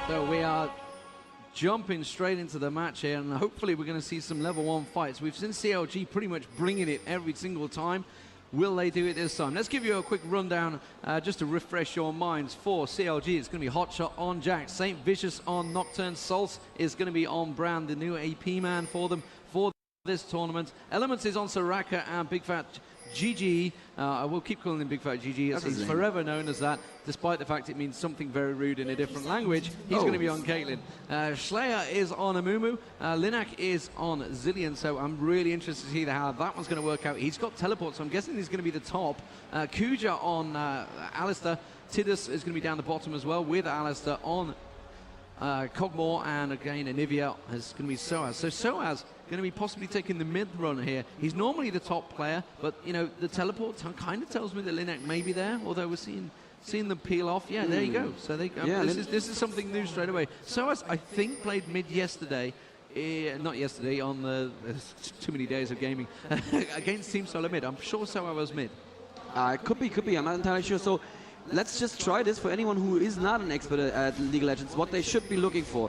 So we are jumping straight into the match here, and hopefully we're going to see some level 1 fights. We've seen CLG pretty much bringing it every single time. Will they do it this time? Let's give you a quick rundown just to refresh your minds. For CLG, it's going to be Hotshot on Jax, Saintvicious on Nocturne, Salce is going to be on Brand, the new AP man for them for this tournament. Elementz is on Soraka and Bigfatlp. I will keep calling him Bigfatlp as he's forever known as that, despite the fact it means something very rude in a different language. He's going to be on Caitlyn. ShLaYa is on Amumu. Linak is on Zilean, so I'm really interested to see how that one's going to work out. He's got teleport, so I'm guessing he's going to be the top. Kujaa on Alistar. Tidus is going to be down the bottom as well with Alistar on Cogmore, and again Anivia is going to be sOAZ. So sOAZ going to be possibly taking the mid run here. He's normally the top player, but you know the teleport kind of tells me that Linak may be there, although we're seeing them peel off. Yeah, there you go. So they, this is something new straight away. sOAZ, I think, played mid yesterday. Not yesterday, on the too many days of gaming against Team Solo mid. I'm sure sOAZ was mid. Could be. I'm not entirely sure. So let's just try this for anyone who is not an expert at League of Legends. What they should be looking for: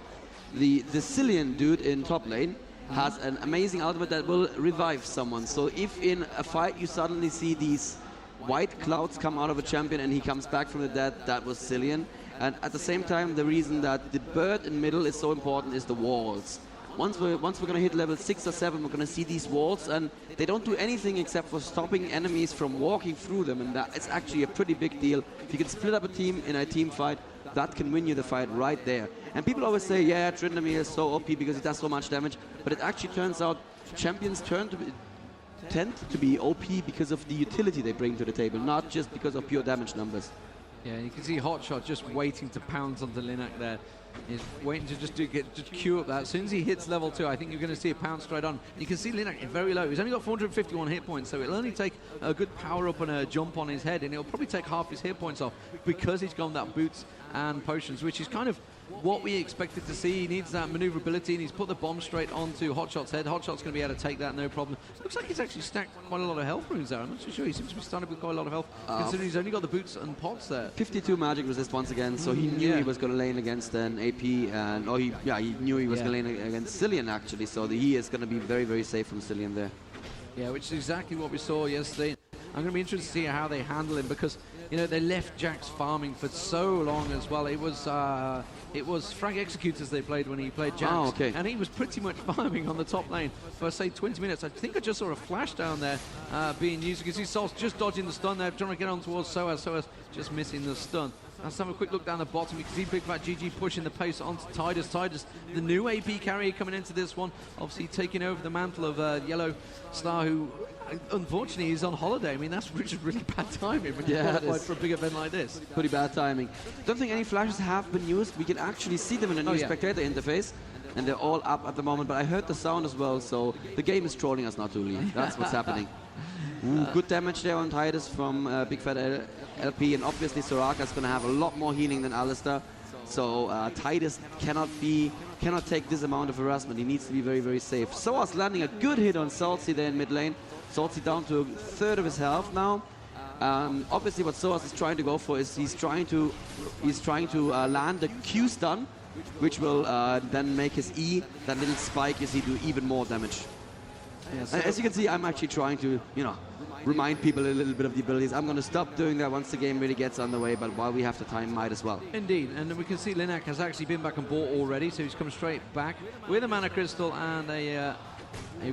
the Zilean dude in top lane has an amazing ultimate that will revive someone. So if in a fight you suddenly see these white clouds come out of a champion and he comes back from the dead, that was Zilean. And at the same time, the reason that the bird in middle is so important is the walls. Once we're going to hit level 6 or 7, we're going to see these walls, and they don't do anything except for stopping enemies from walking through them, and that is actually a pretty big deal. If you can split up a team in a team fight, that can win you the fight right there. And people always say, yeah, Tryndamere is so OP because he does so much damage, but it actually turns out champions tend to be OP because of the utility they bring to the table, not just because of pure damage numbers. Yeah, you can see Hotshot just waiting to pounce onto Linak there. He's waiting to just queue up that. As soon as he hits level 2, I think you're going to see a pounce straight on. You can see Linak very low. He's only got 451 hit points, so it'll only take a good power up and a jump on his head, and it'll probably take half his hit points off because he's gone that boots and potions, which is kind of what we expected to see. He needs that maneuverability, and he's put the bomb straight onto Hotshot's head. Hotshot's going to be able to take that, no problem. Looks like he's actually stacked quite a lot of health runes there. I'm not too sure. He seems to be starting with quite a lot of health, considering he's only got the boots and pots there. 52 magic resist once again, so he knew he was going to lane against an AP, and he knew he was going to lane against Zilean actually, so he is going to be very, very safe from Zilean there. Yeah, which is exactly what we saw yesterday. I'm going to be interested to see how they handle him, because you know they left Jax farming for so long as well. It was Frag Executors they played when he played Jax, and he was pretty much farming on the top lane for say 20 minutes. I think I just saw a flash down there being used. You can see Salce just dodging the stun there, trying to get on towards sOAZ. sOAZ just missing the stun. Let's have a quick look down the bottom. You can see Bigfatlp pushing the pace onto Tidus. Tidus, the new AP carrier coming into this one, obviously taking over the mantle of Yellow Star, who unfortunately is on holiday. I mean, that's really bad timing when you qualify for a big event like this. Pretty bad timing. Don't think any flashes have been used. We can actually see them in the new spectator interface, and they're all up at the moment, but I heard the sound as well, so the game is trolling us now to leave. That's what's happening. Good damage there on Tidus from Bigfatlp, and obviously Soraka is going to have a lot more healing than Alistar, so Tidus cannot take this amount of harassment. He needs to be very, very safe. sOAZ landing a good hit on Salce there in mid lane. Salce down to a third of his health now. Obviously what sOAZ is trying to go for is he's trying to land the Q stun, which will then make his E, that little spike you see, do even more damage. Yeah, so as you can see, I'm actually trying to, remind people a little bit of the abilities. I'm going to stop doing that once the game really gets underway, but while we have the time, might as well. Indeed, and we can see Linak has actually been back and bought already, so he's come straight back with a mana crystal and a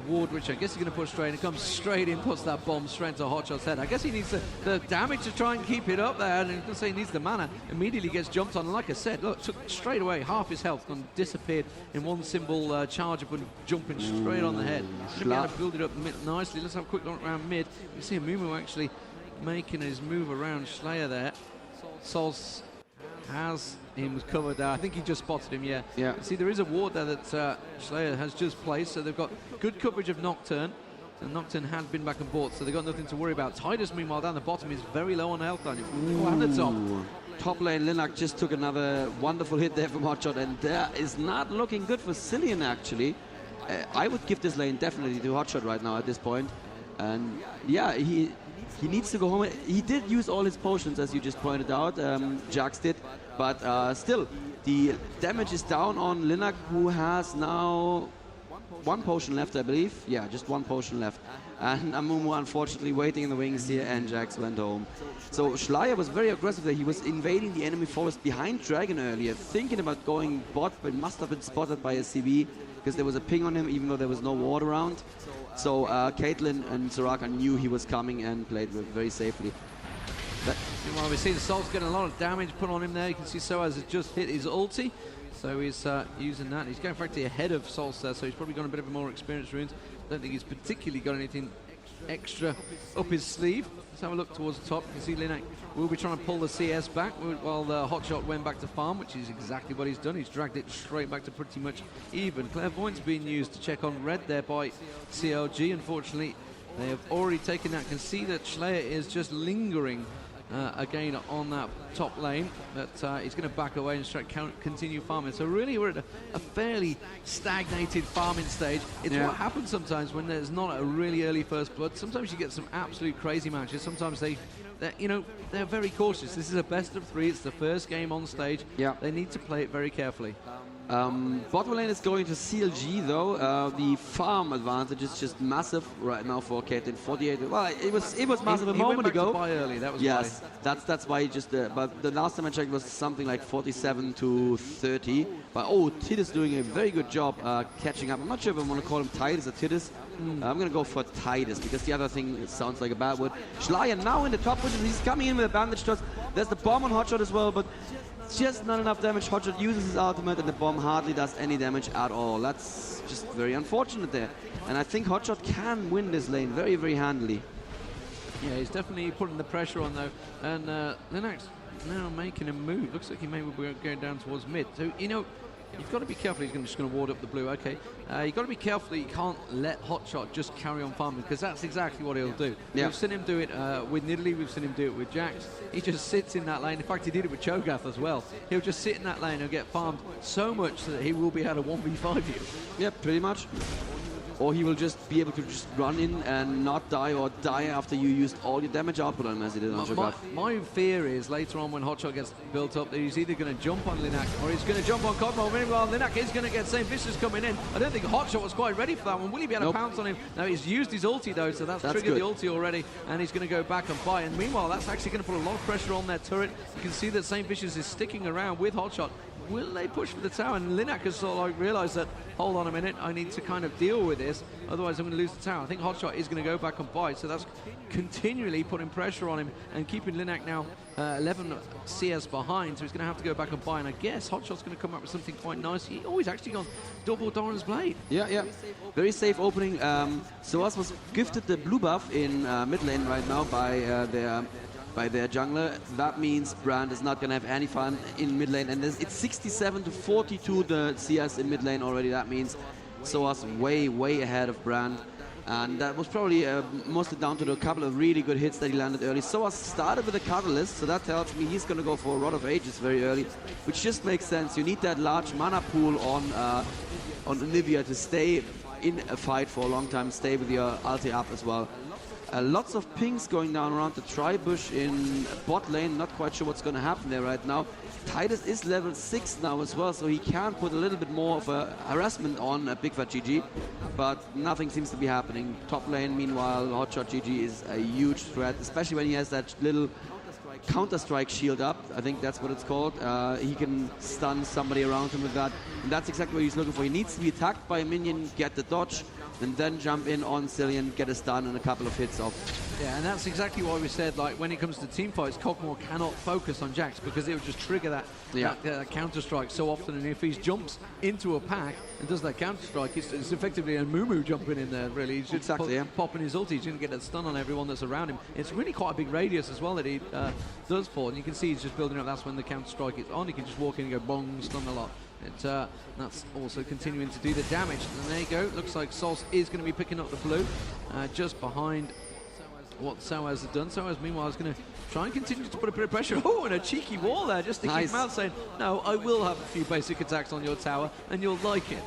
ward, which I guess he's going to push straight, and it comes straight in, puts that bomb straight to Hotshot's head. I guess he needs the damage to try and keep it up there, and you can say he needs the mana. Immediately gets jumped on, and like I said, look, took straight away half his health and disappeared in one simple charge up and jumping straight on the head. Going to be able to build it up nicely. Let's have a quick look around mid. You see Amumu actually making his move around ShLaYa there. Salce has him covered there. I think he just spotted him, yeah. See, there is a ward there that ShLaYa has just placed, so they've got good coverage of Nocturne. And Nocturne has been back and bought, so they've got nothing to worry about. Tidus, meanwhile, down the bottom is very low on health on him. And the top. Top lane, Linak just took another wonderful hit there from Hotshot, and that is not looking good for Zilean, actually. I would give this lane definitely to Hotshot right now at this point. And yeah, he he needs to go home. He did use all his potions, as you just pointed out. Jax did, but still, the damage is down on Linak, who has now 1 potion left, I believe. Yeah, just 1 potion left. And Amumu unfortunately waiting in the wings here, and Jax went home. So ShLaYa was very aggressive there. He was invading the enemy forest behind Dragon earlier, thinking about going bot, but must have been spotted by a CV because there was a ping on him, even though there was no ward around. So Caitlyn and Soraka knew he was coming and played very safely. Meanwhile, we see the Salce getting a lot of damage put on him there. You can see sOAZ has just hit his ulti. So he's using that. He's going practically ahead of Salce there, so he's probably got a bit of a more experienced runes. Don't think he's particularly got anything extra up his sleeve. Let's have a look towards the top. You can see Linak will be trying to pull the CS back while the Hotshot went back to farm, which is exactly what he's done. He's dragged it straight back to pretty much even. Clairvoyant's being used to check on red there by CLG. Unfortunately, they have already taken that. You can see that ShLaYa is just lingering again on that top lane, but he's going to back away and continue farming. So really we're at a fairly stagnated farming stage. It's what happens sometimes when there's not a really early first blood. Sometimes you get some absolute crazy matches. Sometimes they're very cautious. This is a best of 3. It's the first game on stage. Yeah. They need to play it very carefully. Bottom lane is going to CLG though. The farm advantage is just massive right now for Caitlyn. 48. Well, it was massive a moment ago. He went back to buy early. That was yes, that's why he just. But the last time I checked was something like 47 to 30. But Tidus doing a very good job catching up. I'm not sure if I want to call him Tidus or Tidus. I'm gonna go for Tidus because the other thing sounds like a bad word. ShLaYa now in the top position. He's coming in with a bandage toss. There's the bomb on Hotshot as well, but just not enough damage. Hotshot uses his ultimate and the bomb hardly does any damage at all. That's just very unfortunate there. And I think Hotshot can win this lane very, very handily. Yeah, he's definitely putting the pressure on though. And Linak's now making a move. Looks like he may be going down towards mid. So, you know, you've got to be careful. He's just going to ward up the blue. Okay. You've got to be careful that you can't let Hotshot just carry on farming because that's exactly what he'll do. Yeah. We've seen him do it with Nidalee. We've seen him do it with Jax. He just sits in that lane. In fact, he did it with Cho'Gath as well. He'll just sit in that lane and get farmed so much that he will be able to 1v5 you. Yeah, pretty much. Or he will just be able to just run in and not die, or die after you used all your damage output on him, as he did on Cho'Gath. My fear is later on when Hotshot gets built up that he's either going to jump on Linak or he's going to jump on Cosmo. Meanwhile, Linak is going to get Saintvicious coming in. I don't think Hotshot was quite ready for that one. Will he be able to pounce on him? Now he's used his ulti though, so that's triggered the ulti already, and he's going to go back and buy. And meanwhile, that's actually going to put a lot of pressure on their turret. You can see that Saintvicious is sticking around with Hotshot. Will they push for the tower? And Linak has sort of like realized that, hold on a minute, I need to kind of deal with this, otherwise I'm going to lose the tower. I think Hotshot is going to go back and buy, so that's continually putting pressure on him and keeping Linak now 11 CS behind, so he's going to have to go back and buy. And I guess Hotshot's going to come up with something quite nice. He's actually gone double Doran's Blade. Yeah. Very safe opening. sOAZ was gifted the blue buff in mid lane right now by their jungler. That means Brand is not going to have any fun in mid lane, and it's 67 to 42 the CS in mid lane already. That means sOAZ way ahead of Brand, and that was probably mostly down to a couple of really good hits that he landed early. sOAZ started with a Catalyst, so that tells me he's going to go for a Rod of Ages very early, which just makes sense. You need that large mana pool on Olivia to stay in a fight for a long time, stay with your ulti up as well. Lots of pings going down around the tri-bush in bot lane. Not quite sure what's going to happen there right now. Tidus is level 6 now as well, so he can put a little bit more of a harassment on Bigfatlp, but nothing seems to be happening. Top lane, meanwhile, HotshotGG is a huge threat, especially when he has that little Counter-Strike shield up. I think that's what it's called. He can stun somebody around him with that, and that's exactly what he's looking for. He needs to be attacked by a minion, get the dodge, and then jump in on Cillian, get a stun and a couple of hits off. Yeah, and that's exactly why we said, like, when it comes to team fights, Cogmore cannot focus on Jax because it would just trigger that counter-strike so often, and if he jumps into a pack and does that counter-strike, it's effectively a Mumu jumping in there, really. He's just popping his ulti, he's going to get a stun on everyone that's around him. It's really quite a big radius as well that he does for, and you can see he's just building up. That's when the counter-strike is on. He can just walk in and go bong, stun a lot. That's also continuing to do the damage. And there you go. Looks like Salce is going to be picking up the blue just behind what sOAZ has done. sOAZ, meanwhile, is going to try and continue to put a bit of pressure. Oh, and a cheeky wall there just to keep him out, saying, no, I will have a few basic attacks on your tower and you'll like it.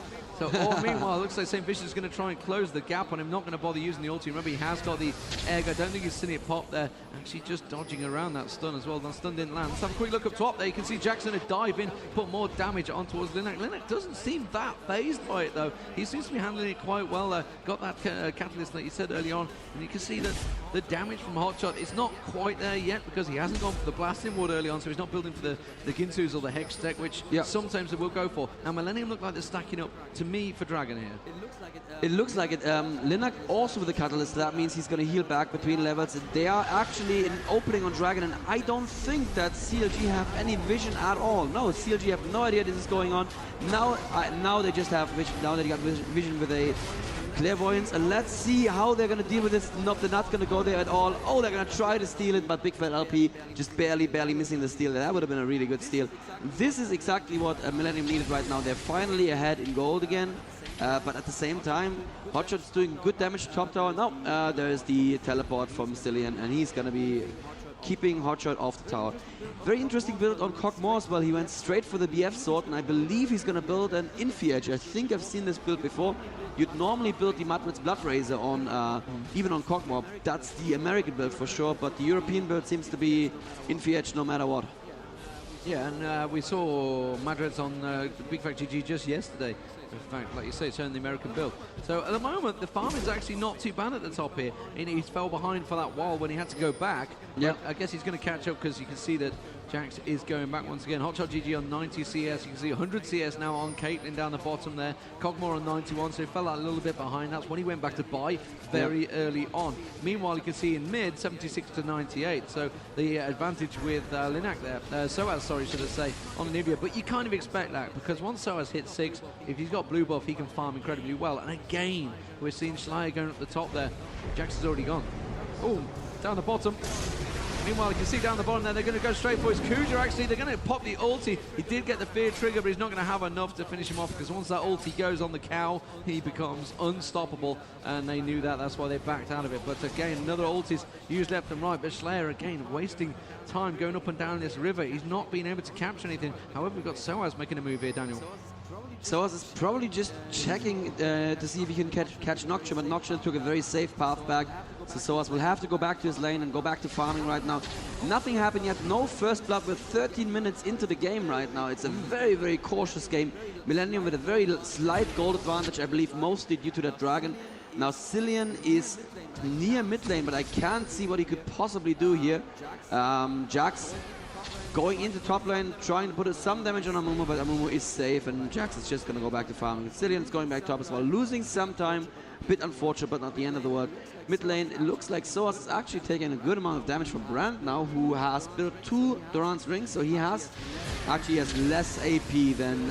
So, meanwhile, it looks like Saintvicious is going to try and close the gap on him, not going to bother using the ulti. Remember, he has got the egg. I don't think he's seen it pop there. Actually, just dodging around that stun as well. That stun didn't land. Let's have a quick look up top there. You can see Jackson dive in, put more damage on towards Linak. Linak doesn't seem that phased by it, though. He seems to be handling it quite well. Got that catalyst that you said early on, and you can see that the damage from Hotshot is not quite there yet because he hasn't gone for the blasting ward early on, so he's not building for the Ginsus or the Hex tech, which sometimes they will go for. Now, Millenium look like they're stacking up, to me, for Dragon here. It looks like it. Linak also with the catalyst, that means he's going to heal back between levels. They are actually in opening on Dragon, and I don't think that CLG have any vision at all. No, CLG have no idea this is going on. Now they just have vision. Now they got vision with a clairvoyance, and let's see how they're going to deal with this. No, they're not going to go there at all. Oh, they're going to try to steal it, but Bigfatlp just barely missing the steal. That would have been a really good steal. This is exactly what Millenium needed right now. They're finally ahead in gold again, but at the same time, Hotshot's doing good damage to top tower. No, there is the teleport from Cillian, and he's going to be keeping Hotshot off the tower. Very interesting build on Kog'Maw as well. He went straight for the BF sword, and I believe he's going to build an Infi Edge. I think I've seen this build before. You'd normally build the Madrid's Blood Razor on, even on Kog'Maw. That's the American build for sure, but the European build seems to be Infi Edge no matter what. Yeah, and we saw Madrid's on Bigfatlp just yesterday. In fact, like you say, it's only the American build. So at the moment, the farm is actually not too bad at the top here. And he fell behind for that while when he had to go back. Yeah, I guess he's going to catch up because you can see that Jax is going back once again. HotshotGG on 90 CS. You can see 100 CS now on Caitlyn down the bottom there. Kog'Maw on 91, so he fell out a little bit behind. That's when he went back to buy very early on. Meanwhile, you can see in mid, 76 to 98. So the advantage with Linak there. sOAZ, sorry, should I say, on Nivea. But you kind of expect that because once sOAZ hits 6, if he's got blue buff, he can farm incredibly well. And again, we're seeing ShLaYa going up the top there. Jax is already gone. Oh, down the bottom. Meanwhile, you can see down the bottom there, they're going to go straight for his Kujaa. Actually, they're going to pop the ulti. He did get the fear trigger, but he's not going to have enough to finish him off because once that ulti goes on the cow, he becomes unstoppable. And they knew that. That's why they backed out of it. But again, another ulti's used left and right. But ShLaYa, again, wasting time going up and down this river. He's not being able to capture anything. However, we've got sOAZ making a move here, Daniel. sOAZ is probably just checking to see if he can catch Nocturne, but Nocturne took a very safe path back. So sOAZ will have to go back to his lane and go back to farming right now. Nothing happened yet. No first blood. We're 13 minutes into the game right now. It's a very, very cautious game. Millenium with a very slight gold advantage, I believe, mostly due to that dragon. Now Cillian is near mid lane, but I can't see what he could possibly do here. Jax going into top lane, trying to put some damage on Amumu, but Amumu is safe, and Jax is just going to go back to farming. Cillian's going back top as well, losing some time. A bit unfortunate, but not the end of the world. Mid lane, it looks like sOAZ is actually taking a good amount of damage from Brand now, who has built 2 Doran's rings, so he has less AP than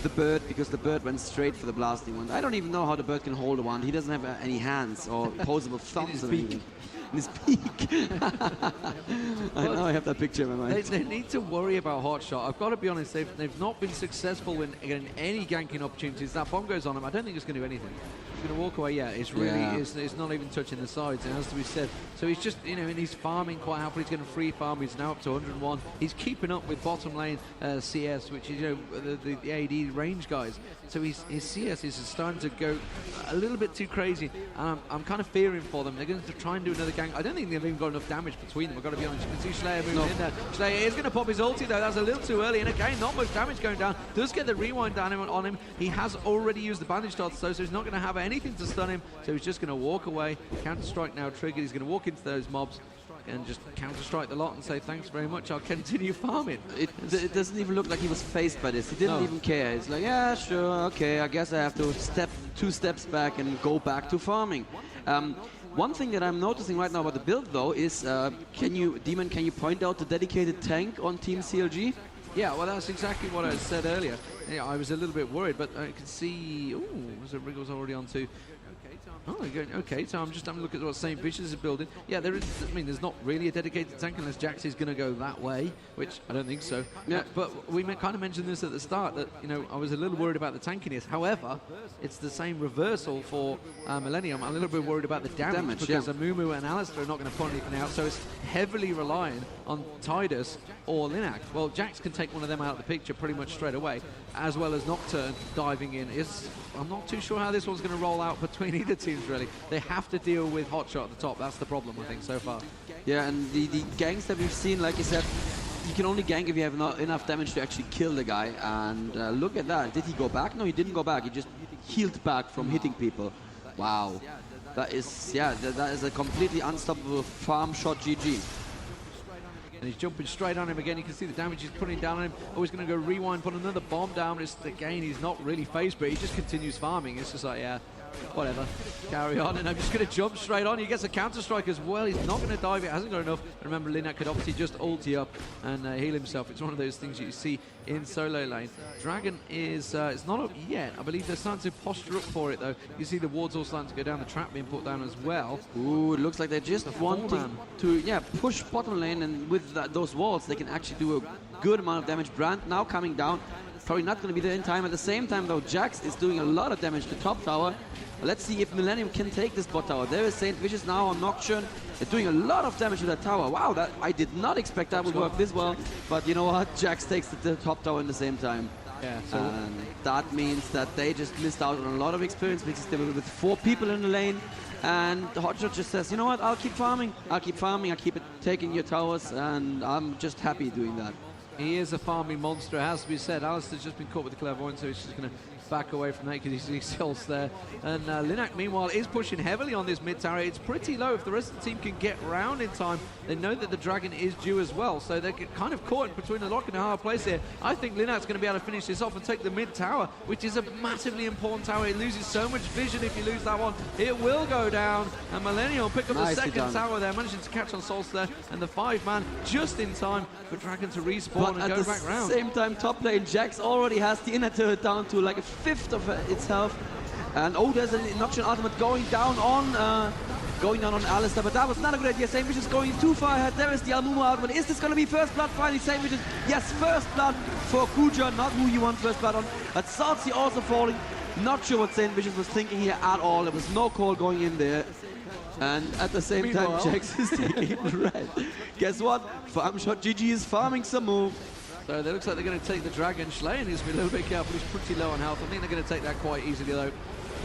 the Bird, because the Bird went straight for the blasting one. I don't even know how the Bird can hold a wand. He doesn't have any hands or posable thumbs. In his peak. I know I have that picture in my mind. They need to worry about Hotshot. I've got to be honest, they've not been successful in getting any ganking opportunities. That bomb goes on him. I don't think it's going to do anything. He's going to walk away. Yeah, it's really it's not even touching the sides. It has to be said. So he's just, you know, and he's farming quite happily. He's getting free farm. He's now up to 101. He's keeping up with bottom lane CS, which is, you know, the AD range guys. So his CS is starting to go a little bit too crazy. I'm kind of fearing for them. They're going to try and do another gang. I don't think they've even got enough damage between them. I've got to be honest. You can see ShLaYa moving in there. ShLaYa is going to pop his ulti though. That's a little too early. And again, not much damage going down. Does get the rewind down on him. He has already used the bandage dots though, so he's not going to have anything to stun him. So he's just going to walk away. Counter-strike now triggered. He's going to walk into those mobs and just counter-strike the lot and say, thanks very much, I'll continue farming. It doesn't even look like he was phased by this. He didn't even care. He's like, yeah, sure, okay, I guess I have to step 2 steps back and go back to farming. One thing that I'm noticing right now about the build, though, is Deman, can you point out the dedicated tank on Team CLG? Yeah, well, that's exactly what I said earlier. Yeah, I was a little bit worried, but I can see... Ooh, was it Wriggles already on too? Oh, okay, so I'm just having a look at what Saintvicious is building. Yeah, there is, I mean, there's not really a dedicated tank unless Jax is going to go that way, which I don't think so. Yeah. But we kind of mentioned this at the start, that, you know, I was a little worried about the tankiness. However, it's the same reversal for Millenium. I'm a little bit worried about the damage because Amumu and Alistair are not going to point anything out, so it's heavily reliant on Tidus or Linak. Well, Jax can take one of them out of the picture pretty much straight away, as well as Nocturne diving in. I'm not too sure how this one's going to roll out between either teams, really. They have to deal with Hotshot at the top. That's the problem, I think, so far. Yeah, and the ganks that we've seen, like you said, you can only gank if you have enough damage to actually kill the guy. And look at that. Did he go back? No, he didn't go back. He just healed back from hitting people. Wow. That is, yeah, that is a completely unstoppable farm shot GG. And he's jumping straight on him again. You can see the damage he's putting down on him. Oh, he's going to go rewind, put another bomb down. Again, he's not really phased, but he just continues farming. It's just like, yeah, whatever. Carry on. And I'm just going to jump straight on. He gets a counter-strike as well. He's not going to dive. It hasn't got enough. Remember, Linak could obviously just ulti up and heal himself. It's one of those things you see in solo lane. Dragon is, it's not up yet. I believe they're starting to posture up for it, though. You see the wards all starting to go down. The trap being put down as well. Ooh, it looks like they're just wanting to, yeah, push bottom lane. And with those walls, they can actually do a good amount of damage. Brand now coming down. Probably not going to be there in time. At the same time, though, Jax is doing a lot of damage to top tower. Let's see if Millenium can take this bot tower. There is Saintvicious now on Nocturne. They're doing a lot of damage to that tower. Wow, that I did not expect that would work this well. But you know what? Jax takes the top tower in the same time. Yeah, so and that means that they just missed out on a lot of experience because they were with 4 people in the lane. And Hotshot just says, you know what? I'll keep farming. I'll keep farming. I'll keep taking your towers. And I'm just happy doing that. He is a farming monster, it has to be said. Alistair's just been caught with the clairvoyance, so he's just going to back away from that because he's Salce there. And Linak, meanwhile, is pushing heavily on this mid tower. It's pretty low. If the rest of the team can get round in time, they know that the Dragon is due as well. So they're kind of caught between a rock and a hard place here. I think Linak's going to be able to finish this off and take the mid tower, which is a massively important tower. It loses so much vision if you lose that one. It will go down, and Millennium will pick up the second tower there, managing to catch on Salce there, and the 5-man just in time for Dragon to respawn and go back round. At the same time, top lane, Jax already has the inner turret down to like a 1/5 of its health. And oh, there's an Nocturne ultimate going down on Alistair, but that was not a good idea. Saintvicious going too far ahead. There is the Amumu ultimate. Is this going to be first blood finally? Saintvicious, yes, first blood for Kujaa, not who you want first blood on. But Salce also falling. Not sure what Saintvicious was thinking here at all. There was no call going in there. And at the same time, Jax is taking red. Guess what? HotshotGG is farming some move. So it looks like they're going to take the Dragon. ShLaYa needs to be a little bit careful. He's pretty low on health. I think they're going to take that quite easily, though.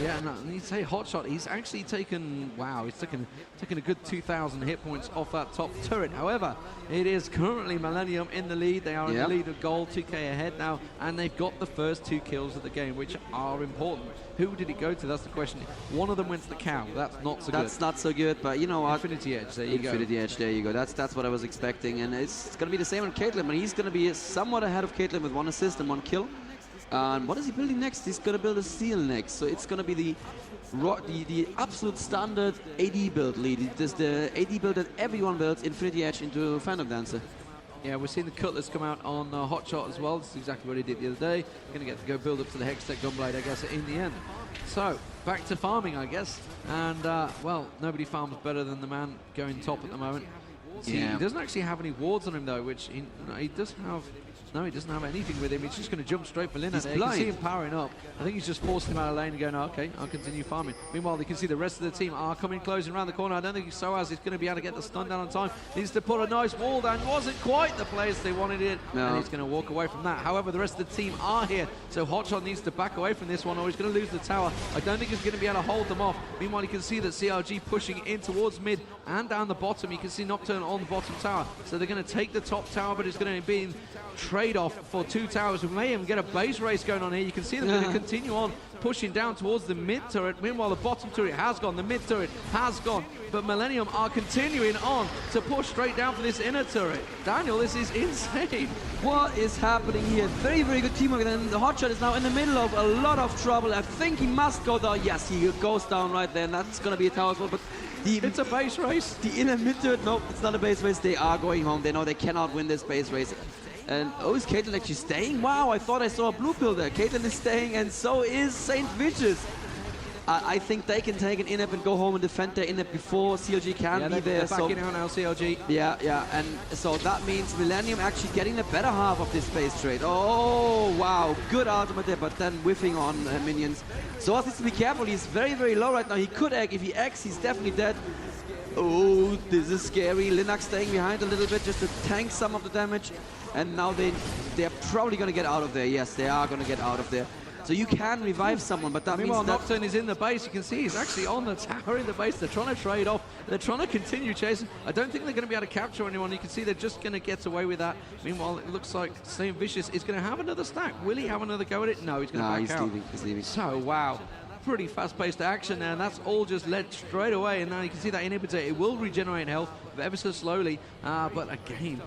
Yeah, and you say Hotshot, he's actually taken, wow, he's taken a good 2,000 hit points off that top turret. However, it is currently Millennium in the lead. They are in the lead of gold, 2k ahead now, and they've got the first 2 kills of the game, which are important. Who did it go to? That's the question. One of them went to the cow. That's not so good. That's not so good, but you know what? Infinity Edge, there you go. Infinity Edge, there you go. That's what I was expecting, and it's going to be the same on Caitlyn, but he's going to be somewhat ahead of Caitlyn with 1 assist and 1 kill. And what is he building next? He's going to build a seal next. So it's going to be the absolute standard AD build lead. It's the AD build that everyone builds, Infinity Edge into Phantom Dancer. Yeah, we're seeing the Cutlass come out on Hotshot as well. This is exactly what he did the other day. Going to get to go build up to the Hextech Gunblade, I guess, in the end. So, back to farming, I guess. And, well, nobody farms better than the man going top at the moment. See, he doesn't actually have any wards on him, though, which he does have. No, he doesn't have anything with him. He's just going to jump straight for Linak. You can see him powering up. I think he's just forcing him out of lane and going, oh, okay, I'll continue farming. Meanwhile, you can see the rest of the team are coming closing around the corner. I don't think sOAZ is going to be able to get the stun down on time. Needs to put a nice wall down. Wasn't quite the place they wanted it. No. And he's going to walk away from that. However, the rest of the team are here. So Hotshot needs to back away from this one or he's going to lose the tower. I don't think he's going to be able to hold them off. Meanwhile, you can see that CRG pushing in towards mid and down the bottom. You can see Nocturne on the bottom tower. So they're going to take the top tower, but it's going to be in trade-off for 2 towers. We may even get a base race going on here. You can see them going to continue on pushing down towards the mid turret. Meanwhile, the bottom turret has gone, the mid turret has gone, but Millennium are continuing on to push straight down for this inner turret. Daniel, this is insane. What is happening here? Very, very good teamwork, and the Hotshot is now in the middle of a lot of trouble. I think he must go down. Yes, he goes down right there, and that's going to be a tower as well, but it's a base race. The inner mid turret, no, it's not a base race. They are going home. They know they cannot win this base race. And oh, is Caitlyn actually staying? Wow, I thought I saw a blue pill there. Caitlyn is staying, and so is Saintvicious. I think they can take an inhib and go home and defend their inhib before CLG can be there. They're backing out now, CLG. Yeah, and so that means Millenium actually getting the better half of this space trade. Oh, wow, good ultimate there, but then whiffing on minions. sOAZ needs to be careful, he's very, very low right now. He could egg, if he eggs, he's definitely dead. Oh, this is scary. Linak staying behind a little bit just to tank some of the damage. And now they're probably going to get out of there. Yes, they are going to get out of there. So you can revive someone, but that means that... Nocturne is in the base. You can see he's actually on the tower in the base. They're trying to trade off. They're trying to continue chasing. I don't think they're going to be able to capture anyone. You can see they're just going to get away with that. Meanwhile, it looks like Saintvicious is going to have another stack. Will he have another go at it? No, he's going to back out. He's leaving. So, wow. Pretty fast-paced action there, and that's all just led straight away. And now you can see that inhibitor. It will regenerate health ever so slowly. But again...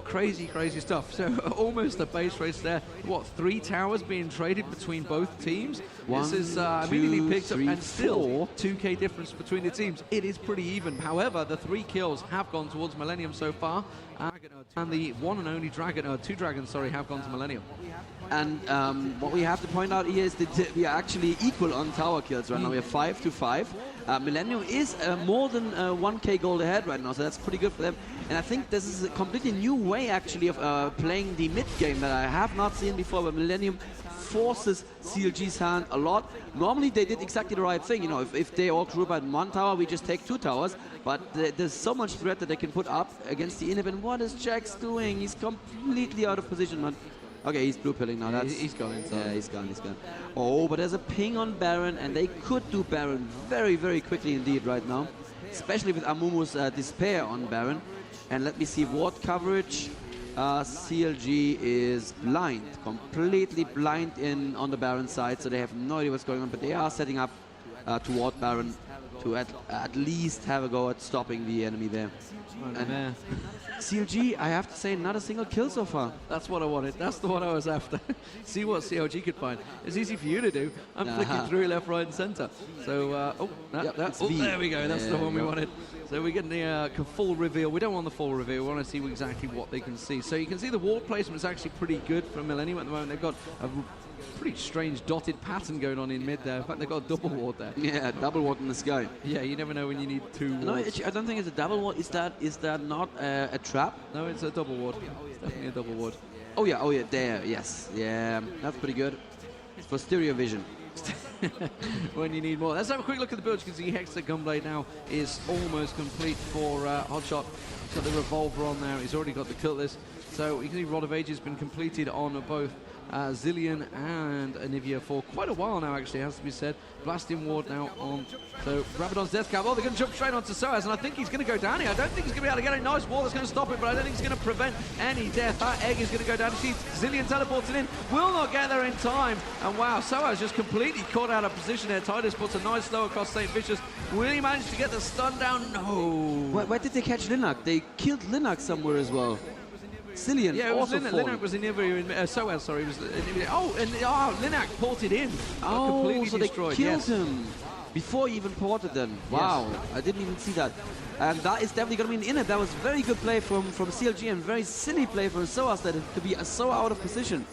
crazy stuff. So almost a base race there. What, 3 towers being traded between both teams? This is immediately picked up, and still 2k difference between the teams. It is pretty even. However, the 3 kills have gone towards Millenium so far, and the one and only dragon, 2 dragons, sorry, have gone to Millenium. And what we have to point out here is that we are actually equal on tower kills right now. We are 5 to 5. Millenium is more than 1k gold ahead right now, so that's pretty good for them. And I think this is a completely new way actually of playing the mid game that I have not seen before, but Millenium forces CLG's hand a lot. Normally they did exactly the right thing, you know, if they all group at 1 tower, we just take 2 towers, but there's so much threat that they can put up against the inhib. And what is Jax doing? He's completely out of position, man. Okay, he's blue pilling now. He's gone. Yeah, he's gone. Oh, but there's a ping on Baron, and they could do Baron very, very quickly indeed right now, especially with Amumu's despair on Baron. And let me see ward coverage. CLG is blind, completely blind on the Baron side, so they have no idea what's going on. But they are setting up toward Baron to at least have a go at stopping the enemy there. And CLG, I have to say, not a single kill so far. That's what I wanted. That's the one I was after. See what CLG could find. It's easy for you to do. I'm flicking through left, right, and center. So, there we go. That's the one we wanted. So we're getting the full reveal. We don't want the full reveal. We want to see exactly what they can see. So you can see the ward placement is actually pretty good for Millenium at the moment. They've got a pretty strange dotted pattern going on in mid there. In fact, they've got a double ward there. Yeah, double ward in the sky. Yeah, you never know when you need 2 wards. No, I don't think it's a double ward. Is that not a trap? No, it's a double ward. It's definitely a double ward. Oh yeah, there, yes. Yeah, that's pretty good. It's for stereo vision. When you need more. Let's have a quick look at the build. You can see Hextech Gunblade now is almost complete for Hotshot. He's got the revolver on there. He's already got the cutlass. So you can see Rod of Ages has been completed on both Zilean and Anivia for quite a while now, actually, has to be said. Blasting ward now on. So Rabadon's death cap. Oh, they're going to jump straight onto sOAZ, and I think he's going to go down here. I don't think he's going to be able to get a nice wall that's going to stop it, but I don't think he's going to prevent any death. That egg is going to go down. You see Zilean teleporting in, will not get there in time. And wow, sOAZ just completely caught out of position there. Tidus puts a nice slow across Saintvicious. Will he manage to get the stun down? No. Where did they catch Linak? They killed Linak somewhere as well. Zilean, yeah, also Linak was in sOAZ, sorry, was in, Linak ported in. Oh, so they destroyed. killed him before he even ported them. Wow, yes. I didn't even see that. And that is definitely going to be an inhib. That was very good play from CLG and very silly play from sOAZ to be so out of position.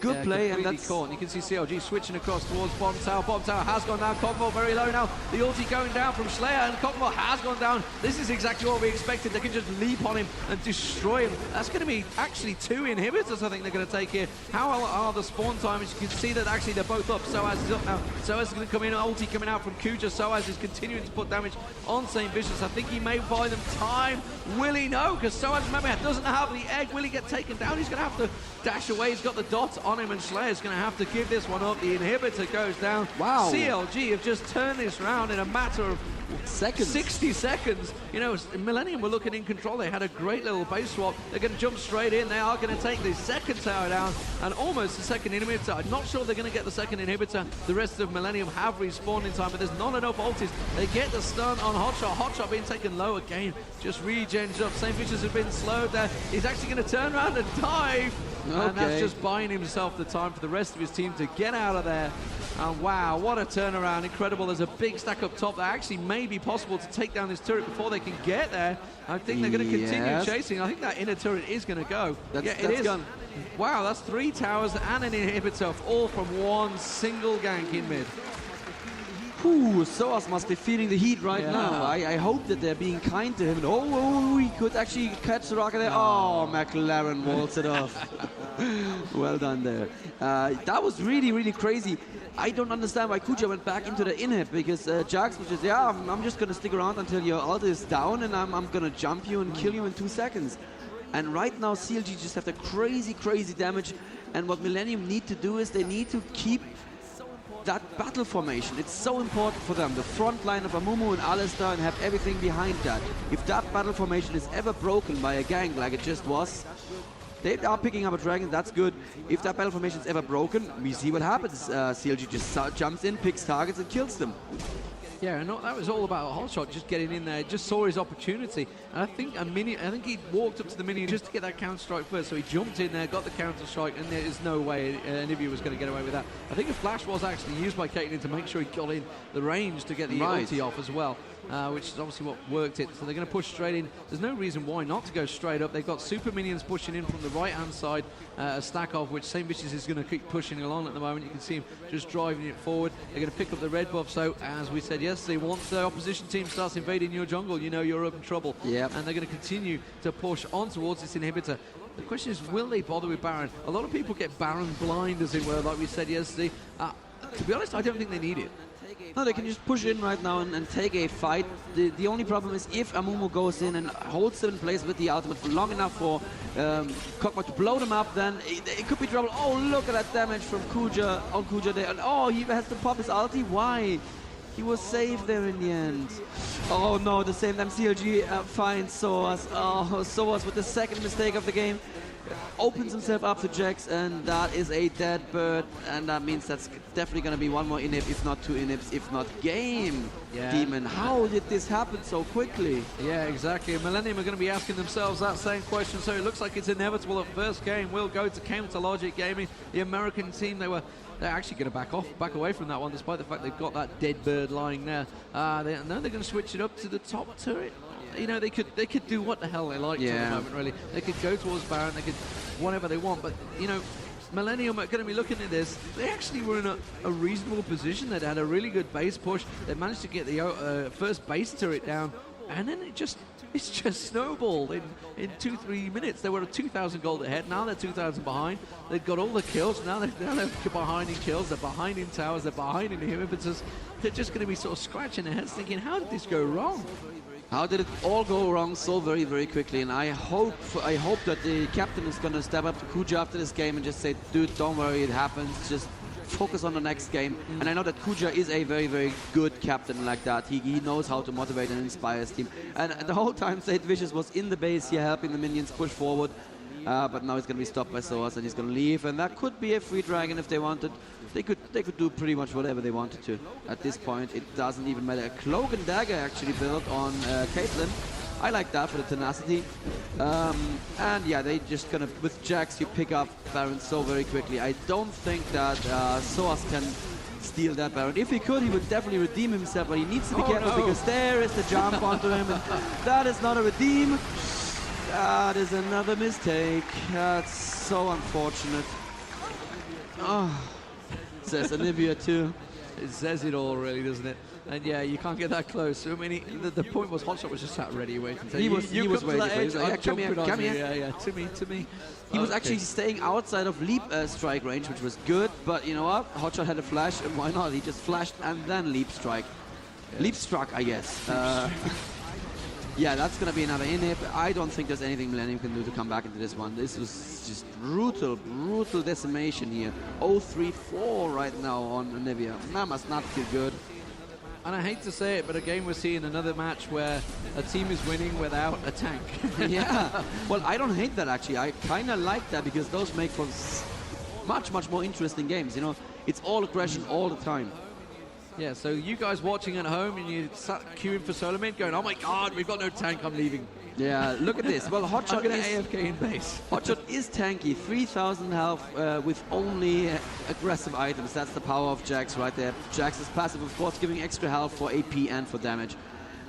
Good play, and that's caught. You can see CLG switching across towards bottom tower. Bottom tower has gone down. Cogmore very low now. The ulti going down from ShLaYa, and Cogmore has gone down. This is exactly what we expected. They can just leap on him and destroy him. That's going to be actually 2 inhibitors, I think they're going to take here. How are the spawn times? You can see that actually they're both up. sOAZ is up now. sOAZ is going to come in. Ulti coming out from Kujaa. sOAZ is continuing to put damage on Saintvicious. I think he may buy them time. Will he? No, because sOAZ, remember, doesn't have the egg. Will he get taken down? He's going to have to dash away. He's got the dot on him, and ShLaYa is going to have to give this one up. The inhibitor goes down. Wow. CLG have just turned this round in a matter of seconds. 60 seconds. You know, Millenium were looking in control. They had a great little base swap. They're going to jump straight in. They are going to take the second tower down and almost the second inhibitor. I'm not sure they're going to get the second inhibitor. The rest of Millenium have respawned in time, but there's not enough ultis. They get the stun on Hotshot. Hotshot being taken low again. Just regens up. Saintvicious has been slowed there. He's actually going to turn around and dive. Okay. And that's just buying himself the time for the rest of his team to get out of there. And wow, what a turnaround. Incredible. There's a big stack up top that actually may be possible to take down this turret before they can get there. I think they're going to continue chasing. I think that inner turret is going to go. It is. Gone. Wow, that's 3 towers and an inhibitor, all from one single gank in mid. Whew, sOAZ must be feeling the heat right now. I hope that they're being kind to him. Oh, he could actually catch the rocket there. Oh, McLaren walls it off. Well done there. That was really, really crazy. I don't understand why Kujaa went back into the inhib, because Jax was just, I'm just going to stick around until your ult is down, and I'm going to jump you and kill you in 2 seconds. And right now, CLG just have the crazy, crazy damage. And what Millenium need to do is they need to keep that battle formation. It's so important for them. The front line of Amumu and Alistar, and have everything behind that. If that battle formation is ever broken by a gank like it just was, they are picking up a dragon, that's good. If that battle formation is ever broken, we see what happens. CLG just jumps in, picks targets and kills them. Yeah, and that was all about Hotshot just getting in there, just saw his opportunity. And I think he walked up to the minion just to get that counter strike first, so he jumped in there, got the counter strike, and there's no way Anivia was going to get away with that. I think a flash was actually used by Caitlyn to make sure he got in the range to get the ulti off as well, which is obviously what worked it. So they're going to push straight in. There's no reason why not to go straight up. They've got super minions pushing in from the right-hand side, a stack of which Saintvicious is going to keep pushing along at the moment. You can see him just driving it forward. They're going to pick up the red buff, so as we said yesterday, once the opposition team starts invading your jungle, you know you're up in trouble. Yep. And they're going to continue to push on towards this inhibitor. The question is, will they bother with Baron? A lot of people get Baron blind, as it were, like we said yesterday. To be honest, I don't think they need it. No, they can just push in right now and take a fight. The only problem is if Amumu goes in and holds them in place with the ultimate for long enough for Carmac to blow them up, then it could be trouble. Oh, look at that damage from Kujaa on Kujaa there. And oh, he has to pop his ulti. Why? He was safe there in the end. Oh no, the same time CLG finds sOAZ. Oh, sOAZ with the second mistake of the game. Opens himself up to Jax, and that is a dead bird, and that means that's definitely going to be one more inhib, if not 2 inhibs, if not game. Deman, how did this happen so quickly? Yeah, exactly. And Millenium are going to be asking themselves that same question, so it looks like it's inevitable that first game will go to Counterlogic Gaming. The American team, they're actually going to back away from that one, despite the fact they've got that dead bird lying there. Now they're going to switch it up to the top turret. You know, they could do what the hell they like at the moment, really. They could go towards Baron, they could whatever they want, but, you know, Millenium are going to be looking at this. They actually were in a reasonable position. They'd had a really good base push. They managed to get the first base turret down, and then it's just snowballed in 2-3 minutes. They were 2,000 gold ahead. Now they're 2,000 behind. They've got all the kills. Now they're behind in kills. They're behind in towers. They're behind in inhibitors. They're just going to be sort of scratching their heads, thinking, how did this go wrong? How did it all go wrong so very, very quickly? And I hope that the captain is going to step up to Kujaa after this game and just say, dude, don't worry, it happens. Just focus on the next game. And I know that Kujaa is a very, very good captain like that. He knows how to motivate and inspire his team. And the whole time, Saintvicious was in the base here helping the minions push forward. But now he's going to be stopped by sOAZ and he's going to leave. And that could be a free dragon if they wanted. They could do pretty much whatever they wanted to. At this point, it doesn't even matter. A cloak and dagger actually built on Caitlyn. I like that for the tenacity. And yeah, they just gonna, with Jax, you pick up Baron so very quickly. I don't think that sOAZ can steal that Baron. If he could, he would definitely redeem himself, but he needs to be careful because there is the jump onto him. And that is not a redeem. That is another mistake. That's so unfortunate. Oh, says Anivia too. It says it all, really, doesn't it? And yeah, you can't get that close. I mean, the point was Hotshot was just sat ready waiting. He was waiting for it. He was like, yeah, come here. Yeah, to me. He was actually staying outside of leap strike range, which was good. But you know what? Hotshot had a flash, and why not? He just flashed and then leap strike. Yeah. Leap struck, I guess. Yeah, that's going to be another inhib. I don't think there's anything Millenium can do to come back into this one. This was just brutal decimation here. 0-3-4 right now on Anivia. That must not feel good. And I hate to say it, but again, we're seeing another match where a team is winning without a tank. Yeah. Well, I don't hate that, actually. I kind of like that because those make for much more interesting games. You know, it's all aggression all the time. Yeah, so you guys watching at home and you sat queuing for solo mid going, oh my god, we've got no tank, I'm leaving. Yeah, look at this. Well, Hotshot is AFK in base. Hotshot is tanky, 3,000 health with only aggressive items. That's the power of Jax right there. Jax's passive, of course, giving extra health for AP and for damage.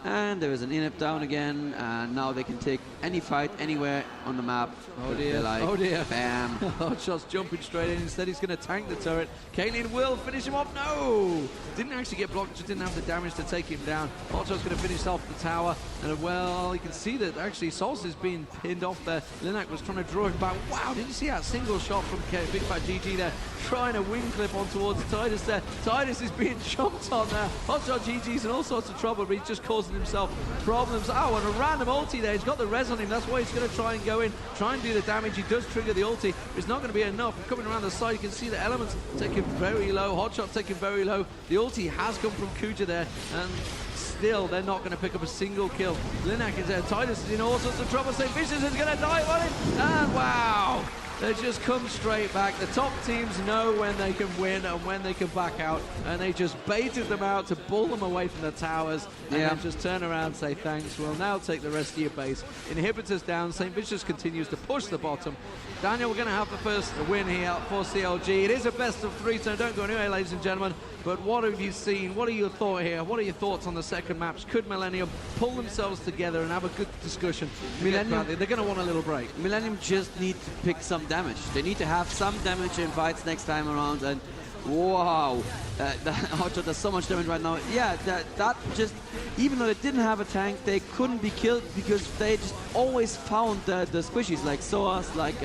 And there is an inhib down again, and now they can take any fight anywhere on the map. Oh dear, like, oh dear. Bam. HotshotG's jumping straight in. Instead, he's going to tank the turret. kellyMILKIES will finish him off. No! Didn't actually get blocked, just didn't have the damage to take him down. HotshotG's going to finish off the tower. And well, you can see that actually Salce is being pinned off there. Linak was trying to draw him back. Wow, did you see that single shot from Bigfatlp there? Trying to wing clip on towards Tidus there. Tidus is being jumped on there. HotshotGG's in all sorts of trouble, but he's just causing himself problems. Oh, and a random ulti there. He's got the res on him. That's why he's going to try and go in, try and do the damage. He does trigger the ulti. It's not going to be enough. Coming around the side, you can see the Elementz taking very low. Hotshot taking very low. The ulti has come from Kujaa there, and still they're not going to pick up a single kill. Linak is there. Tidus is in all sorts of trouble. Saintvicious is going to die on him. And wow! They just come straight back. The top teams know when they can win and when they can back out, and they just baited them out to pull them away from the towers, and then just turn around and say thanks. We'll now take the rest of your base. Inhibitors down. Saintvicious continues to push the bottom. Daniel, we're going to have the first win here for CLG. It is a best of 3, so don't go anywhere, ladies and gentlemen. But what have you seen? What are your thoughts here? What are your thoughts on the second maps? Could Millenium pull themselves together and have a good discussion? Millenium, they're going to want a little break. Millenium just need to pick some damage. They need to have some damage in fights next time around. And wow, HotshotGG does so much damage right now. Yeah, that just, even though they didn't have a tank, they couldn't be killed because they just always found the squishies like sOAZ, like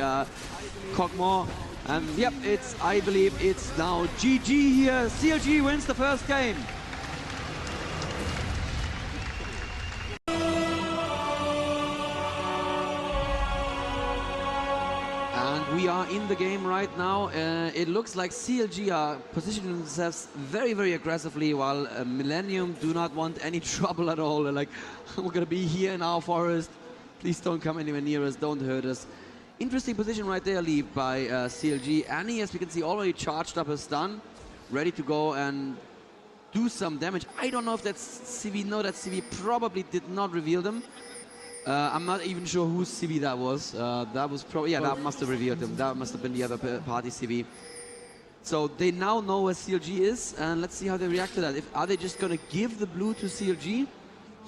Kog'Maw. And yep, I believe it's now GG here. CLG wins the first game. And we are in the game right now. It looks like CLG are positioning themselves very, very aggressively, while Millenium do not want any trouble at all. They're like, we're gonna be here in our forest. Please don't come anywhere near us, don't hurt us. Interesting position right there, Lee, by CLG. Annie, as we can see, already charged up a stun, ready to go and do some damage. I don't know if that's CV. No, that CV probably did not reveal them. I'm not even sure whose CV that was. That was probably, yeah, that must have revealed them. That must have been the other party CV. So they now know where CLG is, and let's see how they react to that. Are they just going to give the blue to CLG?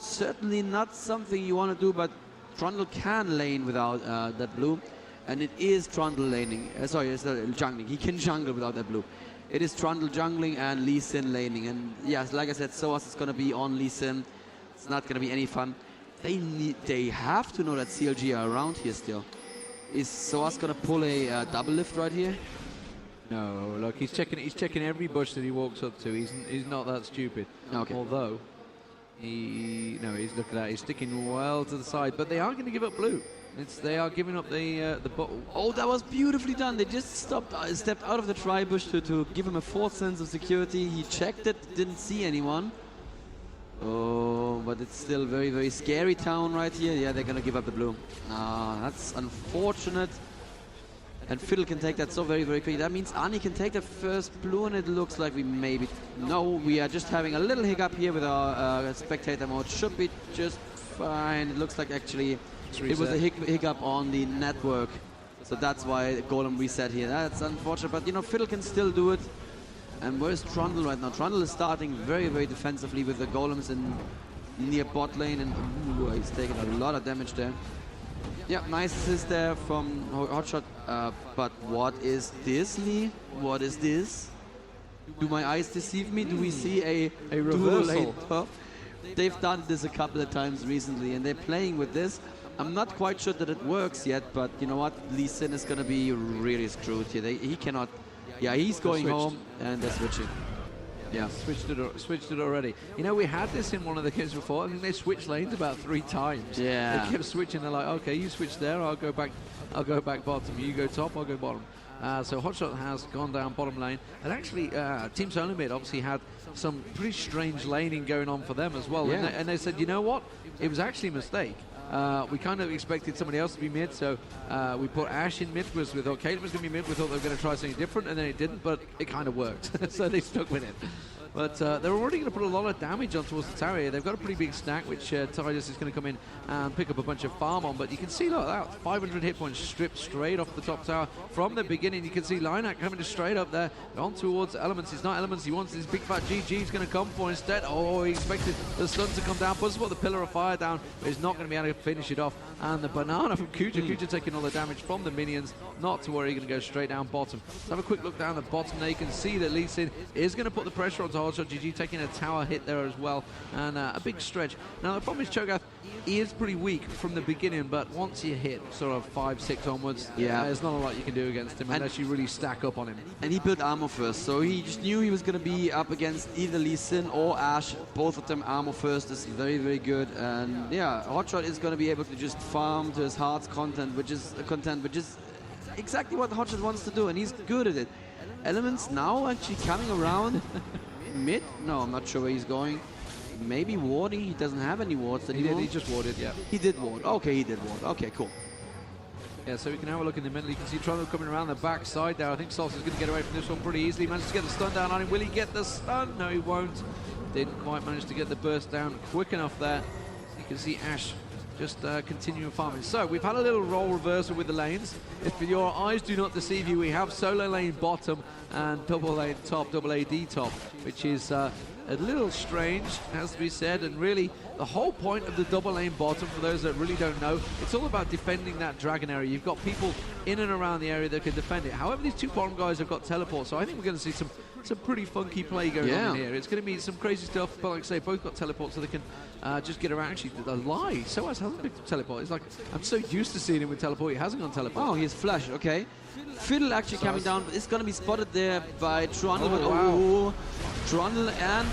Certainly not something you want to do, but Trundle can lane without that blue. And it is Trundle laning. Sorry, it's jungling. He can jungle without that blue. It is Trundle jungling and Lee Sin laning. And yes, like I said, sOAZ is going to be on Lee Sin. It's not going to be any fun. They have to know that CLG are around here still. Is sOAZ going to pull a double lift right here? No, look, he's checking every bush that he walks up to. He's not that stupid. Okay. Although, he's looking at, he's sticking well to the side, but they are going to give up blue. They are giving up the bottle. Oh, that was beautifully done. They just stepped out of the tri-bush to give him a false sense of security. He checked it, didn't see anyone. Oh, but it's still very, very scary town right here. Yeah, they're going to give up the blue. That's unfortunate. And Fiddle can take that so very, very quickly. That means Ani can take the first blue, and it looks like we maybe... No, we are just having a little hiccup here with our spectator mode. Should be just fine. It looks like actually it was a hiccup on the network. So that's why Golem reset here. That's unfortunate, but you know, Fiddle can still do it. And where's Trundle right now? Trundle is starting very, very defensively with the Golems in near bot lane, and ooh, he's taking a lot of damage there. Yeah, nice assist there from HotshotGG. But what is this, Lee? What is this? Do my eyes deceive me? Do we see a reversal? They've done this a couple of times recently, and they're playing with this. I'm not quite sure that it works yet, but you know what? Lee Sin is going to be really screwed here. He cannot... Yeah, he's going home, and they're switching. Yeah, switched it already. You know, we had this in one of the games before. I think they switched lanes about 3 times. Yeah. They kept switching. They're like, okay, you switch there, I'll go back bottom. You go top, I'll go bottom. So HotshotGG has gone down bottom lane. And actually, Team Solomid obviously had some pretty strange laning going on for them as well. Yeah. And they said, you know what? It was actually a mistake. We kind of expected somebody else to be mid, so we put Ashe in mid. We thought Caleb was going to be mid. We thought they were going to try something different, and then it didn't, but it kind of worked. So they stuck with it. But they're already going to put a lot of damage on towards the tower here. They've got a pretty big stack, which Tidus is going to come in and pick up a bunch of farm on. But you can see, look, that 500 hit points stripped straight off the top tower from the beginning. You can see Linak coming just straight up there, on towards Elementz. It's not Elementz he wants, his Bigfatlp. He's going to come for instead. Oh, he expected the stun to come down, puts the pillar of fire down, but he's not going to be able to finish it off. And the banana from Kujaa. Kujaa taking all the damage from the minions. Not to worry, going to go straight down bottom. Let's have a quick look down the bottom there. You can see that Mellisan is going to put the pressure onto HotshotGG, taking a tower hit there as well, and a big stretch. Now the problem is Cho'Gath, he is pretty weak from the beginning, but once you hit sort of 5, 6 onwards, there's not a lot you can do against him unless you really stack up on him. And he built armor first, so he just knew he was going to be up against either Mellisan or Ashe. Both of them armor first is very, very good, and yeah, Hotshot is going to be able to just farm to his heart's content, which is exactly what Hotshot wants to do, and he's good at it. Elementz now actually coming around mid. No, I'm not sure where he's going. Maybe warding. He doesn't have any wards anymore. He just warded, yeah. He did ward. Okay, he did ward. Okay, cool. Yeah, so we can have a look in the middle. You can see Trundle coming around the back side there. I think Salce is going to get away from this one pretty easily. Managed to get the stun down on him. Will he get the stun? No, he won't. Didn't quite manage to get the burst down quick enough there. You can see Ashe just continuing farming. So we've had a little role reversal with the lanes. If your eyes do not deceive you, we have solo lane bottom and double lane top, double AD top, which is a little strange, has to be said. And really, the whole point of the double lane bottom, for those that really don't know, it's all about defending that dragon area. You've got people in and around the area that can defend it. However, these two bottom guys have got teleports, so I think we're going to see some pretty funky play going on in here. It's going to be some crazy stuff, but like I say, both got teleports, so they can just get around. Actually, the lie, sOAZ hasn't picked up teleport. It's like, I'm so used to seeing him with teleport, he hasn't gone teleport. Oh, he has flash, okay. Fiddle actually coming down, but it's going to be spotted there by Trundle. Oh, wow. Trundle and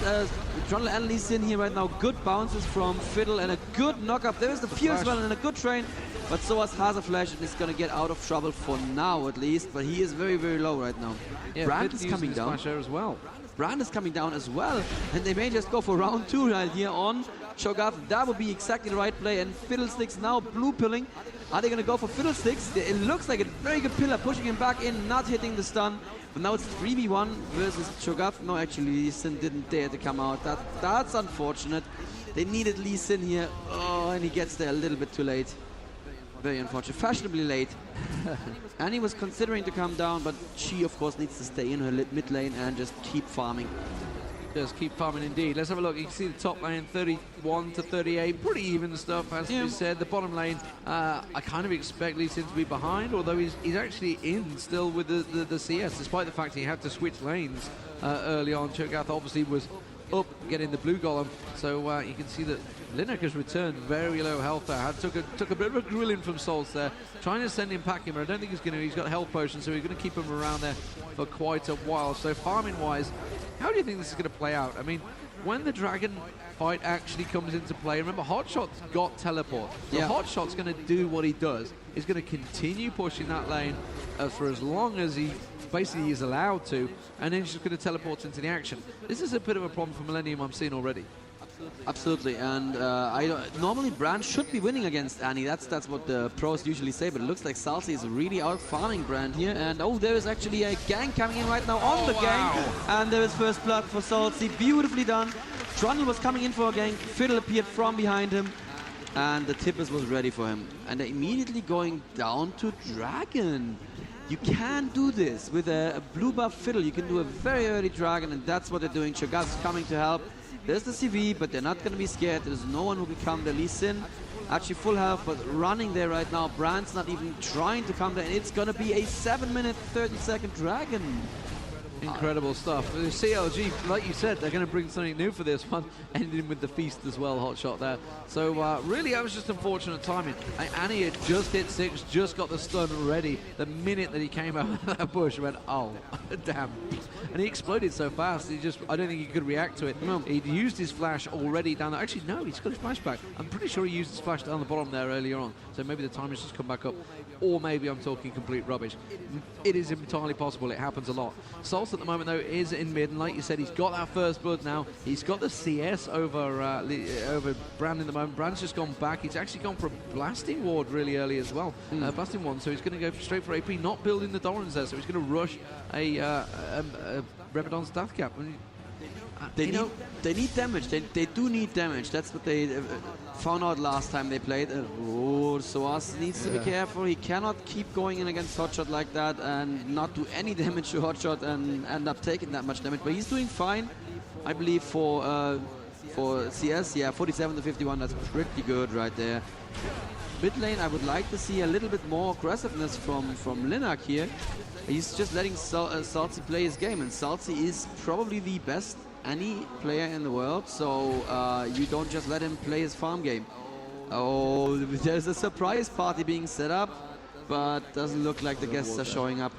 Mellisan here right now. Good bounces from Fiddle and a good knock-up. There is the fear as well and a good train. But sOAZ has a flash and is going to get out of trouble for now at least. But he is very, very low right now. Yeah, Brand is coming down. As well. Brand is coming down as well. And they may just go for round 2 right here on Cho'Gath. That would be exactly the right play. And Fiddlesticks now blue pilling. Are they going to go for Fiddlesticks? It looks like a very good pillar, pushing him back in, not hitting the stun. But now it's 3v1 versus Cho'Gath. No, actually, Mellisan didn't dare to come out. That's unfortunate. They needed Mellisan here. Oh, and he gets there a little bit too late. Very unfortunate. Fashionably late. And he was considering to come down, but she, of course, needs to stay in her mid lane and just keep farming. Just keep farming indeed. Let's have a look. You can see the top lane, 31 to 38. Pretty even stuff, as we said. The bottom lane, I kind of expect Mellisan to be behind, although he's actually in still with the CS, despite the fact he had to switch lanes early on. Cho'Gath obviously was up getting the blue golem, so you can see that Linak has returned very low health there. Took a bit of a grilling from Salce there, trying to send him packing, but I don't think he's going to. He's got health potions, so he's going to keep him around there for quite a while. So farming wise, how do you think this is going to play out? I mean, when the dragon fight actually comes into play, remember Hotshot's got teleport. So Hotshot's going to do what he does. He's going to continue pushing that lane for as long as he basically is allowed to, and then he's just going to teleport into the action. This is a bit of a problem for Millenium I'm seeing already. Absolutely, and normally Brand should be winning against Annie. That's what the pros usually say, but it looks like Salce is really out farming Brand here. And oh, there is actually a gank coming in right now on the gank, and there is first blood for Salce. Beautifully done. Trundle was coming in for a gank. Fiddle appeared from behind him, and the Tidus was ready for him. And they're immediately going down to Dragon. You can do this with a blue buff Fiddle. You can do a very early Dragon, and that's what they're doing. Cho'Gath is coming to help. There's the CV, but they're not going to be scared. There's no one who can come there. Mellisan, actually full health, but running there right now. Brand's not even trying to come there, and it's going to be a 7-minute, 30-second Dragon. Incredible stuff. The CLG, like you said, they're going to bring something new for this one, ending with the feast as well, Hotshot there. So really, that was just unfortunate timing. Annie had just hit 6, just got the stun ready. The minute that he came out of that bush, went, oh, damn. And he exploded so fast, I don't think he could react to it. No. He'd used his flash already down there. Actually, no, he's got his flashback. I'm pretty sure he used his flash down the bottom there earlier on. So maybe the timing's just come back up. Or maybe I'm talking complete rubbish. It is entirely possible. It happens a lot. Salce at the moment, though, is in mid, and like you said, he's got that first blood now. He's got the CS over Brand in the moment. Brand's just gone back. He's actually gone for a blasting ward really early as well. Blasting one, so he's going to go straight for AP, not building the Dorans there, so he's going to rush a Rebadon's death cap. They need damage. They do need damage. That's what they found out last time they played. sOAZ needs to be careful. He cannot keep going in against Hotshot like that and not do any damage to Hotshot and end up taking that much damage. But he's doing fine, I believe, for CS. Yeah, 47 to 51. That's pretty good right there. Mid lane, I would like to see a little bit more aggressiveness from Linak here. He's just letting Salce play his game, and Salce is probably the best any player in the world, so you don't just let him play his farm game. Oh, there's a surprise party being set up, but doesn't look like the guests are showing up.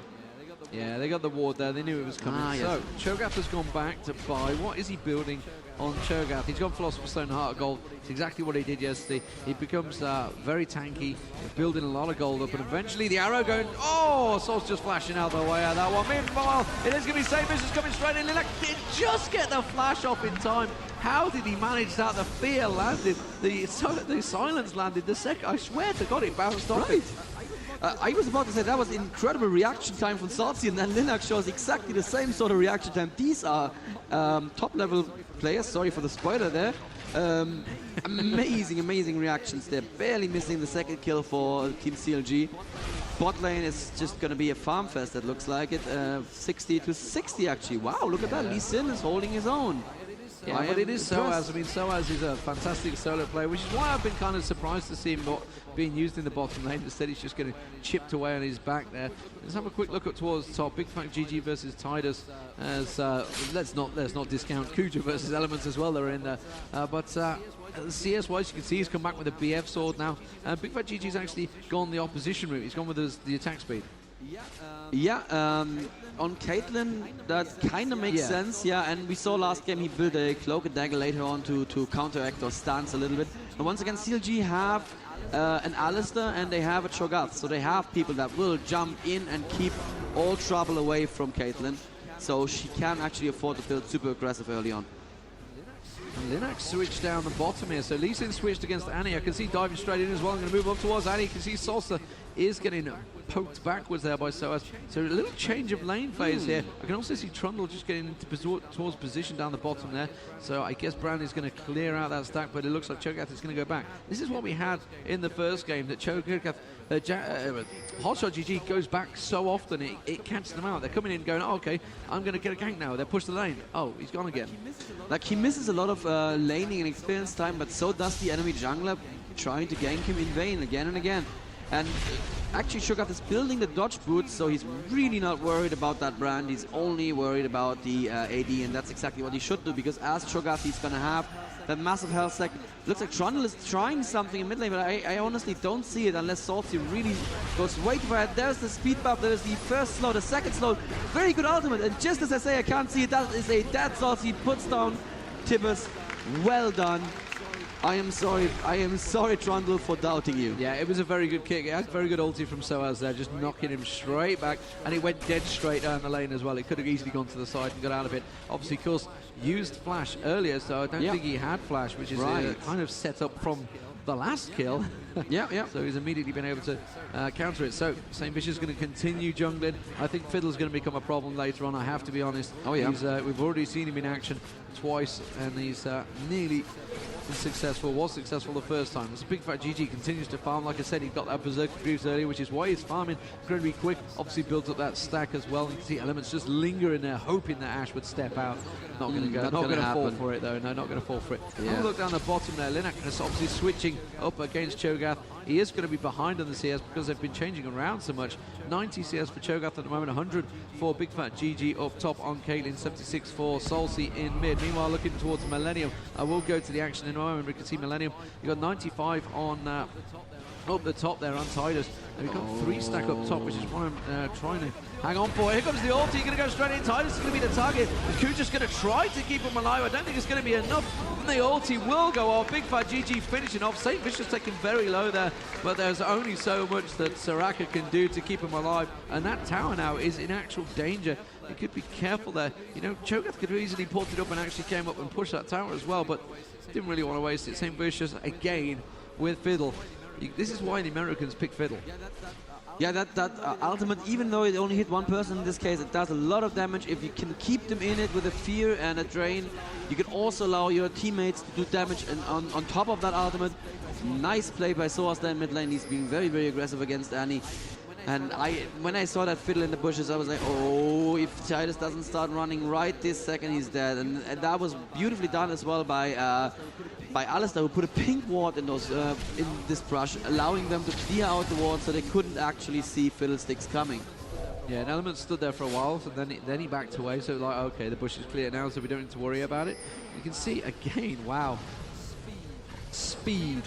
Yeah, they got the ward there. They knew it was coming. So, Cho'Gath has gone back to buy. What is he building on Cho'Gath? He's gone Philosopher's Stone, Heart of Gold. It's exactly what he did yesterday. He becomes very tanky, building a lot of gold up, and eventually the arrow going. Oh, Salce just flashing out the way out of that one. Meanwhile, it is going to be Saintvicious coming straight in. Linak did just get the flash off in time. How did he manage that? The fear landed, the silence landed. The second, I swear to God, it bounced off it. I was about to say that was incredible reaction time from Salce, and then Linak shows exactly the same sort of reaction time. These are top-level players. Sorry for the spoiler there. Amazing reactions. They're barely missing the second kill for Team CLG. Bot lane is just going to be a farm fest, it looks like it. 60 to 60 actually. Wow, look at that. Lee Sin is holding his own. Yeah, but it is sOAZ. I mean, sOAZ is a fantastic solo player, which is why I've been kind of surprised to see him not being used in the bottom lane. Instead, he's just getting chipped away on his back there. Let's have a quick look up towards top. Bigfatlp versus Tidus. As let's not discount Kujaa versus Elementz as well. They're in there, but CS-wise, you can see he's come back with a BF sword now. Bigfatlp's actually gone the opposition route. He's gone with the attack speed. On Caitlyn, that kind of makes sense, and we saw last game he built a Cloak and Dagger later on to counteract or stance a little bit. But once again, CLG have an Alistar and they have a Cho'Gath, so they have people that will jump in and keep all trouble away from Caitlyn, so she can actually afford to build super aggressive early on. Linak switched down the bottom here, so Lee Sin switched against Annie. I can see diving straight in as well. I'm going to move up towards Annie. You can see Salce is getting poked backwards there by sOAZ. So a little change of lane phase here. I can also see Trundle just getting towards position down the bottom there. So I guess Brand is going to clear out that stack, but it looks like Cho'Gath is going to go back. This is what we had in the first game, that Cho'Gath, HotshotGG goes back so often it catches them out. They're coming in going, oh, okay, I'm going to get a gank now. They push the lane. Oh, he's gone again. Like, he misses a lot of laning and experience time, but so does the enemy jungler, trying to gank him in vain again and again. And actually Cho'Gath is building the dodge boots, so he's really not worried about that Brand. He's only worried about the AD, and that's exactly what he should do, because as Cho'Gath he's going to have that massive health stack. Looks like Trundle is trying something in mid lane, but I honestly don't see it unless Salce really goes way too far. There's the speed buff, there's the first slow, the second slow. Very good ultimate, and just as I say I can't see it, that is a dead Salce. He puts down Tidus. Well done. I am sorry, Trundle, for doubting you. Yeah, it was a very good kick. It had very good ulti from sOAZ there, just knocking him straight back, and it went dead straight down the lane as well. It could have easily gone to the side and got out of it. Obviously, of course, used Flash earlier, so I don't think he had Flash, which is kind of set up from the last kill. So he's immediately been able to counter it. So Saintvicious is going to continue jungling. I think Fiddle's going to become a problem later on, I have to be honest. We've already seen him in action twice, and he's nearly was successful the first time. This Bigfatlp continues to farm. Like I said, he got that Berserker Greaves earlier, which is why he's farming incredibly quick. Obviously built up that stack as well. You can see Elementz just lingering there, hoping that Ashe would step out. Not going to go. Not going to fall for it though. No, not going to fall for it. Have a look down the bottom there. Linak is obviously switching up against Cho'Gath. He is going to be behind on the CS because they've been changing around so much. 90 CS for Cho'Gath at the moment, 100 for Bigfatlp up top on Caitlyn, 76 for Salce in mid. Meanwhile, looking towards Millenium. I will go to the action in a moment. We can see Millenium. You got 95 on up the top there on Tidus. And we've got 3 stack up top, which is why I'm trying to hang on for it. Here comes the ulti, going to go straight in. Tidus is going to be the target. Kuja's going to try to keep him alive. I don't think it's going to be enough. And the ulti will go off. Bigfatlp finishing off. Saintvicious taken very low there, but there's only so much that sOAZ can do to keep him alive. And that tower now is in actual danger. He could be careful there. You know, Cho'Gath could have easily pulled it up and actually came up and pushed that tower as well, but didn't really want to waste it. Saintvicious again with Fiddle. This is why the Americans pick Fiddle. Yeah, that ultimate, even though it only hit one person in this case, it does a lot of damage. If you can keep them in it with a fear and a drain, you can also allow your teammates to do damage. And on top of that ultimate, nice play by sOAZ there in mid lane. He's being very, very aggressive against Annie. And when I saw that fiddle in the bushes, I was like, oh, if Tidus doesn't start running right this second, he's dead. And that was beautifully done as well by Alistair, who put a pink ward in those in this brush, allowing them to clear out the ward so they couldn't actually see fiddlesticks coming. Yeah, and Elementz stood there for a while, so then he backed away. So like, okay, the bush is clear now, so we don't need to worry about it. You can see again, wow, speed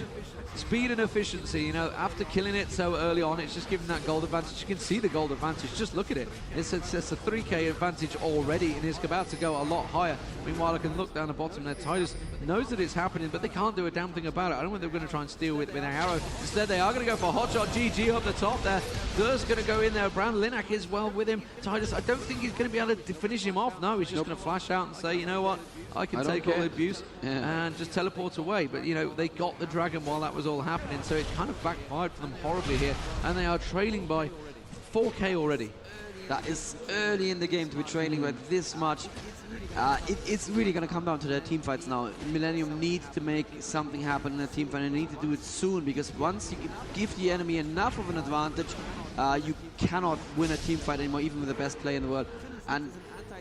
and efficiency. You know, after killing it so early on, it's just giving that gold advantage. You can see the gold advantage. Just look at it. It's a 3k advantage already, and it's about to go a lot higher. Meanwhile, I can look down the bottom there. Tidus knows that it's happening, but they can't do a damn thing about it. I don't think they're going to try and steal with an arrow. Instead, they are going to go for HotshotGG up the top there. There's going to go in there. Brown Linak is well with him. Tidus, I don't think he's going to be able to finish him off. No, he's just going to flash out and say, you know what, I can take all the abuse and just teleport away. But, you know, they got the dragon while that was all happening, so it kind of backfired for them horribly here, and they are trailing by 4k already. That is early in the game to be trailing by this much. It's really going to come down to their team fights now. Millenium needs to make something happen in a team fight, and they need to do it soon, because once you give the enemy enough of an advantage, you cannot win a team fight anymore, even with the best player in the world. And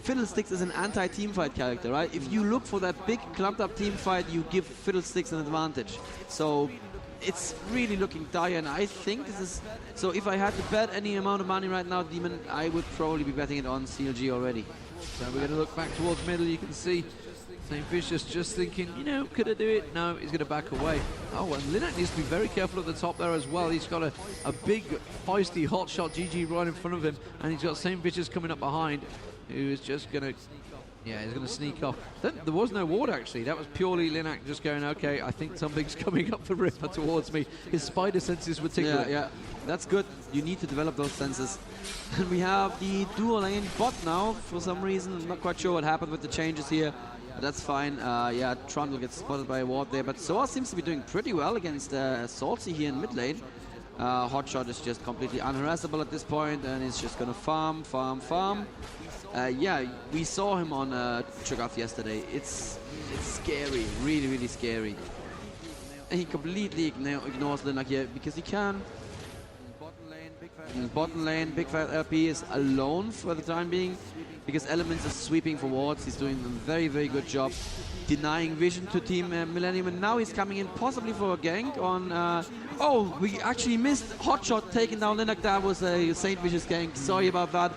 Fiddlesticks is an anti-team fight character, right? If you look for that big clumped up team fight, you give Fiddlesticks an advantage. So it's really looking dire, and I think this is... So if I had to bet any amount of money right now, Deman, I would probably be betting it on CLG already. So we're going to look back towards middle. You can see Saintvicious just thinking, you know, could I do it? No, he's going to back away. Oh, and Linak needs to be very careful at the top there as well. He's got a big, feisty HotshotGG right in front of him, and he's got Saintvicious coming up behind, who is just going to... Yeah, he's going to sneak off. There was no ward, actually. That was purely Linak just going, okay, I think something's coming up the river towards me. His spider senses were tickling. Yeah, that's good. You need to develop those senses. And we have the dual lane bot now, for some reason. I'm not quite sure what happened with the changes here. But that's fine. Yeah, Trundle gets spotted by a ward there. But sOAZ seems to be doing pretty well against Salce here in mid lane. Hotshot is just completely unharassable at this point, and he's just going to farm. Yeah, we saw him on Cho'Gath yesterday. It's scary, really, really scary. And he completely ignores Linak here because he can. In bottom lane, Bigfatlp is alone for the time being because Elementz is sweeping for wards. He's doing a very, very good job denying vision to Team Millenium, and now he's coming in possibly for a gank on... oh, we actually missed Hotshot taking down Linak. That was a Saintvicious gank. Sorry about that.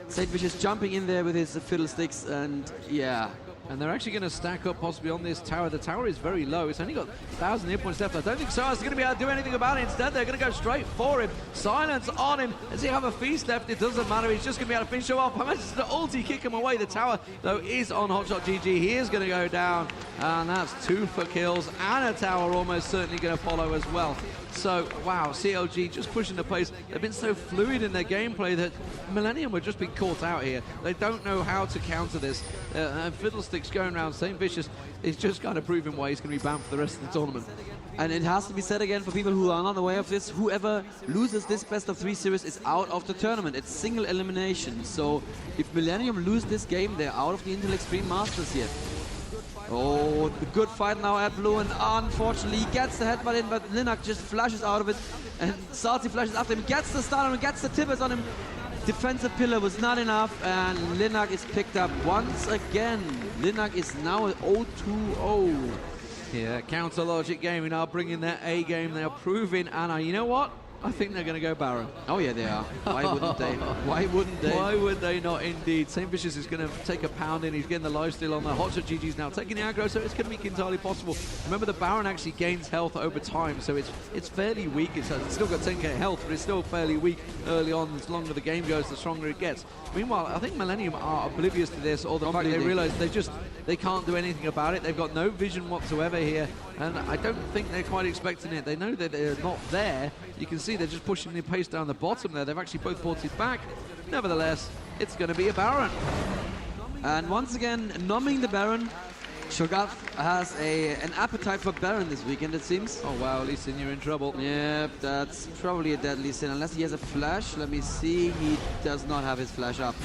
Saintvicious jumping in there with his fiddlesticks, and yeah. And they're actually going to stack up possibly on this tower. The tower is very low. It's only got 1,000 hit points left. I don't think sOAZ is going to be able to do anything about it. Instead, they're going to go straight for him. Silence on him. Does he have a feast left? It doesn't matter. He's just going to be able to finish him off. How much does the ulti kick him away? The tower, though, is on HotshotGG. He is going to go down. And that's 2 for kills. And a tower almost certainly going to follow as well. So, wow, CLG just pushing the pace. They've been so fluid in their gameplay that Millenium would just be caught out here. They don't know how to counter this. And Fiddlesticks going around. Saintvicious is just kind of proving why he's going to be banned for the rest of the tournament. And it has to be said again for people who are not aware of this, whoever loses this best-of-3 series is out of the tournament. It's single elimination. So if Millenium lose this game, they're out of the Intel Extreme Masters here. Oh, the good fight now at blue, and unfortunately he gets the headbutt in, but Linak just flashes out of it, and Salce flashes after him, gets the stun on him, gets the tippers on him. Defensive pillar was not enough, and Linak is picked up once again. Linak is now at 0-2-0. Yeah, counter logic gaming are bringing their A game. They are proving Anna. You know what? I think they're going to go Baron. Oh yeah, they are. Why wouldn't they? Why wouldn't they? Why would they not indeed? Saintvicious is going to take a pounding. He's getting the lifesteal on there. HotshotGG's now taking the aggro, so it's going to be entirely possible. Remember, the Baron actually gains health over time, so it's fairly weak. It's still got 10k health, but it's still fairly weak early on. The longer the game goes, the stronger it gets. Meanwhile, I think Millenium are oblivious to this, or the fact they realize they can't do anything about it. They've got no vision whatsoever here, and I don't think they're quite expecting it. They know that they're not there. You can see they're just pushing the pace down the bottom there. They've actually both ported back. Nevertheless, it's going to be a Baron. And once again, nomming the Baron. Cho'Gath has an appetite for Baron this weekend, it seems. Oh wow, Leeson, you're in trouble. Yep, that's probably a deadly sin, unless he has a flash. Let me see, he does not have his flash up.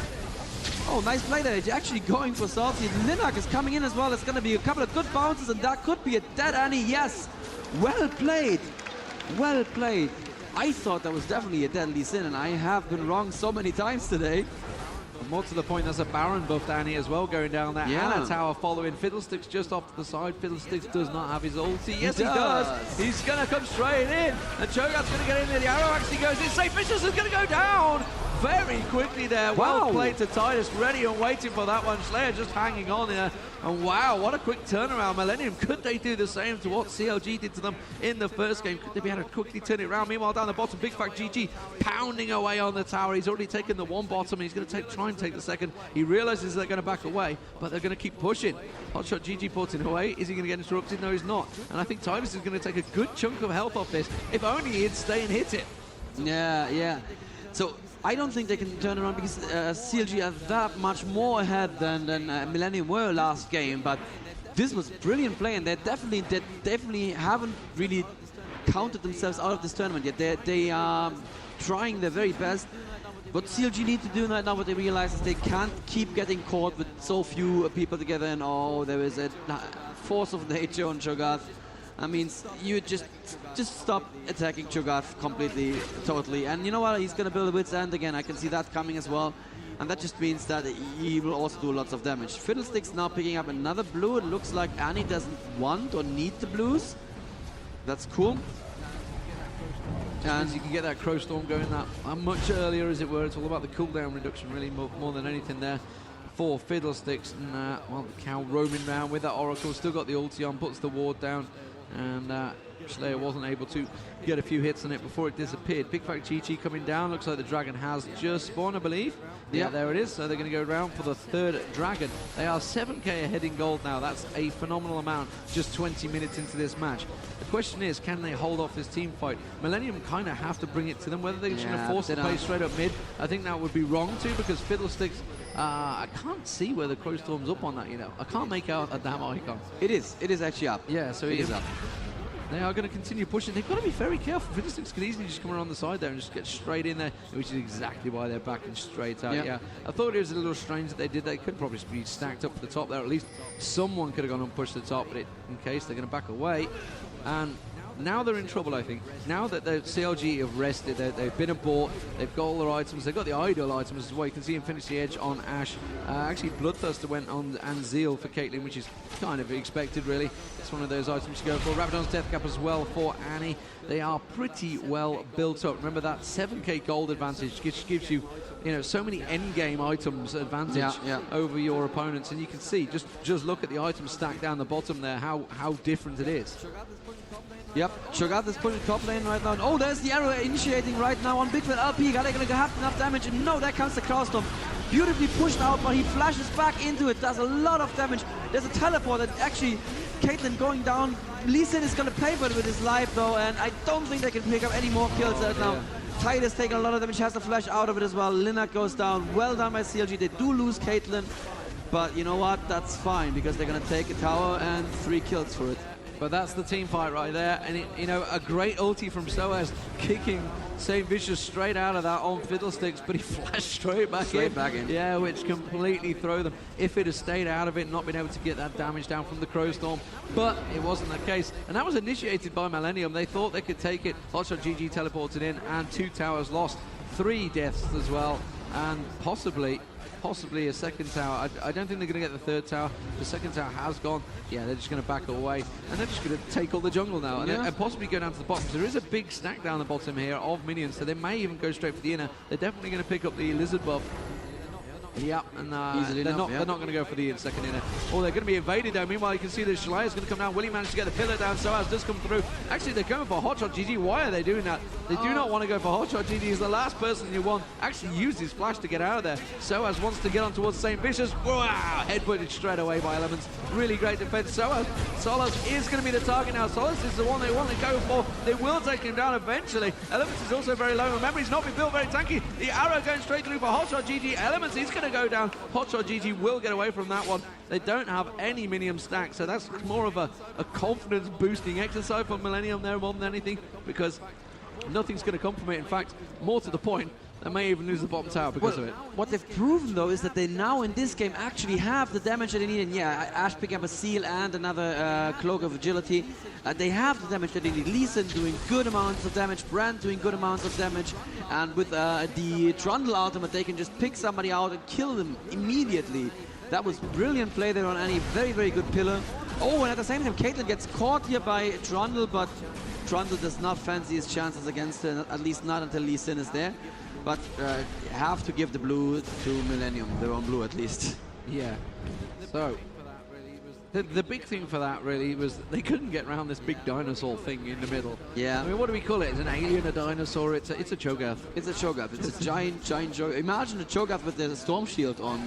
Oh, nice play there, he's actually going for Salce. Linak is coming in as well. It's going to be a couple of good bounces, and that could be a dead Annie. Yes, well played, well played. I thought that was definitely a deadly sin, and I have been wrong so many times today. More to the point, there's a Baron buff Annie as well going down there. Yeah. And a tower following. Fiddlesticks just off to the side. Fiddlesticks does not have his ulti. Yes, he does. He's going to come straight in. And Cho'Gath's going to get in there. The arrow actually goes in. Saintvicious is going to go down very quickly there. Wow. Well played to Tidus. Ready and waiting for that one. ShLaYa just hanging on there. And wow, what a quick turnaround. Millennium, could they do the same to what CLG did to them in the first game? Could they be able to quickly turn it around? Meanwhile, down the bottom, Bigfatlp pounding away on the tower. He's already taken the one bottom, and he's going to try and take the second. He realizes they're going to back away, but they're going to keep pushing. HotshotGG porting away. Is he going to get interrupted? No, he's not. And I think Tidus is going to take a good chunk of health off this. If only he'd stay and hit it. Yeah. So I don't think they can turn around because CLG are that much more ahead than Millennium were last game. But this was brilliant play, and they definitely haven't really counted themselves out of this tournament yet. They are trying their very best. What CLG need to do right now, what they realize is they can't keep getting caught with so few people together, and oh, there is a force of nature on Cho'Gath. I mean, you just stop attacking Cho'Gath completely, totally. And you know what? He's going to build a Wit's End again. I can see that coming as well. And that just means that he will also do lots of damage. Fiddlesticks now picking up another blue. It looks like Annie doesn't want or need the blues. That's cool. And you can get that Crow Storm going that much earlier, as it were. It's all about the cooldown reduction, really, more than anything there for Fiddlesticks. And, well, the cow roaming around with that Oracle. Still got the ulti on, puts the ward down. And ShLaYa wasn't able to get a few hits on it before it disappeared. Bigfatlp coming down. Looks like the dragon has just spawned, I believe. Yeah, there it is. So they're going to go around for the third dragon. They are 7k ahead in gold now. That's a phenomenal amount just 20 minutes into this match. The question is, can they hold off this team fight? Millennium kind of have to bring it to them. Whether they're just going to force the play straight up mid, I think that would be wrong too, because Fiddlesticks, I can't see where the Crow Storm's up on that, you know. I can't make out a damn icon. It is actually up. Yeah, so it is up. They are going to continue pushing. They've got to be very careful. Fiddlesticks could easily just come around the side there and just get straight in there, which is exactly why they're backing straight out. Yeah, I thought it was a little strange that they did. They could probably be stacked up at the top there. At least someone could have gone and pushed the top, but in case they're going to back away. And now they're in trouble, I think. Now that the CLG have rested, they've been abort, they've got all their items, they've got the idol items as well. You can see Infinity Edge on Ashe. Actually, Bloodthirster went on and Zeal for Caitlyn, which is kind of expected, really. It's one of those items to go for. Rabadon's Death Cap as well for Annie. They are pretty well built up. Remember that 7k gold advantage, which gives you, so many endgame items advantage over your opponents. And you can see, just look at the items stacked down the bottom there, how different it is. Yep, Cho'Gath is pushing top lane right now. Oh, there's the arrow initiating right now on Bigfatlp. Are they going to have enough damage? And no, there comes the Cloud Beautifully pushed out, but he flashes back into it. Does a lot of damage. There's a teleport, and actually, Caitlyn going down. Mellisan is going to pay for it with his life, though, and I don't think they can pick up any more kills right now. Tidus taking a lot of damage, has the flash out of it as well. Linak goes down. Well done by CLG. They do lose Caitlyn, but you know what? That's fine, because they're going to take a tower and 3 kills for it. But that's the team fight right there, and a great ulti from sOAZ, kicking Saintvicious straight out of that on Fiddlesticks, but he flashed straight back in. Yeah, which completely threw them. If it had stayed out of it, not been able to get that damage down from the Crow Storm, but it wasn't the case. And that was initiated by Millennium. They thought they could take it. HotshotGG teleported in, and 2 towers lost, 3 deaths as well, and possibly a second tower. I don't think they're going to get the 3rd tower. The 2nd tower has gone. Yeah, they're just going to back away. And they're just going to take all the jungle now. And possibly go down to the bottom. So there is a big stack down the bottom here of minions. So they may even go straight for the inner. They're definitely going to pick up the lizard buff. Yeah, and they're not going to go for the second inner. Oh, they're going to be evaded though. Meanwhile, you can see that ShLaYa is going to come down. Willie managed to get the pillar down. sOAZ does come through. Actually, they're going for HotshotGG. Why are they doing that? They do not want to go for HotshotGG. He's the last person you want. Actually used his flash to get out of there. sOAZ wants to get on towards Saintvicious. Wow! Headbutted straight away by Elementz. Really great defense. sOAZ is going to be the target now. sOAZ is the one they want to go for. They will take him down eventually. Elementz is also very low. Remember, he's not been built very tanky. The arrow going straight through for HotshotGG. Elementz is going to go down. HotshotGG will get away from that one. They don't have any Millenium stack, so that's more of a confidence-boosting exercise for Millenium there more than anything, because nothing's going to come from it. In fact, more to the point, they may even lose the bottom tower because of it. What they've proven, though, is that they now in this game actually have the damage that they need. And yeah, Ash picking up a seal and another Cloak of Agility. They have the damage that they need. Linak doing good amounts of damage, Brand doing good amounts of damage. And with the Trundle ultimate, they can just pick somebody out and kill them immediately. That was brilliant play there on Annie. Very, very good pillar. Oh, and at the same time, Caitlyn gets caught here by Trundle, but Trundle does not fancy his chances against her, at least not until Linak is there. But have to give the blue to Millenium, their own blue at least. Yeah. So, the big thing for that really was they couldn't get around this big dinosaur thing in the middle. Yeah. I mean, what do we call it? It's an alien, a dinosaur, it's a Cho'Gath. It's a Cho'Gath. It's a giant Cho'Gath. Imagine a Cho'Gath with the Storm Shield on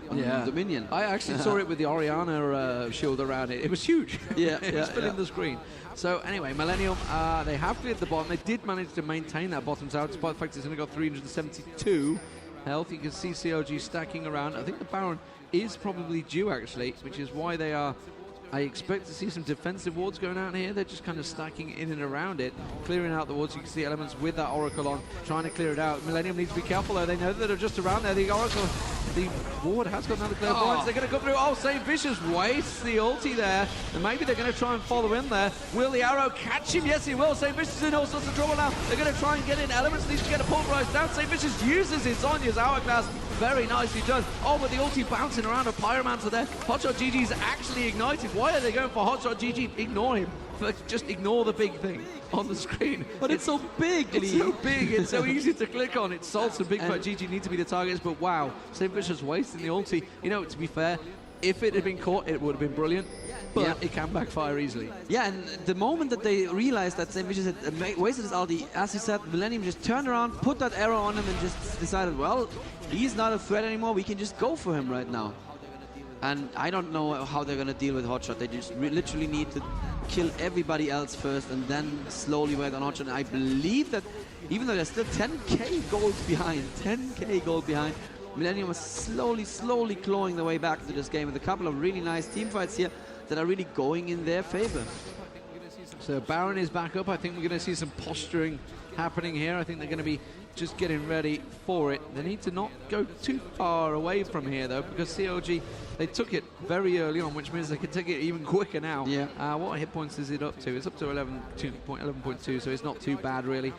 Dominion. I actually saw it with the Orianna shield around it. It was huge. Yeah, it was filling the screen. So anyway, Millenium, they have cleared the bottom. They did manage to maintain that bottom tower, despite the fact it's only got 372 health. You can see COG stacking around. I think the Baron is probably due, actually, which is why they are... I expect to see some defensive wards going out here. They're just kind of stacking in and around it, clearing out the wards. You can see Elementz with that Oracle on, trying to clear it out. Millenium needs to be careful, though. They know that they're just around there. The Oracle, the ward has got another clairvoyance. They're going to come through. Oh, Saintvicious wastes the ulti there. And maybe they're going to try and follow in there. Will the arrow catch him? Yes, he will. Saintvicious is in all sorts of trouble now. They're going to try and get in. Elementz needs to get a pulverized down. Saintvicious uses his Sonya's hourglass. Very nicely done. Oh, but the ulti bouncing around a Pyromancer there. HotshotGG is actually ignited. Why are they going for HotshotGG? Ignore him. Just ignore the big thing on the screen. But it's so big, It's so big. It's so easy to click on. It's Salce and Bigfatlp need to be the targets, but wow. Saintvicious wasting the ulti. You know, to be fair, if it had been caught, it would have been brilliant. But it can backfire easily. Yeah, and the moment that they realized that Saintvicious had wasted his ulti, as you said, Millenium just turned around, put that arrow on him, and just decided, well, he's not a threat anymore. We can just go for him right now. And I don't know how they're going to deal with Hotshot. They just literally need to kill everybody else first and then slowly work on Hotshot. And I believe that even though they're still 10k gold behind, Millenium is slowly clawing their way back into this game with a couple of really nice team fights here that are really going in their favor. So Baron is back up. I think we're going to see some posturing happening here. I think they're going to be just getting ready for it. They need to not go too far away from here, though, because COG, they took it very early on, which means they can take it even quicker now. Yeah. What hit points is it up to? It's up to 11.2, so it's not too bad, really.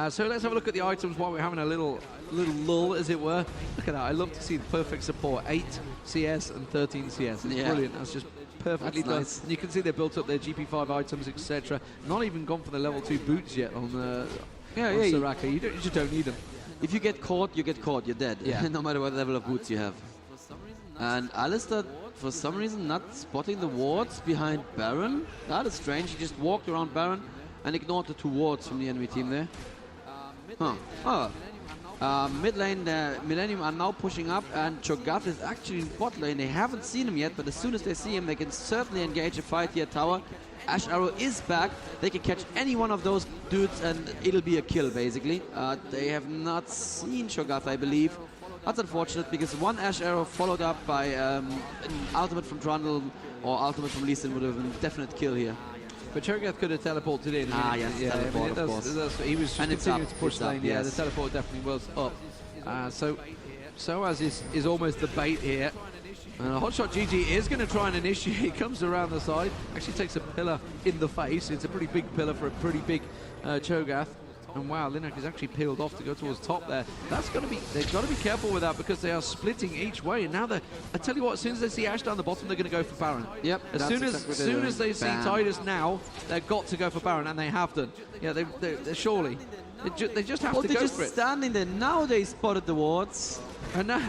So let's have a look at the items while we're having a little lull, as it were. Look at that. I love to see the perfect support. 8 CS and 13 CS. It's brilliant. That's just perfectly done. Nice. You can see they built up their GP5 items, etc. Not even gone for the level 2 boots yet on Soraka. You just don't need them. If you get caught, you're dead. Yeah. No matter what level of boots you have. And Alistar, for some reason, not spotting the wards behind Baron. That is strange. He just walked around Baron and ignored the 2 wards from the enemy team there. Mid lane, Millenium are now pushing up, and Cho'Gath is actually in bot lane. They haven't seen him yet, but as soon as they see him, they can certainly engage a fight here. Tower. Ash Arrow is back. They can catch any one of those dudes, and it'll be a kill, basically. They have not seen Cho'Gath, I believe. That's unfortunate, because one Ash Arrow followed up by an ultimate from Trundle or ultimate from Linak would have been a definite kill here. But Cho'Gath could have teleported in. Yes, teleport, of course. He was continuing to push lane. Yeah, the teleport definitely was up. So sOAZ is almost the bait here. HotshotGG is going to try and initiate. He comes around the side. Actually takes a pillar in the face. It's a pretty big pillar for a pretty big Cho'Gath. And wow, Linak is actually peeled off to go towards top there. That's got to be, they've got to be careful with that, because they are splitting each way. And now I tell you what, as soon as they see Ash down the bottom, they're going to go for Baron. Yep. As soon as they see Tidus now, they've got to go for Baron, and they have done. Yeah, they're surely. They just have to go for it. They're just standing there. Now they spotted the wards. And now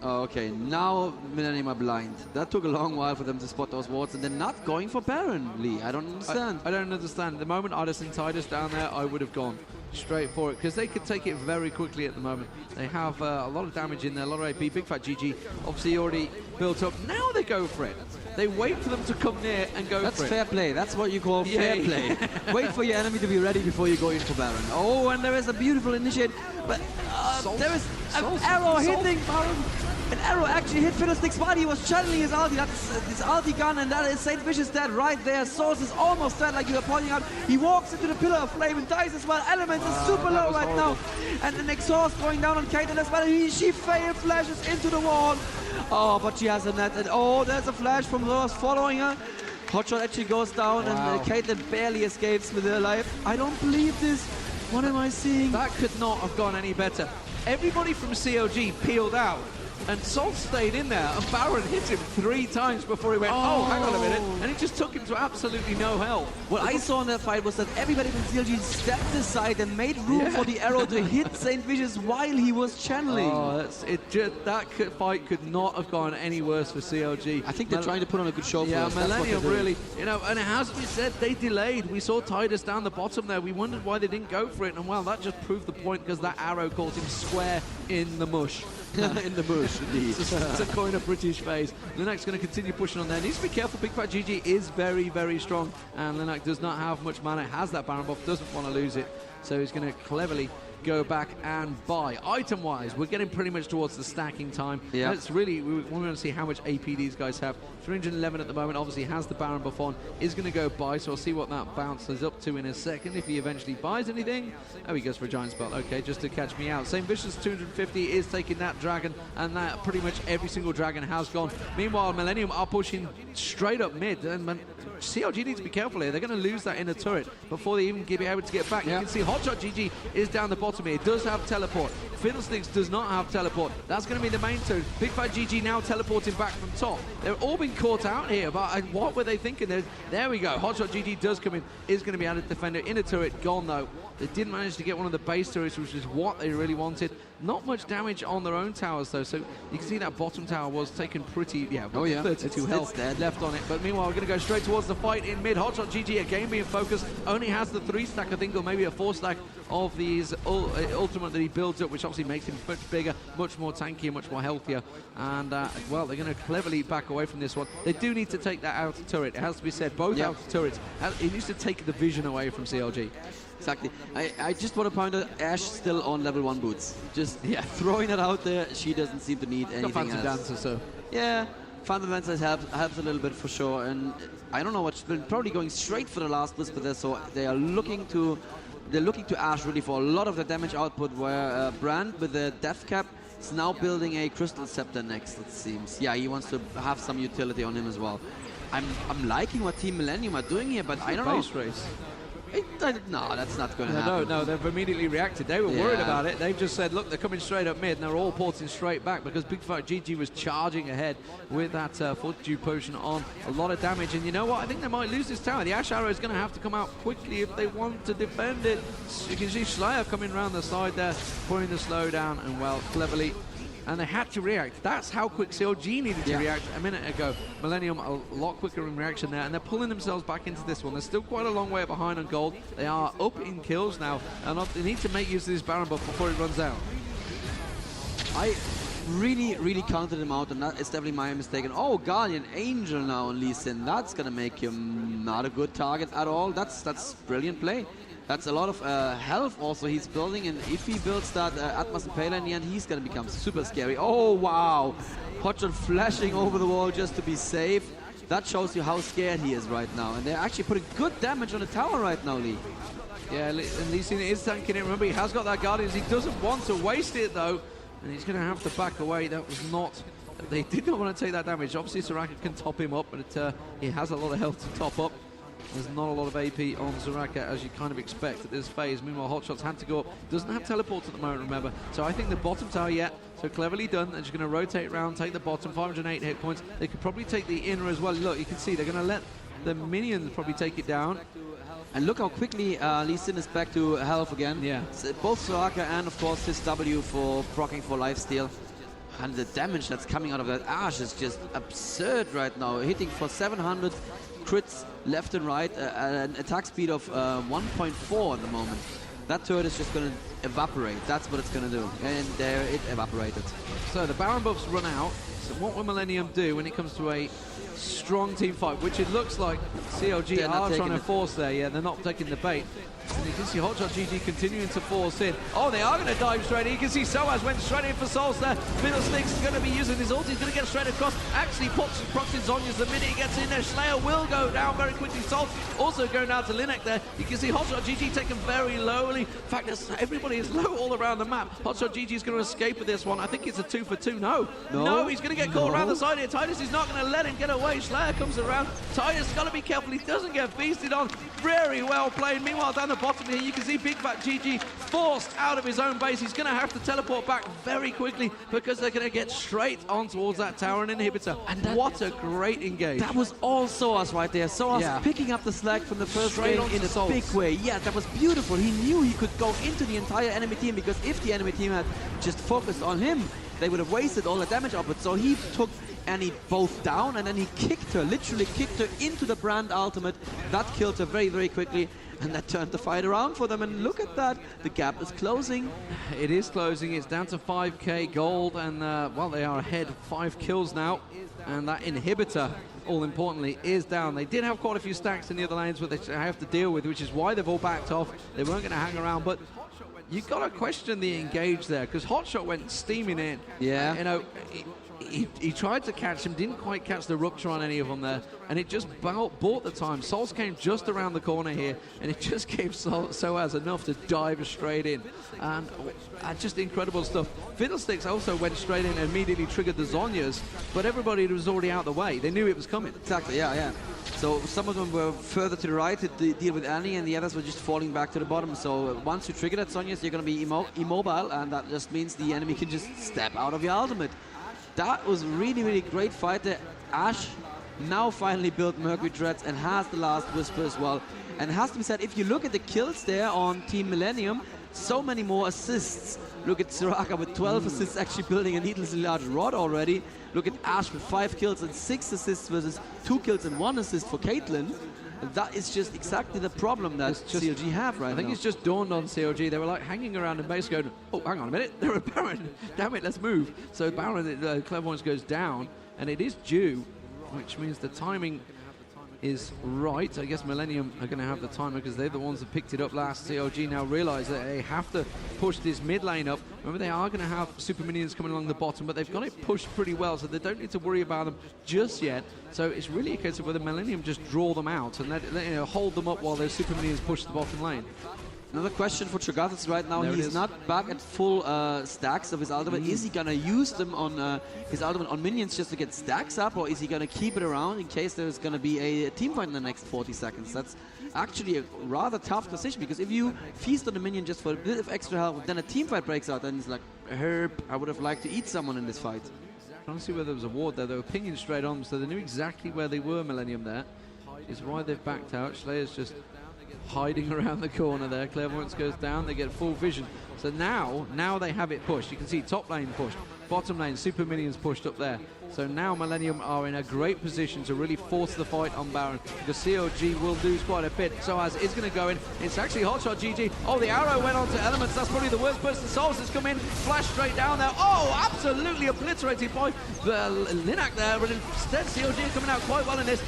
okay, now Millenium are blind. That took a long while for them to spot those wards, and they're not going for Baron, Lee. I don't understand. I don't understand. The moment I'd have seen Tidus down there, I would have gone straight for it because they could take it very quickly at the moment. They have a lot of damage in there, a lot of AP. Bigfatlp obviously already built up. Now they go for it. They wait for them to come near and go for it. That's fair play. That's what you call fair play. Wait for your enemy to be ready before you go into Baron. Oh, and there is a beautiful initiate, but there is an arrow hitting Baron. An arrow actually hit Fiddlestick's body. He was channeling his ulti. That's his ulti gun, and that is Saintvicious dead right there. sOAZ is almost dead, like you were pointing out. He walks into the pillar of flame and dies as well. Elementz is super low right now. And the exhaust going down on Caitlyn as well. She fail flashes into the wall. Oh, but she has a net. And oh, there's a flash from sOAZ following her. Hotshot actually goes down, and Caitlyn barely escapes with her life. I don't believe this. What am I seeing? That could not have gone any better. Everybody from COG peeled out. And sOAZ stayed in there, and Baron hit him 3 times before he went, oh, hang on a minute, and it just took him to absolutely no help. What I saw in that fight was that everybody from CLG stepped aside and made room for the arrow to hit Saintvicious while he was channeling. Oh, that fight could not have gone any worse for CLG. I think they're trying to put on a good show for us. Millennium really, you know, and it has to be said, they delayed. We saw Tidus down the bottom there. We wondered why they didn't go for it, and well, that just proved the point because that arrow caught him square in the mush. In the bush, indeed. To coin a British phrase. Linak's going to continue pushing on there. Needs to be careful. Bigfatlp is very, very strong, and Linak does not have much mana. Has that Baron buff, doesn't want to lose it, so he's going to cleverly go back and buy. Item-wise, we're getting pretty much towards the stacking time. Yeah. That's really, we want to see how much AP these guys have. 311 at the moment, obviously has the Baron buff on, is going to go buy, so I'll see what that bounce is up to in a second, if he eventually buys anything. Oh, he goes for a giant spell, okay, just to catch me out. Saintvicious 250 is taking that dragon, and that pretty much every single dragon has gone. Meanwhile, Millennium are pushing straight up mid, and CLG needs to be careful here. They're going to lose that inner turret before they even be able to get back. You can see HotshotGG is down the bottom here. It does have teleport. Fiddlesticks does not have teleport. That's going to be the main two. Bigfatlp now teleporting back from top. They're all being caught out here, but what were they thinking? There we go. HotshotGG does come in, is going to be able to defend it. Inner turret gone though. They did manage to get one of the base turrets, which is what they really wanted. Not much damage on their own towers though, so you can see that bottom tower was taken pretty, 32 health left on it. But meanwhile, we're going to go straight towards the fight in mid. HotshotGG again being focused, only has the 3 stack I think, or maybe a 4 stack of these ultimate that he builds up, which obviously makes him much bigger, much more tanky, much more healthier. And well, they're going to cleverly back away from this one. They do need to take that outer turret. It has to be said, both outer turrets. It needs to take the vision away from CLG. Exactly. I just want to point out Ashe still on level 1 boots. Just throwing it out there. She doesn't seem to need anything else. Dancer, so. Yeah, fundamental helps a little bit for sure. And I don't know what's been probably going straight for the last Whisper there. So they are looking to Ashe really for a lot of the damage output. Where Brand with the death cap is now building a Crystal Scepter next. It seems. Yeah, he wants to have some utility on him as well. I'm liking what Team Millennium are doing here, but I don't know. Base race. No, that's not going to happen. No, they've immediately reacted. They were worried about it. They've just said, look, they're coming straight up mid, and they're all porting straight back because Bigfatlp was charging ahead with that Fortitude Potion on. A lot of damage, and you know what? I think they might lose this tower. The Ashe Arrow is going to have to come out quickly if they want to defend it. You can see ShLaYa coming around the side there, putting the slow down, and well, cleverly. And they had to react. That's how quick CLG needed to react a minute ago. Millennium a lot quicker in reaction there, and they're pulling themselves back into this one. They're still quite a long way behind on gold. They are up in kills now, and they need to make use of this Baron buff before it runs out. I really counted him out, and that is definitely my mistake. And oh, Guardian Angel now on Lee Sin. That's going to make him not a good target at all. That's brilliant play. That's a lot of health also he's building, and if he builds that Atmas Impaler in the end, he's going to become super scary. Oh, wow. Hotshot flashing over the wall just to be safe. That shows you how scared he is right now, and they're actually putting good damage on the tower right now, Lee. Yeah, and Lee Sin is tanking it. Remember, he has got that Guardians. He doesn't want to waste it, though, and he's going to have to back away. That was not... They did not want to take that damage. Obviously, Soraka can top him up, but he has a lot of health to top up. There's not a lot of AP on Soraka, as you kind of expect at this phase. Meanwhile, Hotshot's had to go up. Doesn't have teleport at the moment, remember. So I think the bottom tower, so cleverly done. They're just going to rotate around, take the bottom, 508 hit points. They could probably take the inner as well. Look, you can see they're going to let the minions probably take it down. And look how quickly Lee Sin is back to health again. Yeah. So both Soraka and, of course, his W for proccing for lifesteal. And the damage that's coming out of that Ashe is just absurd right now. Hitting for 700 crits left and right, an attack speed of 1.4 at the moment. that turret is just going to evaporate. That's what it's going to do. And there it evaporated. So the Baron buffs run out. So what will Millenium do when it comes to a strong team fight, which it looks like CLG are trying to force there. Yeah, they're not taking the bait. And you can see HotshotGG continuing to force in. Oh, they are going to dive straight in. You can see sOAZ went straight in for Salce there. Fiddlesticks is going to be using his ult. He's going to get straight across. Actually, proxy Zhonya's the minute he gets in there. ShLaYa will go down very quickly. Salce also going down to Linak there. You can see HotshotGG taken very lowly. In fact, everybody is low all around the map. HotshotGG is going to escape with this one. I think it's a 2 for 2. No, he's going to get caught around the side here. Tidus is not going to let him get away. ShLaYa comes around. Tidus got to be careful. He doesn't get feasted on. Very well played. Meanwhile, down the bottom here, you can see Bigfatlp forced out of his own base. He's going to have to teleport back very quickly because they're going to get straight on towards that tower and inhibitor. And what a great engage. That was all sOAZ right there. sOAZ picking up the slack from the first game in a big way. Yeah, that was beautiful. He knew he could go into the entire enemy team because if the enemy team had just focused on him, they would have wasted all the damage output. So he took Annie both down and then he kicked her, literally kicked her into the Brand ultimate. That killed her very, very quickly. And that turned the fight around for them, and look at that, the gap is closing. It is closing, it's down to 5k gold, and well, they are ahead 5 kills now, and that inhibitor, all importantly, is down. They did have quite a few stacks in the other lanes, but they have to deal with, which is why they've all backed off. They weren't going to hang around, but you've got to question the engage there, because Hotshot went steaming in. Yeah. You know, he tried to catch him, didn't quite catch the rupture on any of them there, and it just bought the time. Salce came just around the corner here, and it just gave sOAZ enough to dive straight in. And just incredible stuff. Fiddlesticks also went straight in and immediately triggered the Zhonyas, but everybody was already out of the way. They knew it was coming. Exactly, yeah. So some of them were further to the right to deal with Annie, and the others were just falling back to the bottom. So once you trigger that Zhonyas, you're going to be immobile, and that just means the enemy can just step out of your ultimate. That was really, really great fight there. Ash now finally built Mercury Dreads and has the last Whisper as well. And it has to be said, if you look at the kills there on Team Millenium, so many more assists. Look at Soraka with 12 assists, actually building a needlessly large rod already. Look at Ash with 5 kills and 6 assists versus 2 kills and 1 assist for Caitlyn. That is just exactly the problem that CLG have right now. I think it's just dawned on CLG. They were like hanging around in base going, oh, hang on a minute, they're a Baron. Damn it, let's move. So Baron, Clairvoyance goes down, and it is due, which means the timing is right. I guess Millenium are going to have the timer because they're the ones that picked it up last. CLG now realize that they have to push this mid lane up. Remember, they are going to have super minions coming along the bottom, but they've got it pushed pretty well, so they don't need to worry about them just yet. So it's really a case of whether Millenium just draw them out and hold them up while their super minions push the bottom lane. Another question for Cho'Gath right now. He's not back at full stacks of his ultimate. Is he going to use them on his ultimate on minions just to get stacks up, or is he going to keep it around in case there's going to be a team fight in the next 40 seconds? That's actually a rather tough decision, because if you feast on the minion just for a bit of extra health, then a team fight breaks out, and it's like, herp, I would have liked to eat someone in this fight. Trying to see whether there was a ward there. They were pinging straight on, so they knew exactly where they were, Millenium there. Is why they've backed out. ShLaYa's just hiding around the corner there. Clairvoyance goes down, they get full vision. So now they have it pushed. You can see top lane pushed, bottom lane, super minions pushed up there. So now Millenium are in a great position to really force the fight on Baron, because CLG will lose quite a bit. sOAZ is going to go in. It's actually HotshotGG. Oh, the arrow went on to Elementz. That's probably the worst person. Salce has come in, flashed straight down there. Oh, absolutely obliterated by the Linak there, but instead CLG are coming out quite well in this.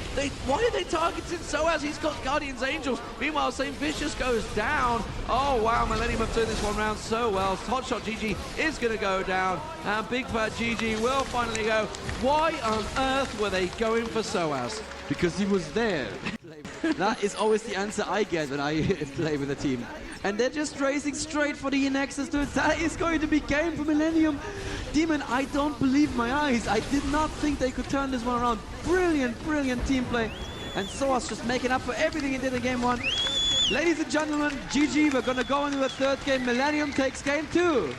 Why are they targeting sOAZ? He's got Guardian's Angels. Meanwhile, Saintvicious goes down. Oh, wow, Millenium have turned this one around so well. HotshotGG is going to go down, and BigFatGG will finally go. Why on earth were they going for sOAZ? Because he was there. That is always the answer I get when I play with a team. And they're just racing straight for the Nexus, dude. That is going to be game for Millenium. Deman, I don't believe my eyes. I did not think they could turn this one around. Brilliant, brilliant team play. And sOAZ just making up for everything he did in game 1. Ladies and gentlemen, GG, we're going to go into the third game. Millenium takes game 2.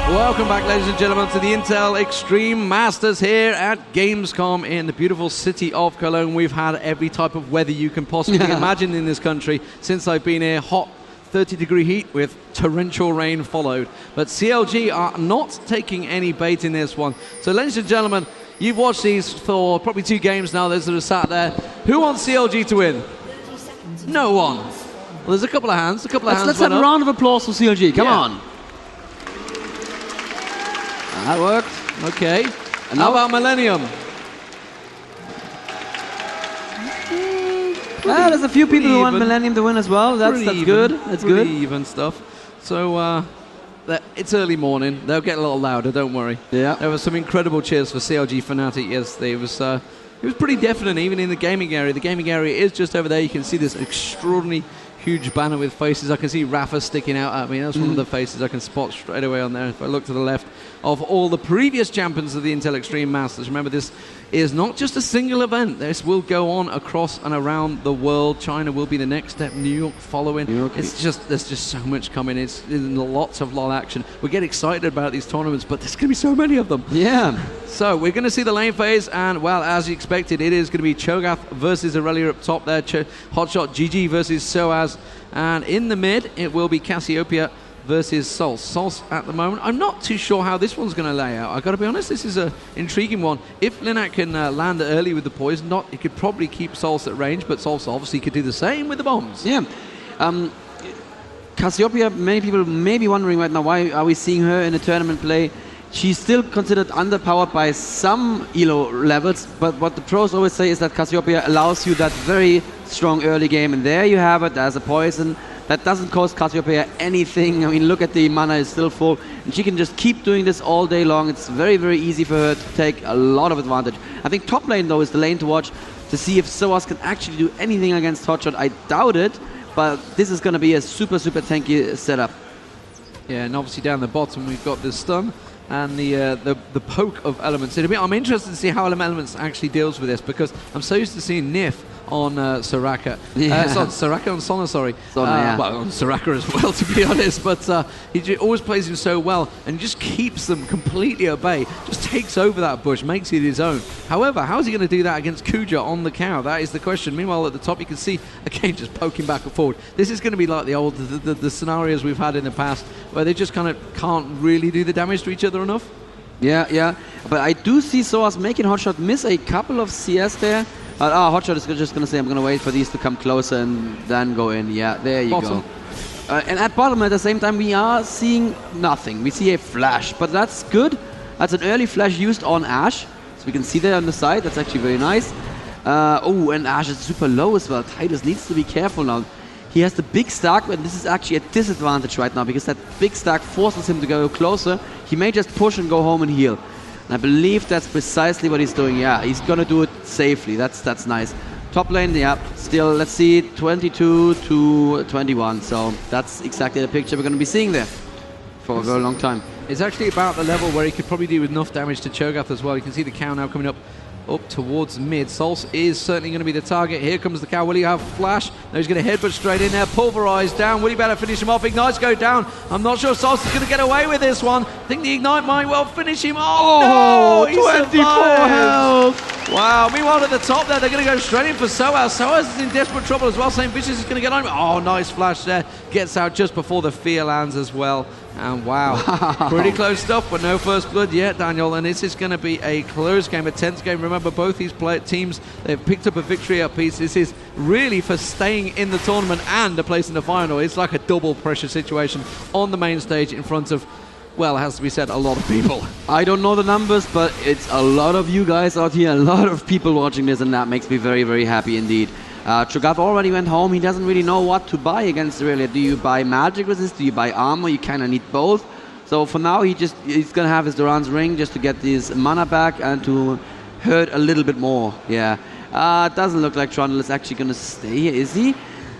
Welcome back, ladies and gentlemen, to the Intel Extreme Masters here at Gamescom in the beautiful city of Cologne. We've had every type of weather you can possibly imagine in this country since I've been here. Hot 30-degree heat with torrential rain followed. But CLG are not taking any bait in this one. So, ladies and gentlemen, you've watched these for probably 2 games now, those that are sat there. Who wants CLG to win? 30 seconds No one. Well, there's a couple of hands. Let's have a round of applause for CLG. Come on. That worked. Okay. And how about Millenium? There's a few people who want Millenium to win as well. That's good. That's good. Even stuff. So it's early morning. They'll get a little louder. Don't worry. Yeah. There were some incredible cheers for CLG Fnatic yesterday. It was pretty deafening, even in the gaming area. The gaming area is just over there. You can see this extraordinary huge banner with faces. I can see Rafa sticking out at me. That's one of the faces I can spot straight away on there. If I look to the left of all the previous champions of the Intel Extreme Masters, remember this is not just a single event. This will go on across and around the world. China will be the next step. New York following. There's just so much coming. It's lots of LoL action. We get excited about these tournaments, but there's going to be so many of them. Yeah. So we're going to see the lane phase, and well, as you expected, it is going to be Cho'Gath versus Aurelia up top there. HotshotGG versus sOAZ, and in the mid it will be Cassiopeia versus Salce. Salce at the moment, I'm not too sure how this one's going to lay out. I've got to be honest, this is an intriguing one. If Linak can land early with the poison, he could probably keep Salce at range, but Salce obviously could do the same with the bombs. Yeah. Cassiopeia, many people may be wondering right now, why are we seeing her in a tournament play? She's still considered underpowered by some ELO levels, but what the pros always say is that Cassiopeia allows you that very strong early game, and there you have it as a poison. That doesn't cost Cassiopeia anything. I mean, look at the mana is still full, and she can just keep doing this all day long. It's very, very easy for her to take a lot of advantage. I think top lane, though, is the lane to watch to see if sOAZ can actually do anything against Hotshot. I doubt it, but this is going to be a super, super tanky setup. Yeah, and obviously down the bottom we've got the stun and the poke of Elementz. I'm interested to see how Elementz actually deals with this, because I'm so used to seeing Nif on Soraka. Soraka on Sona, sorry. Yeah. Well, on Soraka as well, to be honest. But he always plays him so well and just keeps them completely at bay. Just takes over that bush, makes it his own. However, how is he going to do that against Kujaa on the cow? That is the question. Meanwhile, at the top, you can see, again, just poking back and forward. This is going to be like the scenarios we've had in the past, where they just kind of can't really do the damage to each other enough. Yeah, yeah. But I do see sOAZ making Hotshot miss a couple of CS there. Hotshot is just going to say, I'm going to wait for these to come closer and then go in. Yeah, there you go. And at bottom, at the same time, we are seeing nothing. We see a flash, but that's good. That's an early flash used on Ashe. So we can see there on the side. That's actually very nice. Oh, and Ashe is super low as well. Tidus needs to be careful now. He has the big stack, and this is actually a disadvantage right now, because that big stack forces him to go closer. He may just push and go home and heal. And I believe that's precisely what he's doing. Yeah, he's going to do it safely. That's nice. Top lane, yeah, still, let's see, 22 to 21. So that's exactly the picture we're going to be seeing there for a very long time. It's actually about the level where he could probably do enough damage to Cho'Gath as well. You can see the cow now coming up towards mid. Salce is certainly going to be the target. Here comes the cow. Will he have flash? No, he's going to headbutt straight in there. Pulverized down. Will he better finish him off? Ignites go down. I'm not sure Salce is going to get away with this one. I think the Ignite might well finish him off. Oh, no, 24 health. Wow. Meanwhile, at the top there, they're going to go straight in for sOAZ. sOAZ is in desperate trouble as well. Saintvicious is going to get on him. Oh, nice flash there. Gets out just before the fear lands as well. And wow, pretty close stuff, but no first blood yet, Daniel. And this is going to be a close game, a tense game. Remember, both these teams, they've picked up a victory apiece. This is really for staying in the tournament and a place in the final. It's like a double pressure situation on the main stage in front of, well, it has to be said, a lot of people. I don't know the numbers, but it's a lot of you guys out here, a lot of people watching this, and that makes me very, very happy indeed. Cho'Gath already went home. He doesn't really know what to buy against Aurelia. Do you buy magic resist? Do you buy armor? You kind of need both. So for now, he's going to have his Duran's ring just to get his mana back and to hurt a little bit more. Yeah. It doesn't look like Trundle is actually going to stay here, is he?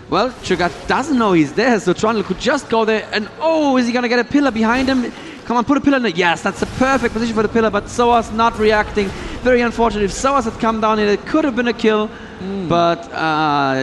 Well, Cho'Gath doesn't know he's there, so Trundle could just go there. And oh, is he going to get a pillar behind him? Come on, put a pillar in there. Yes, that's the perfect position for the pillar, but sOAZ not reacting. Very unfortunate. If sOAZ had come down here, it could have been a kill. But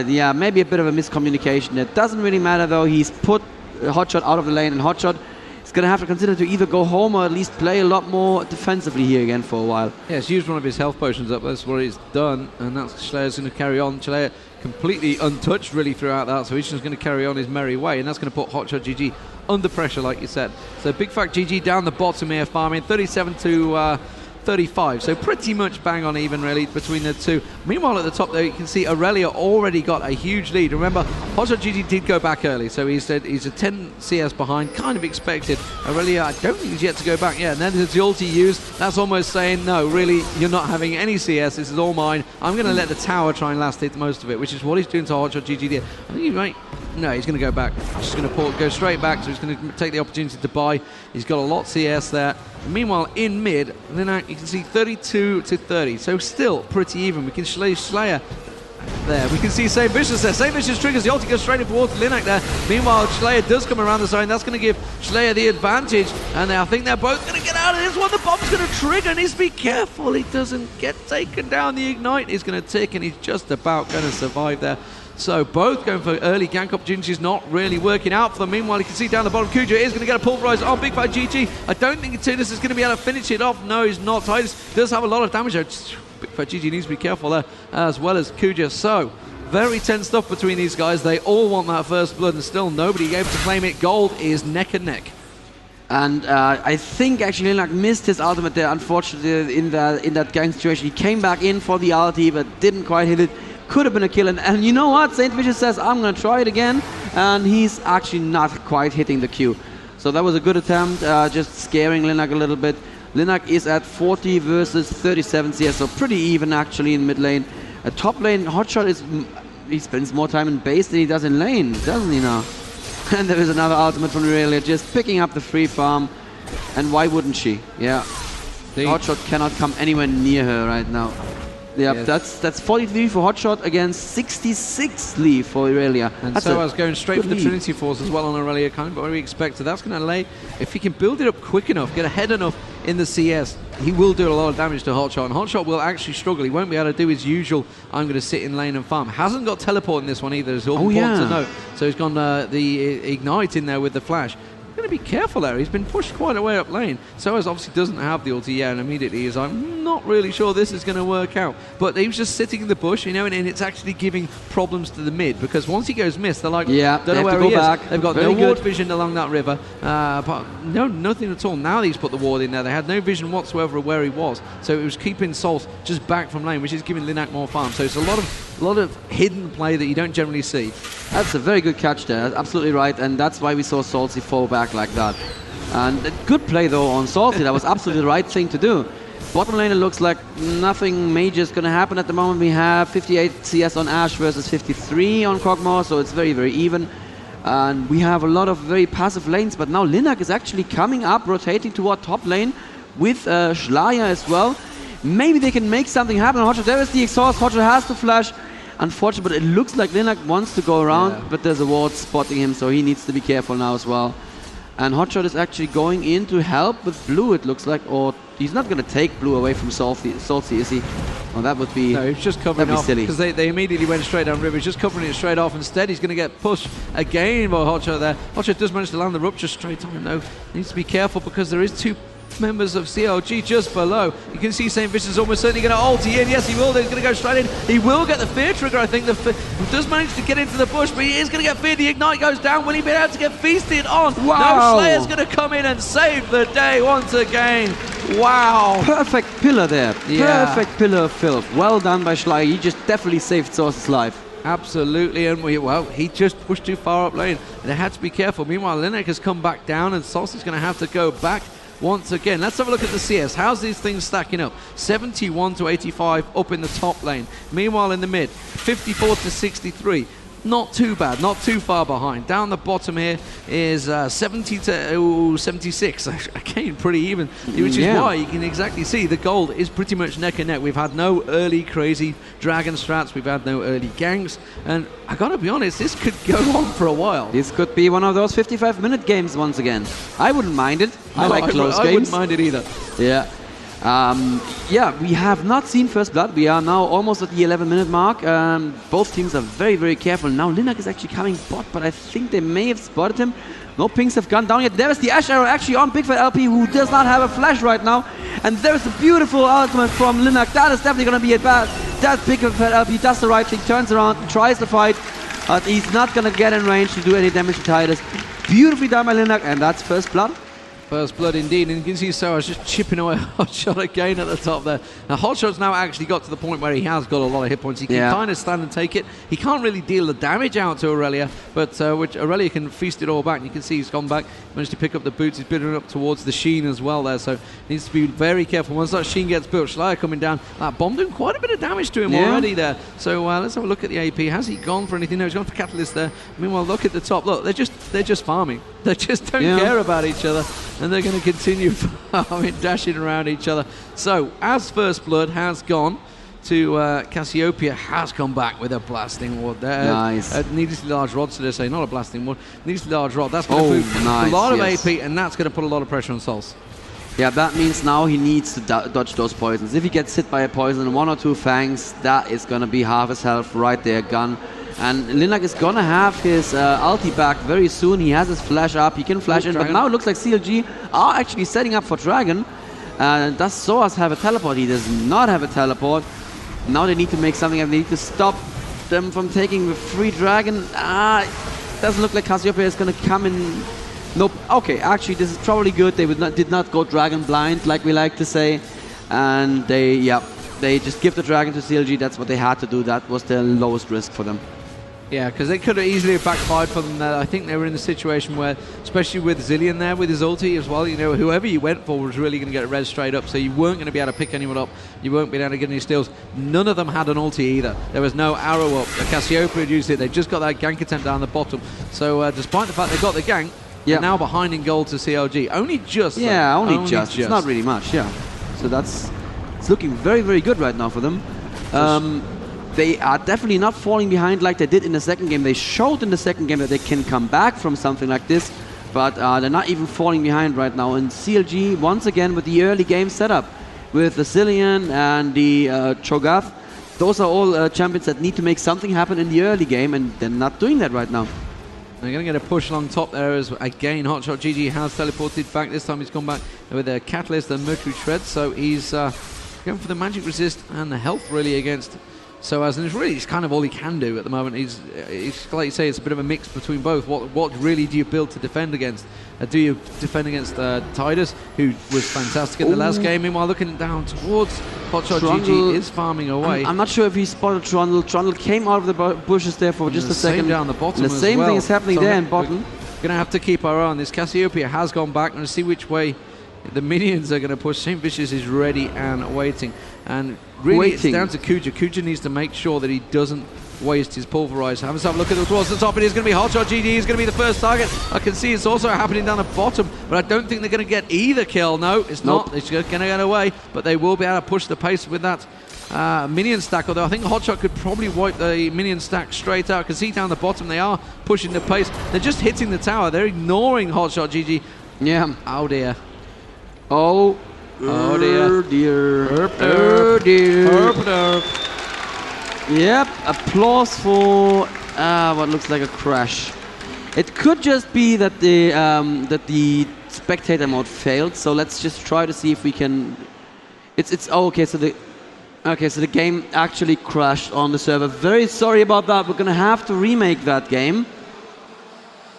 yeah, maybe a bit of a miscommunication. It doesn't really matter, though. He's put Hotshot out of the lane, and Hotshot is going to have to consider to either go home or at least play a lot more defensively here again for a while. Yeah, he's used one of his health potions up. That's what he's done, and that's ShLaYa's going to carry on. ShLaYa completely untouched really throughout that, so he's just going to carry on his merry way, and that's going to put HotshotGG under pressure, like you said. So Bigfatlp GG down the bottom here, farming 37 to 35. So pretty much bang on even, really, between the two. Meanwhile, at the top there, you can see Aurelia already got a huge lead. Remember, HotshotGG did go back early, so he said he's a 10 CS behind, kind of expected. Aurelia, I don't think he's yet to go back yet. And then the ulti used, that's almost saying, no, really, you're not having any CS. This is all mine. I'm going to let the tower try and last it most of it, which is what he's doing to HotshotGG there. I think he might... No, he's going to go back. He's just going to go straight back, so he's going to take the opportunity to buy. He's got a lot of CS there. Meanwhile, in mid, Linak, you can see 32 to 30, so still pretty even. We can ShLaYa there. We can see Saintvicious there. Saintvicious triggers the ulti, goes straight in towards Linak there. Meanwhile, ShLaYa does come around the zone. That's going to give ShLaYa the advantage, and I think they're both going to get out of this one. The bomb's going to trigger, and needs to be careful he doesn't get taken down. The ignite is going to tick, and he's just about going to survive there. So both going for early gank opportunities, not really working out for them. Meanwhile, you can see down the bottom, Kujaa is going to get a pulverize on Bigfatlp. I don't think Tidus is going to be able to finish it off. No, he's not. Tidus does have a lot of damage there. Bigfatlp needs to be careful there, as well as Kujaa. So very tense stuff between these guys. They all want that first blood, and still nobody able to claim it. Gold is neck and neck. And I think actually Linak missed his ultimate there, unfortunately, in that gank situation. He came back in for the ulti, but didn't quite hit it. Could have been a kill, and you know what? Saintvicious says, I'm going to try it again, and he's actually not quite hitting the Q. So that was a good attempt, just scaring Linak a little bit. Linak is at 40 versus 37 CS, so pretty even actually in mid lane. Top lane, Hotshot he spends more time in base than he does in lane, doesn't he now? And there is another ultimate from Aurelia, just picking up the free farm, and why wouldn't she? Yeah, Hotshot cannot come anywhere near her right now. Yeah, yes. That's 43 for Hotshot against 66 leave for Aurelia. And so I was going straight for the Trinity Force as well on Aurelia, kind of what we expected. That's going to lay, if he can build it up quick enough, get ahead enough in the CS, he will do a lot of damage to Hotshot. And Hotshot will actually struggle. He won't be able to do his usual, I'm going to sit in lane and farm. Hasn't got teleport in this one either, it's all important to note. So he's gone the Ignite in there with the flash. Going to be careful there. He's been pushed quite a way up lane. sOAZ obviously doesn't have the ulti yet, and immediately he's like, I'm not really sure this is going to work out. But he was just sitting in the bush, you know, and it's actually giving problems to the mid, because once he goes missed, they're like, yeah, don't know where he is. They've got no ward vision along that river, but nothing at all. Now he's put the ward in there. They had no vision whatsoever of where he was, so it was keeping Salce just back from lane, which is giving Linak more farm. So it's a lot of hidden play that you don't generally see. That's a very good catch there. That's absolutely right, and that's why we saw Salce fall back like that. And a good play though on Salce. That was absolutely the right thing to do. Bottom lane, it looks like nothing major is going to happen at the moment. We have 58 CS on Ashe versus 53 on Kog'Maw, so it's very, very even. And we have a lot of very passive lanes, but now Linak is actually coming up, rotating toward top lane with ShLaYa as well. Maybe they can make something happen. Hotshot, there is the exhaust. Hotshot has to flash. Unfortunate, but it looks like Linak wants to go around, but there's a ward spotting him, so he needs to be careful now as well. And Hotshot is actually going in to help with blue, it looks like, or he's not going to take blue away from Salce, is he? Well, that would be, no, he's just covering off, because they immediately went straight down river. He's just covering it straight off. Instead, he's going to get pushed again by Hotshot there. Hotshot does manage to land the rupture straight on him, though. Needs to be careful, because there is two members of CLG just below. You can see Saintvicious is almost certainly going to ulti in. Yes, he will. He's going to go straight in. He will get the fear trigger, I think. He does manage to get into the bush, but he is going to get feared. The ignite goes down. Will he be able to get feasted on? Wow. No, ShLaYa's going to come in and save the day once again. Wow. Perfect pillar there. Yeah. Perfect pillar of filth. Well done by ShLaYa. He just definitely saved sOAZ's life. Absolutely, and well, he just pushed too far up lane. They had to be careful. Meanwhile, Linak has come back down, and Salce is going to have to go back once again. Let's have a look at the CS. How's these things stacking up? 71 to 85 up in the top lane. Meanwhile, in the mid, 54 to 63. Not too bad, not too far behind. Down the bottom here is 70 to 76. Again, pretty even, which is why you can exactly see the gold is pretty much neck and neck. We've had no early crazy dragon strats. We've had no early ganks. And I gotta be honest, this could go on for a while. This could be one of those 55-minute games once again. I wouldn't mind it. I like close games. I wouldn't mind it either. Yeah. Yeah, we have not seen First Blood. We are now almost at the 11-minute mark. Both teams are very, very careful. Now Linak is actually coming bot, but I think they may have spotted him. No pings have gone down yet. There is the Ashe arrow actually on Bigfatlp, who does not have a flash right now. And there is a beautiful ultimate from Linak. That is definitely going to be a bad. That Bigfatlp does the right thing, turns around, tries to fight. But he's not going to get in range to do any damage to Tidus. Beautifully done by Linak, and that's First Blood. First blood indeed, and you can see sOAZ just chipping away Hotshot again at the top there. Now Hotshot's now actually got to the point where he has got a lot of hit points. He can kind of stand and take it. He can't really deal the damage out to Aurelia, but which Aurelia can feast it all back. And you can see he's gone back, managed to pick up the boots. He's building up towards the Sheen as well there, so needs to be very careful. Once that Sheen gets built, ShLaYa coming down. That bomb doing quite a bit of damage to him already there. So let's have a look at the AP. Has he gone for anything? No, he's gone for Catalyst there. Meanwhile, look at the top. Look, they're just farming. They just don't care about each other, and they're going to continue farming, dashing around each other. So, as First Blood has gone to Cassiopeia, has come back with a blasting ward there. Nice. Needlessly large rod, so they say, not a blasting ward. Needlessly large rod. That's going to put a lot of AP, and that's going to put a lot of pressure on Salce. Yeah, that means now he needs to dodge those poisons. If he gets hit by a poison and 1 or 2 fangs, that is going to be half his health right there, gun. And Linak is going to have his ulti back very soon. He has his flash up. He can flash in. But now it looks like CLG are actually setting up for Dragon. Does sOAZ have a teleport? He does not have a teleport. Now they need to make something. They need to stop them from taking the free Dragon. It doesn't look like Cassiopeia is going to come in. Nope. Okay, actually, this is probably good. They did not go Dragon blind, like we like to say. And they just give the Dragon to CLG. That's what they had to do. That was the lowest risk for them. Yeah, because they could have easily backfired for them there. I think they were in the situation where, especially with Zilean there with his ulti as well, you know, whoever you went for was really going to get res straight up, so you weren't going to be able to pick anyone up. You weren't being able to get any steals. None of them had an ulti either. There was no arrow up. Cassiopeia had used it. They just got that gank attempt down the bottom. So despite the fact they got the gank, they're now behind in gold to CLG. Only just. Yeah, only just. It's not really much, yeah. So it's looking very, very good right now for them. They are definitely not falling behind like they did in the second game. They showed in the second game that they can come back from something like this, but they're not even falling behind right now. And CLG, once again, with the early game setup, with the Zilean and the Cho'Gath, those are all champions that need to make something happen in the early game, and they're not doing that right now. They're going to get a push along top there as, again, HotshotGG has teleported back. This time he's gone back with a Catalyst and Mercury Shred, so he's going for the magic resist and the health, really, against sOAZ, and it's kind of all he can do at the moment. He's like you say, it's a bit of a mix between both. What really do you build to defend against? Do you defend against Tidus, who was fantastic in the last game? Meanwhile, looking down towards HotshotGG is farming away. I'm not sure if he spotted Trundle. Trundle came out of the bushes there for just a second. Down the bottom. And the same thing is happening there in bottom. We're going to have to keep our eye on this. Cassiopeia has gone back and see which way the minions are going to push. Saintvicious is ready and waiting. And really, it's down to Kujaa. Kujaa needs to make sure that he doesn't waste his pulverize. Have a look at it towards the top. It is going to be HotshotGG. He's going to be the first target. I can see it's also happening down the bottom, but I don't think they're going to get either kill. No, it's not. It's going to get away, but they will be able to push the pace with that minion stack. Although I think Hotshot could probably wipe the minion stack straight out. Because see down the bottom, they are pushing the pace. They're just hitting the tower. They're ignoring HotshotGG. Yeah. Oh dear. Oh. Oh dear. Dear. Oh dear. Yep, applause for what looks like a crash. It could just be that the spectator mode failed. So let's just try to see if we can. Okay. So the game actually crashed on the server. Very sorry about that. We're gonna have to remake that game.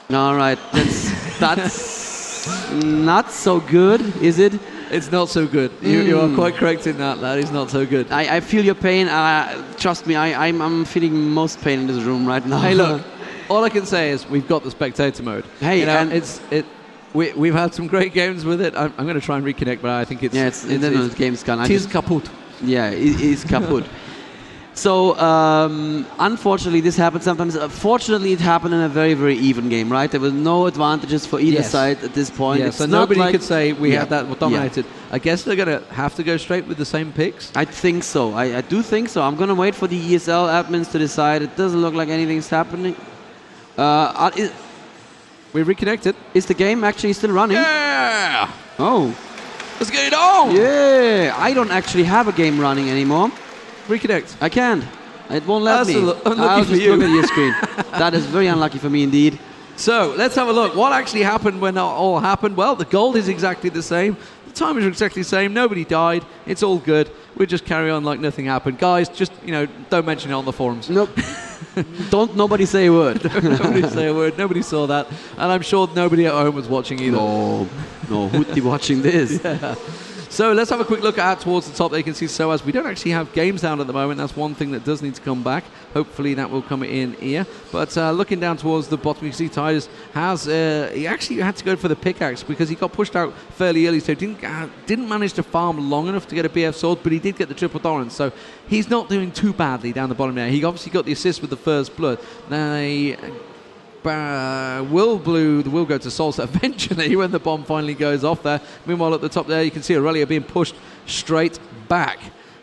All right, that's not so good, is it? It's not so good. You are quite correct in that. That is not so good. I feel your pain. Trust me, I'm feeling most pain in this room right now. Hey, look. All I can say is we've got the spectator mode. Hey, you know, we've had some great games with it. I'm going to try and reconnect, but I think it's Gamescom. It is kaput. Yeah, it is kaput. So, unfortunately, this happens sometimes. Fortunately, it happened in a very, very even game, right? There were no advantages for either side at this point. Yeah, so nobody could say we had that dominated. I guess they're going to have to go straight with the same picks. I think so. I do think so. I'm going to wait for the ESL admins to decide. It doesn't look like anything's happening. We reconnected. Is the game actually still running? Yeah! Oh. Let's get it on! Yeah! I don't actually have a game running anymore. Reconnect. I can't. It won't let me. I'll just look at your screen. That is very unlucky for me indeed. So let's have a look. What actually happened when it all happened? Well, the gold is exactly the same. The timers are exactly the same. Nobody died. It's all good. We'll just carry on like nothing happened. Guys, just, don't mention it on the forums. Nope. Don't nobody say a word. Nobody say a word. Nobody saw that. And I'm sure nobody at home was watching either. No, who'd be watching this? Yeah. So let's have a quick look at towards the top. There you can see sOAZ. We don't actually have games down at the moment. That's one thing that does need to come back. Hopefully that will come in here. But looking down towards the bottom, you can see Tidus has he actually had to go for the pickaxe because he got pushed out fairly early, so didn't manage to farm long enough to get a BF sword, but he did get the triple Doran. So he's not doing too badly down the bottom there. He obviously got the assist with the first blood. They will go to Salce eventually when the bomb finally goes off there. Meanwhile, at the top there, you can see Aurelia being pushed straight back.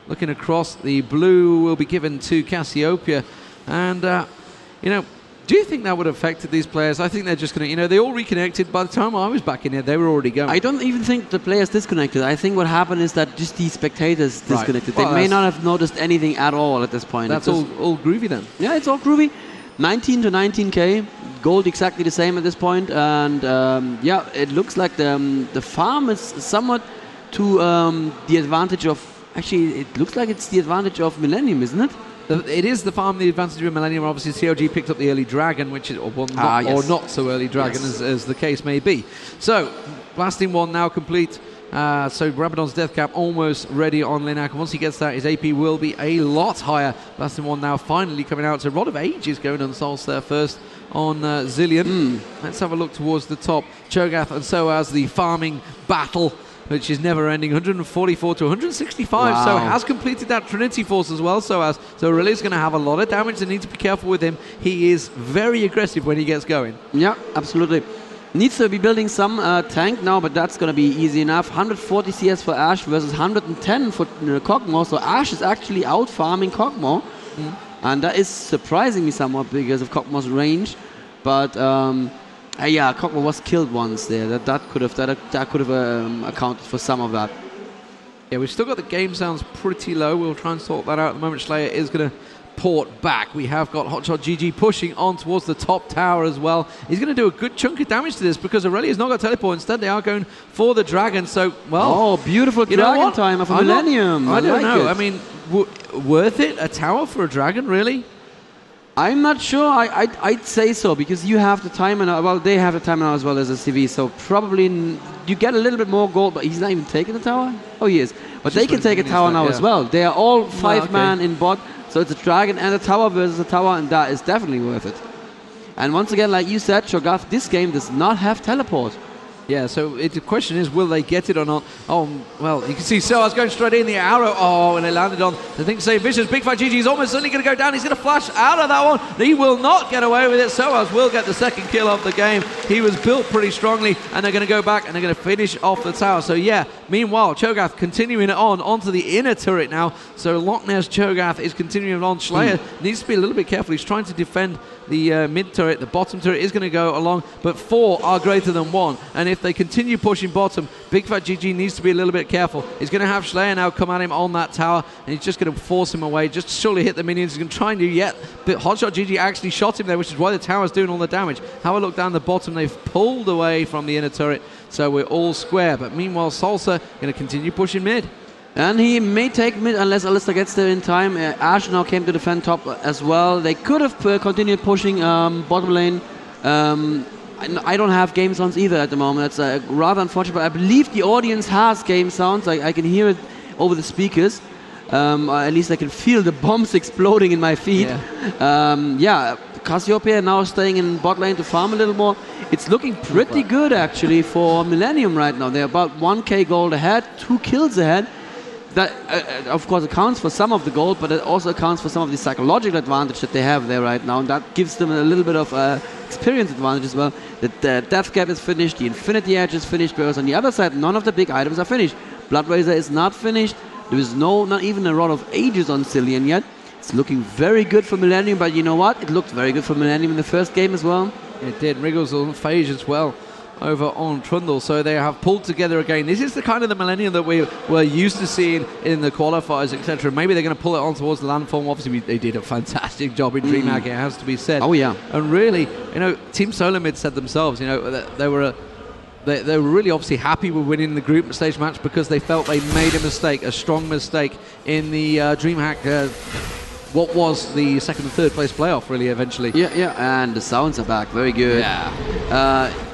Looking across, the blue will be given to Cassiopeia. And, do you think that would have affected these players? I think they're just going to, they all reconnected. By the time I was back in here, they were already going. I don't even think the players disconnected. I think what happened is that just the spectators disconnected. Right. Well, they may not have noticed anything at all at this point. That's all groovy then. Yeah, it's all groovy. 19 to 19k. Gold exactly the same at this point, and yeah, it looks like the farm is somewhat to the advantage of. Actually, it looks like it's the advantage of Millenium, isn't it? It is the farm, the advantage of Millenium. Obviously, COG picked up the early dragon, which is or not so early dragon as the case may be. So, blasting one now complete. So Rabadon's death cap almost ready on Linak. Once he gets that, his AP will be a lot higher. Blasting one now finally coming out. So Rod of Ages going on Salce there first on Zillion. Let's have a look towards the top. Cho'Gath and sOAZ, the farming battle, which is never ending. 144 to 165. Wow. So has completed that Trinity Force as well. So really is going to have a lot of damage. They need to be careful with him. He is very aggressive when he gets going. Yeah, absolutely. Needs to be building some tank now, but that's going to be easy enough. 140 CS for Ashe versus 110 for Kog'Maw. So Ashe is actually out farming Kog'Maw. And that is surprising me somewhat because of Kog'Maw's range. But yeah, Kog'Maw was killed once there. That could have accounted for some of that. Yeah, we've still got the game sounds pretty low. We'll try and sort that out at the moment. ShLaYa is going to port back. We have got HotshotGG pushing on towards the top tower as well. He's going to do a good chunk of damage to this because Aurelia's not got teleport. Instead, they are going for the dragon. So, well... Oh, beautiful dragon timer for Millenium. I don't know. I mean, worth it? A tower for a dragon, really? I'm not sure. I'd say so because you have the timer now. Well, they have the timer now as well as a CV. So probably you get a little bit more gold, but he's not even taking the tower? Oh, he is. But they can take a tower now as well. They are all 5-man in bot. So it's a dragon and a tower versus a tower, and that is definitely worth it. And once again, like you said, Cho'Gath, this game does not have teleport. Yeah, so the question is, will they get it or not? Oh, well, you can see sOAZ going straight in the arrow. Oh, and it landed on, I think, Saintvicious. Bigfatlp is almost certainly going to go down. He's going to flash out of that one. He will not get away with it. sOAZ will get the second kill of the game. He was built pretty strongly, and they're going to go back, and they're going to finish off the tower. So, yeah, meanwhile, Cho'Gath continuing on onto the inner turret now. So, Loch Ness Cho'Gath is continuing on. ShLaYa needs to be a little bit careful. He's trying to defend the mid turret. The bottom turret is going to go along, but 4 are greater than 1. And if they continue pushing bottom, Bigfatlp needs to be a little bit careful. He's going to have ShLaYa now come at him on that tower, and he's just going to force him away. Just surely hit the minions. He's going to try and do yet. But HotshotGG actually shot him there, which is why the tower's doing all the damage. Have a look down the bottom. They've pulled away from the inner turret, so we're all square. But meanwhile, Salce going to continue pushing mid. And he may take mid unless Alistar gets there in time. Ashe now came to defend top as well. They could have continued pushing bottom lane. I don't have game sounds either at the moment. That's rather unfortunate, but I believe the audience has game sounds. I can hear it over the speakers. At least I can feel the bombs exploding in my feet. Yeah, Cassiopeia now staying in bot lane to farm a little more. It's looking pretty good actually for Millenium right now. They're about 1k gold ahead, 2 kills ahead. That, of course, accounts for some of the gold, but it also accounts for some of the psychological advantage that they have there right now, and that gives them a little bit of experience advantage as well. The death cap is finished, the infinity edge is finished, whereas on the other side, none of the big items are finished. Blood Razor is not finished. There is not even a Rod of Ages on Zillion yet. It's looking very good for Millenium, but you know what? It looked very good for Millenium in the first game as well. It did. Wriggles on Phage as well over on Trundle, so they have pulled together again. This is the kind of the Millenium that we were used to seeing in the qualifiers, etc. Maybe they're going to pull it on towards the landform. Obviously, they did a fantastic job in DreamHack, it has to be said. Oh, yeah. And really, Team Solar Mid said themselves, they were they were really obviously happy with winning the group stage match because they felt they made a mistake, a strong mistake in the DreamHack, what was the second and third place playoff, really, eventually. Yeah, and the sounds are back. Very good. Yeah.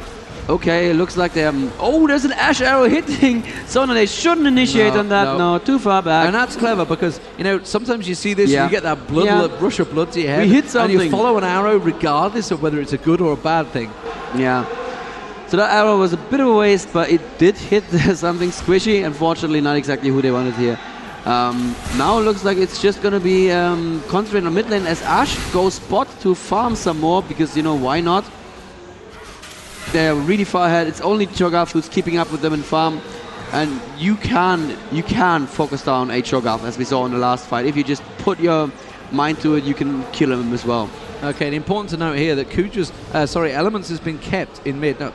Okay, it looks like they're... Oh, there's an Ash arrow hitting Zenon. They shouldn't initiate on that. No, too far back. And that's clever because, you know, sometimes you see this and you get that blood, rush of blood to your head. We hit something. And you follow an arrow regardless of whether it's a good or a bad thing. Yeah. So that arrow was a bit of a waste, but it did hit something squishy. Unfortunately, not exactly who they wanted here. Now it looks like it's just going to be concentrated on mid lane as Ash goes bot to farm some more because, you know, why not? They're really far ahead. It's only Cho'Gath who's keeping up with them in farm. And you can focus down a Cho'Gath, as we saw in the last fight. If you just put your mind to it, you can kill him as well. Okay, and important to note here that Kuja's, Elementz has been kept in mid. No,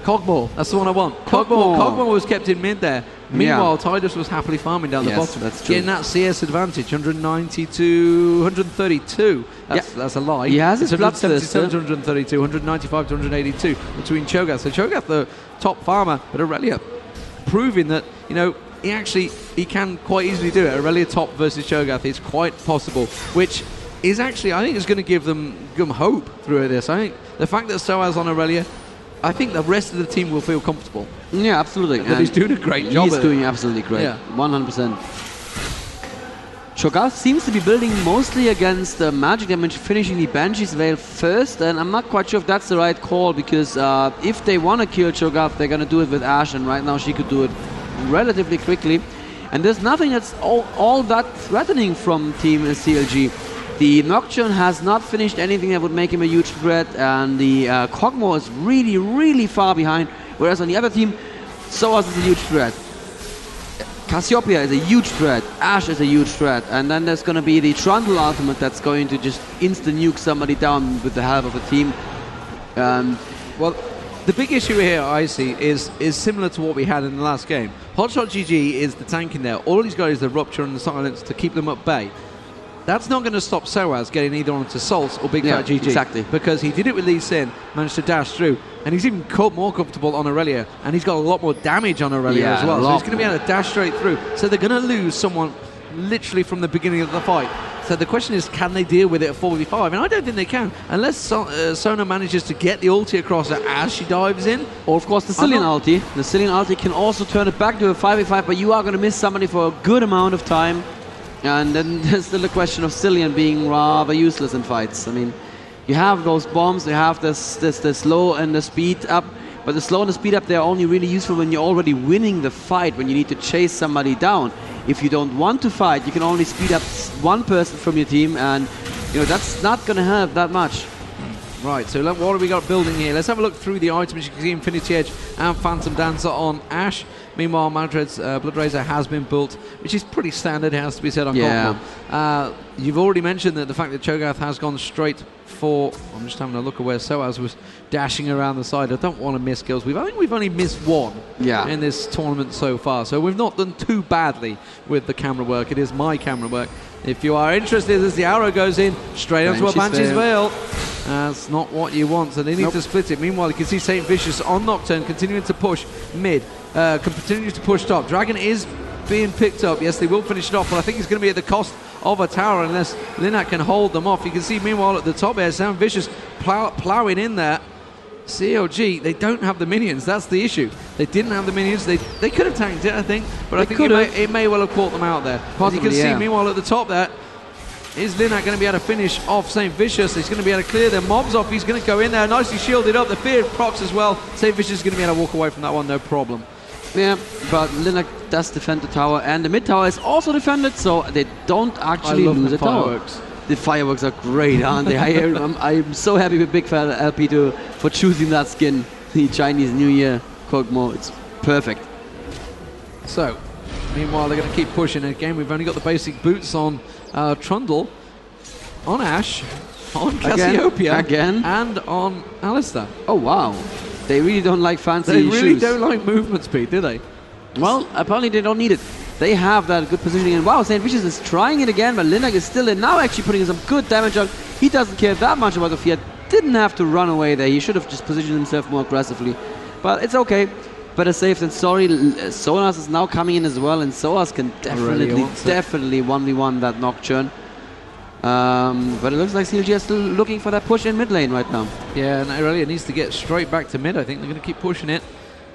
Cogmore, that's the one I want. Cogmore was kept in mid there. Meanwhile, Tidus was happily farming down the bottom. That's true. Getting that CS advantage, 190 to 132. That's a lie. He has it's his 177 to 132, 195 to 182 between Cho'Gath. So Cho'Gath, the top farmer, but Aurelia proving that, you know, he can quite easily do it. Aurelia top versus Cho'Gath is quite possible, which is actually, I think, is going to give them hope through this. I think the fact that sOAZ on Aurelia, I think the rest of the team will feel comfortable. Yeah, absolutely. And he's doing a great job. He's doing absolutely great. Yeah. 100%. Cho'Gath seems to be building mostly against Magic Damage, finishing the Banshee's Veil first, and I'm not quite sure if that's the right call because if they want to kill Cho'Gath, they're going to do it with Ashe, and right now she could do it relatively quickly. And there's nothing that's all that threatening from Team CLG. The Nocturne has not finished anything that would make him a huge threat, and the Cogmore is really, really far behind, whereas on the other team, sOAZ is a huge threat. Cassiopeia is a huge threat, Ashe is a huge threat, and then there's going to be the Trundle ultimate that's going to just insta-nuke somebody down with the help of a team. Well, the big issue here I see is similar to what we had in the last game. HotshotGG is the tank in there. All he's got is the Rupture and the Silence to keep them at bay. That's not going to stop sOAZ getting either onto Salce or Bigfatlp. Exactly. Because he did it with Lee Sin, managed to dash through, and he's even more comfortable on Aurelia, and he's got a lot more damage on Aurelia as well. So he's going to be able to dash straight through. So they're going to lose someone literally from the beginning of the fight. So the question is, can they deal with it at 4v5? And I don't think they can, unless Sona manages to get the ulti across as she dives in. Or of course the Cillian ulti. The Cillian ulti can also turn it back to a 5v5, but you are going to miss somebody for a good amount of time. And then there's still the question of Cillian being rather useless in fights. I mean, you have those bombs, you have the slow and the speed up, but the slow and the speed up, they're only really useful when you're already winning the fight, when you need to chase somebody down. If you don't want to fight, you can only speed up one person from your team, and you know that's not going to help that much. Right, so what have we got building here? Let's have a look through the items. You can see Infinity Edge and Phantom Dancer on Ashe. Meanwhile, Madred's Blood Razor has been built, which is pretty standard, it has to be said on Cogmore. You've already mentioned that the fact that Cho'Gath has gone straight for... I'm just having a look at where sOAZ was dashing around the side. I don't want to miss kills. I think we've only missed one in this tournament so far, so we've not done too badly with the camera work. It is my camera work. If you are interested, as the arrow goes in, straight onto a Banshee's Veil. That's not what you want, so they need to split it. Meanwhile, you can see Saintvicious on Nocturne continuing to push mid, continues to push top. Dragon is being picked up. Yes, they will finish it off, but I think it's going to be at the cost of a tower unless Linak can hold them off. You can see, meanwhile, at the top there, Saintvicious plowing in there. CLG, they don't have the minions. That's the issue. They didn't have the minions. They could have tanked it, I think, but I think it may well have caught them out there. Possibly, you can see, meanwhile, at the top there, is Linak going to be able to finish off Saintvicious? He's going to be able to clear their mobs off. He's going to go in there, nicely shielded up. The fear procs as well. Saintvicious is going to be able to walk away from that one, no problem. Yeah, but Linak does defend the tower, and the mid tower is also defended, so they don't actually lose a tower. The fireworks are great, aren't they? I'm so happy with Bigfatlp for choosing that skin. The Chinese New Year Cogmore, it's perfect. So, meanwhile, they're going to keep pushing. Again, we've only got the basic boots on Trundle, on Ashe, on Cassiopeia, and on Alistar. Oh, wow. They really don't like fancy shoes. They really shoes. Don't like movement speed, do they? Well, apparently they don't need it. They have that good positioning, and wow, Saintvicious is trying it again, but Linak is still in, now actually putting some good damage on. He doesn't care that much about the Fiat, didn't have to run away there, he should have just positioned himself more aggressively. But it's okay. Better safe than sorry. sOAZ is now coming in as well, and sOAZ can definitely 1v1 that Nocturne. But it looks like CLG is still looking for that push in mid lane right now. Yeah, and Aurelia needs to get straight back to mid. I think they're going to keep pushing it.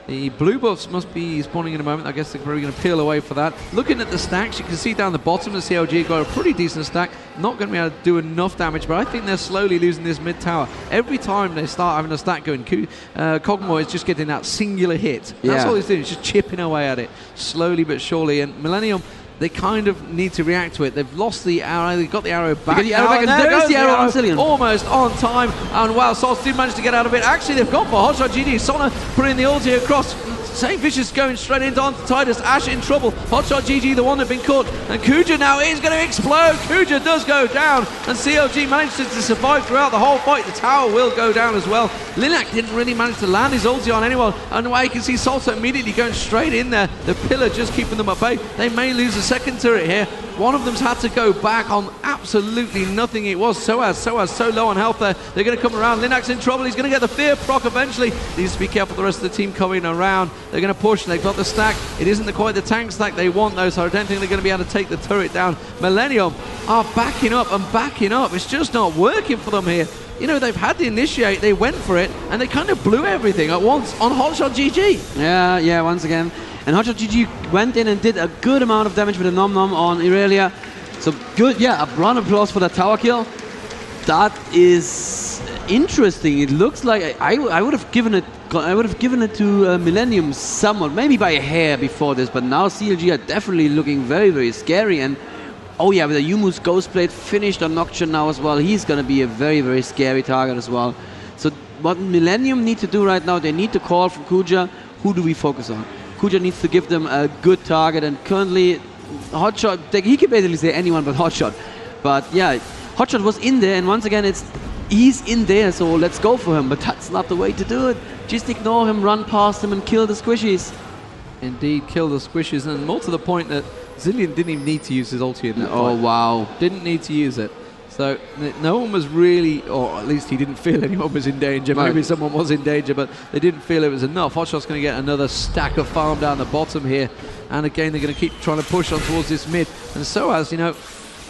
The blue buffs must be spawning in a moment. I guess they're probably going to peel away for that. Looking at the stacks, you can see down the bottom of CLG got a pretty decent stack. Not going to be able to do enough damage, but I think they're slowly losing this mid tower. Every time they start having a stack going, Kog'Maw is just getting that singular hit. That's all he's doing, he's just chipping away at it, slowly but surely. And Millenium, they kind of need to react to it. They've lost the arrow, they've got the arrow back. And there goes the arrow on Cillian. Almost on time, and wow, Salce did manage to get out of it. Actually, they've gone for HotshotGG. Sona putting the ulti across. Saintvicious going straight into Tidus. Ashe in trouble. HotshotGG, the one that been caught. And Kujaa now is going to explode. Kujaa does go down. And CLG manages to survive throughout the whole fight. The tower will go down as well. Linak didn't really manage to land his ulti on anyone. And you can see Salce immediately going straight in there. The pillar just keeping them at bay. They may lose a second turret here. One of them's had to go back on absolutely nothing. It was sOAZ so low on health there. They're going to come around. Linak's in trouble. He's going to get the fear proc eventually. Needs to be careful the rest of the team coming around. They're going to push. They've got the stack. It isn't quite the tank stack they want though, so I don't think they're going to be able to take the turret down. Millenium are backing up and backing up. It's just not working for them here. You know, they've had to initiate. They went for it, and they kind of blew everything at once on HotshotGG. Yeah, once again. And HotshotGG went in and did a good amount of damage with a Nom Nom on Aurelia. So good, a round of applause for that tower kill. That is interesting. It looks like I would have given it to Millenium somewhat, maybe by a hair before this, but now CLG are definitely looking very, very scary. And oh yeah, with the Yumu's Ghostblade finished on Nocturne now as well, he's gonna be a very, very scary target as well. So what Millenium need to do right now, they need to call from Kujaa, who do we focus on? Kujaa needs to give them a good target, and currently Hotshot, he can basically say anyone but Hotshot. But yeah, Hotshot was in there, and once again, he's in there, so let's go for him. But that's not the way to do it. Just ignore him, run past him, and kill the squishies. Indeed, kill the squishies, and more to the point that Zillion didn't even need to use his ulti in that Oh, fight. wow. Didn't need to use it. So no one was really, or at least he didn't feel anyone was in danger. Right. Maybe someone was in danger, but they didn't feel it was enough. Hotshot's going to get another stack of farm down the bottom here. And again, they're going to keep trying to push on towards this mid. And sOAZ, you know,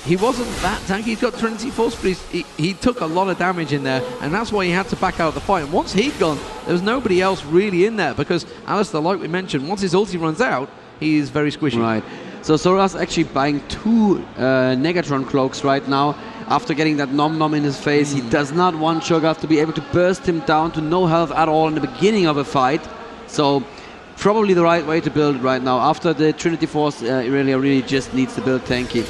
he wasn't that tanky. He's got Trinity Force, but he took a lot of damage in there, and that's why he had to back out of the fight. And once he'd gone, there was nobody else really in there, because Alistair, like we mentioned, once his ulti runs out, he is very squishy. Right. So sOAZ actually buying 2 Negatron cloaks right now. After getting that Nom Nom in his face, he does not want Cho'Gath to be able to burst him down to no health at all in the beginning of a fight. So probably the right way to build it right now. After the Trinity Force, Aurelia really just needs to build tanky.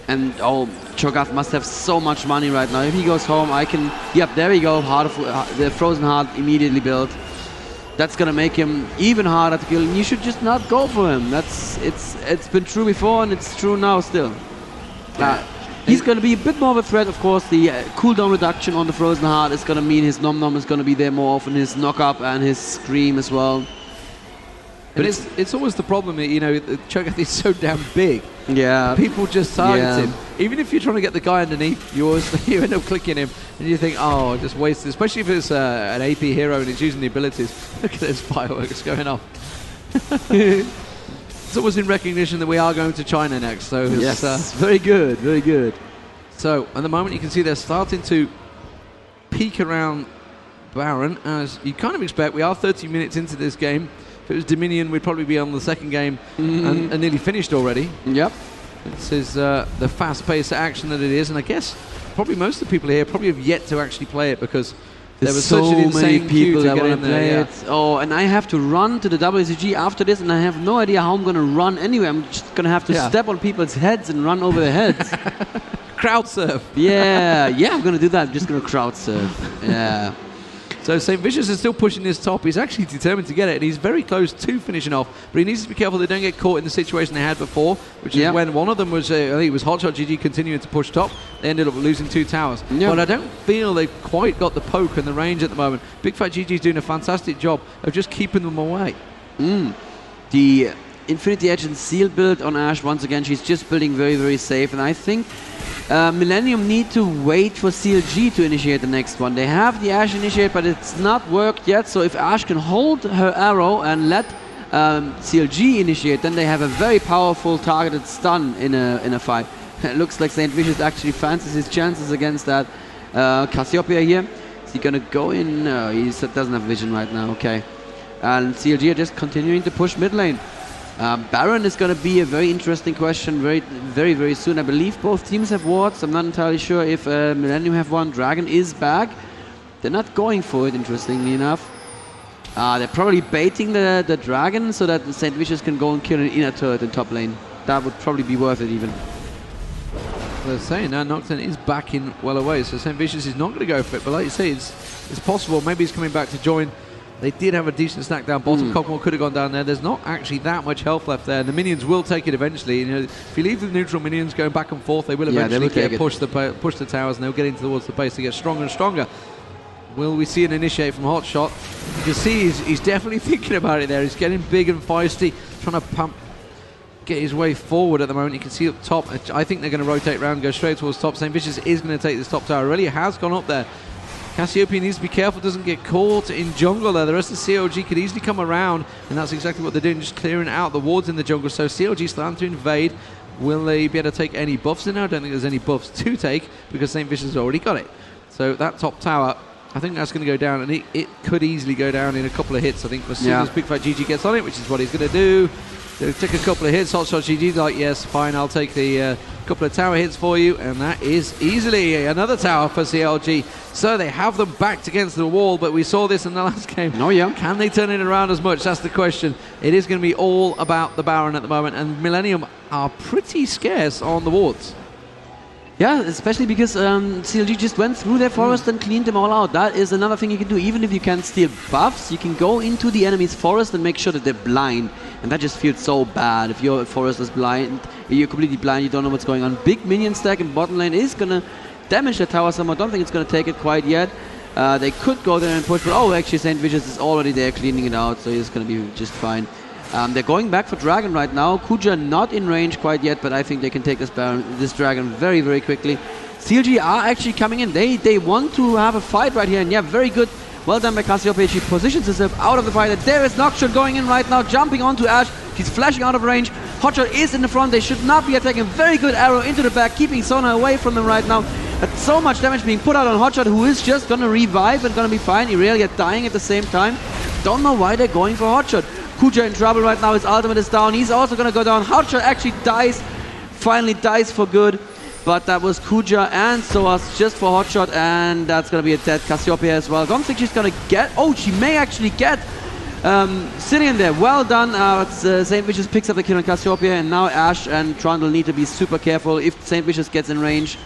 And oh, Cho'Gath must have so much money right now. If he goes home, I can... Yep, there we go. The Frozen Heart immediately built. That's gonna make him even harder to kill. You should just not go for him. It's been true before, and it's true now still. He's going to be a bit more of a threat, of course. The cooldown reduction on the Frozen Heart is going to mean his Nom Nom is going to be there more often, his knock-up and his Scream as well. But it's always the problem, you know, Cho'Gath is so damn big. Yeah. People just target him. Even if you're trying to get the guy underneath, you end up clicking him, and you think, oh, I just wasted, especially if it's an AP hero and he's using the abilities. Look at those fireworks going off. It's always in recognition that we are going to China next. So yes, very good, very good. So at the moment you can see they're starting to peek around Baron, as you kind of expect. We are 30 minutes into this game. If it was Dominion, we'd probably be on the second game and nearly finished already. Yep. This is the fast-paced action that it is, and I guess probably most of the people here probably have yet to actually play it, because there was so such an insane many people queue to that get want in to there. play Yeah. it. Oh, and I have to run to the WCG after this, and I have no idea how I'm going to run anyway. I'm just going to have to step on people's heads and run over their heads. Crowd surf. Yeah, I'm going to do that. I'm just going to crowd surf. Yeah. So Saintvicious is still pushing this top. He's actually determined to get it, and he's very close to finishing off. But he needs to be careful they don't get caught in the situation they had before, which is when one of them was, I think it was HotshotGG continuing to push top. They ended up losing 2 towers. Yep. But I don't feel they've quite got the poke and the range at the moment. Bigfatlp is doing a fantastic job of just keeping them away. The Infinity Edge and Seal build on Ashe, once again, she's just building very, very safe. And I think Millenium need to wait for CLG to initiate the next one. They have the Ashe initiate, but it's not worked yet. So if Ashe can hold her arrow and let CLG initiate, then they have a very powerful targeted stun in a fight. It looks like Saintvicious actually fancies his chances against that Cassiopeia here. Is he gonna go in? No, he doesn't have vision right now. Okay, and CLG are just continuing to push mid lane. Baron is going to be a very interesting question very soon. I believe both teams have wards. I'm not entirely sure if Millennium have one. Dragon is back. They're not going for it, interestingly enough. They're probably baiting the Dragon so that Saintvicious can go and kill an inner turret in top lane. That would probably be worth it even. They're saying now Nocturne is backing well away, so Saintvicious is not going to go for it. But like you say, it's possible. Maybe he's coming back to join. They did have a decent stack down bottom. Cockmore could have gone down there. There's not actually that much health left there. And the minions will take it eventually. You know, if you leave the neutral minions going back and forth, they will eventually push the towers, and they'll get into towards the base. They get stronger and stronger. Will we see an initiate from Hotshot? You can see he's definitely thinking about it there. He's getting big and feisty, trying to get his way forward at the moment. You can see up top. I think they're going to rotate around, go straight towards top. Saintvicious is going to take this top tower. Really has gone up there. Cassiopeia needs to be careful, doesn't get caught in jungle there. The rest of COG could easily come around, and that's exactly what they're doing, just clearing out the wards in the jungle. So COG starting to invade. Will they be able to take any buffs in now? I don't think there's any buffs to take, because Saintvicious has already got it. So that top tower, I think that's going to go down, and it could easily go down in a couple of hits, I think, as soon as Bigfatlp gets on it, which is what he's going to do. They'll take a couple of hits. HotshotGG like, yes, fine, I'll take the couple of tower hits for you, and that is easily another tower for CLG. So they have them backed against the wall, but we saw this in the last game. Oh yeah. Can they turn it around as much? That's the question. It is going to be all about the Baron at the moment, and Millennium are pretty scarce on the wards. Yeah, especially because CLG just went through their forest and cleaned them all out. That is another thing you can do. Even if you can't steal buffs, you can go into the enemy's forest and make sure that they're blind. And that just feels so bad. If your forest is blind, you're completely blind, you don't know what's going on. Big minion stack in bottom lane is going to damage the tower some. I don't think it's going to take it quite yet. They could go there and push, but oh, actually Saintvicious is already there cleaning it out, so he's going to be just fine. They're going back for Dragon right now. Kujaa not in range quite yet, but I think they can take this Dragon very quickly. CLG are actually coming in. They want to have a fight right here, and yeah, very good. Well done by Cassiopeia. She positions herself out of the fight. There is Nocturne going in right now, jumping onto Ashe. She's flashing out of range. Hotshot is in the front. They should not be attacking. Very good arrow into the back, keeping Sona away from them right now. That's so much damage being put out on Hotshot, who is just going to revive and going to be fine. Irelia dying at the same time. Don't know why they're going for Hotshot. Kujaa in trouble right now. His ultimate is down. He's also going to go down. Hotshot actually dies. Finally dies for good. But that was Kujaa and sOAZ just for Hotshot, and that's going to be a dead Cassiopeia as well. I don't think she's going to get... Oh, she may actually get Cillian there. Well done. Saintvicious picks up the kill on Cassiopeia, and now Ashe and Trundle need to be super careful. If Saintvicious gets in range,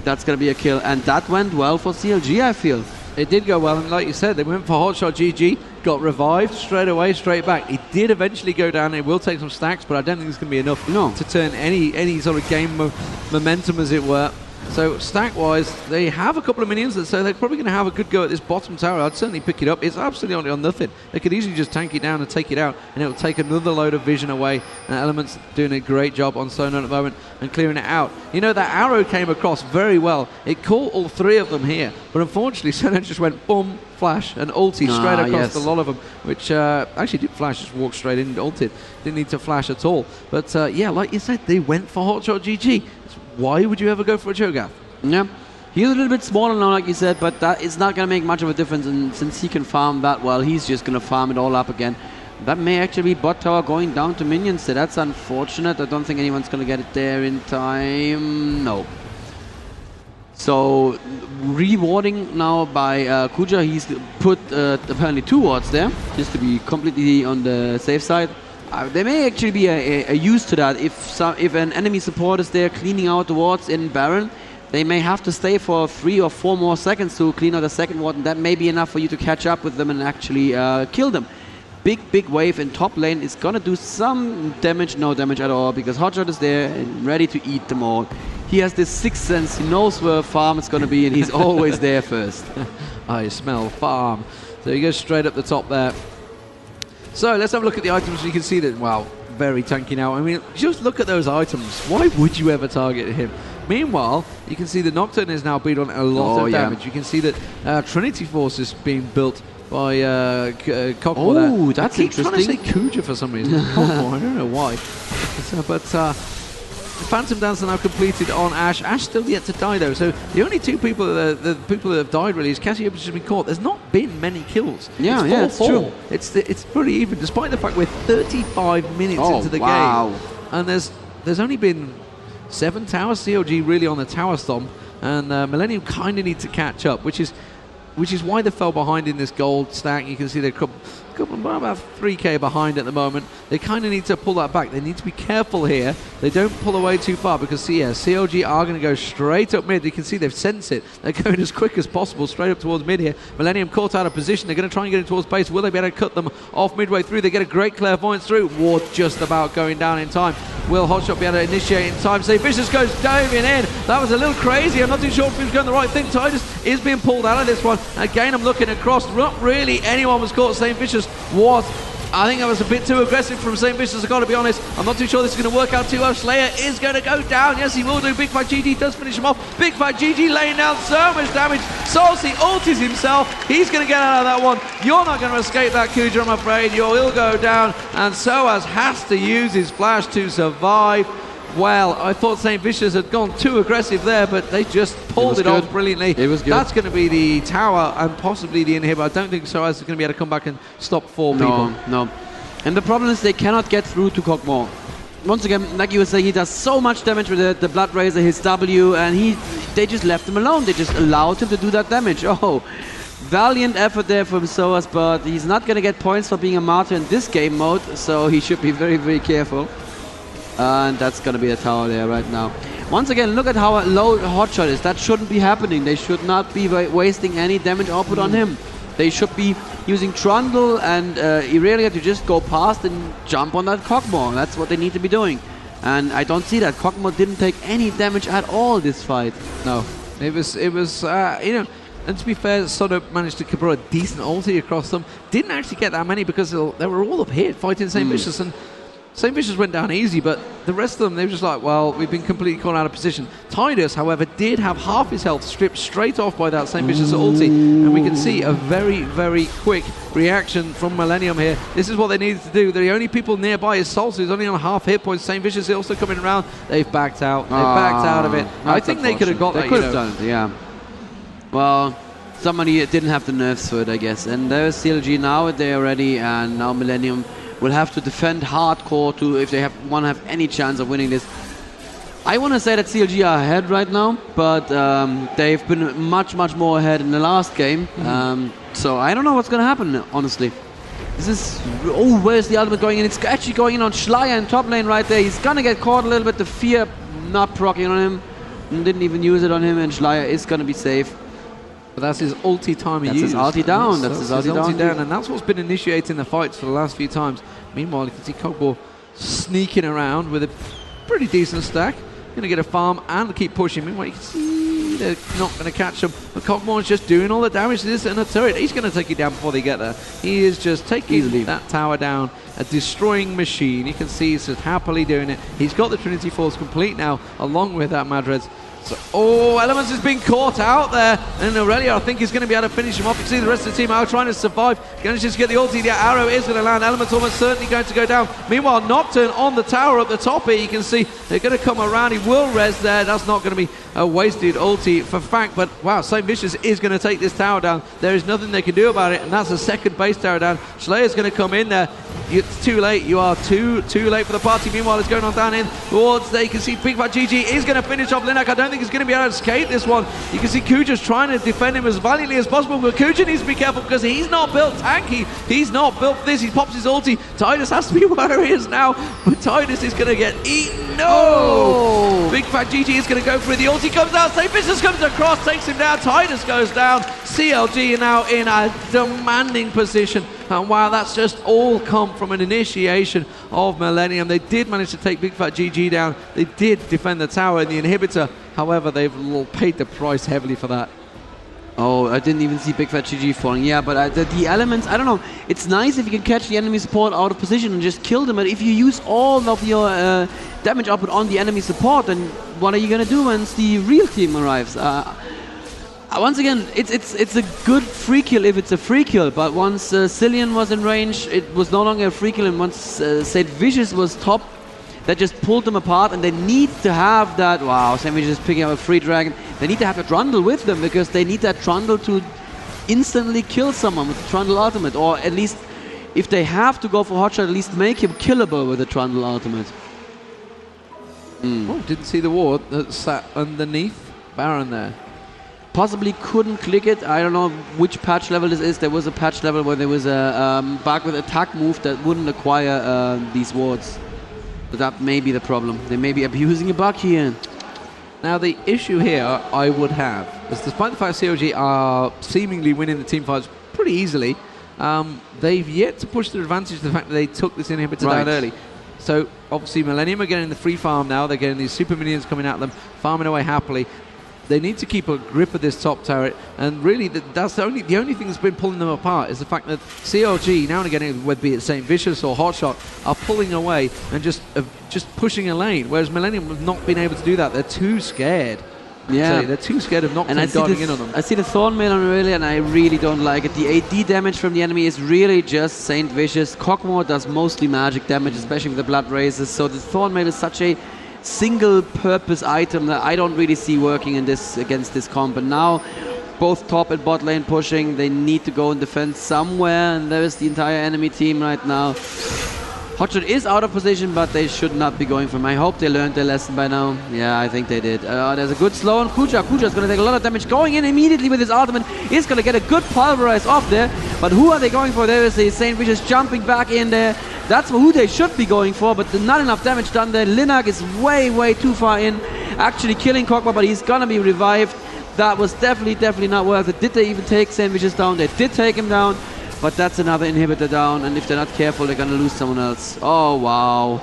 that's going to be a kill. And that went well for CLG, I feel. It did go well, and like you said, they went for HotshotGG, got revived straight away, straight back. It did eventually go down. It will take some stacks, but I don't think it's going to be enough to turn any sort of game momentum, as it were. So stack-wise, they have a couple of minions, so they're probably going to have a good go at this bottom tower. I'd certainly pick it up. It's absolutely on nothing. They could easily just tank it down and take it out, and it'll take another load of vision away. And Elementz doing a great job on Zenon at the moment and clearing it out. You know, that arrow came across very well. It caught all three of them here, but unfortunately, Zenon just went boom, flash, and ulti straight across a lot of them, which actually did flash, just walked straight in and ulted. Didn't need to flash at all. But yeah, like you said, they went for HotshotGG. Why would you ever go for a Cho'Gath? Yeah, he's a little bit smaller now, like you said, but that is not going to make much of a difference. And since he can farm that well, he's just going to farm it all up again. That may actually be bot tower going down to minions. So that's unfortunate. I don't think anyone's going to get it there in time. No. So rewarding now by Kujaa. He's put apparently 2 wards there, just to be completely on the safe side. There may actually be a use to that. If an enemy support is there cleaning out the wards in Baron, they may have to stay for 3 or 4 more seconds to clean out the second ward, and that may be enough for you to catch up with them and actually kill them. Big wave in top lane is gonna do some damage, no damage at all, because Hotshot is there and ready to eat them all. He has this sixth sense, he knows where farm is gonna be, and he's always there first. I smell farm. So he goes straight up the top there. So let's have a look at the items. You can see that, wow, very tanky now. I mean, just look at those items. Why would you ever target him? Meanwhile, you can see that Nocturne is now beat on a lot of damage. You can see that Trinity Force is being built by Cockmore. Oh, that's interesting. I keep trying to say Kujaa for some reason. Cockmore, I don't know why. But Phantom Dance are now completed on Ash. Ash still yet to die though, so the only two people, the people that have died really is Cassiopeia, which has been caught. There's not been many kills. Yeah, it's 4-4. True. It's pretty even, despite the fact we're 35 minutes into the game. And there's only been 7 towers, COG really on the tower stomp, and Millennium kind of need to catch up, which is why they fell behind in this gold stack. You can see they're about 3k behind at the moment. They kind of need to pull that back. They need to be careful here. They don't pull away too far because COG are going to go straight up mid. You can see they've sensed it. They're going as quick as possible straight up towards mid here. Millennium caught out of position. They're going to try and get it towards base. Will they be able to cut them off midway through? They get a great clairvoyance through. Ward just about going down in time. Will Hotshot be able to initiate in time? Saintvicious goes diving in. That was a little crazy. I'm not too sure if he was going the right thing. Tidus is being pulled out of this one. Again, I'm looking across. Not really anyone was caught. Saintvicious was. I think that was a bit too aggressive from Saintvicious, I've got to be honest. I'm not too sure this is going to work out too well. ShLaYa is going to go down. Yes, he will do. Bigfatlp does finish him off. Bigfatlp laying down so much damage. Salce ultis himself. He's going to get out of that one. You're not going to escape that, Kujaa, I'm afraid. You will go down. And sOAZ has to use his flash to survive. Well, I thought Saintvicious had gone too aggressive there, but they just pulled it off brilliantly. It was good. That's going to be the tower and possibly the inhibitor. I don't think sOAZ is going to be able to come back and stop 4 people. No. And the problem is they cannot get through to Cockmore. Once again, like you were saying, he does so much damage with the Blood Razor, his W, and they just left him alone. They just allowed him to do that damage. Oh, valiant effort there from sOAZ, but he's not going to get points for being a martyr in this game mode, so he should be very, very careful. And that's going to be a tower there right now. Once again, look at how low Hotshot is. That shouldn't be happening. They should not be wasting any damage output on him. They should be using Trundle and Irelia to just go past and jump on that Cockmore. That's what they need to be doing. And I don't see that. Cockmore didn't take any damage at all this fight. No. It was you know, and to be fair, Soda managed to throw a decent ulti across them. Didn't actually get that many because they were all up here fighting Saintvicious, and Saintvicious went down easy, but the rest of them, they were just like, well, we've been completely caught out of position. Tidus, however, did have half his health stripped straight off by that Saintvicious ulti, and we can see a very, very quick reaction from Millennium here. This is what they needed to do. The only people nearby is Salce, who's only on half hit points. Saintvicious also coming around. They've backed out. They've backed out of it. I think they could have got that. They could have done it, yeah. Well, somebody didn't have the nerves for it, I guess. And there's CLG now, they're ready, and now Millennium will have to defend hardcore to if they want to have any chance of winning this. I want to say that CLG are ahead right now, but they've been much, much more ahead in the last game. So I don't know what's going to happen, honestly. This is... Oh, where's the ultimate going in? It's actually going in on ShLaYa in top lane right there. He's going to get caught a little bit. The fear not proccing on him. Didn't even use it on him, and ShLaYa is going to be safe. But that's his ulti time he used. That's his ulti down. That's his ulti down. And that's what's been initiating the fights for the last few times. Meanwhile, you can see Cockmore sneaking around with a pretty decent stack. Going to get a farm and keep pushing. Meanwhile, you can see they're not going to catch him. But Cockmore's just doing all the damage to this in a turret. He's going to take it down before they get there. He is just taking that tower down. A destroying machine. You can see he's just happily doing it. He's got the Trinity Force complete now, along with that Madreds. So, oh, Elementz has been caught out there, and Aurelia, I think, is going to be able to finish him off. You can see the rest of the team are trying to survive. Going to just get the ulti. The arrow is going to land. Elementz almost certainly going to go down. Meanwhile, Nocturne on the tower up the top here. You can see they're going to come around. He will res there. That's not going to be a wasted ulti for fact. But wow, Saintvicious is going to take this tower down. There is nothing they can do about it, and that's a second base tower down. ShLaYa is going to come in there. It's too late. You are too late for the party. Meanwhile, it's going on down in towards there. You can see Bigfatlp is going to finish off Linak. I don't think he's going to be able to escape this one. You can see Kujaa's trying to defend him as valiantly as possible, but Kujaa needs to be careful because he's not built tanky. He's not built for this. He pops his ulti. Tidus has to be where he is now, but Tidus is going to get eaten. No! Oh. Bigfatlp is going to go for the ulti. Comes out. Saintvicious comes across, takes him down. Tidus goes down. CLG now in a demanding position. And wow, that's just all come from an initiation of Millennium. They did manage to take Bigfatlp down. They did defend the tower and the inhibitor. However, they've paid the price heavily for that. Oh, I didn't even see Bigfatlp falling. Yeah, but the Elementz, I don't know. It's nice if you can catch the enemy support out of position and just kill them. But if you use all of your damage output on the enemy support, then what are you going to do once the real team arrives? Once again, it's a good free kill if it's a free kill. But once Cillian was in range, it was no longer a free kill. And once Saintvicious was top, that just pulled them apart, and they need to have that. Wow, Saintvicious is picking up a free dragon. They need to have a Trundle with them because they need that Trundle to instantly kill someone with the Trundle ultimate, or at least if they have to go for Hotshot, at least make him killable with the Trundle ultimate. Oh, didn't see the ward that sat underneath Baron there. Possibly couldn't click it. I don't know which patch level this is. There was a patch level where there was a bug with attack move that wouldn't acquire these wards. But that may be the problem. They may be abusing a bug here. Now the issue here I would have is, despite the fact COG are seemingly winning the team fights pretty easily, they've yet to push their advantage to the fact that they took this inhibitor down early. So obviously Millenium are getting the free farm now. They're getting these super minions coming at them, farming away happily. They need to keep a grip of this top turret, and really that's the only thing that's been pulling them apart is the fact that CLG now and again, whether it Saintvicious or Hotshot, are pulling away and just pushing a lane, whereas Millenium have not been able to do that. They're too scared. Yeah, they're too scared of not darting in on them. I see the Thornmail on early, and I really don't like it. The AD damage from the enemy is really just Saintvicious. Cockmore does mostly magic damage, especially with the Blood Razors. So the Thornmail is such a single-purpose item that I don't really see working in this against this comp. And now, both top and bot lane pushing. They need to go and defend somewhere, and there is the entire enemy team right now. Hotshot is out of position, but they should not be going for him. I hope they learned their lesson by now. Yeah, I think they did. There's a good slow on Kujaa. Kujaa is going to take a lot of damage. Going in immediately with his ultimate. He's going to get a good pulverize off there. But who are they going for? There is a Saintvicious jumping back in there. That's who they should be going for, but not enough damage done there. Linak is way too far in. Actually killing Cockmore, but he's going to be revived. That was definitely not worth it. Did they even take Saintvicious down? They did take him down. But that's another inhibitor down, and if they're not careful, they're going to lose someone else. Oh, wow.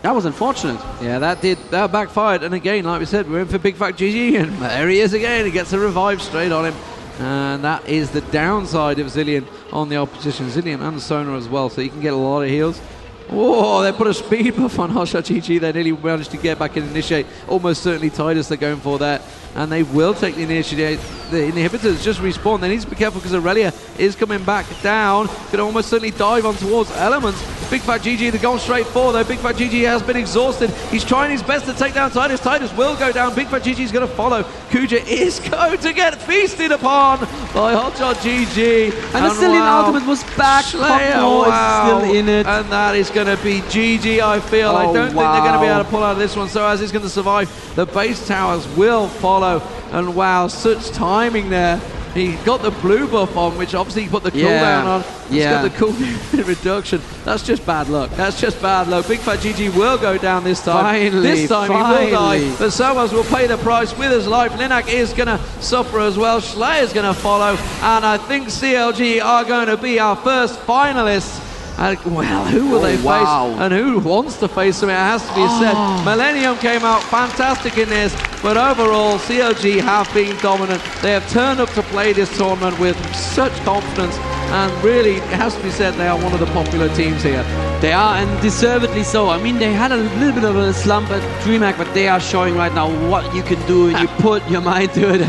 That was unfortunate. Yeah, that backfired. And again, like we said, we're in for Bigfatlp, and there he is again. He gets a revive straight on him. And that is the downside of Zilean on the opposition. Zilean and Sonar as well, so you can get a lot of heals. Oh, they put a speed buff on HotshotGG. They nearly managed to get back and initiate. Almost certainly Tidus they're going for there. And they will take the initiate. The inhibitors just respawn. They need to be careful because Aurelia is coming back down. Could almost certainly dive on towards Elementz. Bigfatlp, they're going straight for though. Bigfatlp has been exhausted. He's trying his best to take down Tidus. Tidus will go down. Bigfatlp is going to follow. Kujaa is going to get feasted upon by HotshotGG. And the Cillian ultimate was back. ShLaYa, is still in it. And that is going to be GG, I feel. I don't think they're going to be able to pull out of this one. sOAZ is going to survive. The base towers will follow. And wow, such timing there. He got the blue buff on, which obviously he put the cooldown on. He's got the cooldown reduction. That's just bad luck. That's just bad luck. Bigfatlp will go down this time. Finally, this time he will die. But sOAZ will pay the price with his life. Linak is going to suffer as well. ShLaYa is going to follow. And I think CLG are going to be our first finalists. Well, who will they face? And who wants to face them? It has to be said. Millenium came out fantastic in this, but overall, CLG have been dominant. They have turned up to play this tournament with such confidence, and really, it has to be said, they are one of the popular teams here. They are, and deservedly so. I mean, they had a little bit of a slump at DreamHack, but they are showing right now what you can do, and you put your mind to it.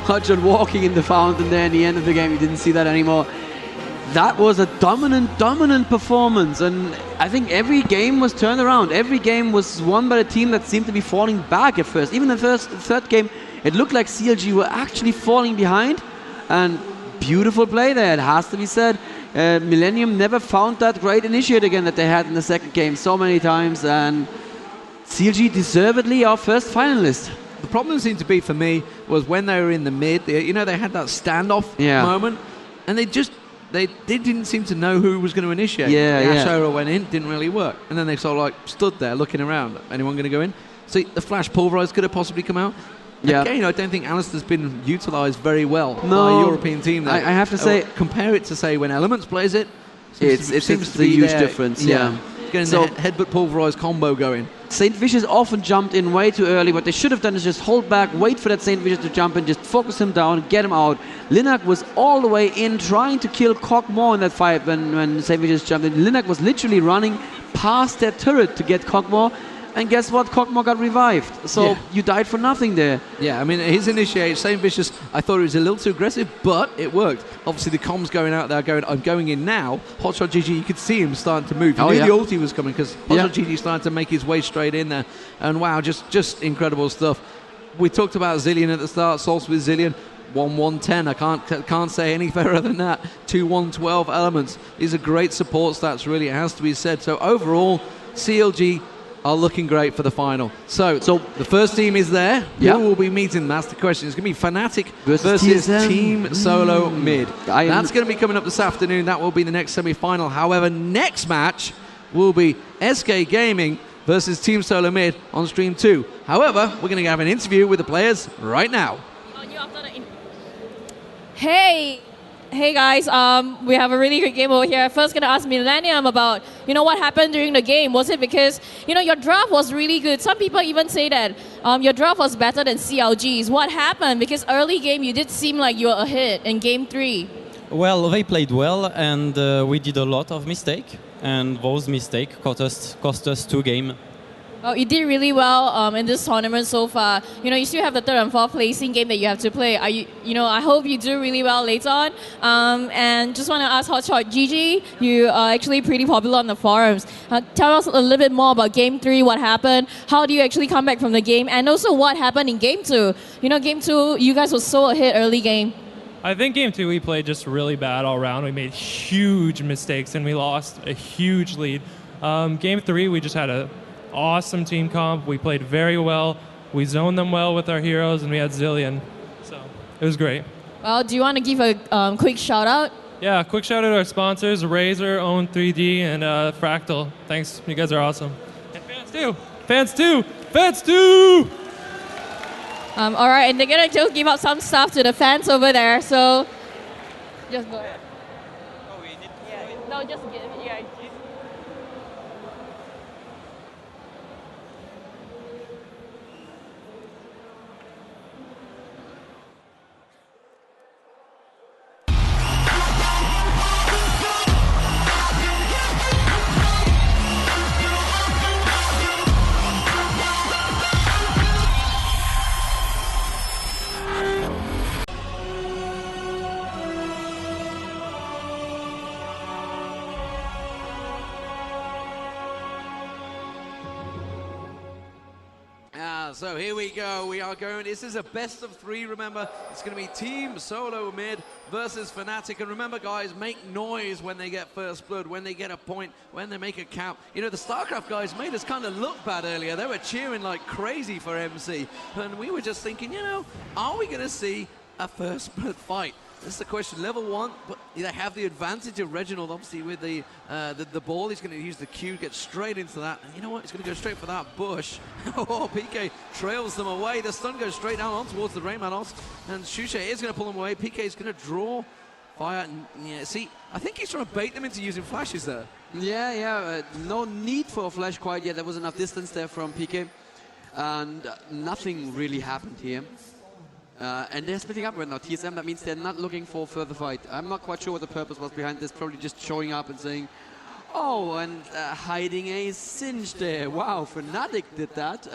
Hotshot walking in the fountain there in the end of the game, you didn't see that anymore. That was a dominant performance, and I think every game was turned around. Every game was won by a team that seemed to be falling back at first. Even the third game, it looked like CLG were actually falling behind, and beautiful play there, it has to be said. Millenium never found that great initiate again that they had in the second game so many times, and CLG deservedly our first finalist. The problem seemed to be for me was when they were in the mid, you know, they had that standoff moment, and they didn't seem to know who was going to initiate. Ashura went in, didn't really work. And then they sort of like stood there looking around. Anyone going to go in? So the flash pulverize could have possibly come out. Again, I don't think Alistair's been utilised very well by a European team. There. I have to say, compare it to say when Elementz plays it. It's a huge difference. Getting the headbutt pulverize combo going. Saintvicious often jumped in way too early. What they should have done is just hold back, wait for that Saintvicious to jump in, just focus him down, get him out. Linak was all the way in, trying to kill Kog'Maw in that fight when Saintvicious jumped in. Linak was literally running past that turret to get Kog'Maw, and guess what? Kog'Maw got revived. So you died for nothing there. Yeah, I mean, his initiate, Saintvicious, I thought it was a little too aggressive, but it worked. Obviously, the comms going out there, going, I'm going in now. HotshotGG, you could see him starting to move. You knew the ulti was coming because HotshotGG started to make his way straight in there. And wow, just incredible stuff. We talked about Zilean at the start, Salce with Zilean. 1-1-10, I can't say any fairer than that. 2-1-12 Elementz. These are great support stats, really, it has to be said. So overall, CLG are looking great for the final. So the first team is there. Who will be meeting? That's the question. It's going to be Fnatic versus Team Solo Mid. That's going to be coming up this afternoon. That will be the next semi-final. However, next match will be SK Gaming versus Team Solo Mid on stream 2. However, we're going to have an interview with the players right now. Hey guys, we have a really good game over here. First gonna ask Millenium about, what happened during the game. Was it because, your draft was really good? Some people even say that your draft was better than CLG's. What happened? Because early game you did seem like you were ahead in game 3. Well, they played well and we did a lot of mistakes. And those mistakes cost us 2 games. Well, you did really well in this tournament so far. You still have the 3rd and 4th placing game that you have to play. I hope you do really well later on. And just want to ask HotshotGG, you are actually pretty popular on the forums. Tell us a little bit more about Game 3, what happened, how do you actually come back from the game, and also what happened in Game 2. Game 2, you guys were so ahead early game. I think Game 2 we played just really bad all around. We made huge mistakes and we lost a huge lead. Game 3, we just had a awesome team comp. We played very well. We zoned them well with our heroes, and we had Zilean. So it was great. Well, do you want to give a quick shout out? Yeah, quick shout out to our sponsors, Razer, Own3D, and Fractal. Thanks, you guys are awesome. And fans too. Fans too. Fans too. All right, and they're gonna just give out some stuff to the fans over there. So just go ahead. Oh, we need to no, just give it. Yeah. So here we go. We are going. This is a best of 3. Remember, it's going to be Team Solo Mid versus Fnatic. And remember, guys, make noise when they get first blood, when they get a point, when they make a count. The StarCraft guys made us kind of look bad earlier. They were cheering like crazy for MC, and we were just thinking, are we going to see a first blood fight? This is the question. Level 1, but they have the advantage of Reginald, obviously, with the ball. He's going to use the Q, get straight into that. And you know what? He's going to go straight for that bush. Oh, PK trails them away. The stun goes straight down on towards the TheRainMan. And Shushei is going to pull them away. PK is going to draw fire. And, see, I think he's trying to bait them into using flashes there. Yeah. No need for a flash quite yet. There was enough distance there from PK. And nothing really happened here. And they're splitting up right now. TSM, that means they're not looking for further fight. I'm not quite sure what the purpose was behind this. Probably just showing up and saying, oh, and hiding a Singe there. Wow, Fnatic did that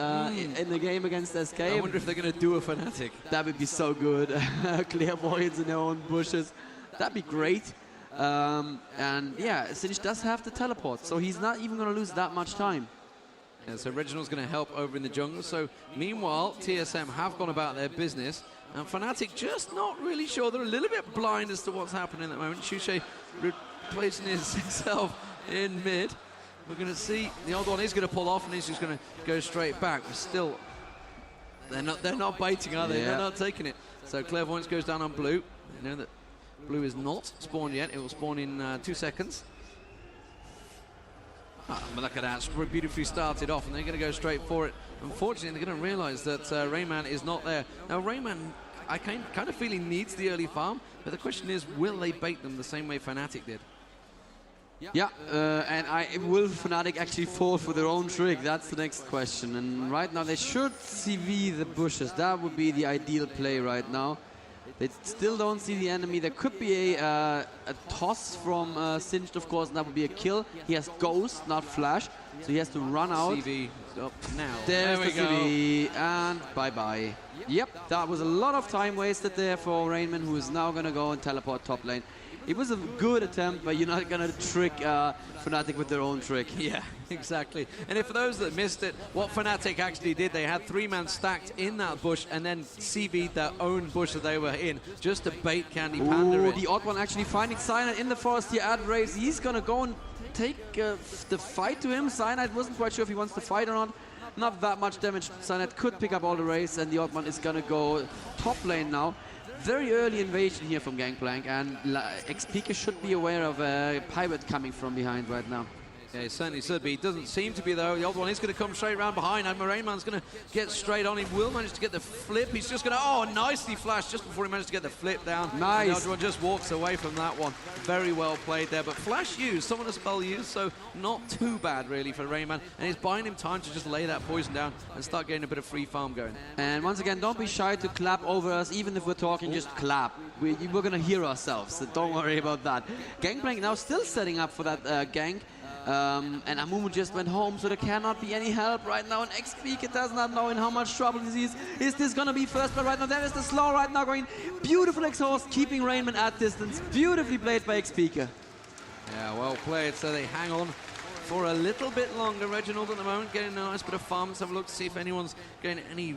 in the game against SK. I wonder if they're going to do a Fnatic. That would be so good. Clairvoyance in their own bushes. That'd be great. And yeah, Singe does have the teleport, so he's not even going to lose that much time. Yeah, so Reginald's going to help over in the jungle. So meanwhile, TSM have gone about their business. And Fnatic just not really sure. They're a little bit blind as to what's happening at the moment. Shushei replacing himself in mid. We're going to see TheOddOne is going to pull off, and he's just going to go straight back. But still, they're not baiting, are they? Yeah. They're not taking it. So Clairvoyance goes down on blue. You know that blue is not spawned yet. It will spawn in 2 seconds. But look at that, beautifully started off, and they're going to go straight for it. Unfortunately, they're going to realize that TheRainMan is not there. Now, TheRainMan, I kind of feel he needs the early farm, but the question is, will they bait them the same way Fnatic did? Yeah, and will Fnatic actually fall for their own trick? That's the next question. And right now they should CV the bushes. That would be the ideal play right now. They still don't see the enemy. There could be a toss from Singed, of course, and that would be a kill. He has Ghost, not Flash, so he has to run out. CV up now. There's there we the CV, and bye-bye. Yep, that was a lot of time wasted there for TheRainMan, who is now going to go and teleport top lane. It was a good attempt, but you're not going to trick Fnatic with their own trick. Yeah, exactly. And if for those that missed it, what Fnatic actually did, they had 3-man stacked in that bush and then CV'd their own bush that they were in, just to bait Candy Panda in. TheOddOne actually finding Cyanide in the forest here at Raves. He's going to go and take the fight to him. Cyanide wasn't quite sure if he wants to fight or not. Not that much damage. Cyanide could pick up all the Raves, and TheOddOne is going to go top lane now. Very early invasion here from Gangplank, and xPeke should be aware of a pirate coming from behind right now. Yeah, he certainly should be. He doesn't seem to be, though. TheOddOne is going to come straight around behind, and TheRainMan's going to get straight on him. Will manage to get the flip. He's just going to, oh, nicely flashed just before he managed to get the flip down. Nice. TheOddOne just walks away from that one. Very well played there, but flash used, someone a spell used, so not too bad, really, for TheRainMan. And it's buying him time to just lay that poison down and start getting a bit of free farm going. And once again, don't be shy to clap over us, even if we're talking, just clap. We're going to hear ourselves, so don't worry about that. Gangplank now still setting up for that gank. And Amumu just went home, so there cannot be any help right now. And xPeke does not know in how much trouble this is. Is this gonna be first blood right now? There is the slow right now going. Beautiful exhaust, keeping TheRainMan at distance. Beautifully played by xPeke. Yeah, well played. So they hang on for a little bit longer. Reginald at the moment getting a nice bit of farm. Let's have a look to see if anyone's getting any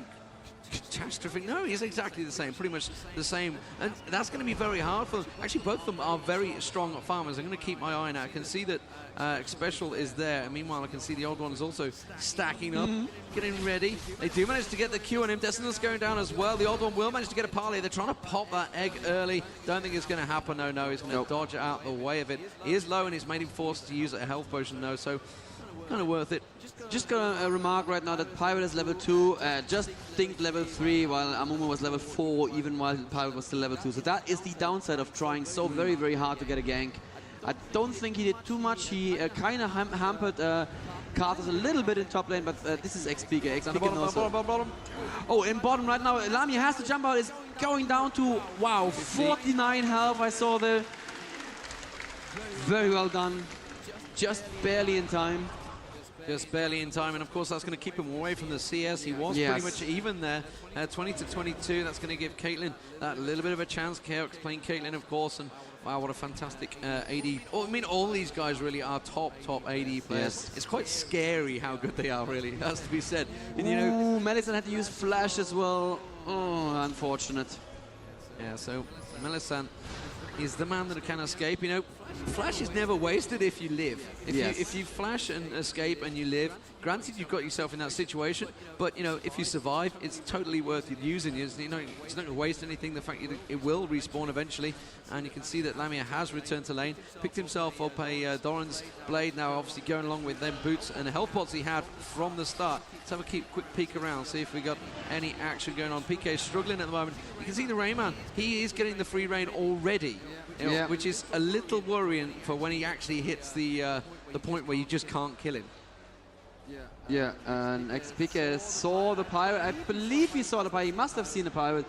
catastrophic. No, he's exactly the same, pretty much the same, and that's going to be very hard for them. Actually, both of them are very strong farmers. I'm going to keep my eye on it. I can see that Xpecial is there, and meanwhile I can see TheOddOne is also stacking up, getting ready. They do manage to get the Q on him. Destinus going down as well. TheOddOne will manage to get a parley. They're trying to pop that egg early. Don't think it's going to happen. No, he's going to dodge out the way of it. He is low, and he's made him forced to use a health potion, though, so kind of worth it. Just gonna remark right now that Pirate is level 2, just think level 3, while Amumu was level 4, even while Pirate was still level 2. So that is the downside of trying so very, very hard to get a gank. I don't think he did too much. He kind of hampered Karthus a little bit in top lane, but this is xPeke. Bottom. Oh, in bottom right now, Lamia has to jump out. It's going down to, wow, 49 health. I saw there. Very well done. Just barely in time. Just barely in time, and of course that's going to keep him away from the CS. He was pretty much even there, 20 to 22. That's going to give Caitlyn that little bit of a chance. Chaox playing Caitlyn, of course, and wow, what a fantastic AD. Oh, I mean, all these guys really are top AD players. Yes. It's quite scary how good they are, really. It has to be said. And, you know, Mellisan had to use Flash as well. Oh, unfortunate. Yeah, so Mellisan is the man that can escape. You know, Flash is never wasted if you live. If you flash and escape and you live, granted you've got yourself in that situation, but you know, if you survive, it's totally worth it using. You know, it's not going to waste anything. The fact it will respawn eventually, and you can see that Lamia has returned to lane, picked himself up a Doran's blade, now obviously going along with them boots and the health pots he had from the start. Let's have a quick peek around, see if we got any action going on. PK is struggling at the moment. You can see TheRainMan, he is getting the free reign already, you know, which is a little worrying for when he actually hits the point where you just can't kill him. Yeah, and xPeke saw the pirate. I believe he saw the pirate. He must have seen the pirate.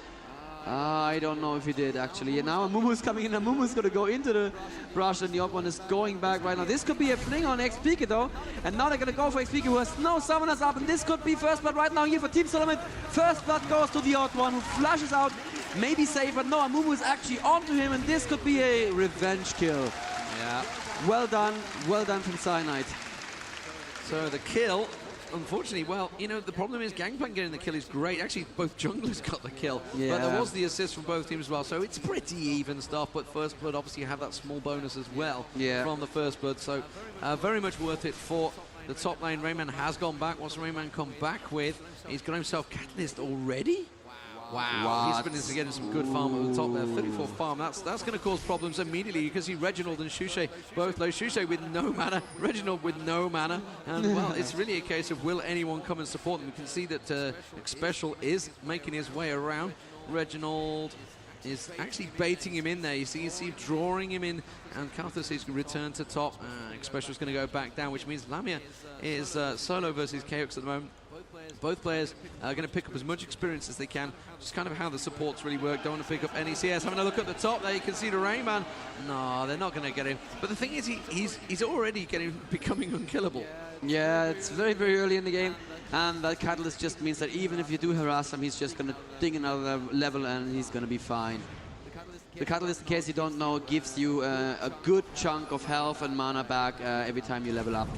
I don't know if he did, actually. And now Amumu's coming in. Amumu's going to go into the brush, and TheOddOne is going back right now. This could be a fling on xPeke, though. And now they're going to go for xPeke, who has no summoners up. And this could be first blood right now here for Team Solomon. First blood goes to TheOddOne, who flashes out. Maybe safe, but no, Amumu is actually onto him, and this could be a revenge kill. Yeah. Well done from Cyanide. So the kill, unfortunately, well, you know, the problem is Gangplank getting the kill is great. Actually, both junglers got the kill, but there was the assist from both teams as well. So it's pretty even stuff, but First Blood, obviously, you have that small bonus as well from the First Blood. So very much worth it for the top lane. TheRainMan has gone back. What's TheRainMan come back with? He's got himself Catalyst already. Wow, he's been getting some good farm at the top there. 34 farm, that's going to cause problems immediately. You can see Reginald and Shushei both low. Shushei with no mana, Reginald with no mana. And well, it's really a case of will anyone come and support them. You can see that Xpecial is making his way around. Reginald is actually baiting him in there. You see drawing him in, and Karthus is returned to top. Xpecial is going to go back down, which means Lamia is solo versus Chaox at the moment. Both players are going to pick up as much experience as they can, which is kind of how the supports really work. Don't want to pick up any CS. Having a look at the top there, you can see TheRainMan. No, they're not going to get him. But the thing is, he's already becoming unkillable. Yeah, it's very, very early in the game. And that Catalyst just means that even if you do harass him, he's just going to ding another level and he's going to be fine. The Catalyst, in case you don't know, gives you a good chunk of health and mana back every time you level up.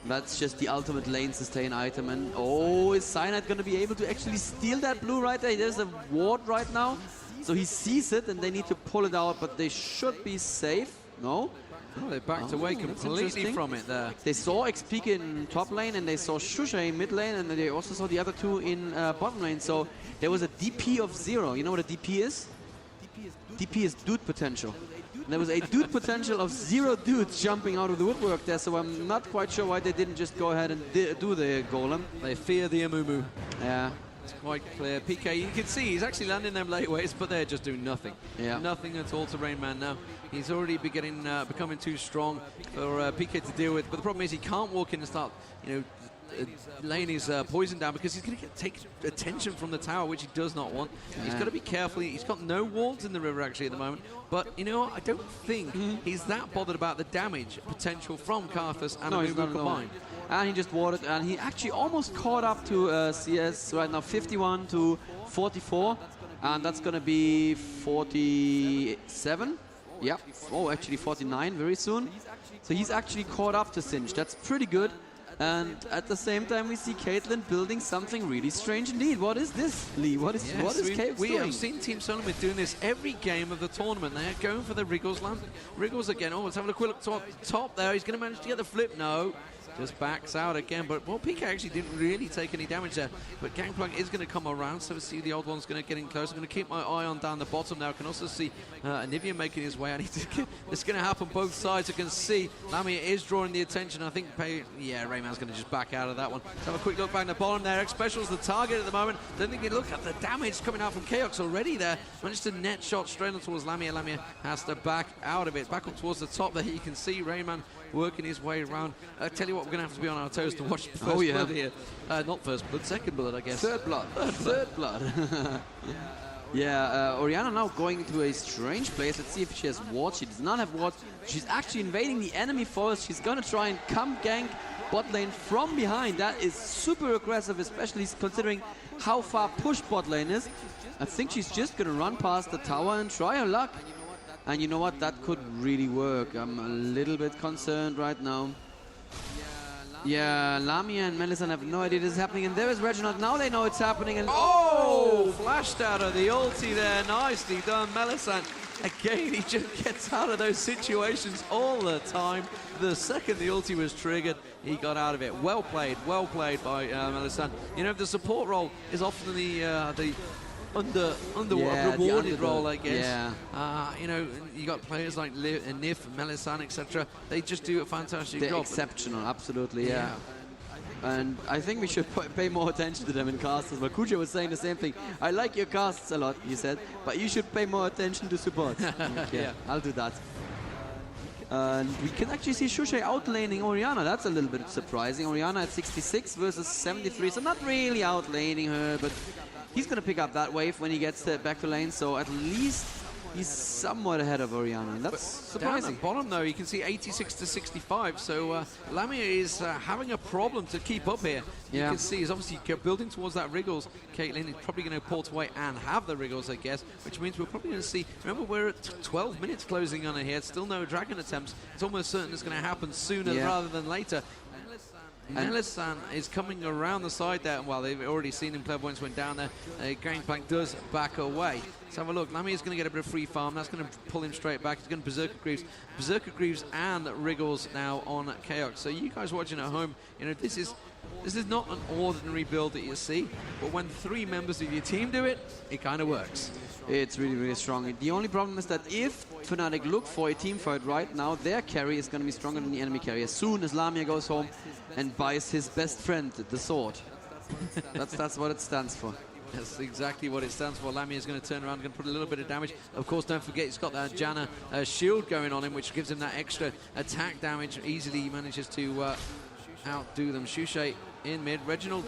That's just the ultimate lane sustain item. And oh, is Cyanide going to be able to actually steal that blue right there? There's a ward right now. So he sees it and they need to pull it out, but they should be safe. No? Oh, they backed away completely from it there. They saw xPeke in top lane and they saw Shushei in mid lane and they also saw the other two in bottom lane. So there was a DP of 0. You know what a DP is? DP is dude potential. And there was a dude potential of 0 dudes jumping out of the woodwork there, so I'm not quite sure why they didn't just go ahead and do the golem. They fear the Amumu. Yeah. It's quite clear. PK, you can see he's actually landing them late ways, but they're just doing nothing. Yeah. Nothing at all to TheRainMan now. He's already becoming too strong for PK to deal with, but the problem is he can't walk in and start, laying his poison down because he's going to take attention from the tower, which he does not want. Yeah. He's got to be careful. He's got no wards in the river actually at the moment, but you know what? I don't think he's that bothered about the damage potential from Karthus and Amumu combined. And he just warded, and he actually almost caught up to CS right now, 51 to 44, and that's going to be 47. Yep. Oh, actually 49 very soon. So he's actually caught up to Singe. That's pretty good. And at the same time, we see Caitlyn building something really strange indeed. What is this, Lee? What is Chaox We doing? have seen Team Solomon doing this every game of the tournament. They are going for the Wriggles land. Wriggles again. Oh, let's have a quick look top there. He's going to manage to get the flip. No. Just backs out again, but well, PK actually didn't really take any damage there. But Gangplank is going to come around, so we see the TheOddOne's going to get in close. I'm going to keep my eye on down the bottom now. I can also see Anivia making his way. It's going to happen both sides. I can see Lamia is drawing the attention. I think Rayman's going to just back out of that one. Let's have a quick look back in the bottom there. Xpecial's the target at the moment. Don't think you look at the damage coming out from Chaox already there. Managed to net shot straight on towards Lamia. Lamia has to back out of it. Back up towards the top there. You can see Rayman working his way around. I tell you what, we're going to have to be on our toes to watch first blood here. Not first blood, second blood, I guess. Third blood. Third blood. Yeah, Orianna now going into a strange place. Let's see if she has wards. She does not have wards. She's actually invading the enemy forest. She's going to try and come gank bot lane from behind. That is super aggressive, especially considering how far push bot lane is. I think she's just going to run past the tower and try her luck. And you know what? That could really work. I'm a little bit concerned right now. Yeah, Lamia and Mellisan have no idea this is happening. And there is Reginald. Now they know it's happening. And oh! Flashed out of the ulti there. Nicely done, Mellisan. Again, he just gets out of those situations all the time. The second the ulti was triggered, he got out of it. Well played by Mellisan. You know, the support role is often the rewarded role, I guess. Yeah. You got players like Nif, Mellisan, etc. They just do a fantastic They're job. Exceptional, absolutely, yeah. And I think we should pay more attention to them in casts as well. Kujaa was saying the same thing. I like your casts a lot, he said, but you should pay more attention to support. Yeah, I'll do that. And we can actually see Shushei outlaning Orianna. That's a little bit surprising. Orianna at 66 versus 73, so not really outlaning her, but he's going to pick up that wave when he gets back to lane, so at least he's somewhat ahead of Orianna, and that's surprising. Down the bottom, though, you can see 86 to 65, so Lamia is having a problem to keep up here. You can see he's obviously building towards that Wriggles. Caitlyn is probably going to port away and have the Wriggles, I guess, which means we're probably going to see... Remember, we're at 12 minutes closing on it here. Still no Dragon attempts. It's almost certain it's going to happen sooner rather than later. Mellisan is coming around the side there. Well, they've already seen him. Clairvoyance went down there. Gangplank does back away. Let's have a look. Lamia is going to get a bit of free farm. That's going to pull him straight back. He's going to Berserker Greaves. Berserker Greaves and Wriggles now on Chaox. So you guys watching at home, this is not an ordinary build that you see, but when 3 members of your team do it, it kind of works. It's really, really strong. The only problem is that if Fnatic look for a team fight right now, their carry is going to be stronger than the enemy carry as soon as Lamia goes home and buys his best friend the sword. That's what it stands for. That's exactly what it stands for. Lamia is going to turn around, going to put a little bit of damage. Of course, don't forget he's got that Janna shield going on him, which gives him that extra attack damage. Easily he manages to outdo them. Shushei in mid. Reginald.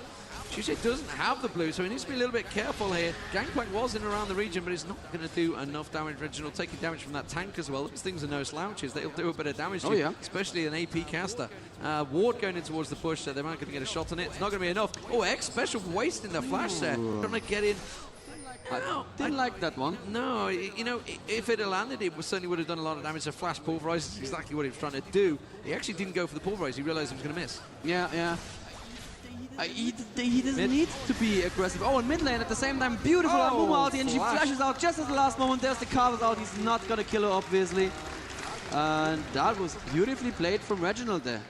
Shushei doesn't have the blue, so he needs to be a little bit careful here. Gangplank was in around the region, but it's not going to do enough damage. Reginald taking damage from that tank as well. These things are no slouches. They'll do a bit of damage to you, especially an AP caster. Ward going in towards the push, so they're not going to get a shot on it. It's not going to be enough. Oh, Xpecial wasting the flash there. Trying to get in. I didn't like that one. No, you know, if it had landed, it certainly would have done a lot of damage. The flash pulverize is exactly what he was trying to do. He actually didn't go for the pulverize. He realized he was going to miss. Yeah. He doesn't need to be aggressive. Oh, and mid lane at the same time, beautiful Amuma ulti, and she flashes out just at the last moment. There's the Carlos out. He's not going to kill her, obviously. And that was beautifully played from Reginald there.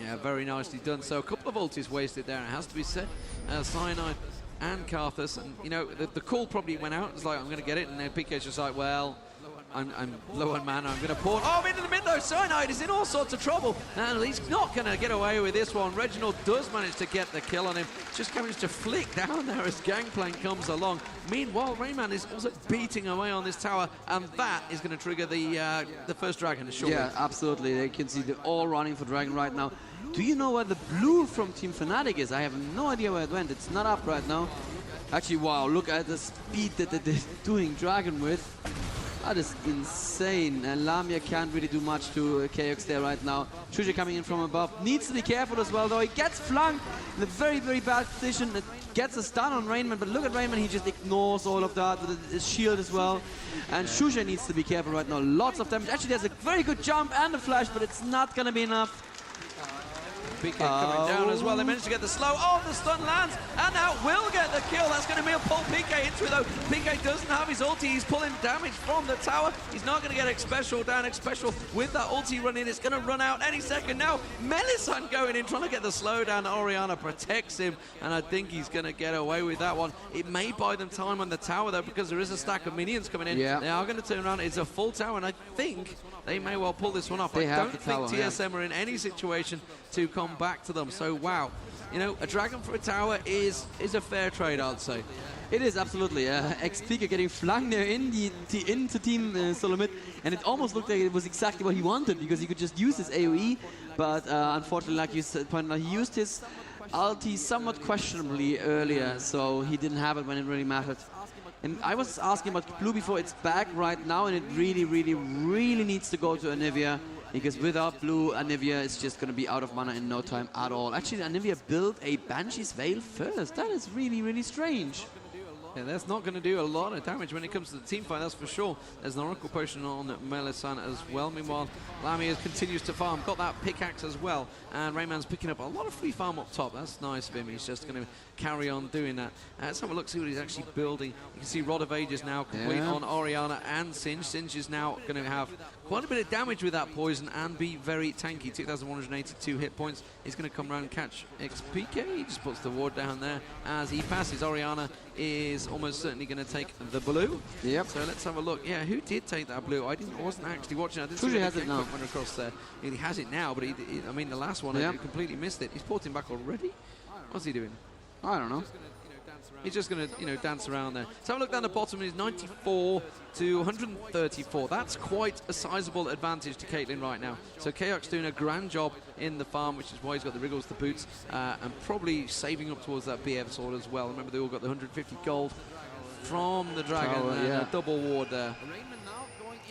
Yeah, very nicely done. So a couple of ultis wasted there, and it has to be said. Cyanide and Karthus, and you know, the call probably went out. It's like, I'm going to get it, and then PK's just like, well, I'm low on mana, I'm going to pawn. Oh, into the mid though, Cyanide is in all sorts of trouble, and he's not going to get away with this one. Reginald does manage to get the kill on him, just managed to flick down there as Gangplank comes along. Meanwhile, TheRainMan is also beating away on this tower, and that is going to trigger the first dragon. Yeah, absolutely. They can see they're all running for dragon right now. Do you know where the blue from Team Fnatic is? I have no idea where it went. It's not up right now. Actually, wow, look at the speed that they're doing dragon with. That is insane, and Lamia can't really do much to Chaox there right now. Shushei coming in from above, needs to be careful as well though. He gets flanked in a very, very bad position. It gets a stun on TheRainMan, but look at TheRainMan, he just ignores all of that with his shield as well. And Shushei needs to be careful right now. Lots of damage. Actually, there's a very good jump and a flash, but it's not going to be enough. PK coming down as well. They managed to get the slow. Oh, the stun lands, and now will get the kill. That's going to be a pull PK into it though. PK doesn't have his ulti. He's pulling damage from the tower. He's not going to get Xpecial down. Xpecial with that ulti running. It's going to run out any second now. Mellisan going in, trying to get the slow down. Orianna protects him, and I think he's going to get away with that one. It may buy them time on the tower though, because there is a stack of minions coming in. Yeah. They are going to turn around. It's a full tower, and I think they may well pull this one off. They I don't think tower, TSM are in any situation to come back to them. So wow, you know, a dragon for a tower is a fair trade, I'd say. It is, absolutely. xPeke getting flung there into Team Solo mid, and it almost looked like it was exactly what he wanted, because he could just use his AoE, but unfortunately, like you said, pointed out, he used his ulti somewhat questionably earlier, so he didn't have it when it really mattered. And I was asking about blue before. It's back right now, and it really, really, really needs to go to Anivia, because without blue, Anivia is just going to be out of mana in no time at all. Actually, Anivia built a Banshee's Veil first. That is really, really strange. Yeah, that's not going to do a lot of damage when it comes to the team fight, that's for sure. There's an Oracle Potion on Mellisan as well. Meanwhile, Lamia continues to farm. Got that pickaxe as well. And TheRainMan's picking up a lot of free farm up top. That's nice of him. He's just going to carry on doing that. Let's have a look, see what he's actually building. You can see Rod of Ages now complete on Orianna and Singe. Singe is now going to have quite a bit of damage with that poison and be very tanky. 2,182 hit points. He's going to come around and catch xPeke. He just puts the ward down there as he passes. Orianna is almost certainly going to take the blue. Yep. So let's have a look. Yeah, who did take that blue? I wasn't actually watching. I didn't see Shushei has it now. Went across there. He has it now, but I mean, the last one, I completely missed it. He's porting back already. What's he doing? I don't know. He's just going to, you know, dance around there. So have a look down the bottom. He's 94 to 134. That's quite a sizable advantage to Caitlyn right now. So Chaox doing a grand job in the farm, which is why he's got the Wriggles, the boots, and probably saving up towards that BF sword as well. Remember, they all got the 150 gold from the dragon, and a double ward there.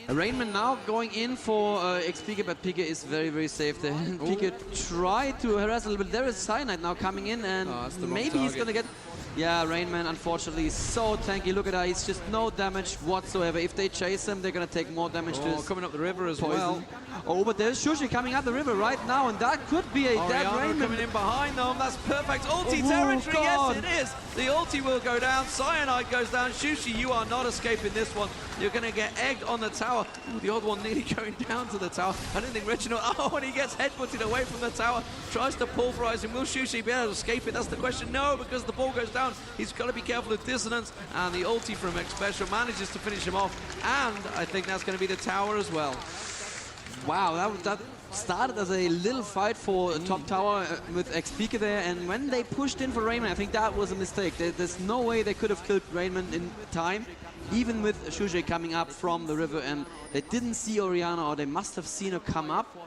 TheRainMan now going in for xPeke, but Peke is very, very safe there. Peke tried to harass a little bit. There is Cyanide now coming in, and maybe he's going to get... Yeah, TheRainMan, unfortunately, is so tanky. Look at that, he's just no damage whatsoever. If they chase him, they're going to take more damage to his coming up the river as well. Oh, but there's Shushei coming up the river right now, and that could be a dead TheRainMan. Coming in behind them, that's perfect. Ulti territory, yes it is. The ulti will go down, Cyanide goes down. Shushei, you are not escaping this one. You're going to get egged on the tower. Ooh, the odd one nearly going down to the tower. I don't think Reginald, and he gets headbutted away from the tower. Tries to pulverize him. Will Shushei be able to escape it? That's the question. No, because the ball goes down. He's got to be careful of dissonance, and the ulti from Xpecial manages to finish him off, and I think that's going to be the tower as well. Wow, that started as a little fight for a top tower with xPeke there, and when they pushed in for TheRainMan, I think that was a mistake. There's no way they could have killed TheRainMan in time, even with Shushei coming up from the river, and they didn't see Orianna, or they must have seen her come up.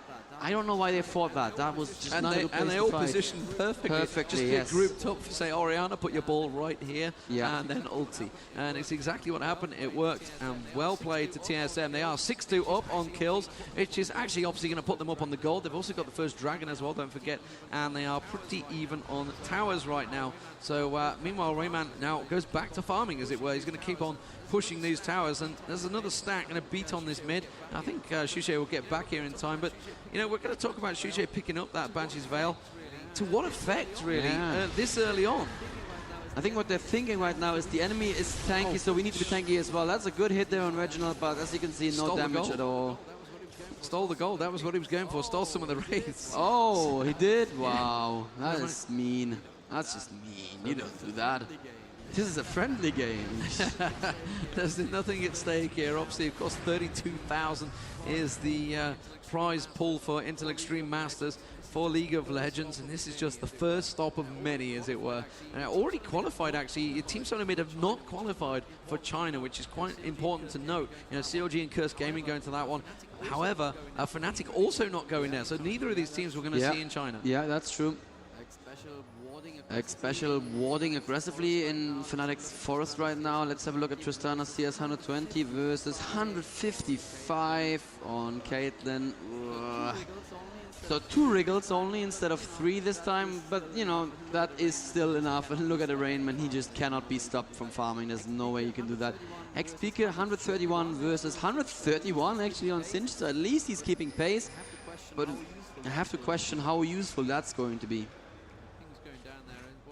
I don't know why they fought that. That was just not a good place and they to all fight. positioned perfectly. Perfectly, just yes. get grouped up. Say, Orianna, put your ball right here, Yeah. and then ulti. And it's exactly what happened. It worked, and well played to TSM. They are 6-2 up on kills, which is actually obviously going to put them up on the gold. They've also got the first dragon as well, don't forget, and they are pretty even on towers right now. So meanwhile, TheRainMan now goes back to farming, as it were. He's going to keep on pushing these towers, and there's another stack and a beat on this mid. I think Shushei will get back here in time, but you know, we're going to talk about Shushei picking up that Banshee's Veil. To what effect, really, this early on? I think what they're thinking right now is the enemy is tanky, so we need to be tanky as well. That's a good hit there on Reginald, but as you can see, no damage at all. Stole the gold, that was what he was going for. Stole some of the raids. Oh, he did? Wow, that is mean. That's just mean. You don't do that. This is a friendly game. There's nothing at stake here. Obviously, of course, 32,000 is the prize pool for Intel Extreme Masters for League of Legends, and this is just the first stop of many, as it were. Already qualified, actually. Team Solo Mid have not qualified for China, which is quite important to note. You know, CLG and Curse Gaming going to that one. However, Fnatic also not going there, so neither of these teams we're going to see in China. Yeah, that's true. Xpecial warding aggressively in Fnatic's forest right now. Let's have a look at Tristana. CS 120 versus 155 on Caitlyn. So 2 wriggles only instead of 3 this time, but you know, that is still enough. And look at TheRainMan, he just cannot be stopped from farming. There's no way you can do that. xPeke 131 versus 131 actually on Sinch, so at least he's keeping pace. But I have to question how useful that's going to be.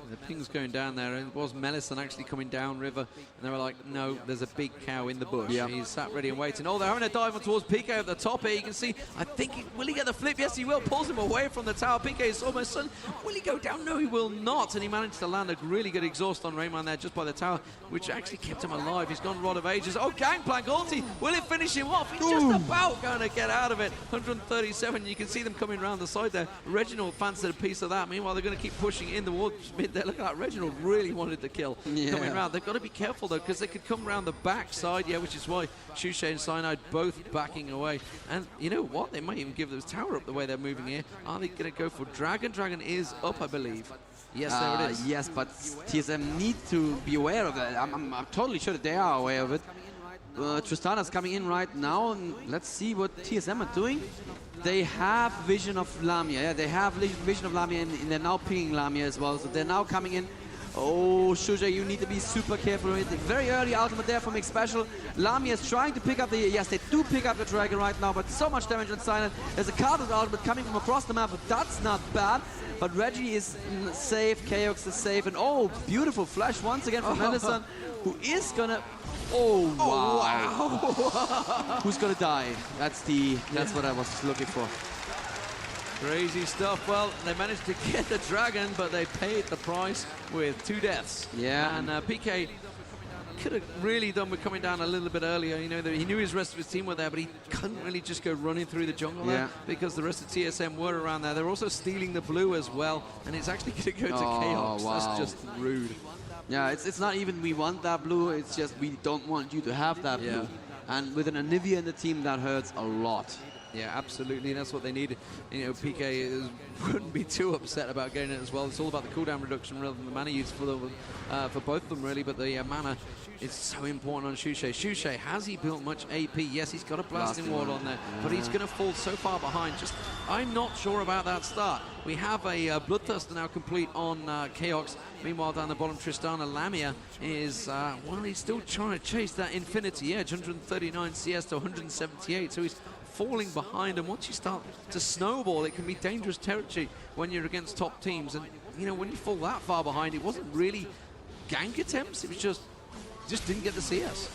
The ping's going down there, and it was Mellisan actually coming down river, and they were like, no, there's a big cow in the bush. Yeah. He's sat ready and waiting. Oh, they're having a dive towards PK at the top here. You can see, I think, will he get the flip? Yes, he will. Pulls him away from the tower. PK is almost done. Will he go down? No, he will not. And he managed to land a really good exhaust on TheRainMan there just by the tower, which actually kept him alive. He's gone Rod of Ages. Oh, Gangplank ulti. Will it finish him off? He's just about going to get out of it. 137. You can see them coming around the side there. Reginald fancied a piece of that. Meanwhile, they're going to keep pushing in the towards mid there. Look at that. Reginald really wanted to kill coming around. They've got to be careful though, because they could come around the back side, which is why Shushei and Cyanide both backing away. And you know what? They might even give this tower up the way they're moving here. Are they going to go for Dragon? Dragon is up, I believe. Yes, there it is. Yes, but TSM need to be aware of that. I'm totally sure that they are aware of it. Tristana's coming in right now, and let's see what TSM are doing. They have vision of Lamia. Yeah, they have vision of Lamia, and they're now pinging Lamia as well. So they're now coming in. Oh, Shushei, you need to be super careful. Very early ultimate there from xPecial. Lamia is trying to pick up the... Yes, they do pick up the dragon right now, but so much damage on Cyanide. There's a Cardinal ultimate coming from across the map, but that's not bad. But Reggie is safe, Chaox is safe, and oh, beautiful flash once again from Mellisan, who is gonna... Oh, wow. Who's gonna die? That's what I was looking for. Crazy stuff. Well, they managed to get the dragon, but they paid the price with 2 deaths. Yeah. And PK could have really done with coming down a little bit earlier. You know, he knew his rest of his team were there, but he couldn't really just go running through the jungle there because the rest of TSM were around there. They're also stealing the blue as well, and it's actually going to go to Chaox. Wow. That's just rude. Yeah, it's not even we want that blue, it's just we don't want you to have that blue. And with an Anivia in the team, that hurts a lot. Yeah, absolutely. That's what they needed. You know, PK wouldn't be too upset about getting it as well. It's all about the cooldown reduction rather than the mana use for both of them, really. But the mana is so important on Shushei. Shushei, has he built much AP? Yes, he's got a blasting ward on there, but he's going to fall so far behind. I'm not sure about that start. We have a Bloodthirster now complete on Chaox. Meanwhile, down the bottom, Tristana Lamia is, well, he's still trying to chase that Infinity Edge, 139 CS to 178. So he's falling behind, and once you start to snowball, it can be dangerous territory when you're against top teams. And you know, when you fall that far behind, it wasn't really gank attempts, it was just didn't get the CS.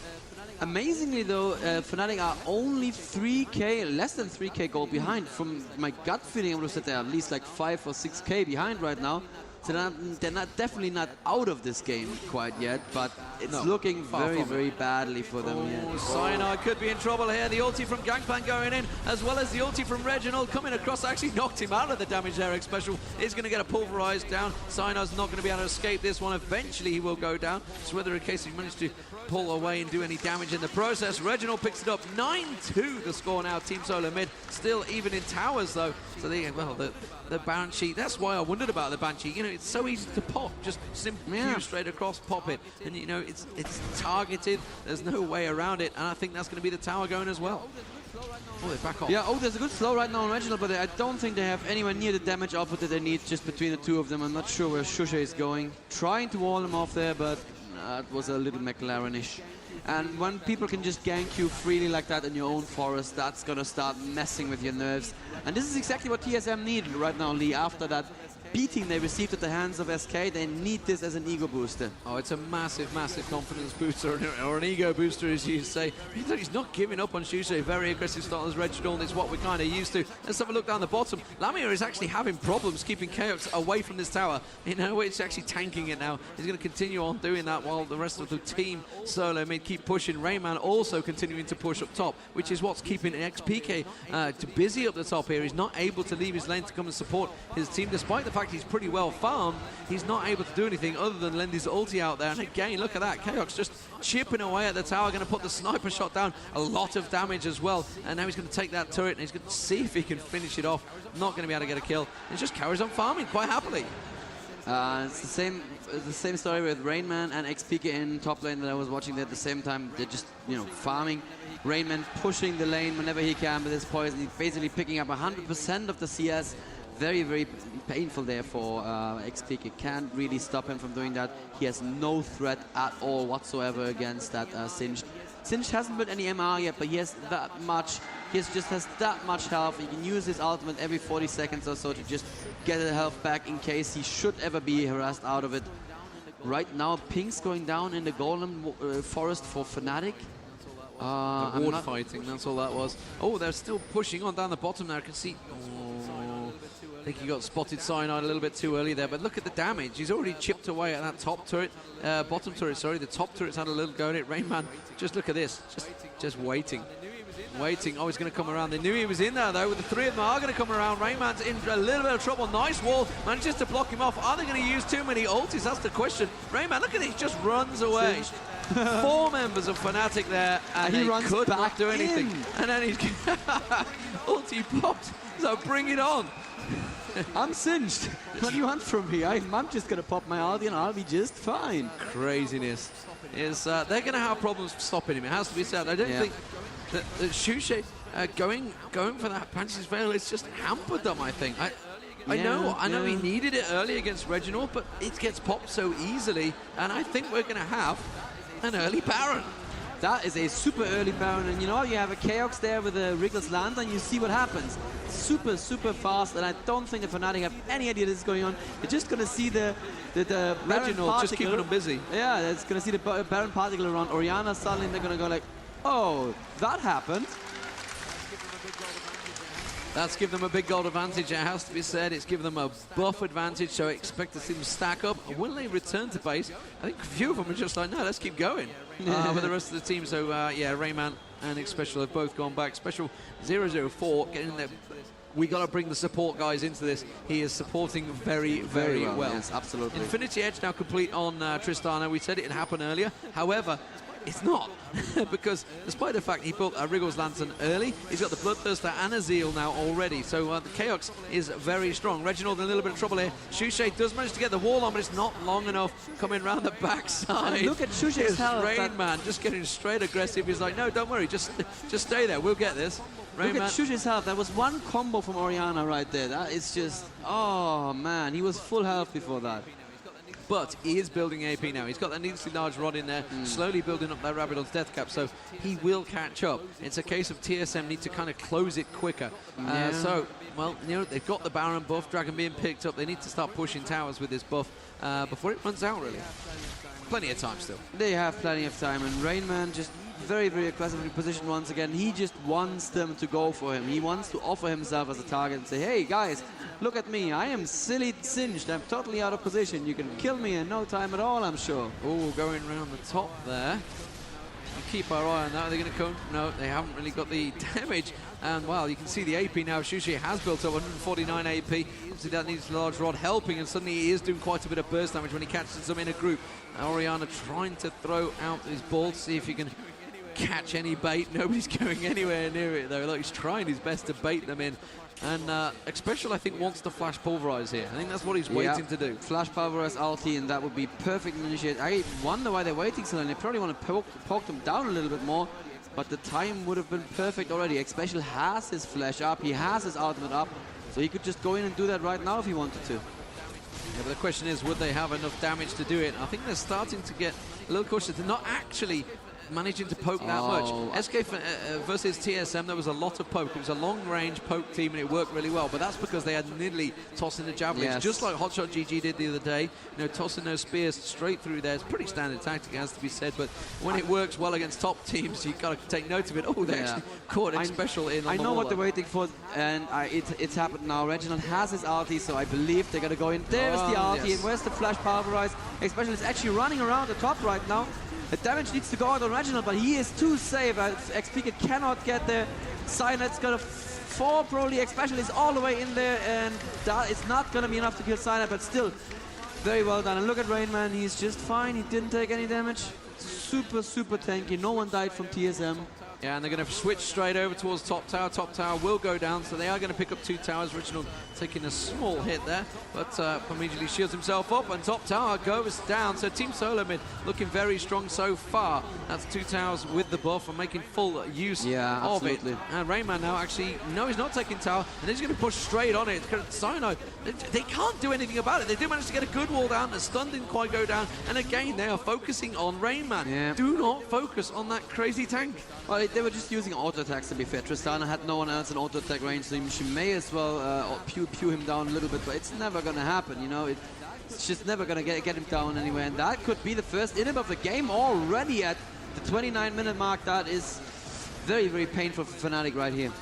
Amazingly though, Fnatic are only 3k, less than 3k gold behind. From my gut feeling, I would have said they're at least like 5 or 6k behind right now. So they're definitely not out of this game quite yet, but it's looking very badly for them. Cyanide could be in trouble here. The ulti from Gangplank going in, as well as the ulti from Reginald coming across. Actually knocked him out of the damage there. Xpecial is going to get a pulverized down. Cyanide's not going to be able to escape this one. Eventually he will go down. It's whether in case he managed to pull away and do any damage in the process. Reginald picks it up. 9-2 the score now. Team Solo mid still even in towers though. So there, well, the Banshee. That's why I wondered about the Banshee. You know, it's so easy to pop. Just simply straight across, pop it, and you know it's targeted. There's no way around it, and I think that's going to be the tower going as well. Oh, they're back off. Yeah, there's a good slow right now on Reginald, but I don't think they have anywhere near the damage output that they need just between the two of them. I'm not sure where Shushei is going. Trying to wall him off there, but it was a little McLaren-ish. And when people can just gank you freely like that in your own forest, that's going to start messing with your nerves. And this is exactly what TSM need right now, Lee. After that beating they received at the hands of SK, they need this as an ego booster. Oh, it's a massive confidence booster, or an ego booster, as you say. He's not giving up on Shushei. Very aggressive start as Reginald. It's what we're kind of used to. Let's have a look down the bottom. Lamia is actually having problems keeping Chaox away from this tower. You know, it's actually tanking it now. He's going to continue on doing that while the rest of the team Solo may keep pushing. TheRainMan also continuing to push up top, which is what's keeping xPeke busy up the top here. He's not able to leave his lane to come and support his team, despite the fact he's pretty well farmed. He's not able to do anything other than lend his ulti out there. And again, look at that. Chaox just chipping away at the tower, going to put the sniper shot down. A lot of damage as well. And now he's going to take that turret and he's going to see if he can finish it off. Not going to be able to get a kill. And just carries on farming quite happily. It's the same story with TheRainMan and xPeke in top lane that I was watching there at the same time. They're just, you know, farming. TheRainMan pushing the lane whenever he can with his poison. He's basically picking up 100% of the CS. Very painful there for xPeke. Can't really stop him from doing that. He has no threat at all whatsoever against that Singed. Singed hasn't built any MR yet, but he has that much. He just has that much health. He can use his ultimate every 40 seconds or so to just get the health back in case he should ever be harassed out of it. Right now, ping's going down in the Golem forest for Fnatic. Ward fighting, that's all that was. Oh, they're still pushing on down the bottom there. I can see. I think he got spotted Cyanide a little bit too early there, but look at the damage. He's already chipped away at that top turret, bottom turret, sorry. The top turret's had a little go at it. TheRainMan, just look at this, just waiting. Oh, he's going to come around. They knew he was in there, though. The three of them are going to come around. TheRainMan's in a little bit of trouble. Nice wall. Manages to block him off. Are they going to use too many ultis? That's the question. TheRainMan, look at it. He just runs away. 4 members of Fnatic there, and he could not do anything. And then he's ulti popped. So bring it on. I'm singed. What do you want from me? I'm just going to pop my ulti and I'll be just fine. Craziness. They're going to have problems stopping him. It has to be said. I don't think that Shushei going for that Banshee's Veil, it's just hampered them, I think. I know he needed it early against Reginald, but it gets popped so easily, and I think we're going to have an early Baron. That is a super early Baron, and you know, you have a Chaox there with a Wriggles Lantern, and you see what happens. Super fast, and I don't think the Fnatic have any idea this is going on. They're just going to see the Reginald just keeping them busy. Yeah, it's going to see the Baron particle around Orianna. Suddenly they're going to go like, oh, that happened. That's given them a big gold advantage, it has to be said. It's given them a buff advantage, so I expect to see them stack up. Will they return to base? I think a few of them are just like, no, let's keep going with the rest of the team. So, yeah, TheRainMan and Xpecial have both gone back. Xpecial 004 getting there. We got to bring the support guys into this. He is supporting very well. Yes, absolutely. Infinity Edge now complete on Tristana. We said it'd happen earlier. However, it's not, because despite the fact he built a Wriggles Lantern early, he's got the Bloodthirster and a Zeal now already. So the Chaox is very strong. Reginald in a little bit of trouble here. Shushei does manage to get the wall on, but it's not long enough. Coming around the backside. And look at Shushei's health. TheRainMan just getting straight aggressive. He's like, no, don't worry, just stay there. We'll get this. Look at Shushei's health. That was one combo from Orianna right there. That is just, oh man, he was full health before that. But he is building AP now. He's got that needlessly large rod in there, slowly building up that Rabidon's death cap, so he will catch up. It's a case of TSM need to kind of close it quicker. So, well, you know, they've got the Baron buff, Dragon being picked up. They need to start pushing towers with this buff before it runs out, really. Plenty of time still. They have plenty of time, and TheRainMan just very, very aggressively positioned once again. He just wants them to go for him. He wants to offer himself as a target and say, hey guys, look at me. I am silly cinched. I'm totally out of position. You can kill me in no time at all, I'm sure. Oh, going around the top there. We'll keep our eye on that. Are they going to come? No, they haven't really got the damage. And, well, you can see the AP now. Shushei has built up 149 AP. Obviously, that needs Large Rod helping, and suddenly he is doing quite a bit of burst damage when he catches them in a group. Orianna trying to throw out his ball to see if he can catch any bait. Nobody's going anywhere near it, though. Like, he's trying his best to bait them in. And xPecial, I think, wants to flash pulverize here. I think that's what he's waiting to do. Flash pulverize ulti, and that would be perfect initiate. I wonder why they're waiting so long. They probably want to poke them down a little bit more, but the time would have been perfect already. xPecial has his flash up, he has his ultimate up, so he could just go in and do that right now if he wanted to. Yeah, but the question is, would they have enough damage to do it? I think they're starting to get a little cautious. They're not actually managing to poke that much. SK versus TSM, there was a lot of poke. It was a long-range poke team, and it worked really well. But that's because they had Nidalee tossing the javelins, just like HotshotGG did the other day. You know, tossing those spears straight through there. It's pretty standard tactic, has to be said. But when it works well against top teams, you've got to take note of it. Oh, they actually caught xPecial in on I the know what wall. they're waiting for, and it's happened now. Reginald has his ulti, so I believe they're going to go in. There's the ulti, and where's the flash pulverize? xPecial is actually running around the top right now. The damage needs to go out on Reginald, but he is too safe. xPeke cannot get there. Cyanide's gonna fall probably. xPecial is all the way in there, and that is not gonna be enough to kill Cyanide, but still very well done. And look at TheRainMan, he's just fine. He didn't take any damage. Super, super tanky. No one died from TSM. Yeah, and they're going to switch straight over towards top tower. Top tower will go down, so they are going to pick up 2 towers. Reginald taking a small hit there, but immediately shields himself up, and top tower goes down. So Team soloMID looking very strong so far. That's 2 towers with the buff and making full use of it. And TheRainMan now actually, no, he's not taking tower, and he's going to push straight on it. Cyanide, they can't do anything about it. They do manage to get a good wall down. The stun didn't quite go down, and again, they are focusing on TheRainMan. Yeah. Do not focus on that crazy tank. Well, they were just using auto attacks, to be fair. Tristana had no one else in auto attack range, so she may as well pew him down a little bit, but it's never gonna happen, you know. It's just never gonna get him down anywhere, and that could be the first inhib of the game already at the 29-minute mark. That is very, very painful for Fnatic right here.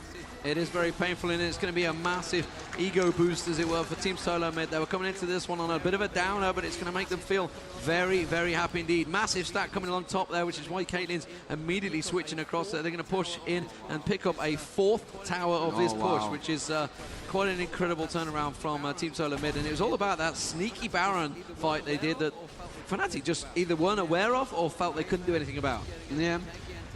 It is very painful, and it's going to be a massive ego boost, as it were, for Team soloMID. They were coming into this one on a bit of a downer, but it's going to make them feel very, very happy indeed. Massive stack coming along top there, which is why Caitlyn's immediately switching across there. They're going to push in and pick up a 4th tower of this push, which is quite an incredible turnaround from Team soloMID. And it was all about that sneaky Baron fight they did that Fnatic just either weren't aware of or felt they couldn't do anything about. Yeah.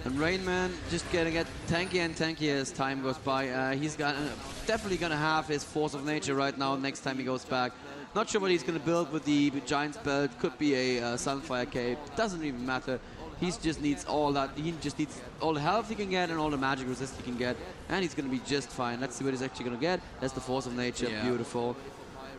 And TheRainMan just gonna get tankier and tankier as time goes by. He's definitely gonna have his force of nature right now next time he goes back. Not sure what he's gonna build with the Giant's Belt. Could be a Sunfire Cape. Doesn't even matter. He just needs all that. He just needs all the health he can get and all the magic resist he can get, and he's gonna be just fine. Let's see what he's actually gonna get. That's the force of nature. Yeah. Beautiful.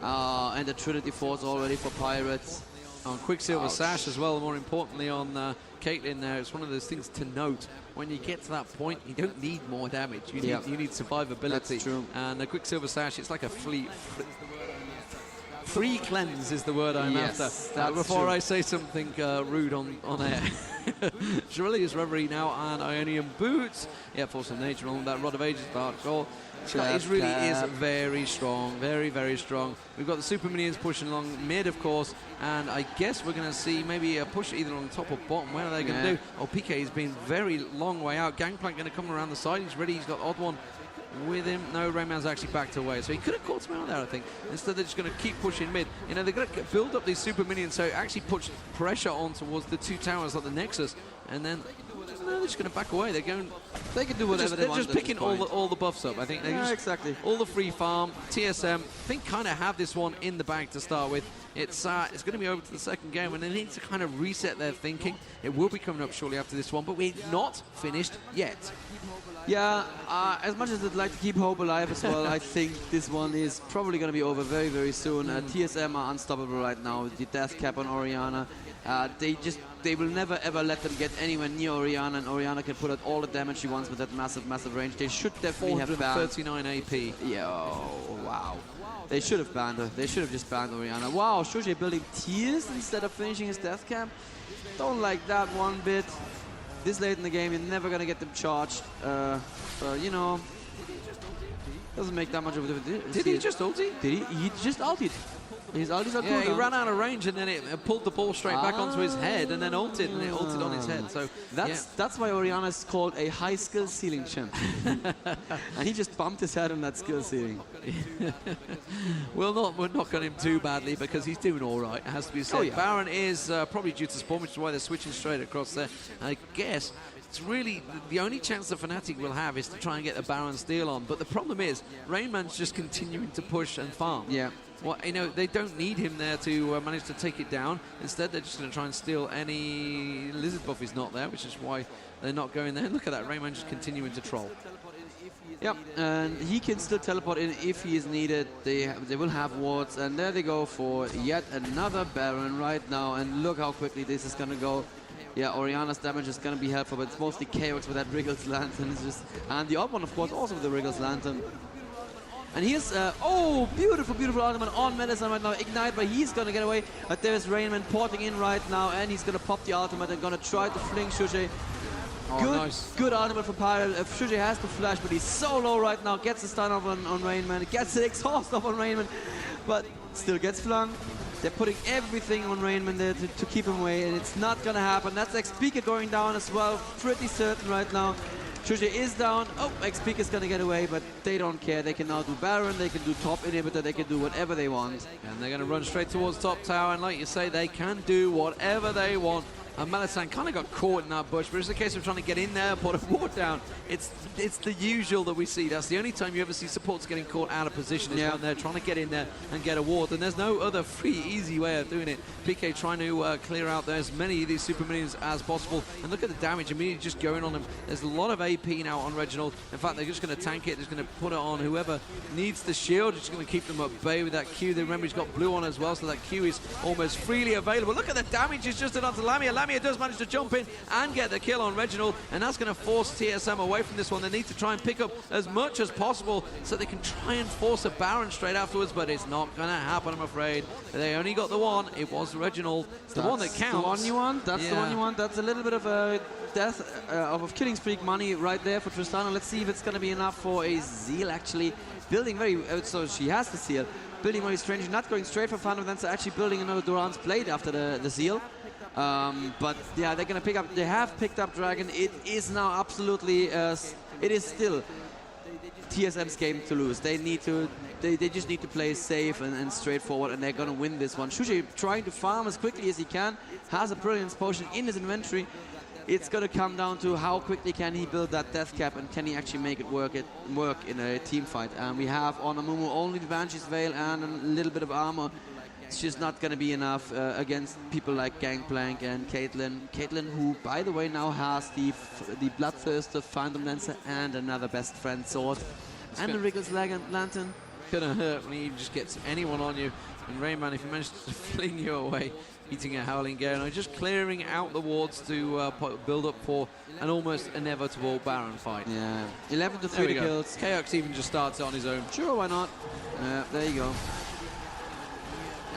And the Trinity Force already for Pirates. On Quicksilver Sash as well, more importantly on Caitlyn there. It's one of those things to note. When you get to that point, you don't need more damage. You need survivability. That's true. And the Quicksilver Sash, it's like a free cleanse is the word I'm after. Before I say something rude on air. ShLaYa's Reverie now on Ionian Boots. Yeah, Force of Nature on that Rod of Ages, Dark Goal. It really is very strong, very, very strong. We've got the Super Minions pushing along mid, of course, and I guess we're going to see maybe a push either on top or bottom. Where are they going to do? Oh, PK has been very long way out. Gangplank going to come around the side. He's ready. He's got TheOddOne with him. No, TheRainMan's actually backed away, so he could have caught him out there, I think. Instead, they're just going to keep pushing mid. You know, they're going to build up these Super Minions, so actually push pressure on towards the 2 towers like the Nexus, and then no, they're just going to back away. They're going. They can do whatever they want. They're just picking all the buffs up. I think. Exactly. All the free farm. TSM, I think, kind of have this one in the bag to start with. It's going to be over to the second game, and they need to kind of reset their thinking. It will be coming up shortly after this one, but we're not finished yet. Yeah, as much as I'd like to keep hope alive as well, I think this one is probably going to be over very, very soon. TSM are unstoppable right now. The death cap on Orianna. They will never ever let them get anywhere near Orianna, and Orianna can put out all the damage she wants with that massive, massive range. They should definitely have banned. 39 AP. Yeah, oh, wow. They should have banned her. They should have just banned Orianna. Wow, Shushei building tears instead of finishing his death cap. Don't like that one bit. this late in the game, you're never gonna get them charged. You know, doesn't make that much of a difference. Did he just ulti? Did he? He just ulted. His ulti's on Yeah, he cooldown. ran out of range and then it pulled the ball straight back onto his head and then ulted, and it ulted on his head. So that's why Orianna is called a high skill ceiling champ. And he just bumped his head on that skill ceiling. we're not got him too badly because he's doing all right. It has to be said. Oh, yeah. Baron is probably due to spawn, which is why they're switching straight across there. I guess it's really the only chance that Fnatic will have is to try and get the Baron steal on. But the problem is, TheRainMan's just continuing to push and farm. Yeah. Well, you know, they don't need him there to manage to take it down. Instead, they're just going to try and steal any Lizard buff is not there, which is why they're not going there. Look at that, TheRainMan just continuing to troll. Yep, and he can still teleport in if he is needed. They will have wards, and there they go for yet another Baron right now. And look how quickly this is going to go. Yeah, Orianna's damage is going to be helpful, but it's mostly Chaox with that Wriggles Lantern. It's just, and the odd one, of course, also with the Wriggles Lantern. And here's, oh, beautiful, beautiful ultimate on Mellisan right now. Ignite, but he's going to get away. But there's TheRainMan porting in right now, and he's going to pop the ultimate and going to try to fling Shushei. Good ultimate from Pyro. Shushei has to flash, but he's so low right now. Gets the stun off on TheRainMan. Gets the exhaust off on TheRainMan, but still gets flung. They're putting everything on TheRainMan there to keep him away, and it's not going to happen. That's xPeke going down as well. Pretty certain right now. Shushei is down. Oh, xPeke is going to get away, but they don't care. They can now do Baron, they can do top inhibitor, they can do whatever they want. And they're going to run straight towards top tower, and like you say, they can do whatever they want. And Mellisan kind of got caught in that bush, but it's a case of trying to get in there, put a ward down. It's the usual that we see. That's the only time you ever see supports getting caught out of position is when they're trying to get in there and get a ward. And there's no other free, easy way of doing it. PK trying to clear out as many of these super minions as possible. And look at the damage immediately just going on them. There's a lot of AP now on Reginald. In fact, they're just going to tank it. They're just going to put it on whoever needs the shield. Just going to keep them at bay with that Q. They remember he's got blue on as well, so that Q is almost freely available. Look at the damage he's just done onto Lamia. Lamia does manage to jump in and get the kill on Reginald, and that's going to force TSM away from this one. They need to try and pick up as much as possible so they can try and force a Baron straight afterwards, but it's not going to happen, I'm afraid. They only got the one. It was Reginald. It's the one that counts. The one you want. That's the one you want. That's a little bit of a death of killing streak money right there for Tristana. Let's see if it's going to be enough for a Zeal, actually. Building very... so she has the Seal. Building very strange. Not going straight for Phantom Dancer, actually building another Duran's Blade after the Zeal. But yeah, they're gonna pick up. They have picked up Dragon. It is now absolutely. It is still TSM's game to lose. They need to. They just need to play safe and straightforward, and they're gonna win this one. Shushei trying to farm as quickly as he can. Has a Brilliance Potion in his inventory. It's gonna come down to how quickly can he build that death cap, and can he actually make it work in a team fight. And we have on Amumu only the Banshee's Veil and a little bit of armor. It's just not going to be enough against people like Gangplank and Caitlyn. Caitlyn, who, by the way, now has the Bloodthirster, Phantom Dancer, and another best friend sword, and the Wriggles Lantern. Gonna hurt when he just gets anyone on you. And TheRainMan, if he manages to fling you away, eating a Howling Gale, and just clearing out the wards to build up for an almost inevitable Baron fight. Yeah, 11 to 3 kills. Chaox even just starts it on his own. Sure, why not? There you go.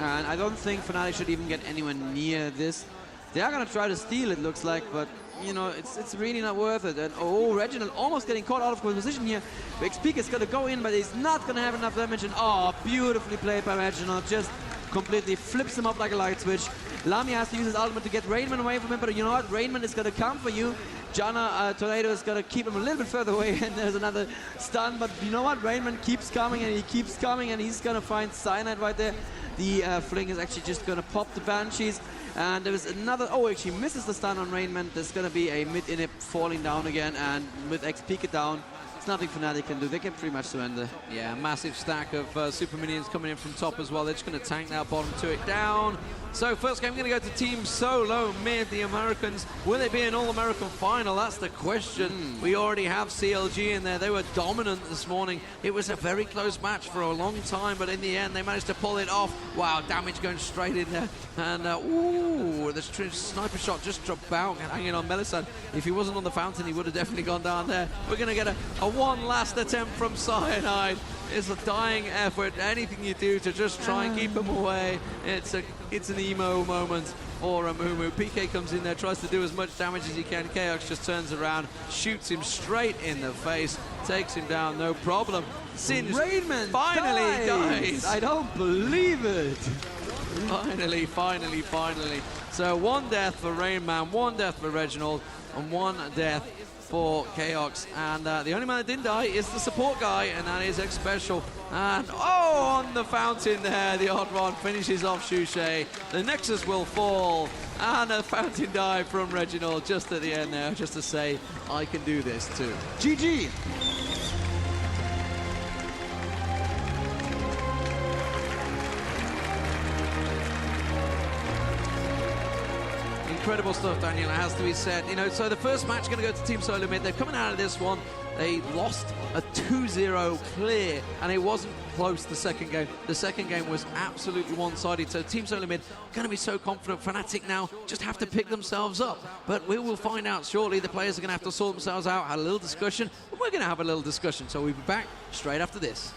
And I don't think Fnatic should even get anywhere near this. They are going to try to steal, it looks like, but, you know, it's really not worth it. And, oh, Reginald almost getting caught out of position here. xPeke is going to go in, but he's not going to have enough damage. And, oh, beautifully played by Reginald. Just completely flips him up like a light switch. Lamia has to use his ultimate to get TheRainMan away from him, but you know what? TheRainMan is going to come for you. Janna Tornado is going to keep him a little bit further away, and there's another stun. But you know what? TheRainMan keeps coming, and he keeps coming, and he's going to find Cyanide right there. The fling is actually just going to pop the Banshees. And there is another... Oh, actually misses the stun on TheRainMan. There's going to be a mid-inhib falling down again. And with xPeke down, there's nothing Fnatic can do. They can pretty much surrender. Yeah, massive stack of super minions coming in from top as well. They're just going to tank that bottom to it down. So first game, going to go to Team Solo Mid, the Americans. Will it be an All-American final? That's the question. We already have CLG in there. They were dominant this morning. It was a very close match for a long time, but in the end, they managed to pull it off. Wow, damage going straight in there. And, ooh, the sniper shot just dropped out, hanging on Mellisan. If he wasn't on the fountain, he would have definitely gone down there. We're going to get a one last attempt from Cyanide. It's a dying effort. Anything you do to just try and keep him away. It's an emo moment for Amumu. PK comes in there, tries to do as much damage as he can. Chaox just turns around, shoots him straight in the face, takes him down, no problem. Singed TheRainMan finally dies. I don't believe it. Finally. So 1 death for TheRainMan, 1 death for Reginald, and 1 death for Chaox. And the only man that didn't die is the support guy, and that is Xpecial. And on the fountain there, TheOddOne finishes off Shushei. The Nexus will fall, and a fountain dive from Reginald just at the end there, just to say, I can do this too. GG. Incredible stuff, Daniel, it has to be said. You know, so the first match going to go to Team SolarMid. They're coming out of this one. They lost a 2-0 clear, and it wasn't close the second game. The second game was absolutely one-sided. So Team SolarMid going to be so confident. Fnatic now just have to pick themselves up. But we will find out shortly. The players are going to have to sort themselves out. Had a little discussion. We're going to have a little discussion. So we'll be back straight after this.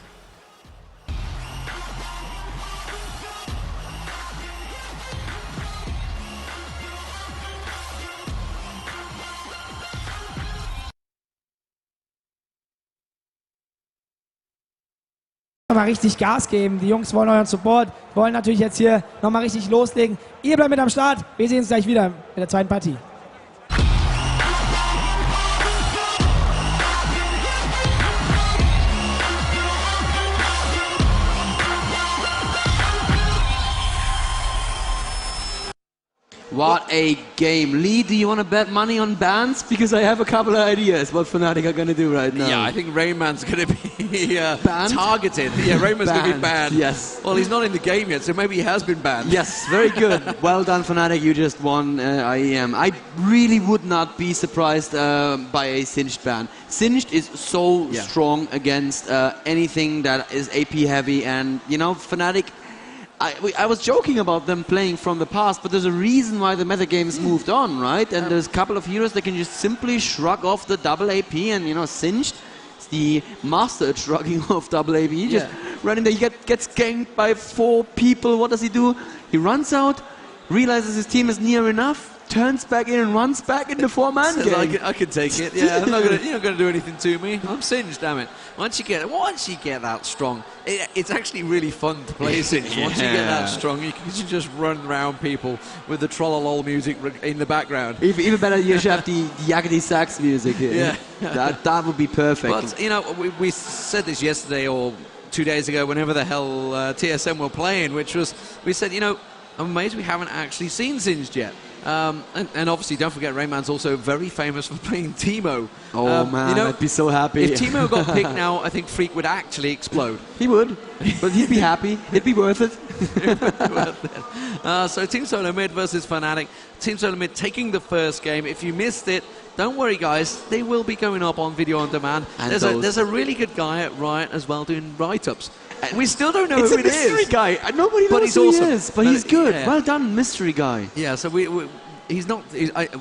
Mal richtig Gas geben. Die Jungs wollen euren Support, wollen natürlich jetzt hier nochmal richtig loslegen. Ihr bleibt mit am Start. Wir sehen uns gleich wieder mit der zweiten Partie. What a game. Lee, do you want to bet money on bans? Because I have a couple of ideas what Fnatic are going to do right now. Yeah, I think TheRainMan's going to be banned? targeted. Yeah, TheRainMan's going to be banned. Yes. Well, he's not in the game yet, so maybe he has been banned. Yes, very good. Well done, Fnatic. You just won IEM. I really would not be surprised by a Singed ban. Singed is so strong against anything that is AP heavy, and, you know, Fnatic... I was joking about them playing from the past, but there's a reason why the metagame's moved on, right? And there's a couple of heroes that can just simply shrug off the double AP, and, you know, Singed is the master at shrugging off double AP. He just running there, he gets ganked by 4 people. What does he do? He runs out, realizes his team is near enough, turns back in and runs back in the 4-man game. I can take it. Yeah, you're not going to do anything to me. I'm Singed, damn it. Once you get that strong, it's actually really fun to play Singed. Once you get that strong, you can just run around people with the trollolol music in the background. Even better, you should have the Yaggedy sax music here. Yeah. that would be perfect. But, you know, we said this yesterday or 2 days ago, whenever the hell TSM were playing, which was, we said, you know, I'm amazed we haven't actually seen Singed yet. And obviously, don't forget, TheRainMan's also very famous for playing Teemo. Oh man, you know, I'd be so happy. If Teemo got picked now, I think Freak would actually explode. He would, but he'd be happy. It'd be worth it. So Team SolarMid versus Fnatic. Team SolarMid taking the first game. If you missed it, don't worry, guys. They will be going up on video on demand. There's a really good guy at Riot as well doing write-ups. We still don't know who it is. It's a mystery guy. Nobody knows who he is, but he's good. Yeah. Well done, mystery guy. Yeah, so he's not...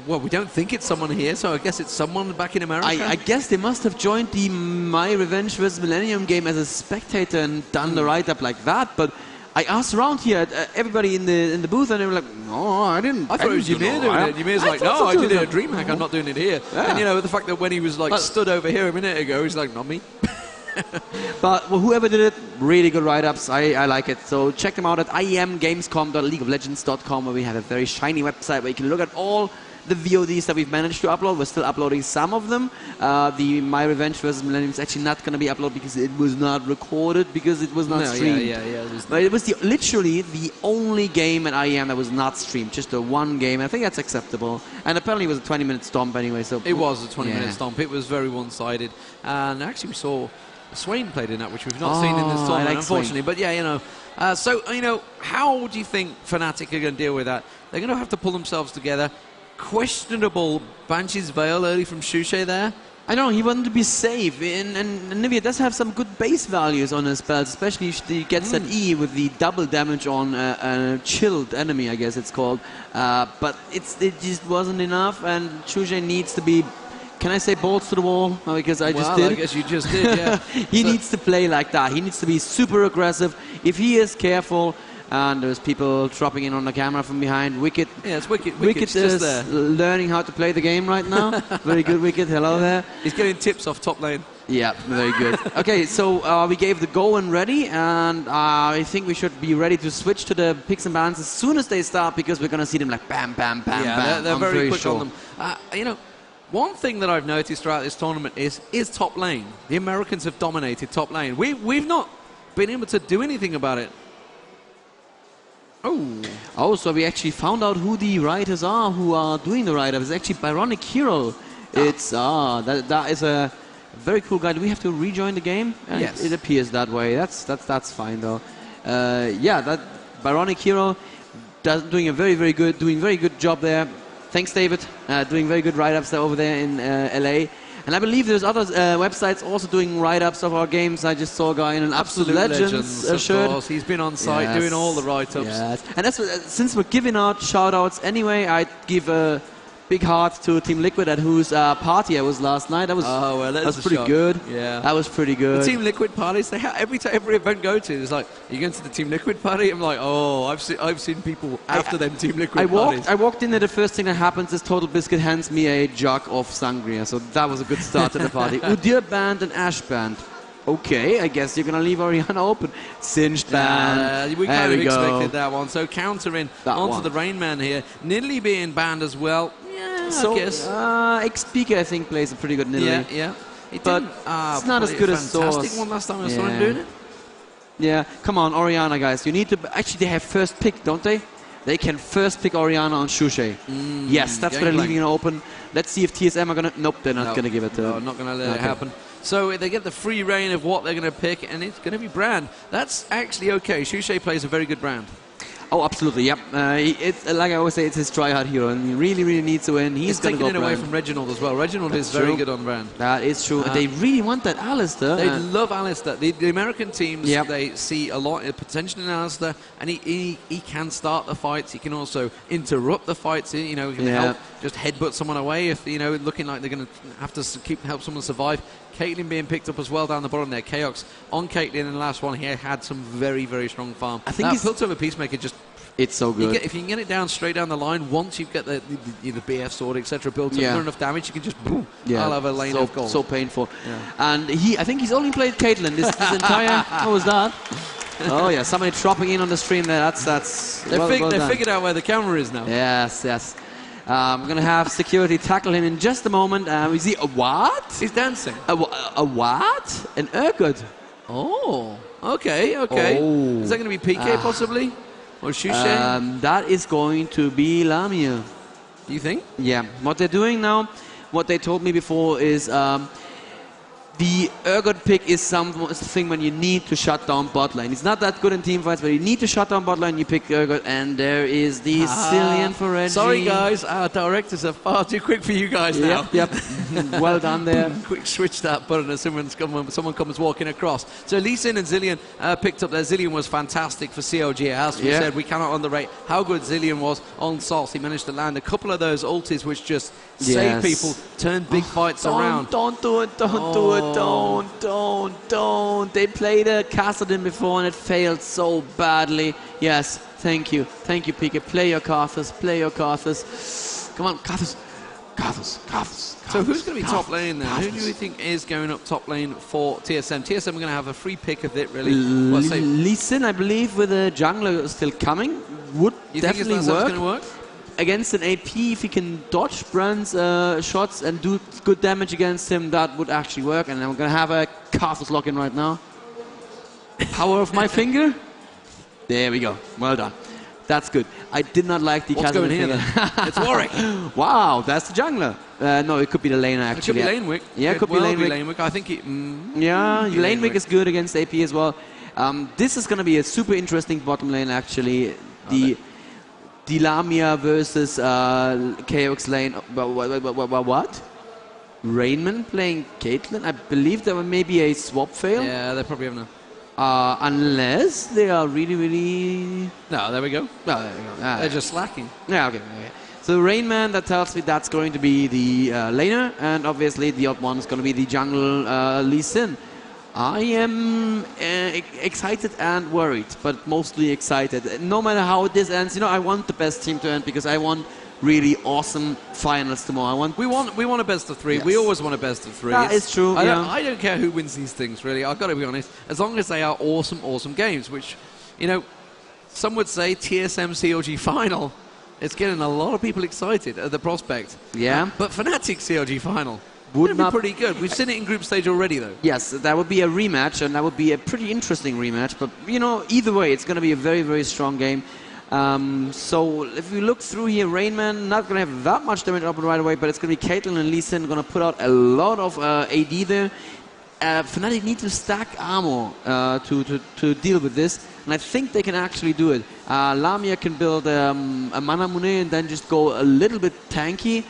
well, we don't think it's someone here, so I guess it's someone back in America. I guess they must have joined the My Revenge vs. Millenium game as a spectator and done the write-up like that, but I asked around here at everybody in the booth, and they were like, no, I didn't. I thought it was Ymir doing it. Ymir's like, no, I did it at DreamHack, I'm not doing it here. Yeah. And, you know, the fact that when he was, like, stood over here a minute ago, he's like, not me. But well, whoever did it, really good write-ups. I like it. So check them out at IEMGamescom.leagueoflegends.com, where we have a very shiny website where you can look at all the VODs that we've managed to upload. We're still uploading some of them. The My Revenge vs. Millennium is actually not going to be uploaded because it was not recorded, because it was not streamed. But it was literally the only game at IEM that was not streamed. Just the one game. I think that's acceptable. And apparently it was a 20-minute stomp anyway. So it was a 20-minute stomp. It was very one-sided. And actually we saw Swain played in that, which we've not seen in this tournament, unfortunately. But yeah, you know. So, you know, how do you think Fnatic are going to deal with that? They're going to have to pull themselves together. Questionable Banshee's Veil early from Shushei there. I don't know, he wanted to be safe, and Nivea does have some good base values on his spells, especially if he gets that E with the double damage on a chilled enemy, I guess it's called. But it just wasn't enough, and Shushei needs to be, can I say balls to the wall? Because I just did. I guess you just did, yeah. He needs to play like that. He needs to be super aggressive. If he is careful, And there's people dropping in on the camera from behind. Wicked. Yeah, it's Wicked. Wicked Wicked's is just there. learning how to play the game right now. Very good, Wicked. Hello there. He's getting tips off top lane. Yeah, very good. Okay, so we gave the go and ready, and I think we should be ready to switch to the picks and bans as soon as they start, because we're going to see them like bam, bam, bam, Yeah, bam. they're I'm very quick sure. on them. You know, one thing that I've noticed throughout this tournament is top lane. The Americans have dominated top lane. We've not been able to do anything about it. Oh, so we actually found out who the writers are who are doing the write-up. It's actually Byronic Hero. It's that is a very cool guy. Do we have to rejoin the game? Yes. It appears that way. That's fine though. Yeah, that Byronic Hero doing a very good job there. Thanks, David. Doing very good write-ups there over there in LA. And I believe there's other websites also doing write-ups of our games. I just saw a guy in an Absolute Legends of shirt. course. He's been on site doing all the write-ups. Yes. And that's since we're giving out shout-outs anyway, I'd give a big heart to Team Liquid, at whose party I was last night. That was pretty good. Yeah, that was pretty good. The Team Liquid parties, they have every event go to, it's like, are you going to the Team Liquid party? I'm like, oh, I've seen people after them Team Liquid parties. I walked in, and the first thing that happens is Total Biscuit hands me a jug of sangria, so that was a good start to the party. Udyr banned and Ash banned. Okay, I guess you're gonna leave Orianna open. Singed banned. We kind of expected that one. So countering onto TheRainMan here. Nidalee being banned as well. Yeah, so, I guess. xPeke, I think, plays a pretty good Nidalee. Yeah. But it's not as good as sOAZ. Fantastic one last time I saw him doing it. Yeah, come on, Orianna, guys. You need to... Actually, they have first pick, don't they? They can first pick Orianna on Shushei. Yes, that's why they're leaving it open. Let's see if TSM are going to... Nope, they're not going to give it to No, not going to let it happen. So they get the free reign of what they're going to pick, and it's going to be Brand. That's actually okay. Shushei plays a very good Brand. Oh, absolutely, yep. It's like I always say, it's his try-hard hero, and he really needs to win. He's going to go taking it away from Reginald as well. Reginald is very good on Brand. That is true. They really want that Alistair. They love Alistair. The American teams, they see a lot of potential in Alistair, and he can start the fights. He can also interrupt the fights. You know, he can help just headbutt someone away if, you know, looking like they're going to have to help someone survive. Caitlyn being picked up as well down the bottom there. Chaox on Caitlyn in the last one. He had some very strong farm. I think Piltover Peacemaker just... It's so good. If you can get it down straight down the line, once you've got the BF sword, etc., built up for enough damage, you can just boom. I'll have a lane of gold. So painful. And I think he's only played Caitlyn this entire... What was that? Oh yeah, somebody dropping in on the stream there. That's. They figured out where the camera is now. Yes. I'm gonna have security tackle him in just a moment. We see a what? He's dancing. A what? An Urgot. Oh, okay. Oh. Is that going to be PK possibly? Or Shushei? That is going to be Lamia. You think? Yeah. What they're doing now, what they told me before is the Urgot pick is something when you need to shut down bot lane. It's not that good in team fights, but you need to shut down bot lane, you pick Urgot, and there is the Cillian for Reggie. Sorry guys, our directors are far too quick for you guys now. Yep. Well done there. Quick switch that button as someone comes walking across. So Lee Sin and Zilean picked up there. Zilean was fantastic for CLG. As we said, we cannot underrate how good Zilean was on Salce. He managed to land a couple of those ultis which just save people, turn big fights around. Don't do it. Don't. They played a Kassadin before and it failed so badly. Yes, thank you, Pika. Play your Karthus. Come on, Karthus. So who's going to be top lane then? Who do you think is going up top lane for TSM? TSM are going to have a free pick of it, really. Lee Sin, I believe, with a jungler still coming, would definitely work. Going to work? Against an AP, if he can dodge Brand's shots and do good damage against him, that would actually work. And I'm going to have a Karthus lock in right now. Power of my finger. There we go. Well done. That's good. I did not like the What's going here then? It's Warwick. Wow, that's the jungler. No, it could be the laner actually. It could be Lanewick. Yeah, it could be Lanewick. I think Lanewick is good against AP as well. This is going to be a super interesting bottom lane actually. The Lamia versus Chaox lane. What? Rainman playing Caitlyn? I believe there may be a swap fail. Yeah, they probably have no. Unless they are really... No, there we go. No, there we go. They're just slacking. Yeah, okay. So TheRainMan, that tells me that's going to be the laner, and obviously the odd one is going to be the jungle Lee Sin. I am excited and worried, but mostly excited. No matter how this ends, you know, I want the best team to end because I want really awesome finals tomorrow. We want a best of 3. Yes. We always want a best of 3. That is true. I don't care who wins these things, really. I've got to be honest. As long as they are awesome, awesome games, which, you know, some would say TSM CLG final. It's getting a lot of people excited at the prospect. Yeah. But Fnatic CLG final would be pretty good. We've seen it in group stage already, though. Yes, that would be a rematch, and that would be a pretty interesting rematch. But, you know, either way, it's going to be a very, very strong game. So if we look through here, TheRainMan not going to have that much damage up right away, but it's going to be Caitlyn and Mellisan going to put out a lot of AD there. Fnatic need to stack armor to deal with this, and I think they can actually do it. Lamia can build a Mana Mune and then just go a little bit tanky.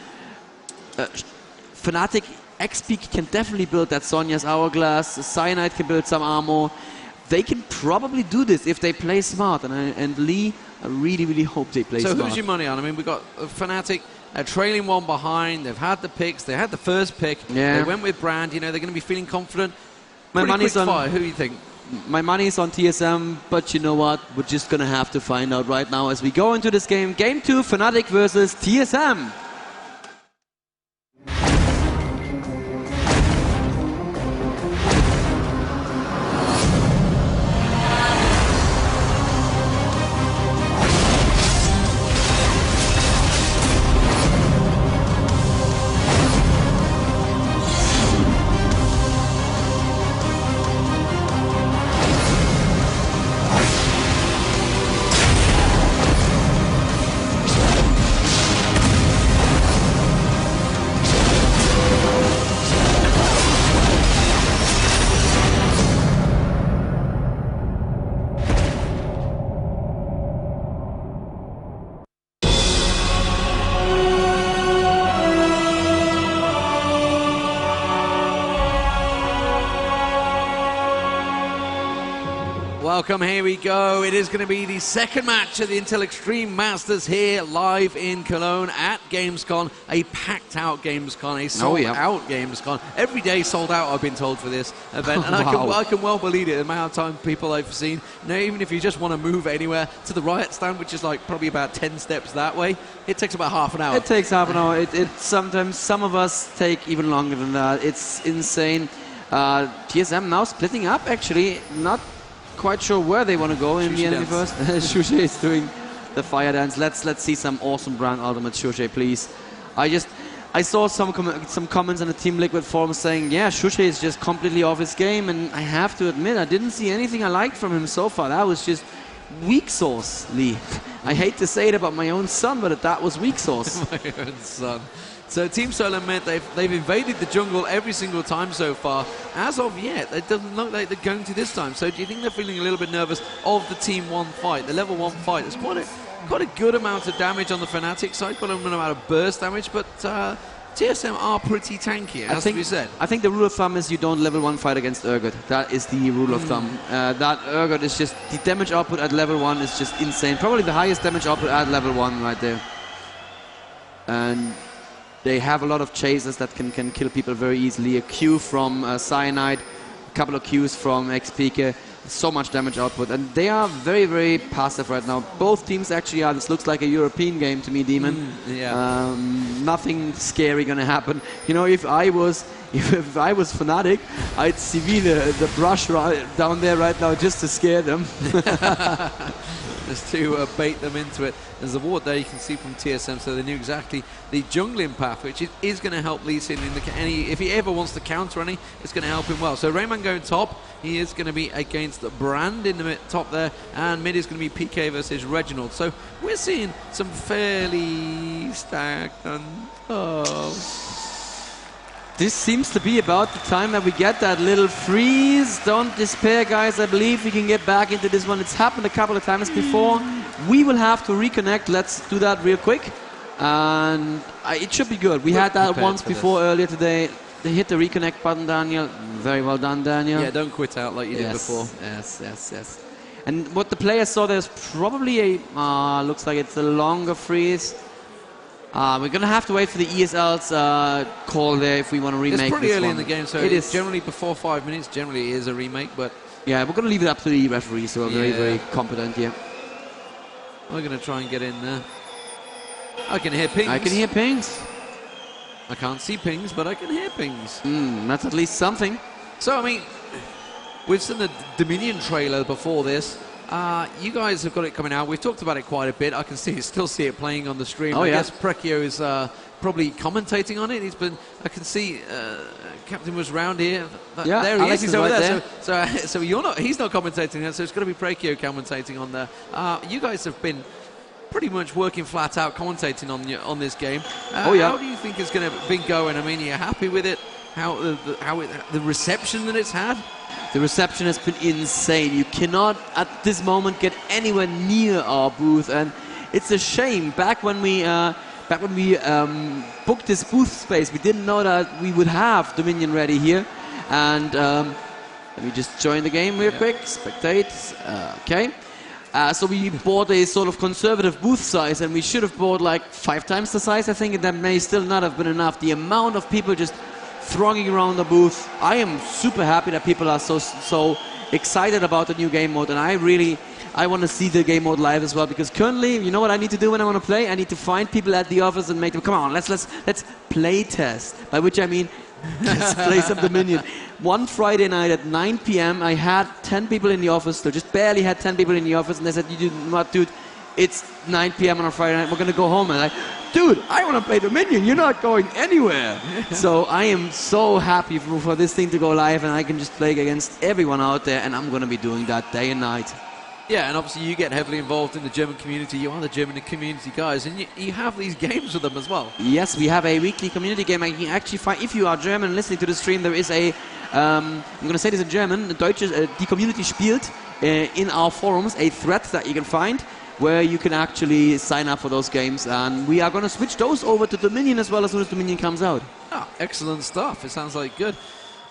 Fnatic xPeke can definitely build that Sonya's Hourglass. Cyanide can build some armor. They can probably do this if they play smart, and Lee, I really, really hope they play smart. So who's your money on? I mean, we've got Fnatic trailing 1 behind. They've had the picks. They had the first pick. Yeah. They went with Brand. You know, they're going to be feeling confident. My money's on fire. Who do you think? My money is on TSM, but you know what? We're just going to have to find out right now as we go into this game. Game 2, Fnatic versus TSM. Welcome, here we go. It is going to be the second match of the Intel Extreme Masters here live in Cologne at Gamescom. A packed out Gamescom, a sold out Gamescom. Every day sold out, I've been told, for this event. And I can well believe it, the amount of time people I've seen. You know, even if you just want to move anywhere to the Riot stand, which is like probably about 10 steps that way, it takes about half an hour. It takes half an hour. It sometimes, some of us take even longer than that. It's insane. TSM now splitting up, actually. Not quite sure where they want to go in the enemy first. Shushei is doing the fire dance. Let's see some awesome brand ultimate, Shushei, please. I saw some comments on the Team Liquid forum saying, yeah, Shushei is just completely off his game, and I have to admit, I didn't see anything I liked from him so far. That was just weak sauce, Lee. I hate to say it about my own son, but that was weak sauce. My own son. So Team Solo meant they've invaded the jungle every single time so far. As of yet, it doesn't look like they're going to this time. So do you think they're feeling a little bit nervous of the Team 1 fight, the level 1 fight? There's quite a good amount of damage on the Fnatic side, quite a good amount of burst damage, but TSM are pretty tanky, it has to be said. I think the rule of thumb is you don't level 1 fight against Urgot. That is the rule of thumb. That Urgot is just, the damage output at level 1 is just insane. Probably the highest damage output at level 1 right there. And they have a lot of chasers that can kill people very easily. A Q from Cyanide, a couple of Qs from xPeke, so much damage output. And they are very, very passive right now. Both teams actually are. This looks like a European game to me, Deman. Nothing scary gonna happen. You know, if I was Fnatic, I'd CV the brush down there right now just to scare them. Just to bait them into it. There's a ward there you can see from TSM, so they knew exactly the jungling path, which is going to help Lee Sin in if he ever wants to counter any, it's going to help him well. So TheRainMan going top, he is going to be against Brand in the top there, and mid is going to be PK versus Reginald. So we're seeing some fairly stacked This seems to be about the time that we get that little freeze. Don't despair, guys. I believe we can get back into this one. It's happened a couple of times before. We will have to reconnect. Let's do that real quick. And it should be good. We had that once before earlier today. They hit the reconnect button, Daniel. Very well done, Daniel. Yeah, don't quit out like you did before. Yes. And what the players saw, there's probably a... looks like it's a longer freeze. We're gonna have to wait for the ESL's call there if we want to remake. It's pretty this early one. in the game, so it is generally before 5 minutes. Generally, it is a remake, but yeah, we're gonna leave it up to the referees, who are very, very competent. Yeah, we're gonna try and get in there. I can hear pings. I can hear pings. I can't see pings, but I can hear pings. That's at least something. So I mean, we've seen the Dominion trailer before this. You guys have got it coming out. We've talked about it quite a bit. I can still see it playing on the stream. Oh, I yeah. guess Prekio is probably commentating on it. I can see Captain was round here. Yeah, there he Alex is. is He's over right there. So you're not. He's not commentating there. So it's going to be Prekio commentating on there. You guys have been pretty much working flat out commentating on this game. Oh yeah. How do you think it's going to be going? I mean, are you happy with it? How the reception that it's had? The reception has been insane. You cannot, at this moment, get anywhere near our booth, and it's a shame. Back when we booked this booth space, we didn't know that we would have Dominion ready here. And let me just join the game real quick. Spectate. Okay. So we bought a sort of conservative booth size, and we should have bought like 5 times the size, I think, and that may still not have been enough. The amount of people just thronging around the booth. I am super happy that people are so excited about the new game mode, and I want to see the game mode live as well, because currently, you know what I need to do when I want to play? I need to find people at the office and make them, come on, let's play test, by which I mean let's play some Dominion. One Friday night at 9 p.m. I had 10 people in the office, so just barely had 10 people in the office, and they said, you do not, dude, it's 9 p.m. on a Friday night, we're going to go home. And I, dude, I want to play Dominion, you're not going anywhere. So I am so happy for this thing to go live, and I can just play against everyone out there, and I'm going to be doing that day and night. Yeah, and obviously you get heavily involved in the German community. You are the German community guys, and you have these games with them as well. Yes, we have a weekly community game. I can actually find, if you are German listening to the stream, there is a, I'm going to say this in German, Deutsche, die Community spielt, in our forums, a thread that you can find, where you can actually sign up for those games, and we are going to switch those over to Dominion as well as soon as Dominion comes out. Ah, excellent stuff. It sounds like good.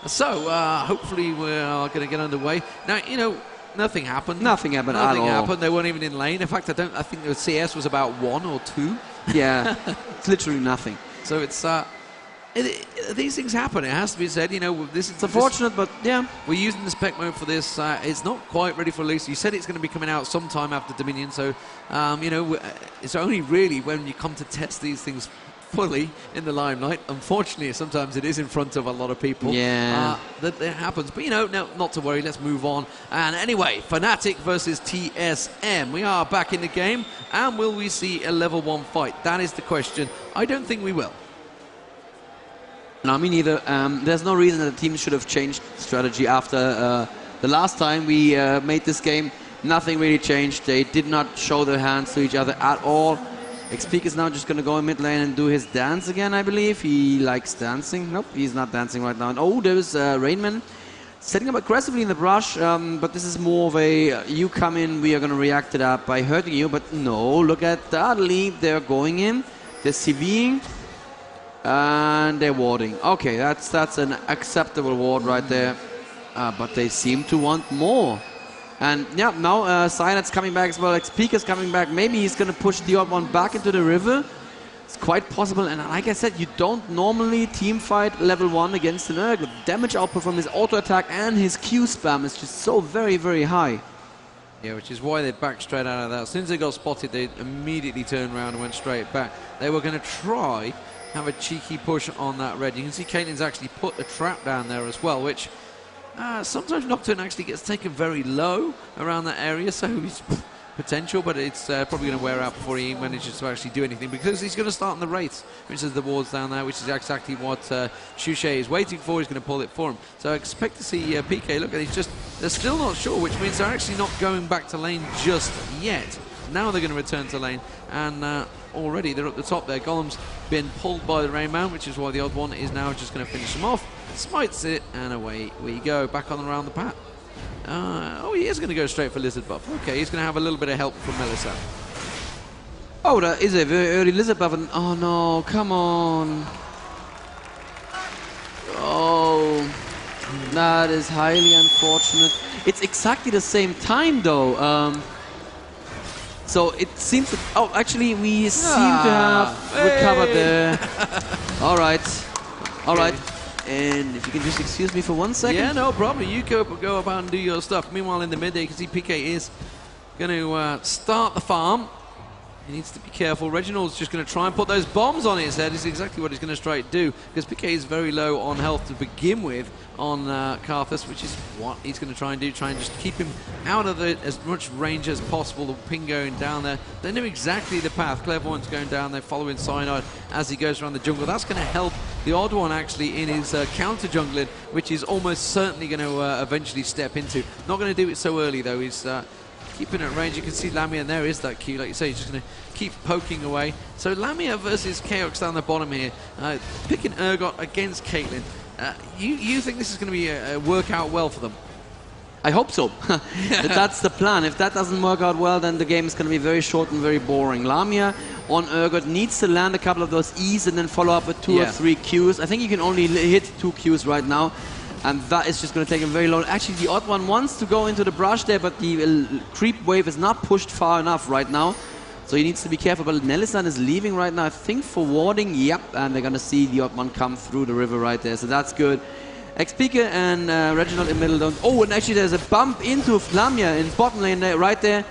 So, hopefully we're going to get underway. Now, you know, nothing happened. Nothing happened at all. They weren't even in lane. In fact, I think the CS was about 1 or 2. Yeah, it's literally nothing. So it's these things happen. It has to be said. You know, it's unfortunate, but yeah, we're using the spec mode for this. It's not quite ready for release. You said it's going to be coming out sometime after Dominion. So you know, it's only really when you come to test these things fully in the limelight. Unfortunately, sometimes it is in front of a lot of people. Yeah, that happens. But you know, no, not to worry. Let's move on. And anyway, Fnatic versus TSM. We are back in the game, and will we see a level 1 fight? That is the question. I don't think we will. No, me neither. There's no reason that the team should have changed strategy after the last time we made this game. Nothing really changed. They did not show their hands to each other at all. xPeke is now just going to go in mid lane and do his dance again, I believe. He likes dancing. Nope, he's not dancing right now. And oh, there's TheRainMan setting up aggressively in the brush, but this is more of a, you come in, we are going to react to that by hurting you. But no, look at that lead. They're going in. They're CVing. And they're warding. Okay, that's an acceptable ward right there. But they seem to want more. And yeah, now Cyanide's coming back as well. xPeke is coming back. Maybe he's going to push TheOddOne back into the river. It's quite possible. And like I said, you don't normally team fight level 1 against an Erg. The damage output from his auto attack and his Q spam is just so very, very high. Yeah, which is why they backed straight out of that. As soon as they got spotted, they immediately turned around and went straight back. They were going to try have a cheeky push on that red. You can see Caitlyn's actually put a trap down there as well, which sometimes Nocturne actually gets taken very low around that area, so he's potential, but it's probably going to wear out before he manages to actually do anything, because he's going to start on the Wraiths, which is the wards down there, which is exactly what Shushei is waiting for. He's going to pull it for him. So I expect to see PK. Look, they're still not sure, which means they're actually not going back to lane just yet. Now they're going to return to lane, and already they're at the top there. Golem's been pulled by the TheRainMan, which is why TheOddOne is now just going to finish him off. Smites it, and away we go. Back on around the path. Oh, he is going to go straight for Lizard buff. Okay, he's going to have a little bit of help from Mellisan. Oh, that is a very early Lizard buff. And oh no, come on. Oh, that is highly unfortunate. It's exactly the same time though. So it seems that, oh, actually we seem to have recovered the... All right. All right. And if you can just excuse me for 1 second. Yeah, no problem. You go about and do your stuff. Meanwhile, in the mid, you can see PK is going to start the farm. He needs to be careful. Reginald's just going to try and put those bombs on his head. This is exactly what he's going to straight do, because PK is very low on health to begin with on Karthus, which is what he's going to try and do. Try and just keep him out of as much range as possible. The ping going down there. They know exactly the path. Clairvoyant's going down there, following Cyanide as he goes around the jungle. That's going to help TheOddOne actually in his counter jungling, which is almost certainly going to eventually step into. Not going to do it so early though. He's keeping at range. You can see Lamia, and there is that Q. Like you say, he's just going to keep poking away. So Lamia versus Chaox down the bottom here. Picking Urgot against Caitlyn. You think this is going to be work out well for them? I hope so. That's the plan. If that doesn't work out well, then the game is going to be very short and very boring. Lamia on Urgot needs to land a couple of those E's and then follow up with 2 or 3 Qs. I think you can only hit 2 Qs right now. And that is just going to take him very long. Actually, TheOddOne wants to go into the brush there, but the creep wave is not pushed far enough right now. So he needs to be careful. But Mellisan is leaving right now, I think, for warding. Yep, and they're going to see TheOddOne come through the river right there. So that's good. xPeke and Reginald in middle don't... Oh, and actually there's a bump into Lamia in bottom lane there, right there.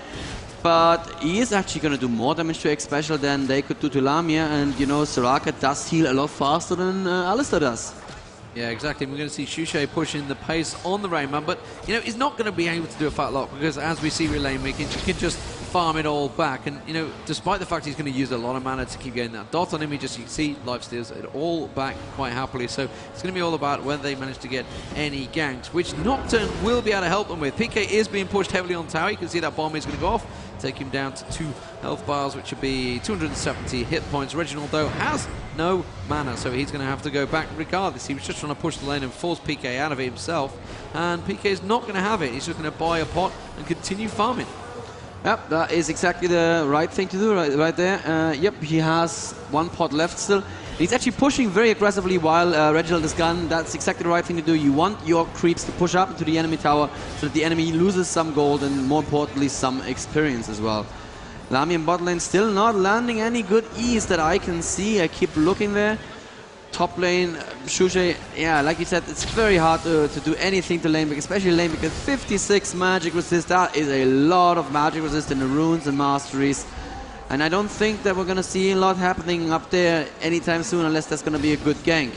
But he is actually going to do more damage to Xpecial than they could do to Lamia. And, you know, Soraka does heal a lot faster than Alistar does. Yeah, exactly. We're going to see Shushei pushing the pace on the TheRainMan, but you know he's not going to be able to do a fat lot because, as we see with lane making, he can just farm it all back. And you know, despite the fact he's going to use a lot of mana to keep getting that dot on him, you can see life steals it all back quite happily. So it's going to be all about whether they manage to get any ganks, which Nocturne will be able to help them with. PK is being pushed heavily on tower. You can see that bomb is going to go off, take him down to 2 health bars, which would be 270 hit points. Reginald, though, has no mana, so he's going to have to go back regardless. He was just trying to push the lane and force PK out of it himself, and PK is not going to have it. He's just going to buy a pot and continue farming. Yep, that is exactly the right thing to do right there. Yep, he has 1 pot left still. He's actually pushing very aggressively while Reginald is gone. That's exactly the right thing to do. You want your creeps to push up into the enemy tower so that the enemy loses some gold and, more importantly, some experience as well. Lamia in bot lane still not landing any good E's that I can see. I keep looking there. Top lane, Shushei, yeah, like you said, it's very hard to do anything to lane, especially lane, because 56 magic resist, that is a lot of magic resist in the runes and masteries. And I don't think that we're going to see a lot happening up there anytime soon unless there's going to be a good gank.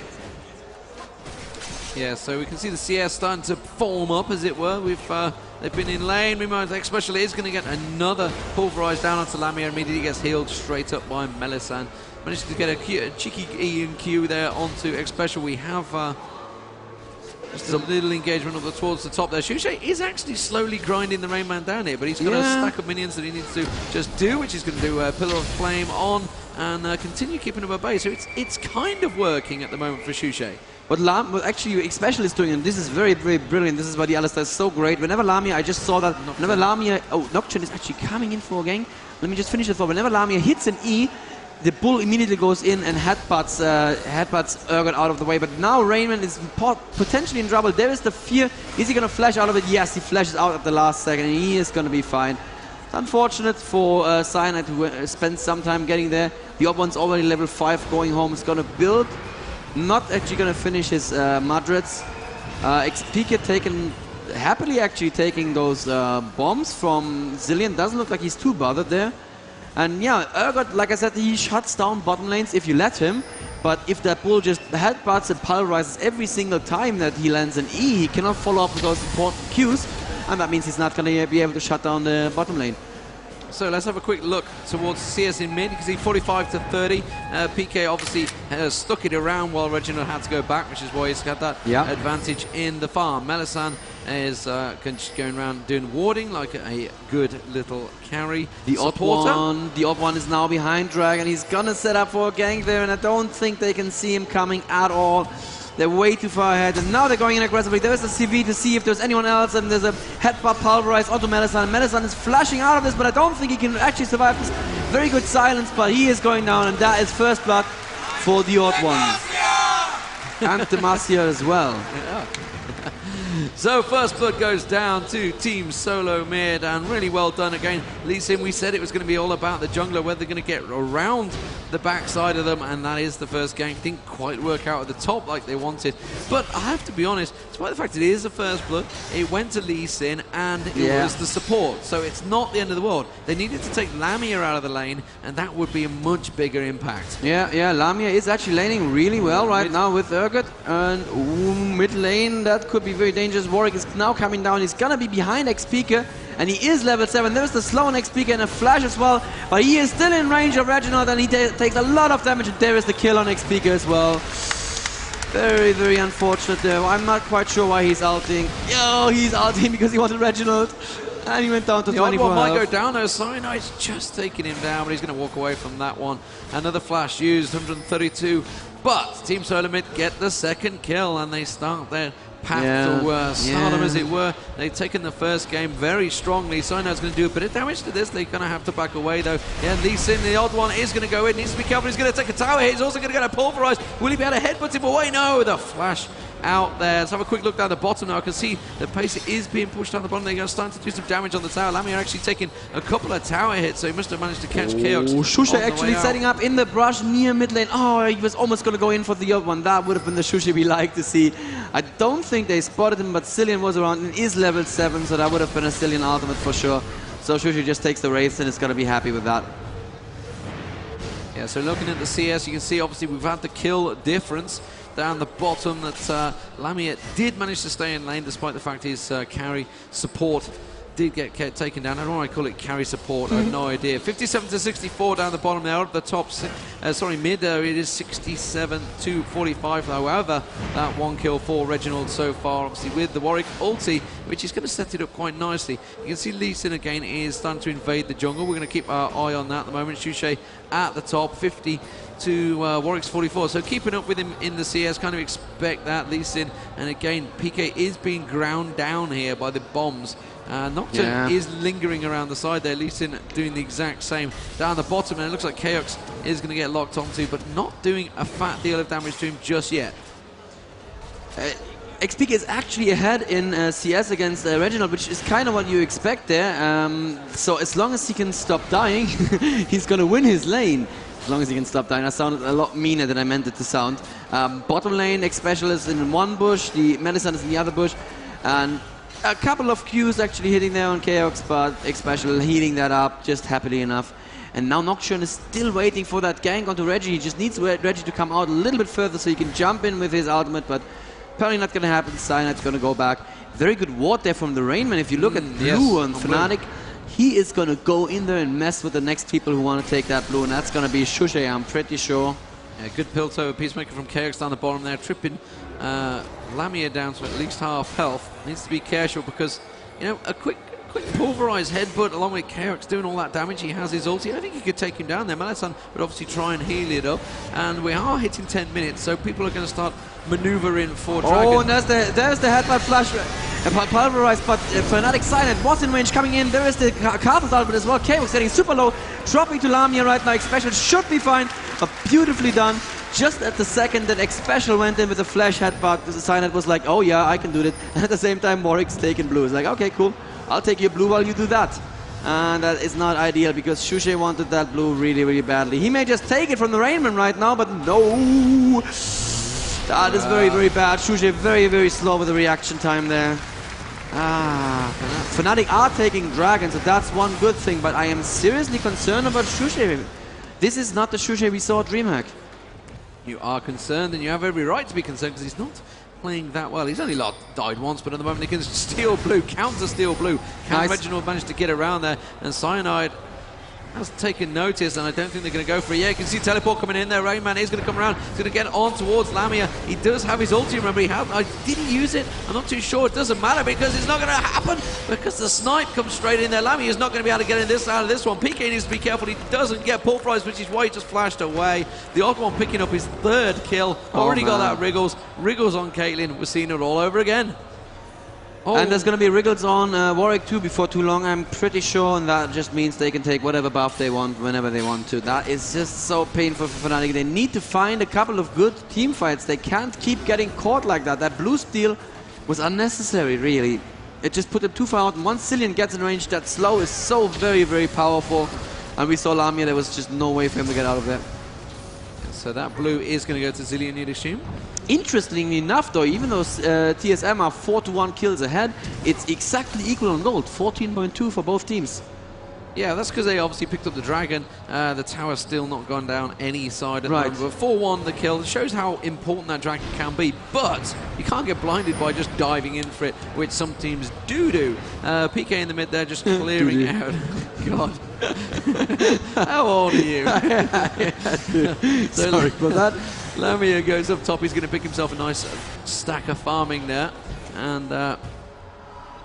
Yeah, so we can see the CS starting to form up, as it were. They've been in lane. Meanwhile, xPecial is going to get another pulverized down onto Lamia. Immediately gets healed straight up by Mellisan. Managed to get a cheeky E and Q there onto xPecial. We have just a little engagement up towards the top there. Shushei is actually slowly grinding the TheRainMan down here, but he's got a stack of minions that he needs to just do, which is going to do a Pillar of Flame on and continue keeping him at bay. So it's kind of working at the moment for Shushei. What actually xPecial is doing, and this is very, very brilliant, this is why the Alistar is so great. Whenever Lamia, I just saw that, whenever Lamia, oh, Nocturne is actually coming in for a gang. Let me just finish it for, whenever Lamia hits an E, the bull immediately goes in and headbutts Urgot out of the way. But now TheRainMan is potentially in trouble. There is the fear. Is he going to flash out of it? Yes, he flashes out at the last second, and he is going to be fine. It's unfortunate for Cyanide, who spent some time getting there. TheOddOne's already level 5 going home. He's going to build. Not actually going to finish his Madreds. xPeke happily actually taking those bombs from Zilean. Doesn't look like he's too bothered there. And yeah, Urgot, like I said, he shuts down bottom lanes if you let him. But if that bull just headbutts and pulverizes every single time that he lands an E, he cannot follow up with those important Qs. And that means he's not going to be able to shut down the bottom lane. So let's have a quick look towards CS in mid. You can see 45 to 30. PK obviously has stuck it around while Reginald had to go back, which is why he's got that advantage in the farm. Mellisan is going around doing warding like a good little carry. TheOddOne is now behind Dragon. He's gonna set up for a gank there, and I don't think they can see him coming at all. They're way too far ahead, and now they're going in aggressively. There is a CV to see if there's anyone else, and there's a headbutt pulverized onto Mellisan. Mellisan is flashing out of this, but I don't think he can actually survive this. Very good silence, but he is going down, and that is first blood for TheOddOne. And Demacia as well. So first blood goes down to Team Solo Mid, and really well done again. Linak, we said it was going to be all about the jungler, whether they're going to get around the backside of them, and that is the first gank. Didn't quite work out at the top like they wanted, but I have to be honest, despite the fact it is the first blood, it went to Linak, and it was the support, so it's not the end of the world. They needed to take Lamia out of the lane, and that would be a much bigger impact. Yeah, Lamia is actually laning really well right now with Urgot, and mid lane, that could be very dangerous. Warwick is now coming down, he's gonna be behind xPeke, and he is level 7. There's the slow on xPeke and a flash as well, but he is still in range of Reginald, and he takes a lot of damage, and there is the kill on xPeke as well. Very, very unfortunate there. I'm not quite sure why he's ulting. Yo, he's ulting because he wanted Reginald, and he went down to 24 health. Might go health. down though. Cyanide's just taking him down, but he's going to walk away from that one. Another flash used, 132. But Team Solo Mid get the second kill, and they start their path to stardom, as it were. They've taken the first game very strongly. Cyanide's going to do a bit of damage to this. They're going to have to back away though. Yeah, Mellisan, the odd one, is going to go in. Needs to be careful. He's going to take a tower hit. He's also going to get a pulverize. Will he be able to headbutt him away? No, the flash out there. Let's have a quick look down the bottom now. I can see the pace is being pushed down the bottom. They're starting to do some damage on the tower. Lamia actually taking a couple of tower hits, so he must have managed to catch Chaox. Shushei actually setting up in the brush near mid lane. Oh, he was almost going to go in for the other one. That would have been the Shushei we like to see. I don't think they spotted him, but Cillian was around and is level 7, so that would have been a Cillian ultimate for sure. So Shushei just takes the Wraiths and is going to be happy with that. Yeah, so looking at the CS, you can see obviously we've had the kill difference down the bottom, that Lamia did manage to stay in lane despite the fact his carry support did get taken down. I don't know why I call it carry support, I have no idea. 57 to 64 down the bottom there. At the top, mid, it is 67 to 45. However, that one kill for Reginald so far, obviously with the Warwick ulti, which is going to set it up quite nicely. You can see Mellisan again is starting to invade the jungle. We're going to keep our eye on that at the moment. Shushei at the top, 50 to Warwick's 44, so keeping up with him in the CS, kind of expect that. Mellisan, and again, PK is being ground down here by the bombs. Nocturne is lingering around the side there. Mellisan doing the exact same down the bottom, and it looks like Chaox is going to get locked onto, but not doing a fat deal of damage to him just yet. xPeke is actually ahead in CS against Reginald, which is kind of what you expect there. So as long as he can stop dying, he's going to win his lane. As long as he can stop dying. That sounded a lot meaner than I meant it to sound. Bottom lane, xPecial is in one bush, the Mellisan is in the other bush, and a couple of Qs actually hitting there on Chaox, but xPecial healing that up just happily enough. And now Nocturne is still waiting for that gank onto Reggie. He just needs Reggie to come out a little bit further so he can jump in with his ultimate, but apparently not going to happen. Cyanide's going to go back. Very good ward there from TheRainMan. If you look at blue on Fnatic, he is going to go in there and mess with the next people who want to take that blue, and that's going to be Shushei, I'm pretty sure. Yeah, good pilt over Peacemaker from Chaox down the bottom there, tripping Lamia down to at least half health. Needs to be careful because, you know, a quick pulverized headbutt along with Chaox doing all that damage. He has his ulti. I think he could take him down there. Mellisan would obviously try and heal it up, and we are hitting 10 minutes, so people are going to start maneuvering for Dragon. Oh, and there's the headbutt flash. Pulverized, but Fnatic Cyanide was in range coming in. There is the Castle's ultimate as well. Chaox getting super low, dropping to Lamia right now. xPecial should be fine, but beautifully done. Just at the second that xPecial went in with a flash headbutt, Cyanide was like, oh yeah, I can do it. And at the same time, Warwick's taking blue. It's like, okay, cool. I'll take your blue while you do that. And that is not ideal because Shushei wanted that blue really, really badly. He may just take it from TheRainMan right now, but no. That is very, very bad. Shushei very, very slow with the reaction time there. Fnatic are taking Dragon, so that's one good thing, but I am seriously concerned about Shushei. This is not the Shushei we saw at DreamHack. You are concerned, and you have every right to be concerned because he's not playing that well. He's only died once, but at the moment he can steal blue, counter steal blue. Can Reginald managed to get around there, and Cyanide has taken notice, and I don't think they're going to go for it. Yeah, you can see teleport coming in there. TheRainMan is going to come around. He's going to get on towards Lamia. He does have his ulti, remember. Did he use it? I'm not too sure. It doesn't matter because it's not going to happen because the snipe comes straight in there. Lamia is not going to be able to get in this out of this one. PK needs to be careful. He doesn't get pulverized, which is why he just flashed away. TheOddOne picking up his third kill. Already got that Wriggles. Wriggles on Caitlyn. We're seeing it all over again. And there's going to be Wriggles on Warwick too before too long, I'm pretty sure, and that just means they can take whatever buff they want whenever they want to. That is just so painful for Fnatic. They need to find a couple of good team fights. They can't keep getting caught like that. That blue steal was unnecessary, really. It just put them too far out, and once Cillian gets in range, that slow is so very, very powerful. And we saw Lamia, there was just no way for him to get out of there. So that blue is going to go to Zilean, you'd assume. Interestingly enough, though, even though TSM are 4-1 kills ahead, it's exactly equal on gold, 14.2 for both teams. Yeah, that's because they obviously picked up the dragon. The tower's still not gone down any side at the Right. moment. But 4-1 the kill. It shows how important that dragon can be. But you can't get blinded by just diving in for it, which some teams do. PK in the mid there just clearing out. God. How old are you? Sorry for that. Lamia goes up top. He's going to pick himself a nice stack of farming there. And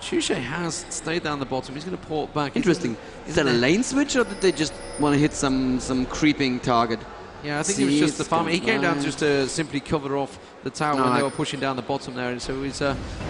Shushei has stayed down the bottom. He's going to port back. Interesting. Is that a lane switch, or did they just want to hit some creeping target? Yeah, I think it was just the farm. He came down just to simply cover off the tower when they were pushing down the bottom there. And so he's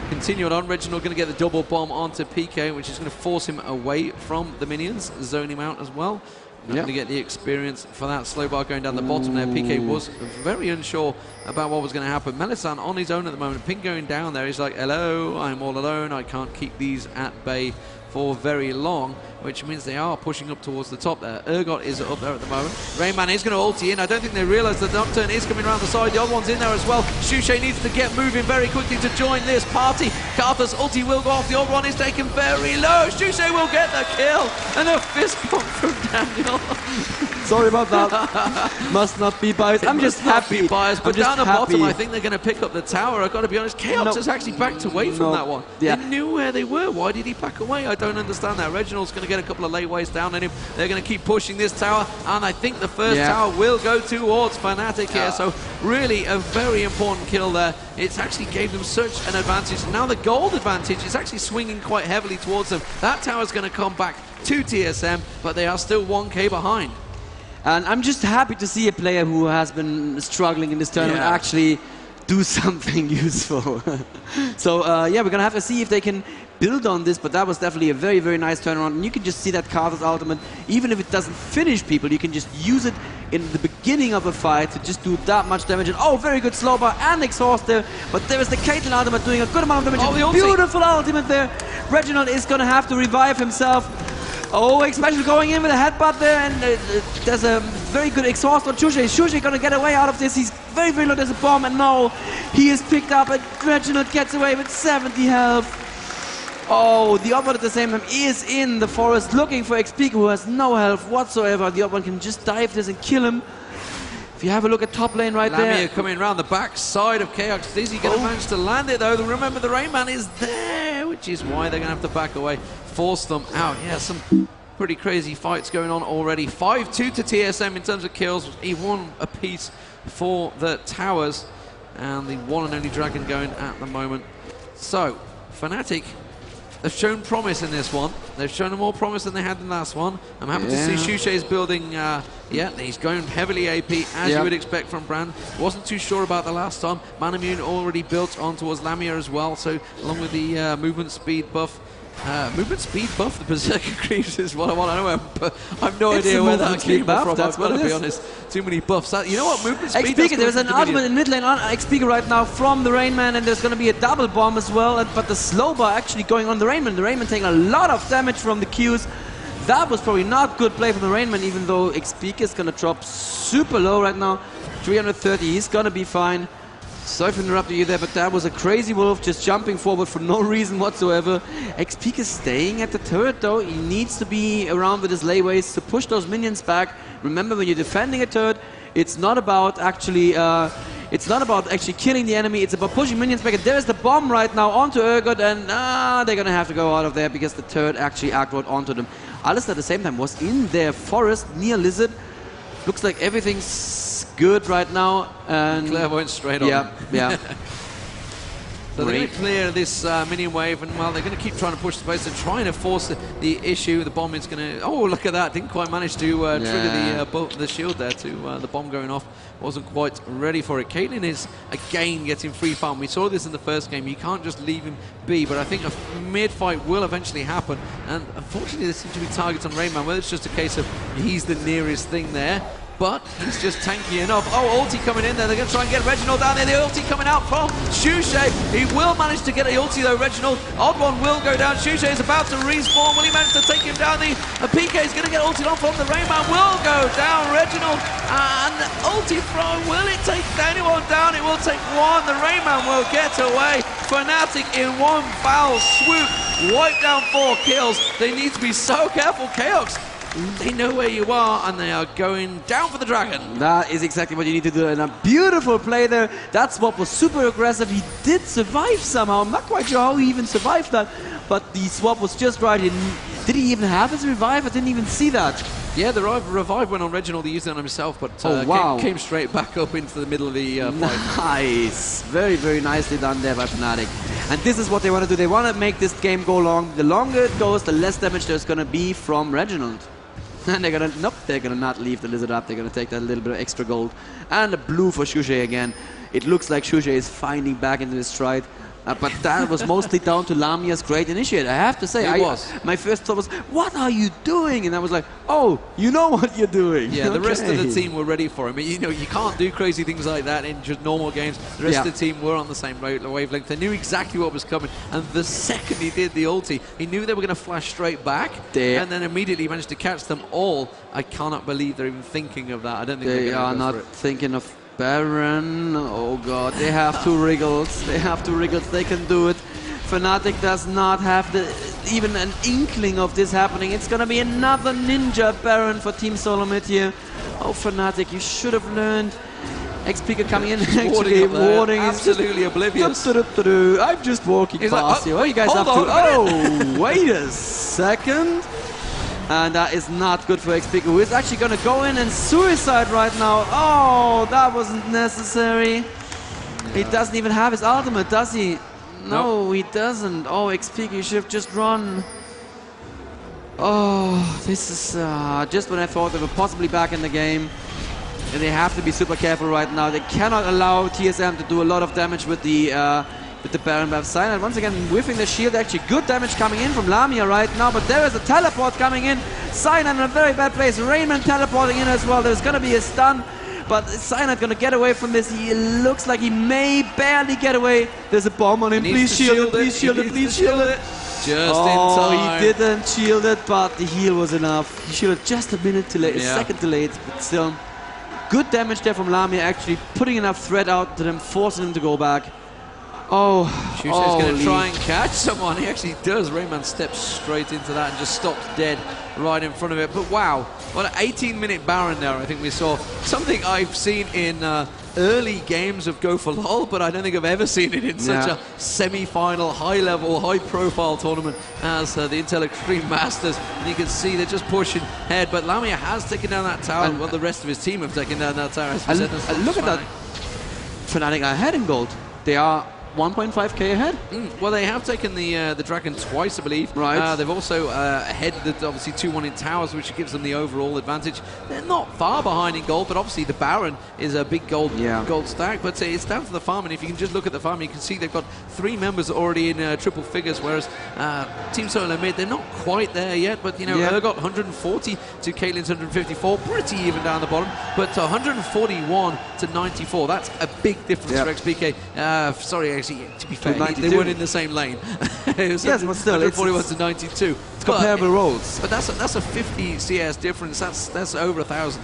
continuing on. Reginald going to get the double bomb onto PK, which is going to force him away from the minions, zone him out as well. Going to get the experience for that slow bar going down the bottom there. PK was very unsure about what was going to happen. Mellisan on his own at the moment. Pink going down there. He's like, hello, I'm all alone. I can't keep these at bay for very long, which means they are pushing up towards the top there. Urgot is up there at the moment. TheRainMan is going to ulti in. I don't think they realise the Nocturne is coming around the side. The OddOne's in there as well. Shushei needs to get moving very quickly to join this party. Karthus ulti will go off. The OddOne is taken very low. Shushei will get the kill. And a fist bump from Daniel. Sorry about that. Must not be biased. I'm just happy. Biased, but down the bottom, I think they're going to pick up the tower. I've got to be honest. Chaox has actually backed away from that one. Yeah. They knew where they were. Why did he back away? I don't understand that. Reginald's going to get a couple of layaways down on him. They're going to keep pushing this tower, and I think the first tower will go towards Fnatic here. So really a very important kill there. It's actually gave them such an advantage. Now the gold advantage is actually swinging quite heavily towards them. That tower's going to come back to TSM, but they are still 1k behind. And I'm just happy to see a player who has been struggling in this tournament actually do something useful. So yeah, we're gonna have to see if they can build on this, but that was definitely a very, very nice turnaround. And you can just see that Karthus ultimate, even if it doesn't finish people, you can just use it in the beginning of a fight to just do that much damage. And oh, very good slow bar and exhaust there. But there is the Caitlyn ultimate doing a good amount of damage. Oh, beautiful ultimate there. Reginald is gonna have to revive himself. Oh, Xpecial going in with a headbutt there, and there's a very good exhaust on Shushei. Shushei gonna get away out of this. He's very, very low. There's a bomb, and no, he is picked up, and Reginald gets away with 70 health. Oh, the OddOne at the same time is in the forest looking for xPeke, who has no health whatsoever. The OddOne can just dive this and kill him. If you have a look at top lane there. Lamia coming around the back side of Chaox. Is he going to manage to land it though? Remember, the TheRainMan is there, which is why they're going to have to back away, force them out. Yeah, some pretty crazy fights going on already. 5-2 to TSM in terms of kills. E1 apiece for the towers, and the one and only dragon going at the moment. So, Fnatic have shown promise in this one. They've shown more promise than they had in the last one. I'm happy to see Shushei's building, he's going heavily AP, as you would expect from Brand. Wasn't too sure about the last time. Millenium already built on towards Lamia as well, so along with the movement speed buff, the Berserker Creeps is what I want. I know, but I have no idea where that came from. I've got to be honest. Too many buffs. You know what? Movement speed. xPeke, there's an ultimate in mid lane on xPeke right now from the TheRainMan, and there's going to be a double bomb as well. But the slow bar actually going on the TheRainMan. The TheRainMan taking a lot of damage from the Qs. That was probably not good play from the TheRainMan, even though xPeke is going to drop super low right now. 330. He's going to be fine. Sorry for interrupting you there, but that was a crazy wolf just jumping forward for no reason whatsoever. xPeke is staying at the turret though. He needs to be around with his layways to push those minions back. Remember, when you're defending a turret, it's not about actually killing the enemy, it's about pushing minions back. And there's the bomb right now onto Urgot, and they're gonna have to go out of there because the turret actually aggroed onto them. Alistair at the same time was in their forest near Lizard. Looks like everything's good right now, and Clairvoyant straight on. Yeah. So they're going to clear this minion wave, and well, they're going to keep trying to push the space. They're trying to force the issue. The bomb is going to... Oh, look at that. Didn't quite manage to trigger the shield there to the bomb going off. Wasn't quite ready for it. Caitlyn is, again, getting free farm. We saw this in the first game. You can't just leave him be, but I think a mid-fight will eventually happen. And unfortunately, there seems to be targets on TheRainMan, whether it's just a case of he's the nearest thing there, but he's just tanky enough. Oh, ulti coming in there. They're going to try and get Reginald down there. The ulti coming out from Shushei. He will manage to get the ulti though, Reginald. OddOne will go down. Shushei is about to respawn. Will he manage to take him down? The PK is going to get ulti on from TheRainMan. Will go down, Reginald. And ulti throw. Will it take anyone down? It will take one. TheRainMan will get away. Fnatic in one foul swoop. Wipe down 4 kills. They need to be so careful. Chaox, they know where you are, and they are going down for the dragon. That is exactly what you need to do, and a beautiful play there. That swap was super aggressive. He did survive somehow. I'm not quite sure how he even survived that, but the swap was just right. Did he even have his revive? I didn't even see that. Yeah, the revive went on Reginald. He used it on himself, but came straight back up into the middle of the fight. Nice. Very, very nicely done there by Fnatic. And this is what they want to do. They want to make this game go long. The longer it goes, the less damage there's going to be from Reginald. And they're going to, nope, they're going to not leave the Lizard up. They're going to take that little bit of extra gold. And a blue for Shushei again. It looks like Shushei is finding back into his stride. But that was mostly down to Lamia's great initiate. I have to say, my first thought was, what are you doing? And I was like, oh, you know what you're doing. Yeah, the rest of the team were ready for him. You know, you can't do crazy things like that in just normal games. The rest of the team were on the same wavelength. They knew exactly what was coming. And the second he did the ulti, he knew they were going to flash straight back. And then immediately managed to catch them all. I cannot believe they're even thinking of that. I don't think they are not thinking of Baron. Oh god, they have 2 Wriggles. They have 2 Wriggles. They can do it. Fnatic does not have even an inkling of this happening. It's gonna be another Ninja Baron for Team Solomid here. Oh, Fnatic, you should have learned. xPeke coming in, actually warning. Absolutely oblivious. I'm just walking past you. What are you guys up to? Oh, wait a second. And that is not good for xPeke, who is actually going to go in and suicide right now. Oh, that wasn't necessary. He doesn't even have his ultimate, does he? No, he doesn't. Oh, xPeke, you should have just run. Oh, this is just when I thought they were possibly back in the game. And they have to be super careful right now. They cannot allow TSM to do a lot of damage with the Baron by Cyanide. Once again, whiffing the shield. Actually good damage coming in from Lamia right now, but there is a teleport coming in. Cyanide in a very bad place. TheRainMan teleporting in as well. There's going to be a stun, but Cyanide going to get away from this. He looks like he may barely get away. There's a bomb on him. Please shield it, please shield it, please shield it. Just in time. He didn't shield it, but the heal was enough. He shielded just a minute too late, a second too late, but still. Good damage there from Lamia, actually putting enough threat out to them, forcing him to go back. Oh, Shushei's going to try and catch someone. He actually does. TheRainMan steps straight into that and just stops dead right in front of it. But wow, what an 18-minute Baron there. I think we saw something I've seen in early games of Go for LOL, but I don't think I've ever seen it in such a semi-final, high-level, high-profile tournament as the Intel Extreme Masters. And you can see they're just pushing ahead. But Lamia has taken down that tower. Well, the rest of his team have taken down that tower. Look at that. Fnatic are ahead in gold. They are 1.5k ahead. Well, they have taken the dragon twice, I believe. Right. They've also headed obviously 2-1 in towers, which gives them the overall advantage. They're not far behind in gold, but obviously the Baron is a big gold stack. But it's down to the farm, and if you can just look at the farm, you can see they've got 3 members already in triple figures, whereas Team Solomid, they're not quite there yet. But you know, they've got 140 to Caitlyn's 154, pretty even down the bottom. But 141 to 94, that's a big difference for xPeke. Sorry. To be fair, they weren't in the same lane. It was but still, 141 to 92. It's comparable roles. But that's a 50 CS difference. That's over 1,000.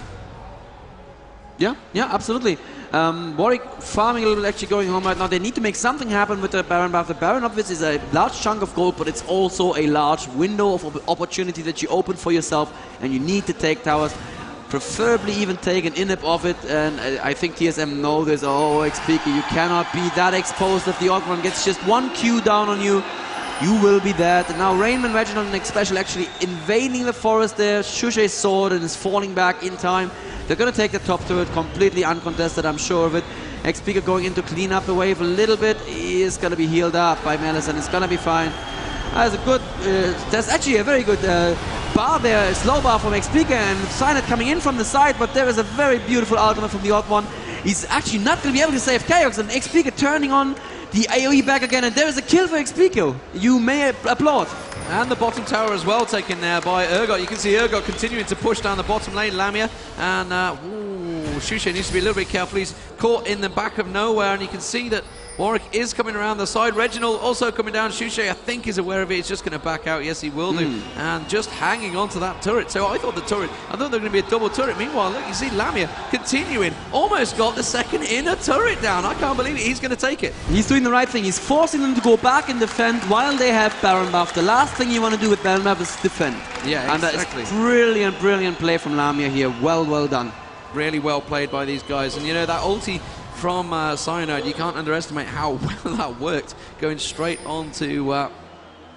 Yeah, absolutely. Warwick farming a little bit, actually going home right now. They need to make something happen with the Baron buff. The Baron obviously is a large chunk of gold, but it's also a large window of opportunity that you open for yourself, and you need to take towers. Preferably even take an inhib of it, and I think TSM know this. Oh, xPeke, you cannot be that exposed if the OddOne gets just 1 Q down on you. You will be that. And now TheRainMan, Reginald, and xPecial actually invading the forest there. Shushei sword and is falling back in time. They're going to take the top turret completely uncontested, I'm sure of it. xPeke going in to clean up the wave a little bit. He is going to be healed up by Mellisan. It's going to be fine. That's a good, there's actually a very good bar there, slow bar from xPeke, and Cyanide coming in from the side, but there is a very beautiful ultimate from the OddOne. He's actually not going to be able to save Chaox, and xPeke turning on the AoE back again, and there is a kill for xPeke. You may applaud. And the bottom tower as well taken there by Urgot. You can see Urgot continuing to push down the bottom lane, Lamia. And Shushei needs to be a little bit careful. He's caught in the back of nowhere, and you can see that Warwick is coming around the side. Reginald also coming down. Shushei, I think, is aware of it. He's just going to back out. Yes, he will do. And just hanging on to that turret. So I thought they were going to be a double turret. Meanwhile, look, you see Lamia continuing. Almost got the second inner turret down. I can't believe it. He's going to take it. He's doing the right thing. He's forcing them to go back and defend while they have Baron buff. The last thing you want to do with Baron buff is defend. Yeah, and exactly. that is brilliant, brilliant play from Lamia here. Well done. Really well played by these guys. And you know, that ulti from Cyanide, you can't underestimate how well that worked, going straight onto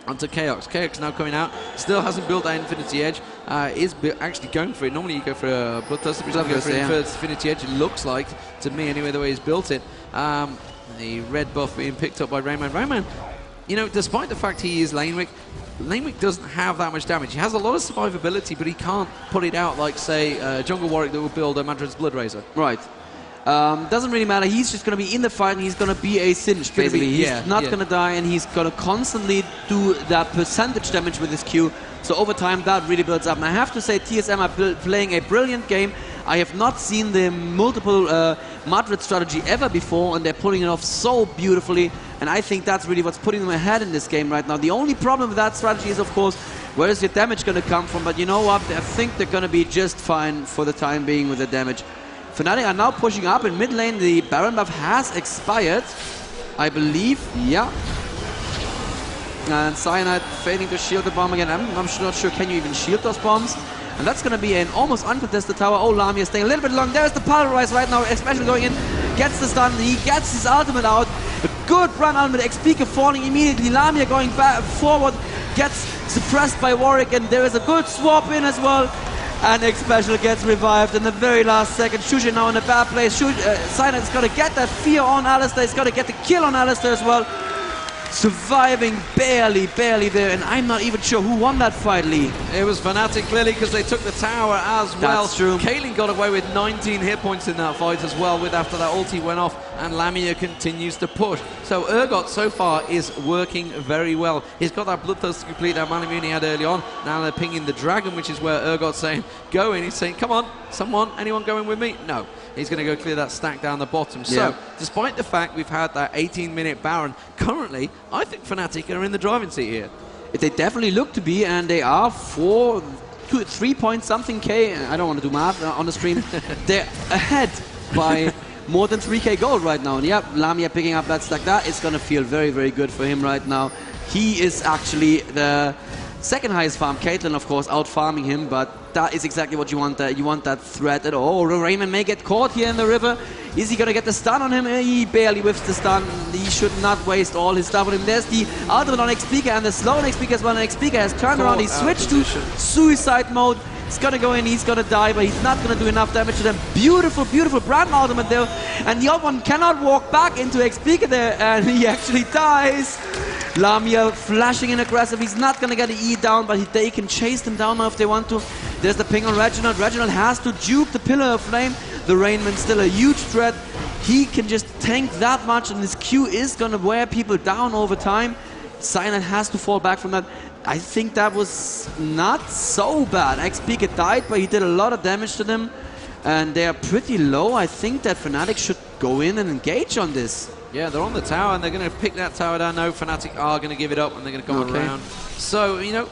Chaox. Chaox now coming out, still hasn't built that Infinity Edge, is actually going for it. Normally you go for a Bloodthirster, but he's going for an Infinity Edge, it looks like, to me anyway, the way he's built it. The red buff being picked up by TheRainMan. TheRainMan, you know, despite the fact he is Lanewick, Lanewick doesn't have that much damage. He has a lot of survivability, but he can't put it out like, say, Jungle Warwick that would build a Madrid's Blood Razor. Right. Doesn't really matter. He's just going to be in the fight, and he's going to be a cinch, basically. He's not going to die, and he's going to constantly do that percentage damage with his Q. So over time, that really builds up. And I have to say, TSM are playing a brilliant game. I have not seen the multiple Madrid strategy ever before, and they're pulling it off so beautifully. And I think that's really what's putting them ahead in this game right now. The only problem with that strategy is, of course, where is your damage going to come from? But you know what? I think they're going to be just fine for the time being with the damage. Fnatic are now pushing up in mid lane. The Baron buff has expired, I believe. Yeah. And Cyanide failing to shield the bomb again. I'm not sure, can you even shield those bombs? And that's going to be an almost uncontested tower. Oh, Lamia staying a little bit long. There's the Pulverize right now, especially going in. Gets the stun. He gets his ultimate out. A good run ultimate. xPeke falling immediately. Lamia going back forward. Gets suppressed by Warwick. And there is a good swap in as well. And Xpecial gets revived in the very last second. Shushei now in a bad place. Cyanide's got to get that fear on Alistair. He's got to get the kill on Alistair as well. Surviving barely there, and I'm not even sure who won that fight, Lee. It was Fnatic, clearly, because they took the tower as well. That's true. Kaylin got away with 19 hit points in that fight as well, with after that ulti went off, and Lamia continues to push. So Urgot so far is working very well. He's got that Bloodthirst to complete that mana immune he had early on. Now they're pinging the dragon, which is where Urgot's saying, go in. He's saying, come on, anyone going with me? No. He's going to go clear that stack down the bottom. Yeah. So, despite the fact we've had that 18-minute Baron, currently, I think Fnatic are in the driving seat here. They definitely look to be, and they are 3 point something K. I don't want to do math on the stream. They're ahead by more than 3k gold right now. And yeah, Lamia picking up that stack. That is going to feel very, very good for him right now. He is actually the second highest farm. Caitlyn, of course, out farming him, but that is exactly what you want. You want that threat at all. TheRainMan may get caught here in the river. Is he going to get the stun on him? He barely whiffs the stun. He should not waste all his stuff on him. There's the ultimate on xPeke and the slow on xPeke as well. And xPeke has turned around. He switched to suicide mode. He's going to go in. He's going to die, but he's not going to do enough damage to them. Beautiful, beautiful brand ultimate there. And the other one cannot walk back into xPeke there, and he actually dies. Lamia flashing in aggressive. He's not going to get an E down, but they can chase them down now if they want to. There's the ping on Reginald. Reginald has to juke the Pillar of Flame. TheRainMan still a huge threat. He can just tank that much, and his Q is going to wear people down over time. Cyanide has to fall back from that. I think that was not so bad. xPeke died, but he did a lot of damage to them. And they are pretty low. I think that Fnatic should go in and engage on this. Yeah, they're on the tower, and they're going to pick that tower down. No, Fnatic are going to give it up, and they're going to come around. So, you know,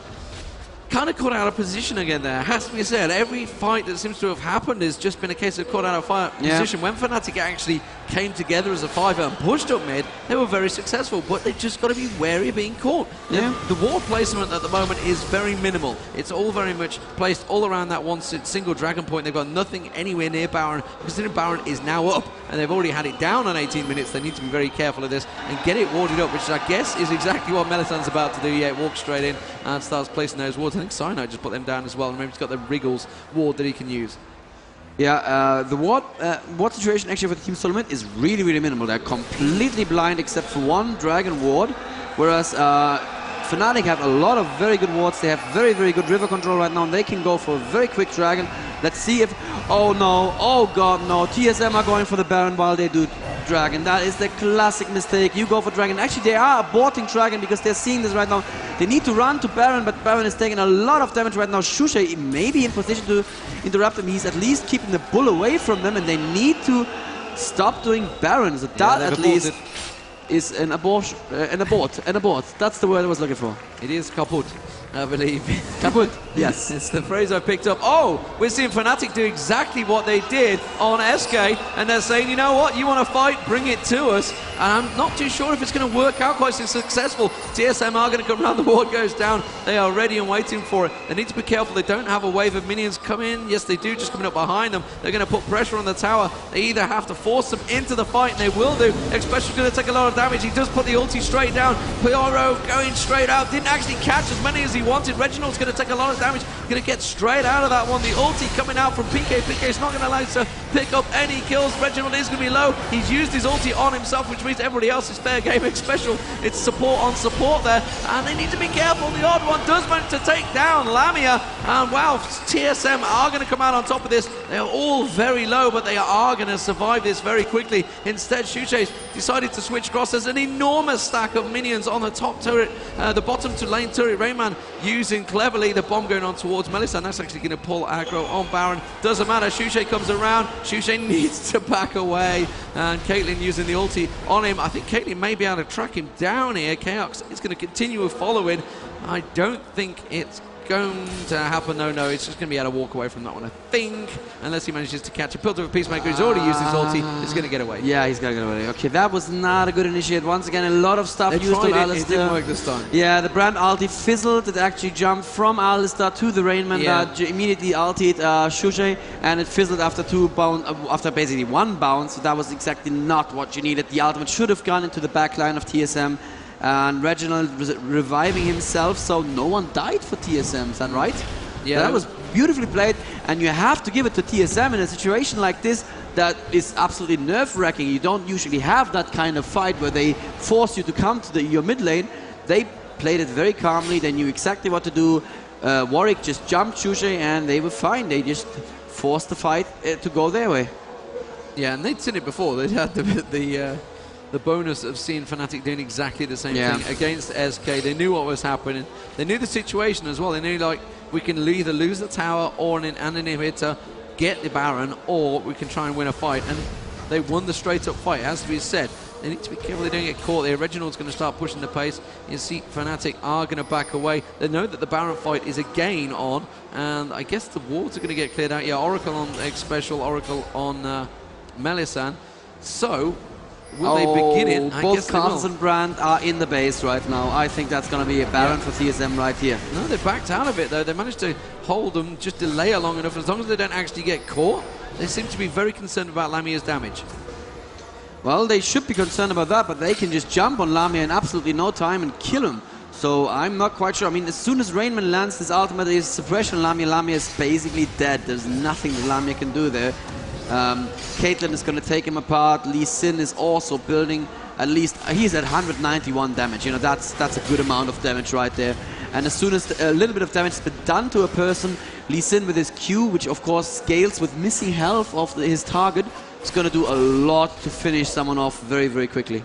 kind of caught out of position again there. Has to be said, every fight that seems to have happened has just been a case of caught out of position. When Fnatic actually came together as a fiver and pushed up mid, they were very successful, but they've just got to be wary of being caught. Yeah. The ward placement at the moment is very minimal. It's all very much placed all around that one single dragon point. They've got nothing anywhere near Baron, considering Baron is now up, and they've already had it down on 18 minutes. They need to be very careful of this and get it warded up, which I guess is exactly what Mellisan's about to do. Yeah, walks straight in and starts placing those wards. I think Cyanide just put them down as well, and maybe he's got the Wriggles ward that he can use. Yeah, the ward situation actually for the Team Solomon is really, really minimal. They're completely blind except for one dragon ward, whereas Fnatic have a lot of very good wards. They have very, very good river control right now, and they can go for a very quick dragon. Let's see if... Oh no, oh god no. TSM are going for the Baron while they do Dragon. That is the classic mistake. You go for Dragon. Actually, they are aborting Dragon because they're seeing this right now. They need to run to Baron, but Baron is taking a lot of damage right now. Shushei may be in position to interrupt him. He's at least keeping the bull away from them, and they need to stop doing Baron. So that at least is an abort. That's the word I was looking for. It is kaput, I believe. Kaput, yes. It's the phrase I picked up. Oh, we're seeing Fnatic do exactly what they did on SK, and they're saying, you know what, you want to fight, bring it to us. And I'm not too sure if it's going to work out quite so successful. TSM are going to come around, the ward goes down. They are ready and waiting for it. They need to be careful. They don't have a wave of minions come in. Yes, they do, just coming up behind them. They're going to put pressure on the tower. They either have to force them into the fight, and they will do. Xpecial going to take a lot of damage. He does put the ulti straight down. Pyro going straight out. Didn't actually catch as many as he wanted. Reginald's going to take a lot of damage. Going to get straight out of that one. The ulti coming out from PK. PK is not going to allow him to pick up any kills. Reginald is going to be low. He's used his ulti on himself, which means everybody else is fair game. Xpecial, it's support on support there, and they need to be careful. TheOddOne does manage to take down Lamia, and wow, TSM are going to come out on top of this. They are all very low, but they are going to survive this very quickly. Instead, Shushei's decided to switch across. There's an enormous stack of minions on the top turret, the bottom to lane turret. TheRainMan using cleverly the bomb going on towards Mellisan. That's actually going to pull aggro on Baron. Doesn't matter. Shushei comes around. Shushei needs to back away, and Caitlyn using the ulti on him. I think Caitlyn may be able to track him down here. Chaox is going to continue following. I don't think it's going to happen. No, it's just going to be able to walk away from that one, I think, unless he manages to catch a Pilter of Peacemaker. He's already used his ulti. He's going to get away. Yeah, he's going to get away. Okay, that was not a good initiate. Once again, a lot of stuff used on Alistar. It didn't work this time. Yeah, the brand ulti fizzled. It actually jumped from Alistar to TheRainMan that immediately ultied Shushei, and it fizzled after after basically one bounce. So that was exactly not what you needed. The ultimate should have gone into the backline of TSM. And Reginald was reviving himself, so no one died for TSM, is that right? Yeah. That was beautifully played, and you have to give it to TSM in a situation like this that is absolutely nerve-wracking. You don't usually have that kind of fight where they force you to come to your mid lane. They played it very calmly, they knew exactly what to do. Warwick just jumped Shushei, and they were fine. They just forced the fight to go their way. Yeah, and they'd seen it before. They'd had the bonus of seeing Fnatic doing exactly the same thing against SK. They knew what was happening. They knew the situation as well. They knew, like, we can either lose the tower or an inhibitor, get the Baron, or we can try and win a fight. And they won the straight-up fight, as we said. They need to be careful they don't get caught there. Reginald's going to start pushing the pace. You see Fnatic are going to back away. They know that the Baron fight is again on, and I guess the wards are going to get cleared out. Yeah, Oracle on Xpecial, Oracle on Mellisan. So, will they begin it? Both Carlos and Brand are in the base right now. I think that's going to be a Baron for TSM right here. No, they backed out of it though. They managed to hold them, just delay long enough. As long as they don't actually get caught, they seem to be very concerned about Lamia's damage. Well, they should be concerned about that, but they can just jump on Lamia in absolutely no time and kill him. So I'm not quite sure. I mean, as soon as TheRainMan lands this ultimate is suppression, Lamia is basically dead. There's nothing that Lamia can do there. Caitlyn is going to take him apart. Lee Sin is also building at least, he's at 191 damage. You know, that's a good amount of damage right there. And as soon as a little bit of damage has been done to a person, Lee Sin with his Q, which of course scales with missing health of his target, is going to do a lot to finish someone off very, very quickly.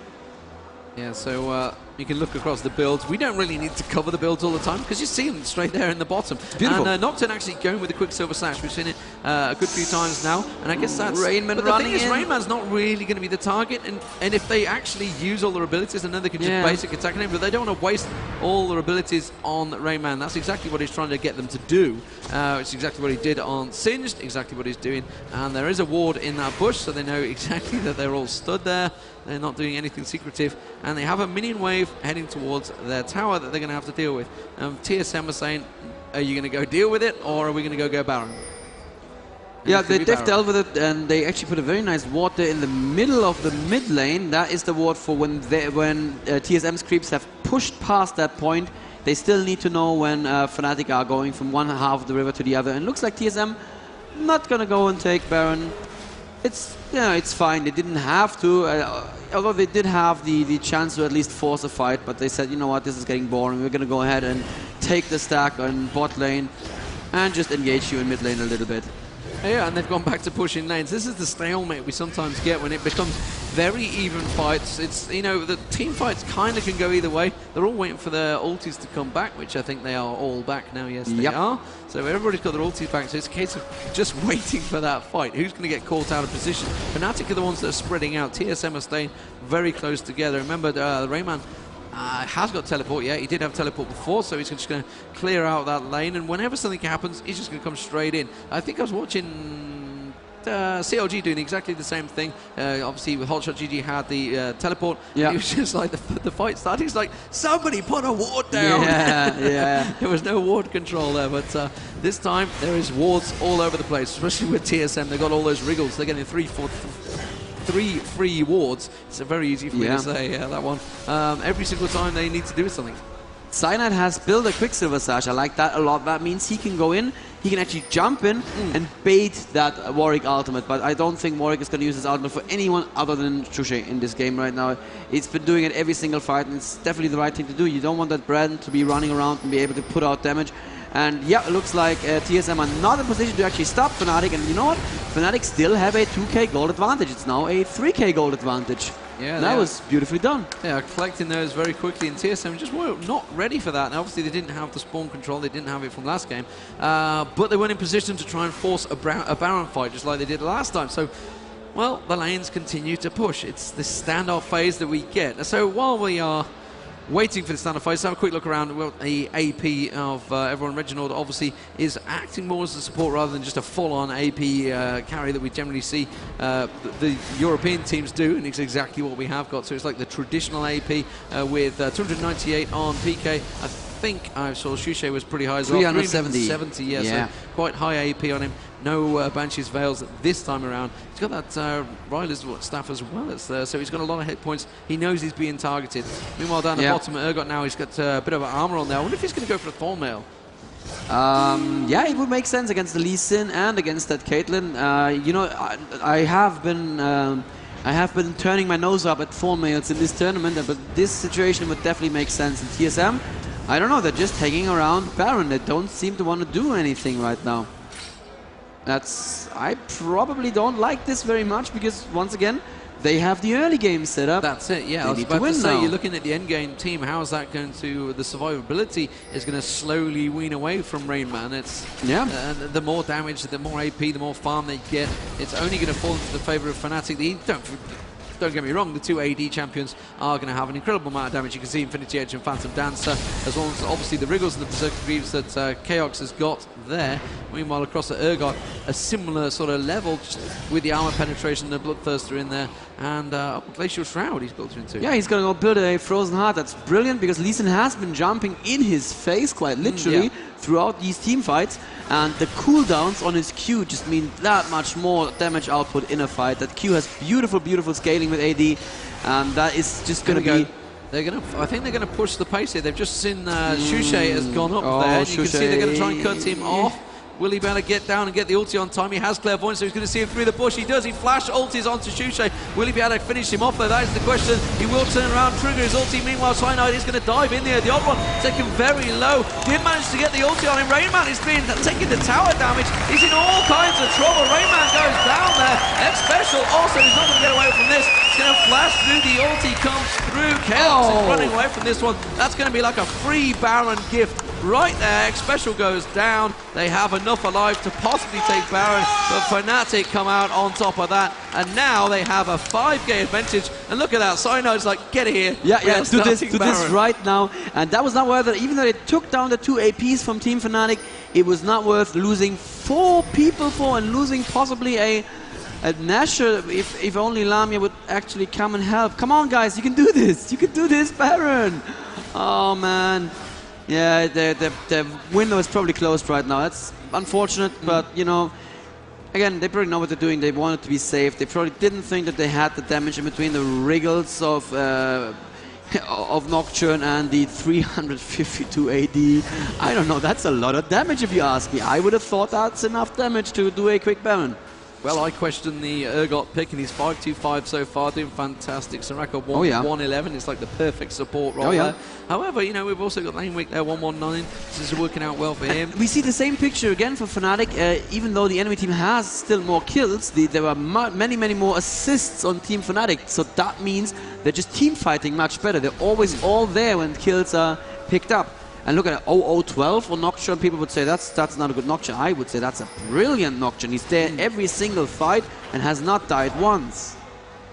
Yeah, so you can look across the builds. We don't really need to cover the builds all the time because you see them straight there in the bottom. Beautiful. And Nocturne actually going with the Quicksilver Slash. We've seen it a good few times now, and I guess that's... TheRainMan but the thing is, TheRainMan's not really going to be the target, and if they actually use all their abilities, and then they can just basic attack him, but they don't want to waste all their abilities on TheRainMan. That's exactly what he's trying to get them to do. It's exactly what he did on Singed, exactly what he's doing, and there is a ward in that bush, so they know exactly that they're all stood there. They're not doing anything secretive, and they have a minion wave heading towards their tower that they're going to have to deal with. TSM are saying, are you going to go deal with it, or are we going to go Baron? Yeah, they've dealt with it, and they actually put a very nice ward there in the middle of the mid lane. That is the ward for when TSM's creeps have pushed past that point. They still need to know when Fnatic are going from one half of the river to the other. And it looks like TSM not going to go and take Baron. It's, you know, it's fine. They didn't have to, although they did have the chance to at least force a fight, but they said, you know what, this is getting boring. We're going to go ahead and take the stack on bot lane and just engage you in mid lane a little bit. Yeah, and they've gone back to pushing lanes. This is the stalemate we sometimes get when it becomes very even fights. It's, you know, the team fights kind of can go either way. They're all waiting for their ultis to come back, which I think they are all back now. Yes, they are. So everybody's got their ultis back, so it's a case of just waiting for that fight. Who's going to get caught out of position? Fnatic are the ones that are spreading out. TSM are staying very close together. Remember, TheRainMan has got teleport, yeah, he did have teleport before, so he's just going to clear out that lane, and whenever something happens, he's just going to come straight in. I think I was watching CLG doing exactly the same thing. Obviously, with HotshotGG had the teleport, it was just like the fight started, he's like, somebody put a ward down! Yeah. There was no ward control there, but this time there is wards all over the place, especially with TSM. They've got all those wriggles, they're getting 3 free wards. It's very easy for me to say that one. Every single time they need to do something. Cyanide has built a Quicksilver Sash. I like that a lot. That means he can go in, he can actually jump in and bait that Warwick ultimate. But I don't think Warwick is going to use his ultimate for anyone other than Shushei in this game right now. It's been doing it every single fight, and it's definitely the right thing to do. You don't want that Brand to be running around and be able to put out damage. And yeah, it looks like TSM are not in position to actually stop Fnatic. And you know what? Fnatic still have a 2k gold advantage. It's now a 3k gold advantage. Yeah, that was beautifully done. Yeah, collecting those very quickly, and TSM just were not ready for that. And obviously, they didn't have the spawn control. They didn't have it from last game. But they weren't in position to try and force a Baron fight, just like they did last time. So, well, the lanes continue to push. It's the standoff phase that we get. So while we are waiting for the standoff phase, let's have a quick look around. Well, the AP of everyone. Reginald obviously is acting more as a support rather than just a full-on AP carry that we generally see the European teams do, and it's exactly what we have got. So it's like the traditional AP with 298 on PK. I think I saw Shushei was pretty high as well. 370, yeah, so quite high AP on him. No Banshee's Veils this time around. He's got that Ryler's staff as well as there, so he's got a lot of hit points. He knows he's being targeted. Meanwhile, down the bottom at Urgot now, he's got a bit of armor on there. I wonder if he's going to go for a Thornmail. Yeah, it would make sense against the Lee Sin and against that Caitlyn. You know, I have been turning my nose up at Thornmails in this tournament, but this situation would definitely make sense. In TSM, I don't know, they're just hanging around Baron. They don't seem to want to do anything right now. I probably don't like this very much because, once again, they have the early game set up. That's it, yeah. I was about to say, you're looking at the end game team, how is that going to, the survivability is going to slowly wean away from RainMan. It's, the more damage, the more AP, the more farm they get, it's only going to fall into the favor of Fnatic. Don't get me wrong, the two AD champions are going to have an incredible amount of damage. You can see Infinity Edge and Phantom Dancer, as well as obviously the Wriggles and the Berserker Greaves that Chaox has got there. Meanwhile, across at Urgot, a similar sort of level, just with the armor penetration, the Bloodthirster in there, and Glacial Shroud he's built into. Yeah, he's going to go build a Frozen Heart. That's brilliant because Lee Sin has been jumping in his face, quite literally, throughout these team fights, and the cooldowns on his Q just mean that much more damage output in a fight. That Q has beautiful, beautiful scaling with AD, and that is just going to be... I think they're going to push the pace here. They've just seen Shushei has gone up there. And you can see they're going to try and cut him off. Will he be able to get down and get the ulti on time? He has clairvoyance, so he's going to see him through the bush. He does. He flash ultis onto Shushei. Will he be able to finish him off there? That is the question. He will turn around, trigger his ulti. Meanwhile, Cyanide is going to dive in there. The odd one taken very low. Did manage to get the ulti on him. RainMan is taking the tower damage. He's in all kinds of trouble. RainMan goes down there. Xpecial also is not going to get away from this. He's going to flash through the ulti, comes through. Chaox is running away from this one. That's going to be like a free Baron gift right there. Xpecial goes down. They have enough alive to possibly take Baron, but Fnatic come out on top of that, and now they have a 5k advantage. And look at that, Cyanide's like, get here. Yeah, do this right now. And that was not worth it. Even though they took down the 2 APs from Team Fnatic, it was not worth losing 4 people for and losing possibly a Nasher, if only Lamia would actually come and help. Come on, guys, you can do this. You can do this, Baron. Oh, man. Yeah, the window is probably closed right now. That's unfortunate, but, you know, again, they probably know what they're doing. They wanted to be safe. They probably didn't think that they had the damage in between the wriggles of Nocturne and the 352 AD. I don't know, that's a lot of damage if you ask me. I would have thought that's enough damage to do a quick Baron. Well, I question the Urgot pick, and he's 5-2-5 so far, doing fantastic. Soraka 1-1-11 is like the perfect support role there. However, you know, we've also got Lanewick there, 1-1-9. This is working out well for him. We see the same picture again for Fnatic. Even though the enemy team has still more kills, there are many, many more assists on Team Fnatic. So that means they're just team fighting much better. They're always all there when kills are picked up. And look at 0-0-12 on Nocturne. People would say that's not a good Nocturne. I would say that's a brilliant Nocturne. He's there every single fight and has not died once.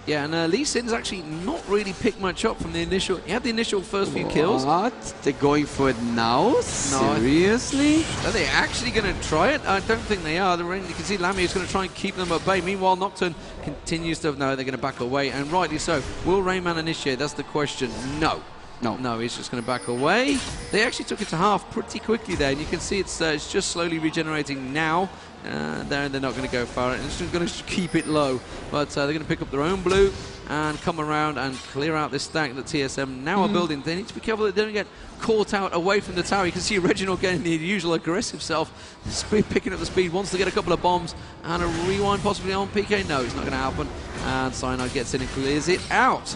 Yeah, and Lee Sin's actually not really picked much up from the initial. He had the initial first few kills. What? They're going for it now? Seriously? Are they actually going to try it? I don't think they are. You can see Lamia is going to try and keep them at bay. Meanwhile, Nocturne continues to know they're going to back away, and rightly so. Will TheRainMan initiate? That's the question. No. No, he's just going to back away. They actually took it to half pretty quickly there, and you can see it's just slowly regenerating now. They're not going to go far, and it's just going to keep it low. But they're going to pick up their own blue and come around and clear out this stack that TSM now are building. They need to be careful that they don't get caught out away from the tower. You can see Reginald getting the usual aggressive self, picking up the speed, wants to get a couple of bombs and a rewind possibly on PK. No, it's not going to happen. And Cyanide gets in and clears it out.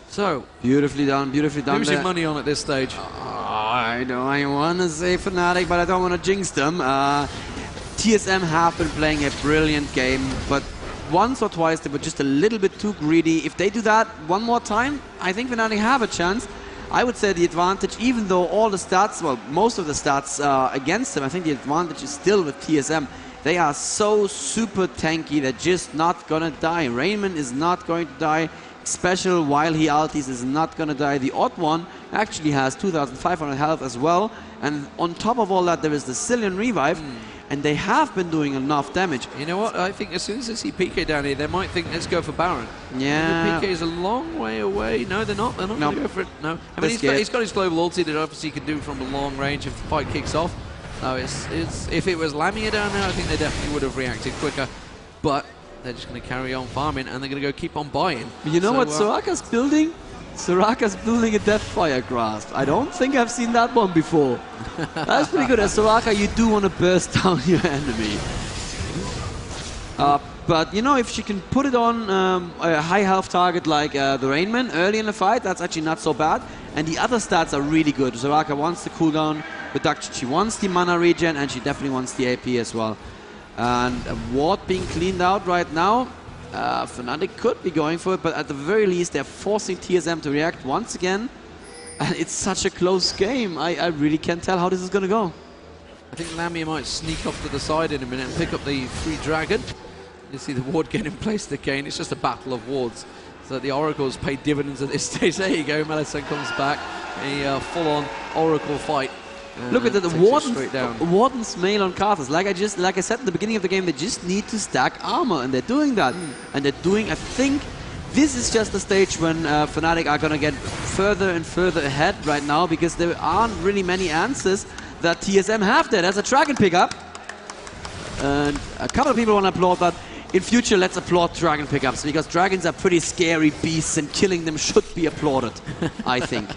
So beautifully done, beautifully done. Losing money on at this stage. I want to say Fnatic, but I don't want to jinx them. TSM have been playing a brilliant game, but once or twice they were just a little bit too greedy. If they do that one more time, I think Fnatic have a chance. I would say the advantage, even though all the stats, well, most of the stats are against them, I think the advantage is still with TSM. They are so super tanky, they're just not gonna die. TheRainMan is not going to die. Xpecial, while he ultis, is not going to die. TheOddOne actually has 2,500 health as well. And on top of all that, there is the Cillian revive. And they have been doing enough damage. You know what? I think as soon as they see PK down here, they might think, let's go for Baron. Yeah. PK is a long way away. No, they're not. They're not going to go for it. No. I mean, he's got his global ulti that obviously he can do from a long range if the fight kicks off. So if it was Lamia down there, I think they definitely would have reacted quicker. But they're just going to carry on farming, and they're going to go keep on buying. You know what Soraka's building? Soraka's building a Deathfire Grasp. I don't think I've seen that one before. That's pretty good. As Soraka, you do want to burst down your enemy. But, you know, if she can put it on a high health target like TheRainMan early in the fight, that's actually not so bad. And the other stats are really good. Soraka wants the cooldown reduction, she wants the mana regen, and she definitely wants the AP as well. And a ward being cleaned out right now. Fnatic could be going for it, but at the very least they're forcing TSM to react once again. And it's such a close game. I really can't tell how this is going to go. I think Lamia might sneak off to the side in a minute and pick up the free dragon. You see the ward getting placed again. It's just a battle of wards. So the Oracles pay dividends at this stage. There you go, Mellisan comes back. A full-on Oracle fight. Look at the Warden's mail on Karthus. Like I said in the beginning of the game, they just need to stack armor, and they're doing that. And they're doing, I think, this is just the stage when Fnatic are going to get further and further ahead right now, because there aren't really many answers that TSM have there. There's a dragon pickup. And a couple of people want to applaud that. In future, let's applaud dragon pickups, because dragons are pretty scary beasts, and killing them should be applauded, I think.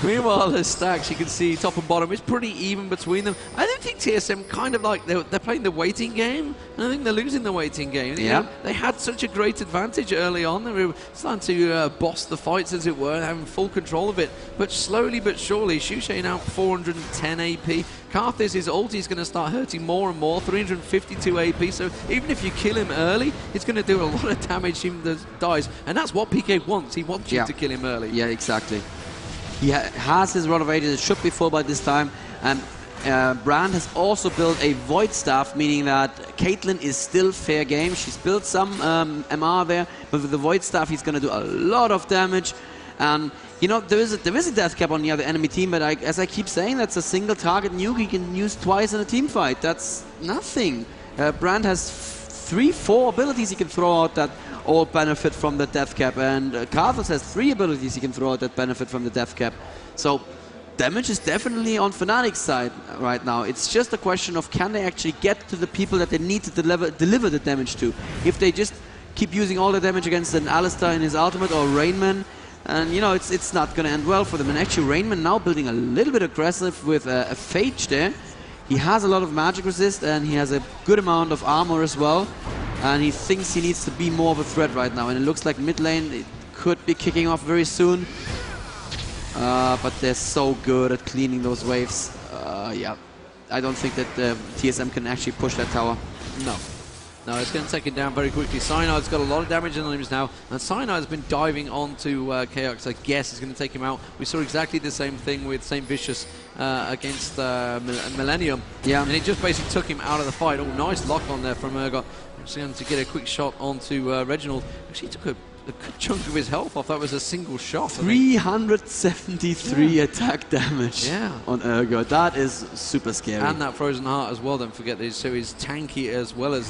Meanwhile, the stacks, you can see top and bottom, it's pretty even between them. I don't think TSM kind of like, they're playing the waiting game, and I think they're losing the waiting game. You know, they had such a great advantage early on. They were starting to boss the fights, as it were, having full control of it. But slowly but surely, Shushei now 410 AP. Karthus' ulti is going to start hurting more and more, 352 AP, so even if you kill him early, it's going to do a lot of damage to him that dies. And that's what PK wants. He wants you to kill him early. Yeah, exactly. He has his Rod of Ages, it should be full by this time. And Brand has also built a Void Staff, meaning that Caitlyn is still fair game. She's built some MR there, but with the Void Staff he's going to do a lot of damage. And you know, there is a death cap on the other enemy team, but as I keep saying, that's a single target nuke he can use twice in a team fight. That's nothing. Brand has 3-4 abilities he can throw out that all benefit from the death cap, and Karthus has 3 abilities he can throw out that benefit from the death cap. So damage is definitely on Fnatic's side right now. It's just a question of, can they actually get to the people that they need to deliver the damage to. If they just keep using all the damage against an Alistar in his ultimate or TheRainMan, and you know, it's not going to end well for them. And actually TheRainMan now building a little bit aggressive with a Phage there. He has a lot of magic resist, and he has a good amount of armor as well. and he thinks he needs to be more of a threat right now. And it looks like mid lane it could be kicking off very soon. But they're so good at cleaning those waves. Yeah, I don't think that TSM can actually push that tower. No. No, it's going to take him down very quickly. Cyanide's got a lot of damage in him now, and Cyanide's been diving onto Chaox. I guess is going to take him out. We saw exactly the same thing with Saintvicious against Millenium. Yeah. And it just basically took him out of the fight. Oh, nice lock on there from Urgot. Just going to get a quick shot onto Reginald. Actually, took a good chunk of his health off. That was a single shot. 373 attack damage on Urgot. That is super scary. And that frozen heart as well, don't forget. So he's tanky as well as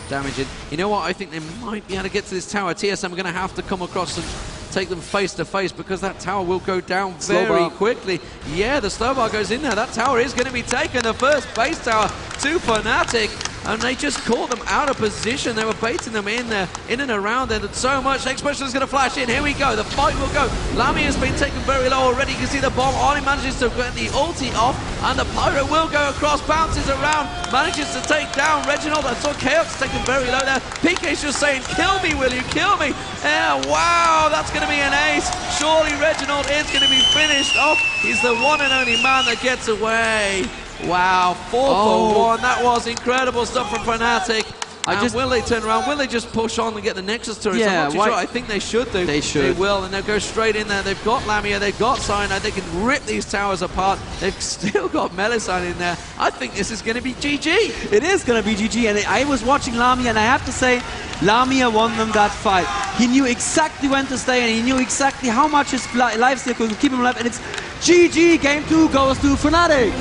damaging. You know what? I think they might be able to get to this tower. TSM are going to have to come across and take them face to face because that tower will go down very quickly. Yeah, the slow bar goes in there. That tower is going to be taken. The first base tower to Fnatic. And they just caught them out of position. They were baiting them in there, in and around there. And so much. Xpecial is going to flash in. Here we go. The fight will go. Lamia has been taken very low already. You can see the bomb. Arnie manages to get the ulti off. And the Pyro will go across, bounces around, manages to take down Reginald. I saw Chaox taken very low there. PK's just saying, kill me, will you? Kill me. Yeah, wow, that's going to be an ace. Surely Reginald is going to be finished off. He's the one and only man that gets away. Wow, 4 for 1. That was incredible stuff from Fnatic. Will they turn around? Will they just push on and get the Nexus turret? Yeah, I'm not too sure. I think they should do. They should. They will, and they'll go straight in there. They've got Lamia, they've got Cyanide. They can rip these towers apart. They've still got Mellisan in there. I think this is going to be GG. It is going to be GG, and I was watching Lamia, and I have to say, Lamia won them that fight. He knew exactly when to stay, and he knew exactly how much his lifesteal could keep him alive, and it's GG. Game 2 goes to Fnatic.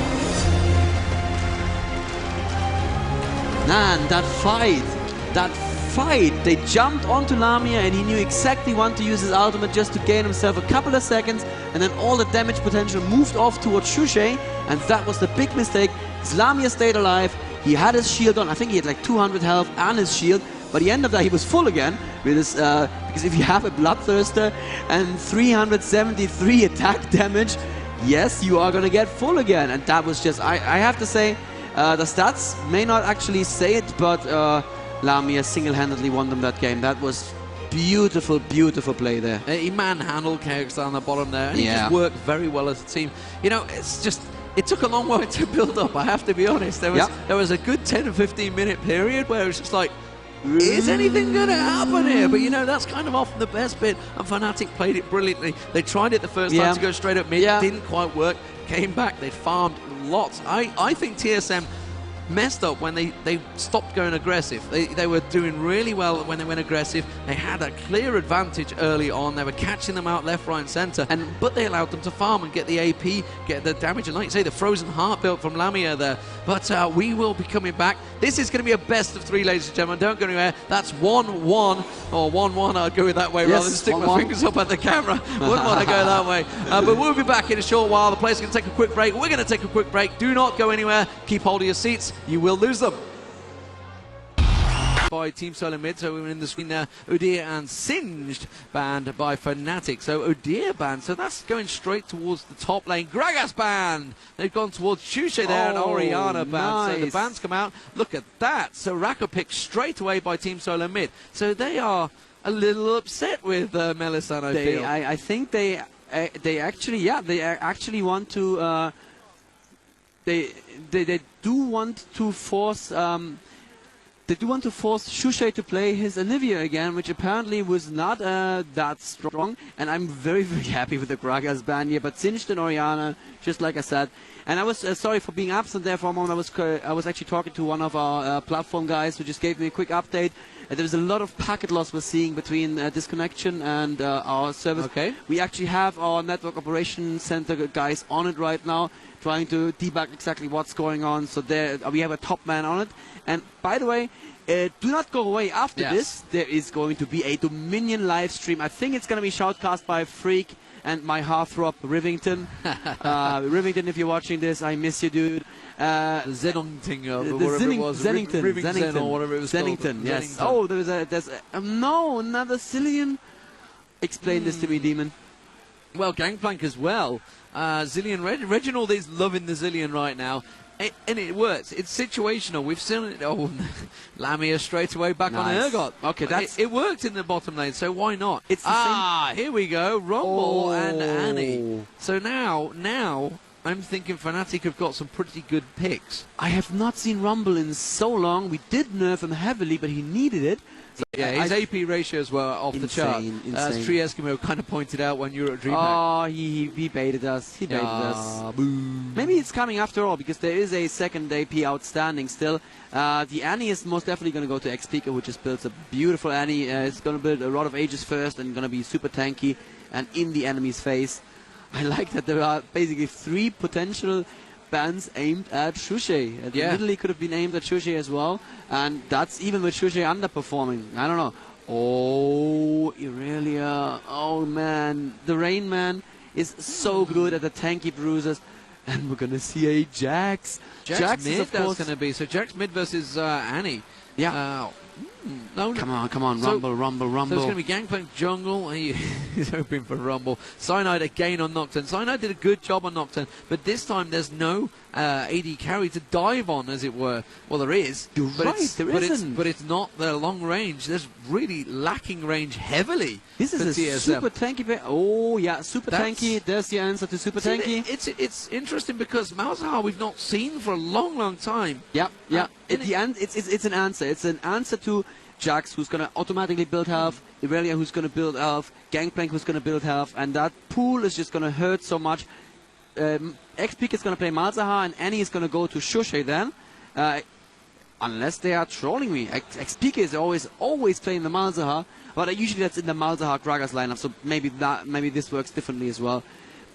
Man, that fight, they jumped onto Lamia and he knew exactly when to use his ultimate just to gain himself a couple of seconds, and then all the damage potential moved off towards Shushei, and that was the big mistake. Lamia stayed alive, he had his shield on, I think he had like 200 health and his shield, but the end of that he was full again, with his, because if you have a Bloodthirster and 373 attack damage, yes, you are gonna get full again, and that was just, I have to say, the stats may not actually say it, but Lamia single-handedly won them that game. That was beautiful, beautiful play there. He manhandled Chaox down the bottom there, and he just worked very well as a team. You know, it's just, it took a long while to build up, I have to be honest. There was a good 10 or 15 minute period where it was just like, is anything going to happen here? But you know, that's kind of often the best bit, and Fnatic played it brilliantly. They tried it the first time to go straight up mid, didn't quite work, came back, they farmed lots. I think TSM messed up when they stopped going aggressive. They were doing really well when they went aggressive. They had a clear advantage early on. They were catching them out left, right and center, but they allowed them to farm and get the AP, get the damage, and like you say, the frozen heart built from Lamia there. But we will be coming back. This is going to be a best of 3, ladies and gentlemen. Don't go anywhere. That's 1-1 or 1-1. I'll go with that way rather than stick my fingers up at the camera. Wouldn't want to go that way. But we'll be back in a short while. The players are going to take a quick break. We're going to take a quick break. Do not go anywhere. Keep hold of your seats. You will lose them. By Team Solo Mid, so we're in the screen there. Udyr and Singed banned by Fnatic. So Udyr banned, so that's going straight towards the top lane. Gragas banned. They've gone towards Shushei there, and Orianna banned. So the bans come out. Look at that. So Raka picked straight away by Team Solo Mid. So they are a little upset with Mellisan, I feel. I think they actually want to. They do want to force. They do want to force Shushei to play his Anivia again, which apparently was not that strong. And I'm very, very happy with the Gragas ban here. But Singed and Orianna, just like I said. And I was sorry for being absent there for a moment. I was actually talking to one of our platform guys who just gave me a quick update. There's a lot of packet loss we're seeing between disconnection and our service. Okay. We actually have our network operations center guys on it right now, trying to debug exactly what's going on. So there, we have a top man on it. And by the way, do not go away after this. There is going to be a Dominion live stream. I think it's going to be shoutcast by Freak and my heartthrob Rivington. Rivington, if you're watching this, I miss you, dude. Zenon thing, whatever it was. Zennington, or whatever it was called. Yes. Oh, there's no, another Zillion. Explain this to me, Demon. Well, Gangplank as well. Zillion Reginald is loving the Zillion right now. And it works. It's situational. We've seen it. Oh, Lamia straight away back on Nice. Urgot. Okay, that's- it worked in the bottom lane, so why not? It's the here we go. Rumble and Oh. Annie. So now I'm thinking Fnatic have got some pretty good picks. I have not seen Rumble in so long. We did nerf him heavily, but he needed it. So Yeah, his AP ratios were off the chart. Insane, As insane. Tree Eskimo kind of pointed out when you were at DreamHack. Oh, he baited us. He baited us. Boo. Maybe it's coming after all, because there is a second AP outstanding still. The Annie is most definitely going to go to xPeke, who just builds a beautiful Annie. It's going to build a lot of Aegis first and going to be super tanky and in the enemy's face. I like that there are basically 3 potential bans aimed at Shushei. It literally could have been aimed at Shushei as well, and that's even with Shushei underperforming. I don't know. Oh, Irelia. Oh man, TheRainMan is so good at the tanky bruises, and we're gonna see a Jax. Jax mid, is of that's course. going to be. So Jax mid versus Annie. Yeah. No, Come on, So- Rumble, Rumble, So Rumble. it's going to be Gangplank jungle. He's hoping for Rumble. Cyanide again on Nocturne. Cyanide did a good job on Nocturne, but this time there's no AD carry to dive on, as it were. Well, there is. You're but right, it's, there but isn't. It's, but it's not the long range. There's really lacking range heavily. This for is a TSM. super tanky. Oh yeah, super That's- tanky. There's the answer to super See, tanky. It's interesting because Malzahar we've not seen for a long time. Yeah. and It's an answer. It's an answer to Jax, who's going to automatically build health, Irelia, who's going to build health, Gangplank, who's going to build health, and that pool is just going to hurt so much. xPeke is going to play Malzahar, and Annie is going to go to Shushei then, unless they are trolling me. xPeke is always playing the Malzahar, but usually that's in the Malzahar Gragas lineup, so maybe this works differently as well.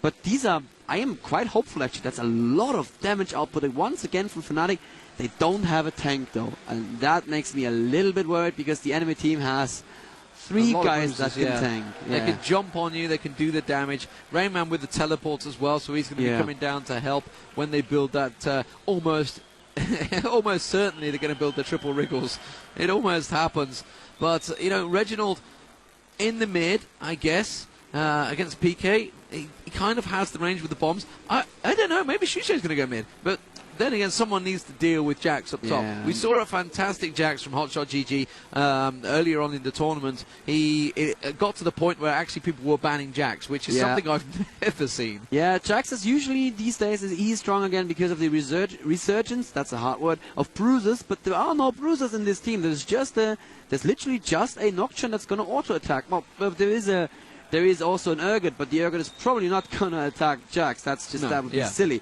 But these are, I am quite hopeful actually. That's a lot of damage output once again from Fnatic. They don't have a tank though, and that makes me a little bit worried because the enemy team has 3 A lot of guys that bruises, can tank. They can jump on you, they can do the damage. Rainman with the teleports as well, so he's going to be coming down to help when they build that almost certainly they're going to build the triple wriggles. It almost happens. But, Reginald in the mid, I guess, against PK, he kind of has the range with the bombs. I don't know, maybe Shushei's going to go mid, but then again, someone needs to deal with Jax up top. Yeah. We saw a fantastic Jax from HotshotGG earlier on in the tournament. It got to the point where actually people were banning Jax, which is something I've never seen. Yeah, Jax is usually these days he's strong again because of the resurgence. That's a hard word of bruises, but there are no bruises in this team. There's literally just a Nocturne that's going to auto attack. Well, there is also an Urgot, but the Urgot is probably not going to attack Jax. That would be silly.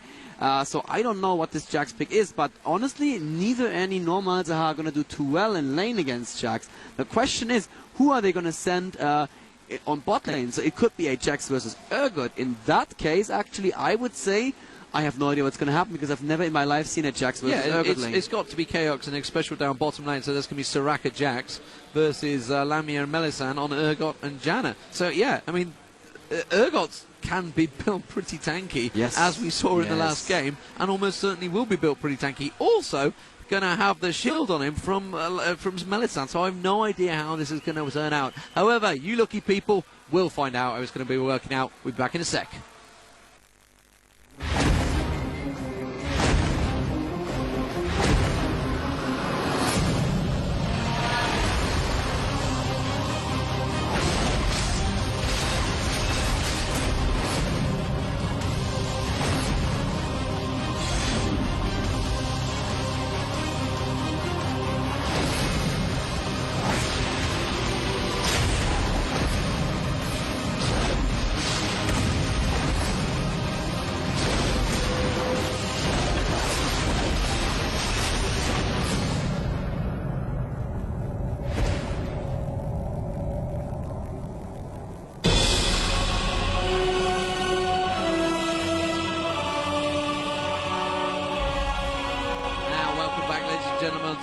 So I don't know what this Jax pick is, but honestly, neither Annie nor Malzahar are going to do too well in lane against Jax. The question is, who are they going to send on bot lane? So it could be a Jax versus Urgot. In that case, actually, I would say I have no idea what's going to happen because I've never in my life seen a Jax versus Urgot lane. It's got to be Chaox and xPecial down bottom lane, so there's going to be Soraka Jax versus Lamia and Mellisan on Urgot and Janna. So yeah, I mean, Urgot can be built pretty tanky, as we saw in the last game, and almost certainly will be built pretty tanky. Also, going to have the shield on him from Mellisan, so I have no idea how this is going to turn out. However, you lucky people will find out how it's going to be working out. We'll be back in a sec.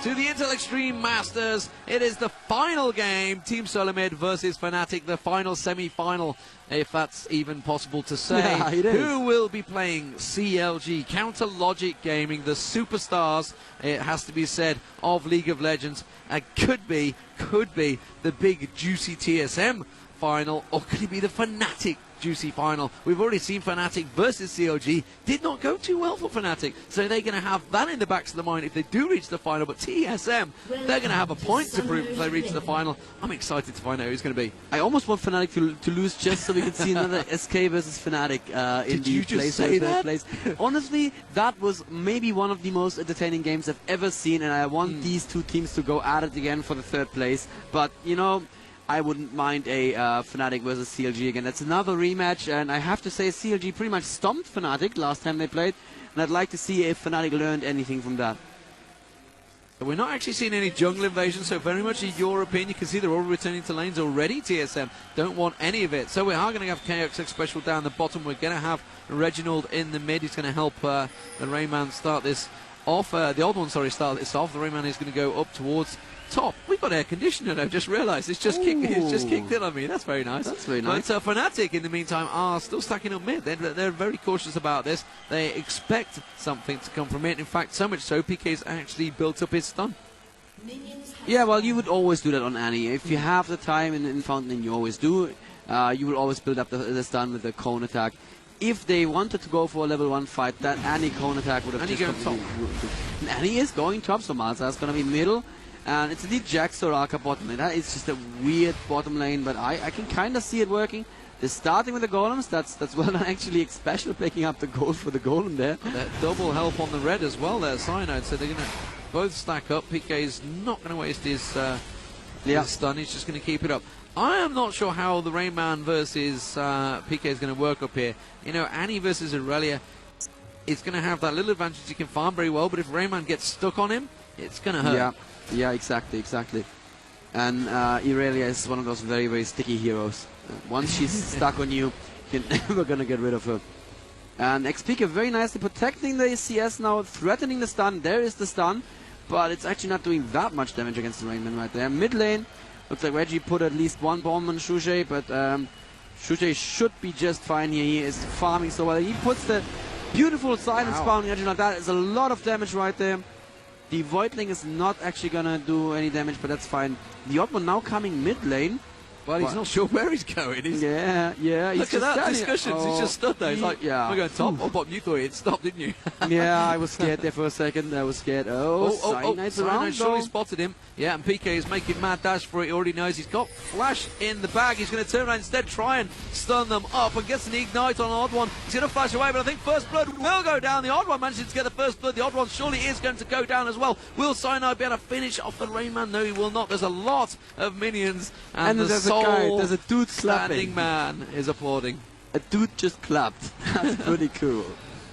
To the Intel Extreme Masters, it is the final game, Team Solomid versus Fnatic, the final semi-final, if that's even possible to say. Yeah, it is. Who will be playing CLG, Counter Logic Gaming, the superstars, it has to be said, of League of Legends, and could be the big juicy TSM final, or could it be the Fnatic juicy final. We've already seen Fnatic versus CLG. Did not go too well for Fnatic, so they're going to have that in the backs of the mind if they do reach the final. But TSM, they're going to have a point to prove if they reach the final. I'm excited to find out who's going to be. I almost want Fnatic to lose just so we can see another SK versus Fnatic in Did you the just say that? place. Honestly, that was maybe one of the most entertaining games I've ever seen, and I want these two teams to go at it again for the 3rd place. But, you know, I wouldn't mind a Fnatic versus CLG again. That's another rematch, and I have to say CLG pretty much stomped Fnatic last time they played, and I'd like to see if Fnatic learned anything from that. We're not actually seeing any jungle invasion, so very much in your opinion, you can see they're all returning to lanes already. TSM don't want any of it. So we are going to have Chaox Xpecial down the bottom. We're going to have Reginald in the mid. He's going to help TheRainMan start this off. TheOddOne, sorry, start this off. TheRainMan is going to go up towards top. We've got air conditioner, I've just realised. It's just kicked in on me. That's very nice. That's very nice. But Fnatic, in the meantime, are still stacking up mid. They're very cautious about this. They expect something to come from it. In fact, so much so, PK's actually built up his stun. Yeah, well, you would always do that on Annie. If you have the time in Fountain, you always do. You will always build up the stun with the cone attack. If they wanted to go for a level 1 fight, that Annie cone attack would have Annie just going top. Annie is going top, so Malza is going to be middle. And it's indeed Jax Soraka bottom lane. That is just a weird bottom lane, but I can kind of see it working. They're starting with the golems. That's well done, actually. Xpecial picking up the gold for the golem there. That double help on the red as well there, Cyanide. So they're going to both stack up. PK is not going to waste his stun. He's just going to keep it up. I am not sure how the TheRainMan versus PK is going to work up here. You know, Annie versus Aurelia is going to have that little advantage. He can farm very well, but if TheRainMan gets stuck on him, it's going to hurt. Yeah, exactly. And Aurelia is one of those very, very sticky heroes. Once she's stuck on you, you're never going to get rid of her. And xPeke very nicely protecting the CS now, threatening the stun. There is the stun, but it's actually not doing that much damage against the TheRainMan right there. Mid lane, looks like Reggie put at least one bomb on Shushei, but Shushei should be just fine here. He is farming so well. He puts the beautiful silence spawn on Reginald. That is a lot of damage right there. The Voidling is not actually gonna do any damage, but that's fine. TheOddOne now coming mid lane. Well, he's not sure where he's going. Yeah. Look at that discussion. He's just stood there. He's like, am I going top or bottom? You thought he'd stop, didn't you? Yeah, I was scared there for a second. I was scared. Cyanide's around. Cyanide surely spotted him. Yeah, and PK is making mad dash for it. He already knows he's got flash in the bag. He's going to turn around instead, try and stun them up, and gets an ignite on TheOddOne. He's going to flash away, but I think first blood will go down. TheOddOne manages to get the first blood. TheOddOne surely is going to go down as well. Will Cyanide be able to finish off the TheRainMan? No, he will not. There's a lot of minions, and the there's a guy. There's a dude standing clapping. man is applauding. A dude just clapped. That's pretty cool.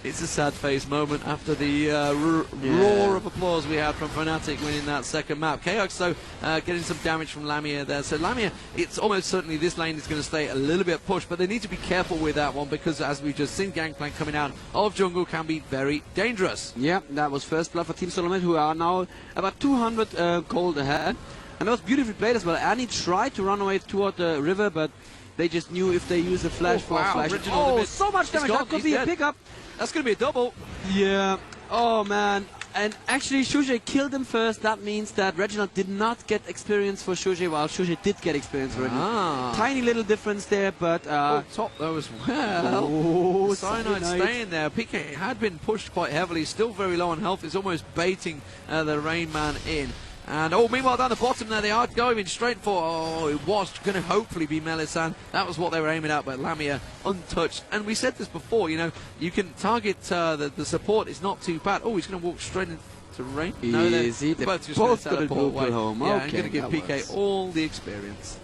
It's a sad face moment after the roar of applause we had from Fnatic winning that second map. Chaox, though, getting some damage from Lamia there. So Lamia, it's almost certainly this lane is going to stay a little bit pushed, but they need to be careful with that one because, as we've just seen, Gangplank coming out of jungle can be very dangerous. Yeah, that was first blood for Team Solomon, who are now about 200 gold ahead. And that was beautifully played as well. Annie tried to run away toward the river, but they just knew if they use a flash flash. Reginald so much damage. That could be a pickup. That's going to be a double. Yeah. Oh, man. And actually, Shushei killed him first. That means that Reginald did not get experience for Shushei, while Shushei did get experience for Reginald. Tiny little difference there, but... top though as well. Cyanide staying there. PK had been pushed quite heavily, still very low on health. Is almost baiting the TheRainMan in. And meanwhile down the bottom there they are going straight for, it was going to hopefully be Mellisan. That was what they were aiming at, but Lamia untouched. And we said this before, you know, you can target the support, it's not too bad. Oh, he's going to walk straight into rain. No, they're both just going to teleport away. Home. Yeah, okay, I'm going to give PK works. all the experience.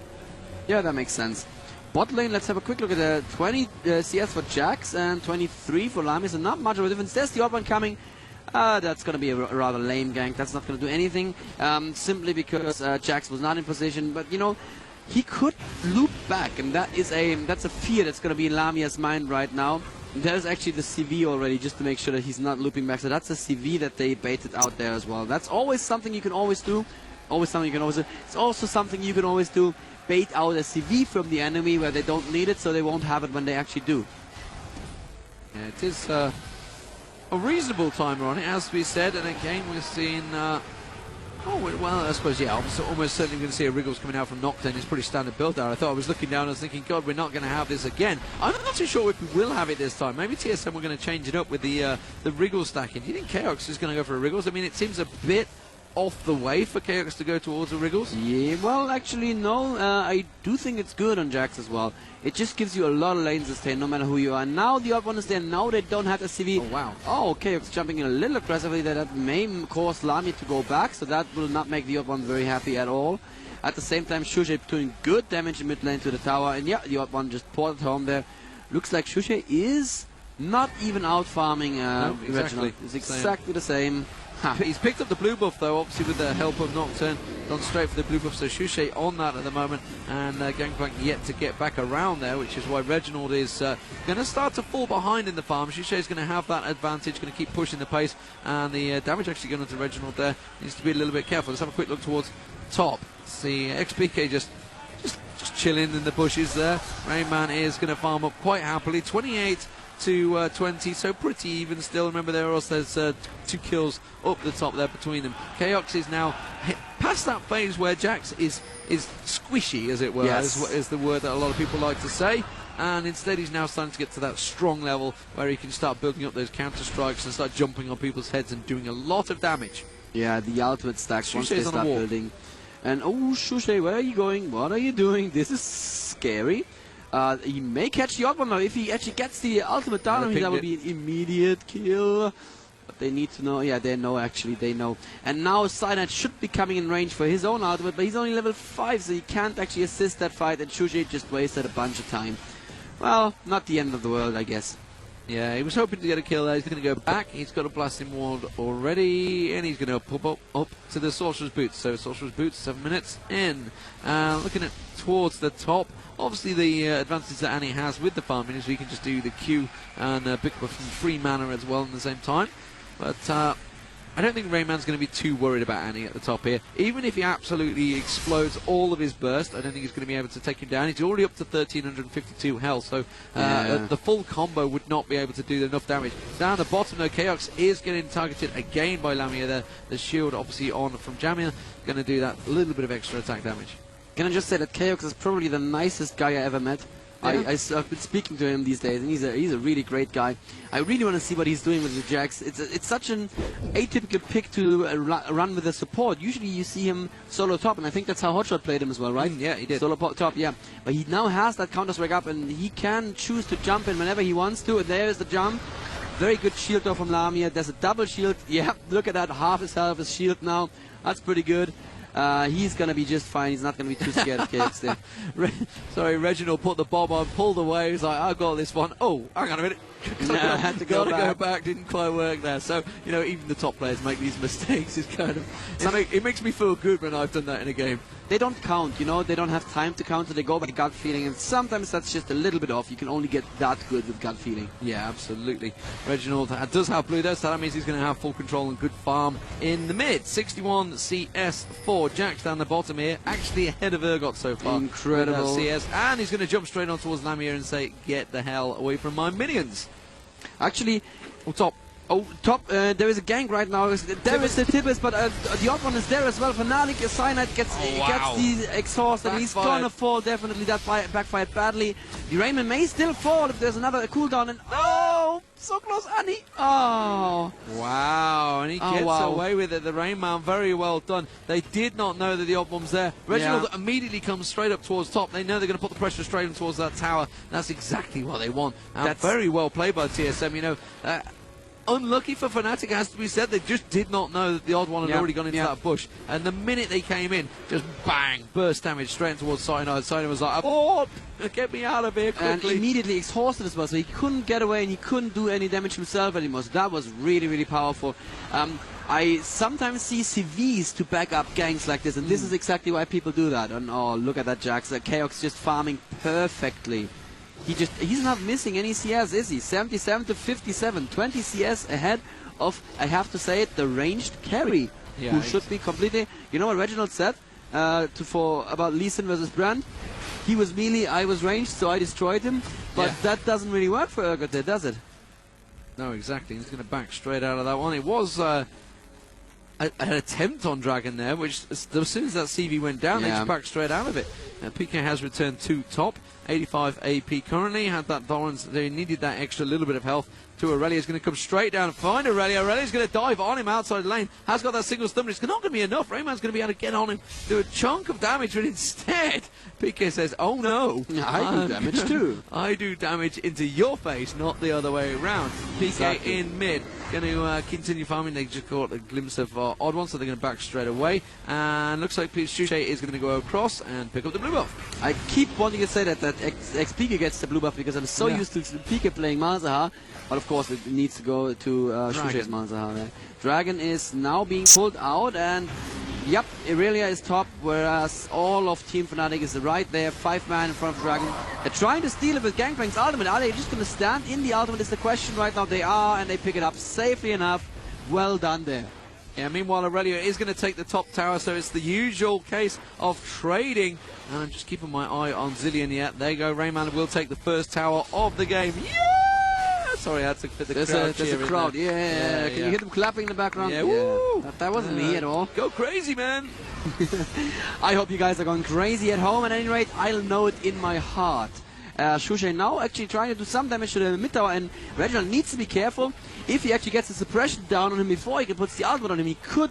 Yeah, that makes sense. Bot lane, let's have a quick look at the 20 CS for Jax and 23 for Lamia, so not much of a difference. There's the TheOddOne coming. That's going to be a rather lame gank. That's not going to do anything, simply because Jax was not in position. But, you know, he could loop back, and that's a fear that's going to be in Lamia's mind right now. There's actually the CV already, just to make sure that he's not looping back. So that's a CV that they baited out there as well. That's always something you can always do. Always something you can always do. It's also something you can always do. Bait out a CV from the enemy where they don't need it, so they won't have it when they actually do. Yeah, it is... a reasonable timer on it, as we said, and again we're seeing Oh, well, I suppose, yeah, I'm almost certainly going to see a Wriggles coming out from Nocturne. It's pretty standard build there. I thought I was looking down and I was thinking, God, we're not going to have this again. I'm not too sure if we will have it this time. Maybe TSM we're going to change it up with the Wriggles stacking. Do you think Chaox is going to go for a Wriggles? I mean, it seems a bit off the way for Chaox to go towards the Wriggles. Yeah, well, actually, no. I do think it's good on Jax as well. It just gives you a lot of lane sustain, no matter who you are. Now the OddOne is there. Now they don't have a CV. Oh, wow. Oh, Chaox jumping in a little aggressively. That may cause Lamia to go back, so that will not make the OddOne very happy at all. At the same time, Shushei doing good damage in mid lane to the tower. And yeah, the OddOne just ported home there. Looks like Shushei is not even out farming Reginald. It's exactly the same. He's picked up the blue buff though, obviously with the help of Nocturne, gone straight for the blue buff, so Shushei on that at the moment, and Gangplank yet to get back around there, which is why Reginald is going to start to fall behind in the farm. Shushei's going to have that advantage, going to keep pushing the pace, and the damage actually going onto Reginald there. Needs to be a little bit careful. Let's have a quick look towards top. See XPeke just chilling in the bushes there. TheRainMan is going to farm up quite happily, 28 to 20, so pretty even still. Remember, there's 2 kills up the top there between them. Chaox is now past that phase where Jax is squishy, as it were, yes, is the word that a lot of people like to say. And instead he's now starting to get to that strong level where he can start building up those counter strikes and start jumping on people's heads and doing a lot of damage. Yeah, the ultimate stacks once they Shushei's start building. And oh, Shushei, where are you going? What are you doing? This is scary. He may catch the OddOne now. If he actually gets the ultimate down on him, that would be an immediate kill. But they need to know. Yeah, they know, actually. They know. And now Cyanide should be coming in range for his own ultimate, but he's only level 5, so he can't actually assist that fight, and Shushei just wasted a bunch of time. Well, not the end of the world, I guess. Yeah, he was hoping to get a kill there. He's going to go back. He's got a blasting ward already, and he's going to pop up to the Sorcerer's Boots. So Sorcerer's Boots, 7 minutes in. Looking at towards the top. Obviously, the advantage that Annie has with the farming is we can just do the Q and pick up from free mana as well at the same time. But I don't think TheRainMan's going to be too worried about Annie at the top here. Even if he absolutely explodes all of his burst, I don't think he's going to be able to take him down. He's already up to 1,352 health, so the full combo would not be able to do enough damage. Down the bottom, though, Chaox is getting targeted again by Lamia there. The shield obviously on from Jamia, going to do that little bit of extra attack damage. Can I just say that Chaox is probably the nicest guy I ever met. Yeah. I've been speaking to him these days, and he's a really great guy. I really want to see what he's doing with the Jax. It's such an atypical pick to run with the support. Usually you see him solo top, and I think that's how Hotshot played him as well, right? Yeah, he did. Solo top, yeah. But he now has that counter-strike up, and he can choose to jump in whenever he wants to, and there is the jump. Very good shield though from Lamia. There's a double shield. Yeah, look at that, half his health is shield now. That's pretty good. He's going to be just fine. He's not going to be too scared of Chaox there. Sorry, Reginald put the bomb on, pulled away. He's like, I got this one. Oh, hang on a minute. I had to go back. Didn't quite work there. So, you know, even the top players make these mistakes. It's kind of, it makes me feel good when I've done that in a game. They don't count, you know, they don't have time to counter, they go by gut feeling, and sometimes that's just a little bit off. You can only get that good with gut feeling. Yeah, absolutely. Reginald does have blue there, so that means he's going to have full control and good farm in the mid. 61 CS for Jax down the bottom here, actually ahead of Urgot so far. Incredible. CS, and he's going to jump straight on towards Lamia and say, get the hell away from my minions. Actually, top. Oh, top, there is a gank right now. There is the Tidus, but the OddOne is there as well. Fnatic, Cyanide gets the exhaust, and he's gonna fall, definitely. That backfired badly. TheRainMan may still fall if there's another cooldown, and oh, so close, Annie. Oh. Wow, and he gets away with it. TheRainMan, very well done. They did not know that the OddOne's there. Reginald immediately comes straight up towards top. They know they're going to put the pressure straight in towards that tower. That's exactly what they want. That's very well played by TSM, you know. Unlucky for Fnatic, has to be said. They just did not know that the OddOne had already gone into that bush. And the minute they came in, just bang, burst damage straight towards Cyanide. Cyanide was like, oh, get me out of here quickly. And immediately exhausted as well, so he couldn't get away and he couldn't do any damage himself anymore. So that was really, really powerful. I sometimes see CVs to back up ganks like this, and this is exactly why people do that. And oh, look at that Jax. Chaox just farming perfectly. He's not missing any CS, is he? 77 to 57, 20 CS ahead of, I have to say it, the ranged carry, who should be completely. You know what Reginald said about Leeson versus Brand? He was melee, I was ranged, so I destroyed him. But that doesn't really work for Urgot there, does it? No, exactly. He's going to back straight out of that one. It was an attempt on Dragon there, which as soon as that CV went down, they just backed straight out of it. PK has returned to top, 85 AP currently, had that Thorns, they needed that extra little bit of health to Aurelia. Is going to come straight down and find Aurelia. Aurelia's going to dive on him outside the lane, has got that single stun, but it's not going to be enough. Rayman's going to be able to get on him, do a chunk of damage, but instead, PK says, oh no. I do damage too. I do damage into your face, not the other way around. PK in mid, going to continue farming. They just got a glimpse of OddOne, so they're going to back straight away. And looks like Shushei is going to go across and pick up the blue buff. I keep wanting to say that xPeke gets the blue buff because I'm so used to PK playing Malzahar, but of course it needs to go to Shushei's Malzahar. Dragon is now being pulled out, and yep, Aurelia is top, whereas all of Team Fnatic is right there, 5-man in front of Dragon. They're trying to steal it with Gangplank's ultimate. Are they just going to stand in the ultimate is the question right now. They are, and they pick it up safely enough. Well done there. Yeah, meanwhile Aurelia is going to take the top tower, so it's the usual case of trading. And I'm just keeping my eye on Zilean yet. There you go, Rayman will take the first tower of the game. Yeah! Sorry, I had to fit the crowd. There's a crowd, Can you hear them clapping in the background? Yeah, woo! That wasn't me at all. Go crazy, man! I hope you guys are going crazy at home. At any rate, I'll know it in my heart. Shushei now actually trying to do some damage to the mid tower, and Reginald needs to be careful. If he actually gets the suppression down on him before he can put the ultimate on him, he could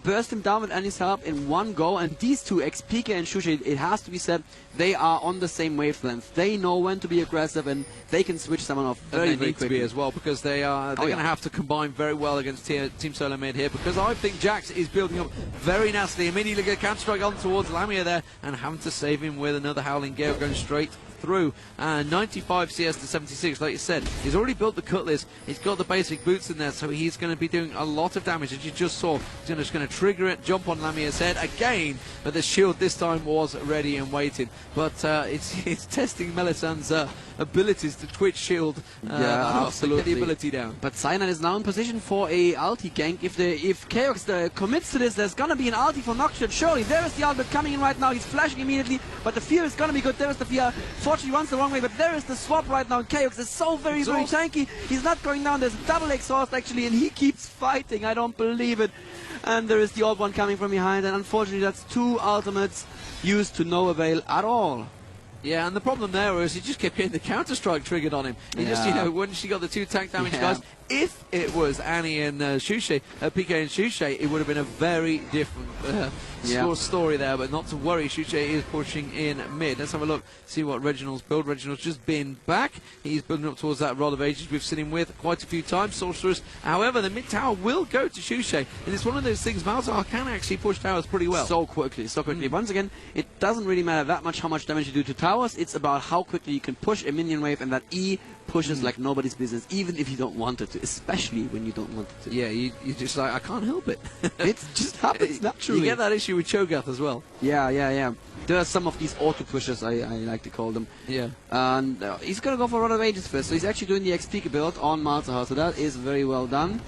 burst him down with Annie's help in one go. And these two, xPeke and Shushei, it has to be said, they are on the same wavelength. They know when to be aggressive, and they can switch someone off very, very quickly. To be as well, because they're going to have to combine very well against Team Solo Mid here, because I think Jax is building up very nastily. Immediately get a counter strike on towards Lamia there, and having to save him with another Howling Gale going straight through. 95 CS to 76, like you said. He's already built the Cutlass. He's got the basic boots in there, so he's going to be doing a lot of damage, as you just saw. He's just going to trigger it, jump on Lamia's head again, but the shield this time was ready and waiting. But it's testing Mellisan's abilities to twitch shield. Absolutely. Get the ability down. But Cyanide is now in position for a ulti gank. If Chaox commits to this, there's gonna be an ulti for Nocturne. Surely there is the ultimate coming in right now. He's flashing immediately, but the fear is gonna be good. There is the fear. Fortunately, runs the wrong way, but there is the swap right now. And Chaox is so very, very tanky. He's not going down. There's a double exhaust actually, and he keeps fighting. I don't believe it. And there is the OddOne coming from behind, and unfortunately, that's two ultimates used to no avail at all. Yeah, and the problem there was he just kept getting the counter-strike triggered on him. He just, when she got the 2 tank damage, guys, if it was Annie and Shushei, PK and Shushei, it would have been a very different story there, but not to worry. Shushei is pushing in mid. Let's have a look, see what Reginald's build. Reginald's just been back. He's building up towards that Rod of Ages we've seen him with quite a few times. Sorceress. However, the mid tower will go to Shushei, and it's one of those things, Malzahar can actually push towers pretty well. So quickly. Once again, it doesn't really matter that much how much damage you do to towers. It's about how quickly you can push a minion wave, and that E pushes like nobody's business, even if you don't want it to, especially when you don't want it to. Yeah, you just like, I can't help it. It just happens naturally. You get that issue with Cho'Gath as well. Yeah. There are some of these auto pushes, I like to call them. Yeah. And he's going to go for Rod of Ages first, so he's actually doing the xPeke build on Malzahar, so that is very well done.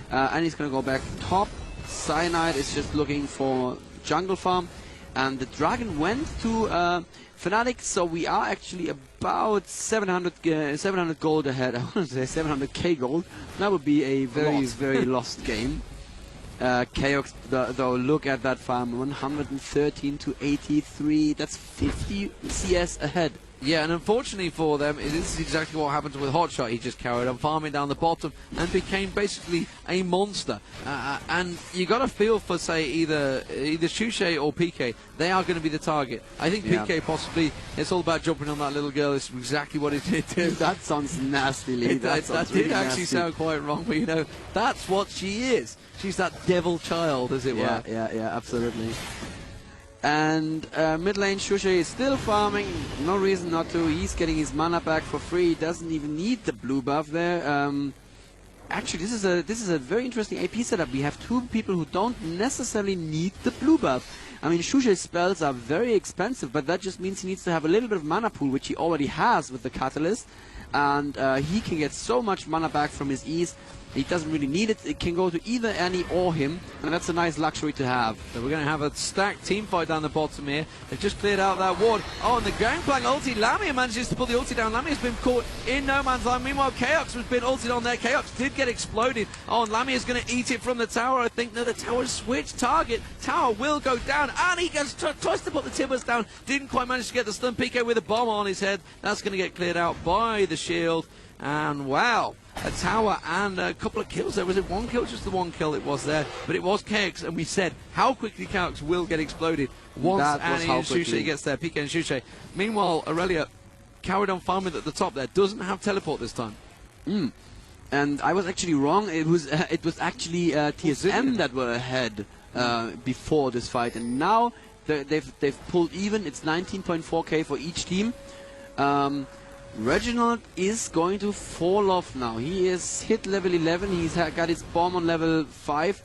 And he's going to go back top. Cyanide is just looking for jungle farm, and the Dragon went to Fnatic, so we are actually about 700 gold ahead. I want to say 700k gold. That would be a very lost game. Chaox, though, look at that farm, 113 to 83. That's 50 CS ahead. Yeah, and unfortunately for them, this is exactly what happened with Hotshot. He just carried on farming down the bottom and became basically a monster. And you got to feel for, say, either Shushei or PK. They are going to be the target. I think PK possibly, it's all about jumping on that little girl. It's exactly what it did do. That sounds nasty, Lee. That did actually sound quite wrong, but you know, that's what she is. She's that devil child, as it were. Yeah, absolutely. And mid lane Shushei is still farming, no reason not to. He's getting his mana back for free. He doesn't even need the blue buff there. Actually, this is a very interesting AP setup. We have two people who don't necessarily need the blue buff. I mean, Shushei's spells are very expensive, but that just means he needs to have a little bit of mana pool, which he already has with the Catalyst. And he can get so much mana back from his E's. He doesn't really need it. It can go to either Annie or him, and that's a nice luxury to have. So we're going to have a stacked team fight down the bottom here. They've just cleared out that ward. Oh, and the Gangplank ulti. Lamia manages to pull the ulti down. Lamia's been caught in no man's land. Meanwhile, Chaox has been ulted on there. Chaox did get exploded. Oh, and Lamia's going to eat it from the tower. I think no, the tower's switched target. Tower will go down, and he tries to put the Timbers down. Didn't quite manage to get the stun. PK with a bomb on his head. That's going to get cleared out by the shield. And wow, a tower and a couple of kills there. Was it one kill? Just the one kill it was there. But it was Chaox, and we said how quickly Chaox will get exploded once Annie and Shushei gets there. PK and Shushei. Meanwhile, Aurelia carried on farming at the top there. Doesn't have teleport this time. And I was actually wrong. It was actually TSM that were ahead before this fight, and now they've pulled even. It's 19.4k for each team. Reginald is going to fall off now. He is hit level 11. He's got his bomb on level 5.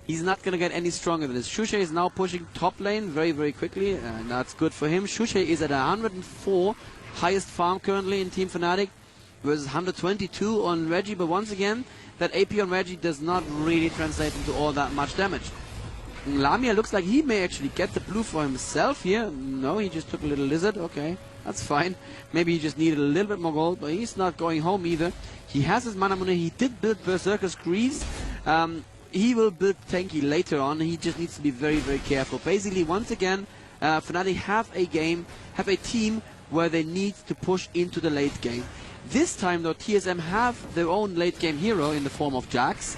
He's not going to get any stronger than this. Shushei is now pushing top lane very, very quickly, and that's good for him. Shushei is at 104, highest farm currently in Team Fnatic, versus 122 on Reggie. But once again, that AP on Reggie does not really translate into all that much damage. Lamia looks like he may actually get the blue for himself here. No, he just took a little lizard. Okay, that's fine. Maybe he just needed a little bit more gold, but he's not going home either. He has his mana money. He did build Berserker's Grease. He will build Tanky later on. He just needs to be very, very careful. Basically, once again, Fnatic have a team where they need to push into the late game. This time, though, TSM have their own late game hero in the form of Jax.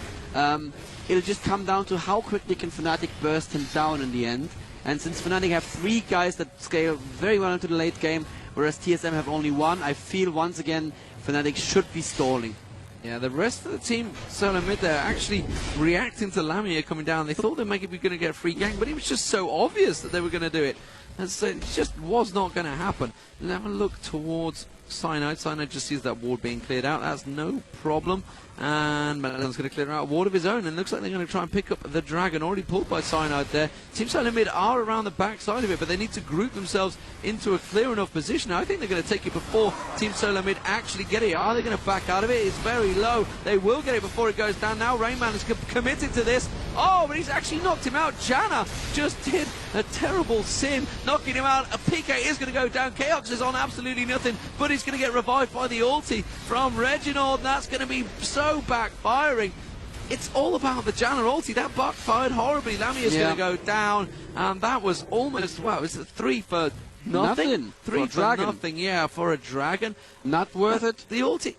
It'll just come down to how quickly can Fnatic burst him down in the end. And since Fnatic have 3 guys that scale very well into the late game, whereas TSM have only 1, I feel once again Fnatic should be stalling. Yeah, the rest of the team, solo mid there, actually reacting to Lamia coming down. They thought they might be going to get a free gank, but it was just so obvious that they were going to do it. And so it just was not going to happen. Let's have a look towards Cyanide. Cyanide just sees that ward being cleared out. That's no problem. And Mellisan's going to clear out a ward of his own, and looks like they're going to try and pick up the dragon, already pulled by Cyanide there. Team Solo Mid are around the back side of it, but they need to group themselves into a clear enough position. I think they're going to take it before Team Solo Mid actually get it. Are they going to back out of it? It's very low. They will get it before it goes down. Now TheRainMan is committed to this. Oh, but he's actually knocked him out. Janna just did a terrible sin, knocking him out. A PK is going to go down. Chaox is on absolutely nothing, but he's going to get revived by the ulti from Reginald. That's going to be so backfiring. It's all about the Janna ulti. That backfired horribly. Lamia is going to go down, and that was almost, wow, it's a 3 for nothing. 3 for nothing, yeah, for a dragon. Not worth it. The ulti...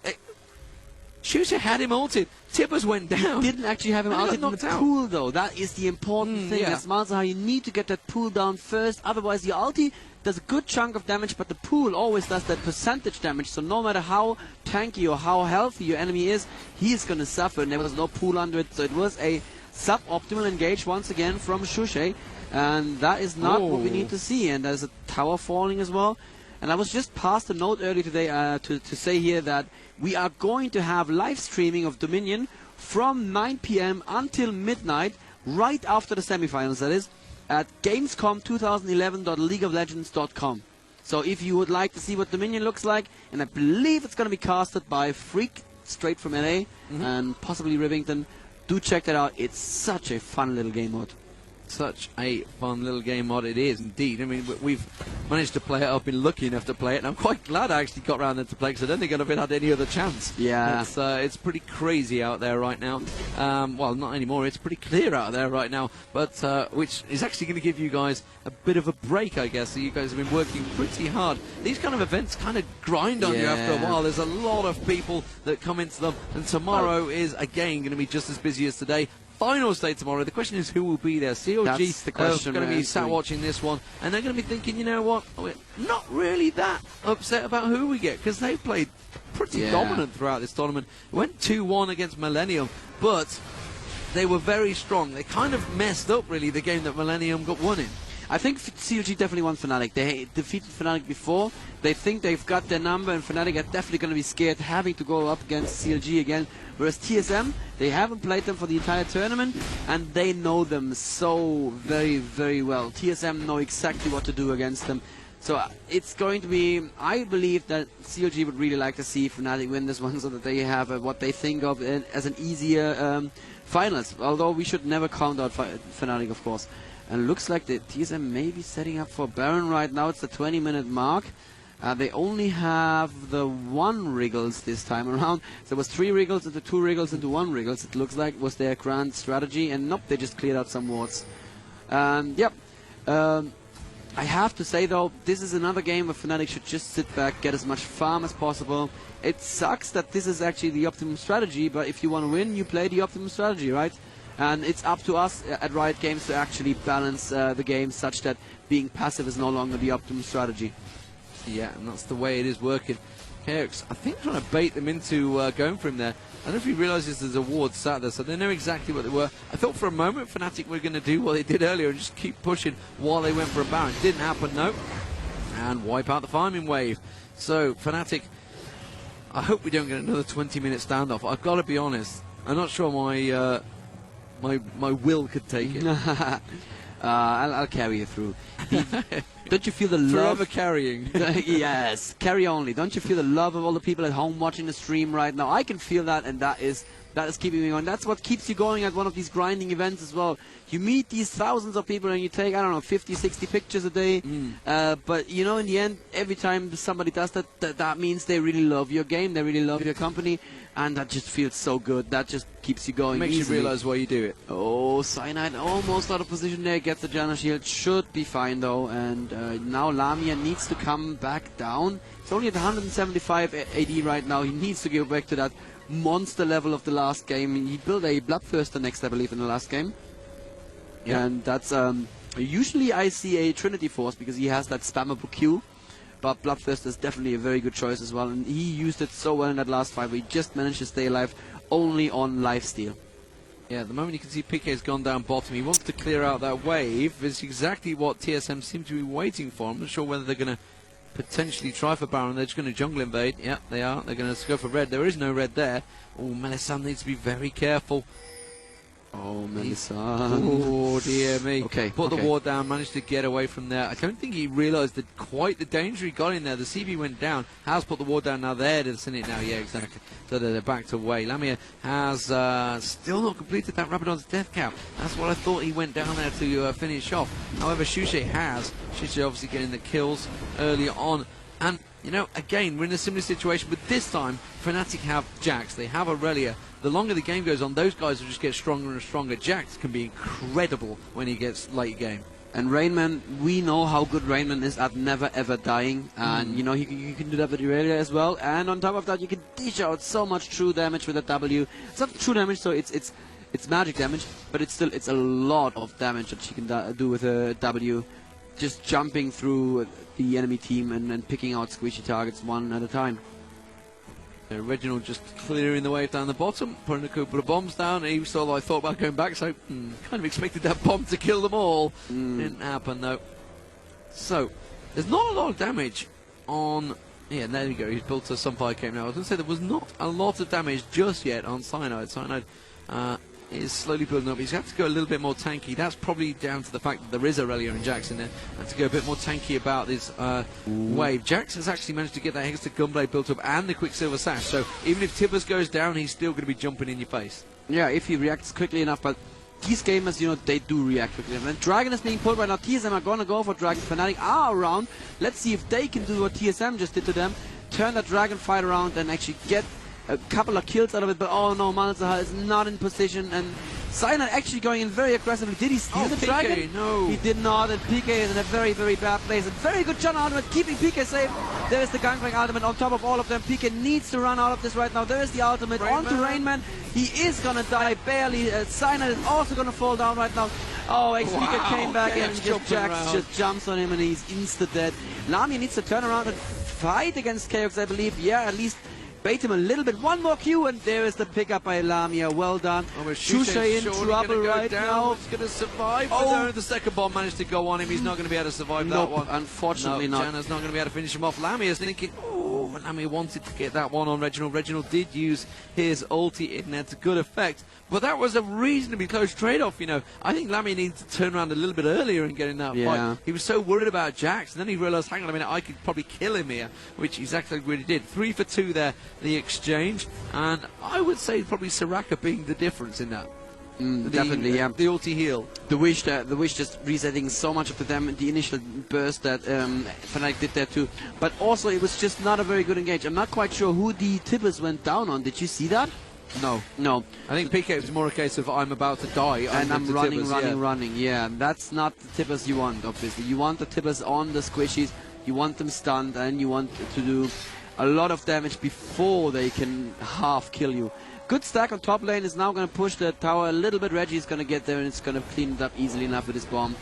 Shushei had him ulted. Tibbers went down. He didn't actually have him ulted in the pool, though. That is the important thing. That's how you need to get that pool down first. Otherwise, the ulti does a good chunk of damage, but the pool always does that percentage damage. So no matter how tanky or how healthy your enemy is, he is going to suffer. And there was no pool under it. So it was a suboptimal engage once again from Shushei. And that is not what we need to see. And there's a tower falling as well. And I was just passed a note earlier today to say here that we are going to have live streaming of Dominion from 9 p.m. until midnight, right after the semifinals, that is, at Gamescom 2011.leagueoflegends.com. So if you would like to see what Dominion looks like, and I believe it's going to be casted by Freak, straight from LA, and possibly Rivington, do check that out. It's such a fun little game mode. Such a fun little game mod it is indeed. I mean, we've managed to play it. I've been lucky enough to play it, and I'm quite glad I actually got around to play, because I don't think I'd have had any other chance. Yeah. It's pretty crazy out there right now. Well, not anymore. It's pretty clear out there right now, but which is actually going to give you guys a bit of a break, I guess. So you guys have been working pretty hard. These kind of events kind of grind on you after a while. There's a lot of people that come into them, and tomorrow is again going to be just as busy as today. Finals day tomorrow. The question is who will be there. COG are going to be sat watching this one, and they're going to be thinking, you know what, we're not really that upset about who we get, because they played pretty dominant throughout this tournament. Went 2-1 against Millenium, but they were very strong. They kind of messed up, really, the game that Millenium got won in. I think CLG definitely wants Fnatic. They defeated Fnatic before. They think they've got their number, and Fnatic are definitely going to be scared having to go up against CLG again. Whereas TSM, they haven't played them for the entire tournament, and they know them so very, very well. TSM know exactly what to do against them. So it's going to be, I believe that CLG would really like to see Fnatic win this one so that they have what they think of as an easier finals. Although we should never count out Fnatic, of course. And looks like the TSM may be setting up for Baron right now. It's the 20-minute mark. They only have the 1 Wriggles this time around. So there was 3 Wriggles into 2 Wriggles into 1 Wriggles. It looks like was their grand strategy. And nope, they just cleared out some wards. Yep. I have to say though, this is another game where Fnatic should just sit back, get as much farm as possible. It sucks that this is actually the optimum strategy, but if you want to win, you play the optimum strategy, right? And it's up to us at Riot Games to actually balance the game such that being passive is no longer the optimum strategy. Yeah, and that's the way it is working. Chaox, I think, trying to bait them into going for him there. I don't know if he realises there's a ward sat there, so they know exactly what they were. I thought for a moment Fnatic were going to do what they did earlier and just keep pushing while they went for a Baron. Didn't happen, no. And wipe out the farming wave. So, Fnatic, I hope we don't get another 20-minute standoff. I've got to be honest, I'm not sure my my will could take it. I'll carry you through. Don't you feel the love? Forever carrying. Yes, carry only. Don't you feel the love of all the people at home watching the stream right now? I can feel that, and that is keeping me going. That's what keeps you going at one of these grinding events as well. You meet these thousands of people and you take, I don't know, 50, 60 pictures a day. But, you know, in the end, every time somebody does that, that means they really love your game, they really love your company, and that just feels so good. That just keeps you going. Makes easily. you realize why you do it. Oh, Cyanide almost out of position there, gets the Janna shield. Should be fine though, and now Lamia needs to come back down. It's only at 175 AD right now. He needs to go back to that monster level of the last game. He built a Bloodthirster next, I believe, in the last game. Yeah. And that's usually I see a Trinity Force because he has that spammable Q, but Bloodthirster is definitely a very good choice as well, and he used it so well in that last fight where he just managed to stay alive only on lifesteal. Yeah, at the moment you can see PK has gone down bottom. He wants to clear out that wave. It's exactly what TSM seem to be waiting for. I'm not sure whether they're going to potentially try for Baron. They're just going to jungle invade. Yeah, they are. They're going to go for red. There is no red there. Oh, Mellisan needs to be very careful. Oh, Mellisan. Oh, dear me. Okay. Put the ward down, managed to get away from there. I don't think he realised that quite the danger he got in there. The CB went down. Has put the ward down now. There, they've seen it now. Yeah, exactly. So they're backed away. Lamia has still not completed that Rabadon's death cap. That's what I thought he went down there to finish off. However, Shushei has. Shushei obviously getting the kills earlier on. And, you know, again, we're in a similar situation, but this time, Fnatic have Jax. They have Aurelia. The longer the game goes on, those guys will just get stronger and stronger. Jax can be incredible when he gets late game. And RainMan, we know how good RainMan is at never ever dying, and you know you can do that with Aurelia as well. And on top of that, you can dish out so much true damage with a W. It's not true damage, so it's magic damage, but it's a lot of damage that she can do with a W, just jumping through the enemy team and picking out squishy targets one at a time. Reginald just clearing the wave down the bottom, putting a couple of bombs down. He saw I thought about going back, so kind of expected that bomb to kill them all. Didn't happen though. So there's not a lot of damage on. Yeah, there you go. He's built a Sunfire Cape now. I was going to say there was not a lot of damage just yet on Cyanide. Cyanide is slowly building up. He's got to go a little bit more tanky. That's probably down to the fact that there is Aurelia and Jax in there, and to go a bit more tanky about this wave. Jax has actually managed to get that Hexter Gunblade built up and the Quicksilver Sash, so even if Tidus goes down, he's still going to be jumping in your face. Yeah, if he reacts quickly enough, but these gamers, you know, they do react quickly. And Dragon is being pulled right now. TSM are going to go for Dragon. Fnatic are around. Let's see if they can do what TSM just did to them. Turn that Dragon fight around and actually get a couple of kills out of it, but oh no, Malzahar is not in position, and Cyanide actually going in very aggressively. Did he steal the Dragon? No. He did not, and PK is in a very, very bad place. A very good John ultimate, keeping PK safe. There is the Gangplank ultimate on top of all of them. PK needs to run out of this right now. There is the ultimate onto RainMan. He is gonna die barely. Cyanide is also gonna fall down right now. Oh, xPeke came back in, and Jax just jumps on him, and he's insta-dead. Lamia needs to turn around and fight against Chaox, I believe. Yeah, at least bait him a little bit. One more Q, and there is the pickup by Lamia. Well done. Shushei in trouble right now. He's going to survive. Oh, the second bomb managed to go on him. He's not going to be able to survive that one. Unfortunately not. Janna's not going to be able to finish him off. Lamia's thinking, oh, Lamia wanted to get that one on Reginald. Reginald did use his ulti in there to good effect. But that was a reasonably close trade-off, you know. I think Lamia needed to turn around a little bit earlier and get in that fight. He was so worried about Jax, and then he realised, hang on a minute, I could probably kill him here, which exactly what he did. 3 for 2 there, the exchange, and I would say probably Soraka being the difference in that. Definitely, yeah. The ulti heal. The wish just resetting so much of them, the initial burst that Fnatic did there too. But also, it was just not a very good engage. I'm not quite sure who the Tidus went down on. Did you see that? No. I think PK was more a case of I'm about to die and I'm running. Yeah, that's not the Tidus you want, obviously. You want the Tidus on the squishies, you want them stunned, and you want to do a lot of damage before they can half kill you. Good stack on top lane is now going to push the tower a little bit. Reggie's going to get there and it's going to clean it up easily enough with his bomb.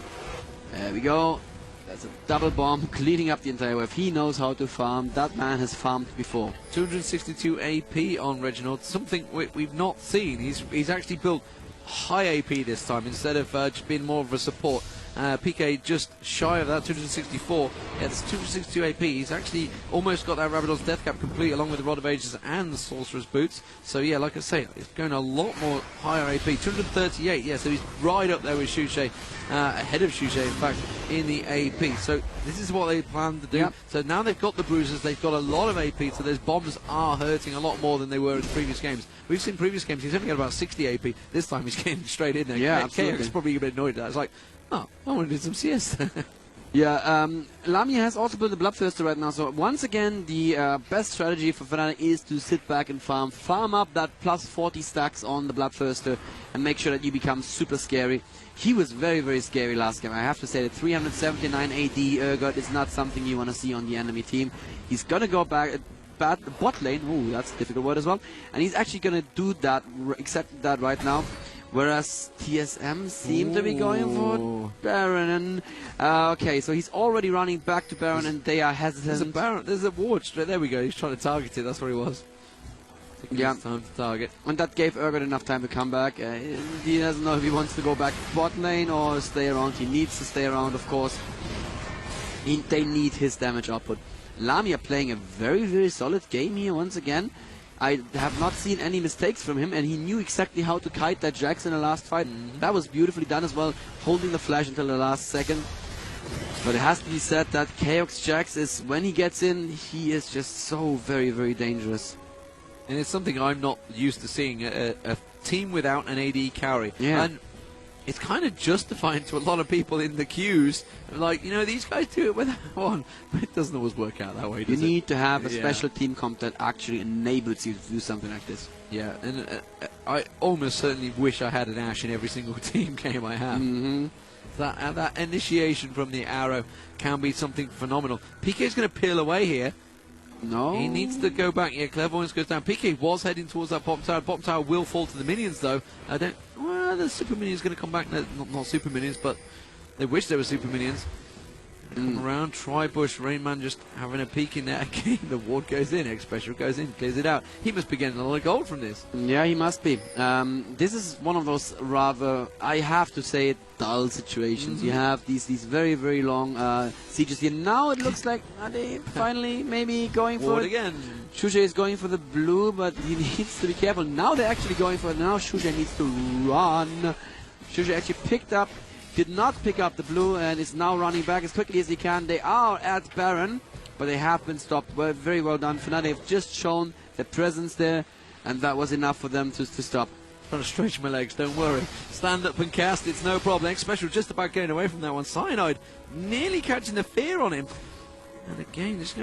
There we go. That's a double bomb cleaning up the entire wave. He knows how to farm. That man has farmed before. 262 AP on Reginald, something we've not seen. He's actually built high AP this time instead of just being more of a support. PK just shy of that, 264. Yeah, it's 262 AP. He's actually almost got that Rabadon's Death Cap complete along with the Rod of Ages and the Sorcerer's Boots. So yeah, like I say, it's going a lot more higher AP. 238, yeah, so he's right up there with Shushei, ahead of Shushei, in fact, in the AP. So this is what they plan to do. Yep. So now they've got the bruises, they've got a lot of AP, so those bombs are hurting a lot more than they were in previous games. We've seen previous games, he's only got about 60 AP. This time he's getting straight in there. Yeah, absolutely. Chaox is probably a bit annoyed at that. It's like, oh, I want to do some CS. Yeah, Lamia has also built a Bloodthirster right now, so once again the best strategy for Fnatic is to sit back and farm up that plus 40 stacks on the Bloodthirster and make sure that you become super scary. He was very, very scary last game. I have to say that 379 AD Urgot is not something you want to see on the enemy team. He's going to go back bot lane, ooh, that's a difficult word as well, and he's actually going to do that, accept that right now. Whereas TSM seem to be going for Baron. Okay, so he's already running back to Baron and they are hesitant. There's a Baron, there's a ward straight there we go. He's trying to target it, that's what he was. Yeah, time to target. And that gave Urgot enough time to come back. He doesn't know if he wants to go back bot lane or stay around. He needs to stay around, of course. They need his damage output. Lamia playing a very, very solid game here once again. I have not seen any mistakes from him, and he knew exactly how to kite that Jax in the last fight. That was beautifully done as well, holding the flash until the last second. But it has to be said that Chaox Jax is, when he gets in, he is just so very, very dangerous. And it's something I'm not used to seeing, a team without an AD carry. Yeah. And it's kind of justifying to a lot of people in the queues, like, you know, these guys do it without one. But it doesn't always work out that way, does it? You need to have a special team comp that actually enables you to do something like this. Yeah, and I almost certainly wish I had an Ashe in every single team game I have. That initiation from the arrow can be something phenomenal. PK's going to peel away here. No. He needs to go back. Yeah, Clairvoyance goes down. PK was heading towards that bottom tower. Bottom tower will fall to the minions, though. Well, the super minions going to come back. No, not super minions, but they wish they were super minions. Come around, try bush. TheRainMan just having a peek in there again. The ward goes in. Xpecial goes in, clears it out. He must be getting a lot of gold from this. Yeah, he must be. This is one of those rather, I have to say it, dull situations. You have these very, very long sieges here. Now it looks like are they finally maybe going for it again. Shushei is going for the blue, but he needs to be careful. Now they're actually going for it. Now Shushei needs to run. Shushei actually did not pick up the blue and is now running back as quickly as he can. They are at Baron, but they have been stopped. Well, very well done. Fnatic have just shown their presence there, and that was enough for them to stop. Trying to stretch my legs, don't worry. Stand up and cast, it's no problem. Xpecial just about getting away from that one. Cyanide nearly catching the fear on him. And again, just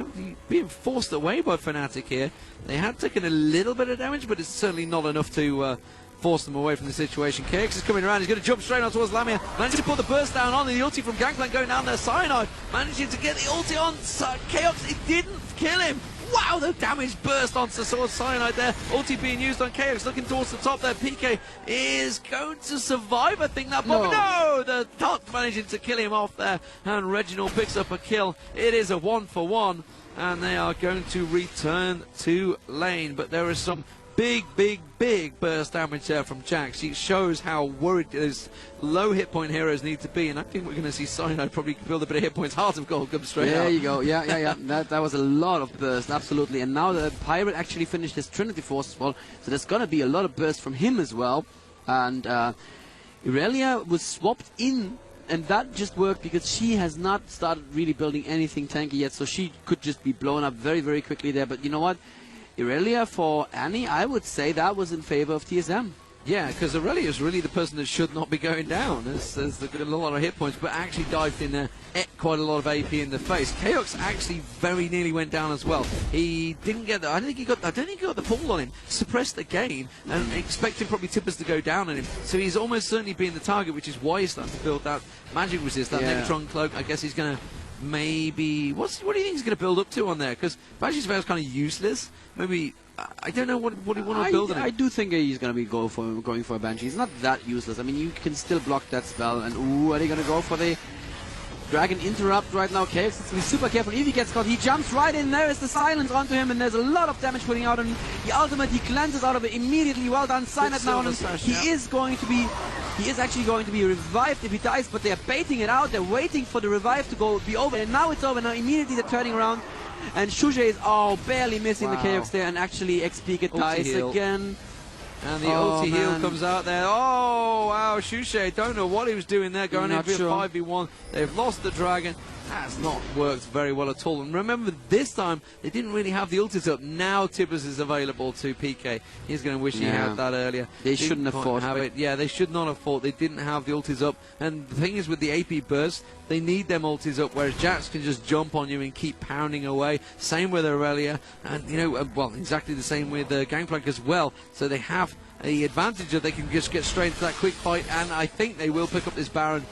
being forced away by Fnatic here. They had taken a little bit of damage, but it's certainly not enough to force them away from the situation. Chaox is coming around. He's going to jump straight on towards Lamia. Managing to put the burst down on the ulti from Gangplank going down there. Cyanide managing to get the ulti on Chaox. It didn't kill him. Wow! Wow, the damage burst onto sOAZ Cyanide there. Ulti being used on Chaox, looking towards the top there. PK is going to survive, I think, that bomb. No, the Dot managing to kill him off there, and Reginald picks up a kill. It is a 1-for-1, and they are going to return to lane, but there is some big burst damage there from Jax. It shows how worried those low hit point heroes need to be, and I think we're going to see Cyanide probably build a bit of hit points. Heart of Gold comes straight out. There you go. Yeah. that was a lot of burst, absolutely. And now the Pirate actually finished his Trinity Force as well, so there's going to be a lot of burst from him as well. And Irelia was swapped in, and that just worked because she has not started really building anything tanky yet, so she could just be blown up very quickly there. But you know what? Irelia for Annie, I would say that was in favor of TSM. Yeah, because Irelia is really the person that should not be going down. There's a lot of hit points, but actually dived in there, ate quite a lot of AP in the face. Chaox actually very nearly went down as well. He didn't get the, I don't think he got the pull on him. Suppressed the gain and expecting probably Tippers to go down on him. So he's almost certainly being the target, which is why he's starting to build that magic resist, that Negatron cloak. I guess he's going to maybe what do you think he's going to build up to on there? Because Banshee's Veil is kind of useless. Maybe I don't know what he want to build on it. I do think he's going to be going for a Banshee. He's not that useless. I mean, you can still block that spell. And ooh, are they going to go for the Dragon Interrupt right now? Chaox needs to be super careful. If he gets caught, he jumps right in. There is the silence onto him, and there's a lot of damage putting out on him. The ultimate, he cleanses out of it immediately. Well done, Cyanide now. He is actually going to be revived if he dies, but they're baiting it out. They're waiting for the revive to be over, and now it's over. Now immediately they're turning around, and Shushei is barely missing the Chaox there, and actually xPeke dies again. And the ulti heal comes out there. Oh, wow, Shushei, don't know what he was doing there, going into a 5v1. They've lost the dragon. That's not worked very well at all. And remember, this time, they didn't really have the ultis up. Now Tibbers is available to PK. He's going to wish he had that earlier. They shouldn't have fought. Yeah, they should not have fought. They didn't have the ultis up. And the thing is, with the AP burst, they need them ultis up, whereas Jax can just jump on you and keep pounding away. Same with Irelia. And, you know, well, exactly the same with Gangplank as well. So they have the advantage that they can just get straight into that quick fight, and I think they will pick up this Baron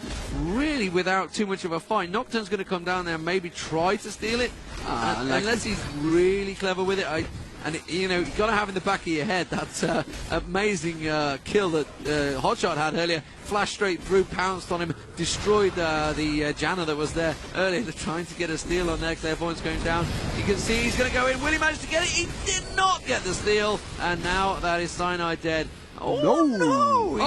really without too much of a fight. Nocturne's going to come down there and maybe try to steal it, unless he's really clever with it. And you know, you've got to have in the back of your head that amazing kill that Hotshot had earlier. Flashed straight through, pounced on him, destroyed the Janna that was there earlier. They're trying to get a steal on there because everyone's going down. You can see he's going to go in. Will he manage to get it? He did not get the steal. And now that is Cyanide dead. Oh, no!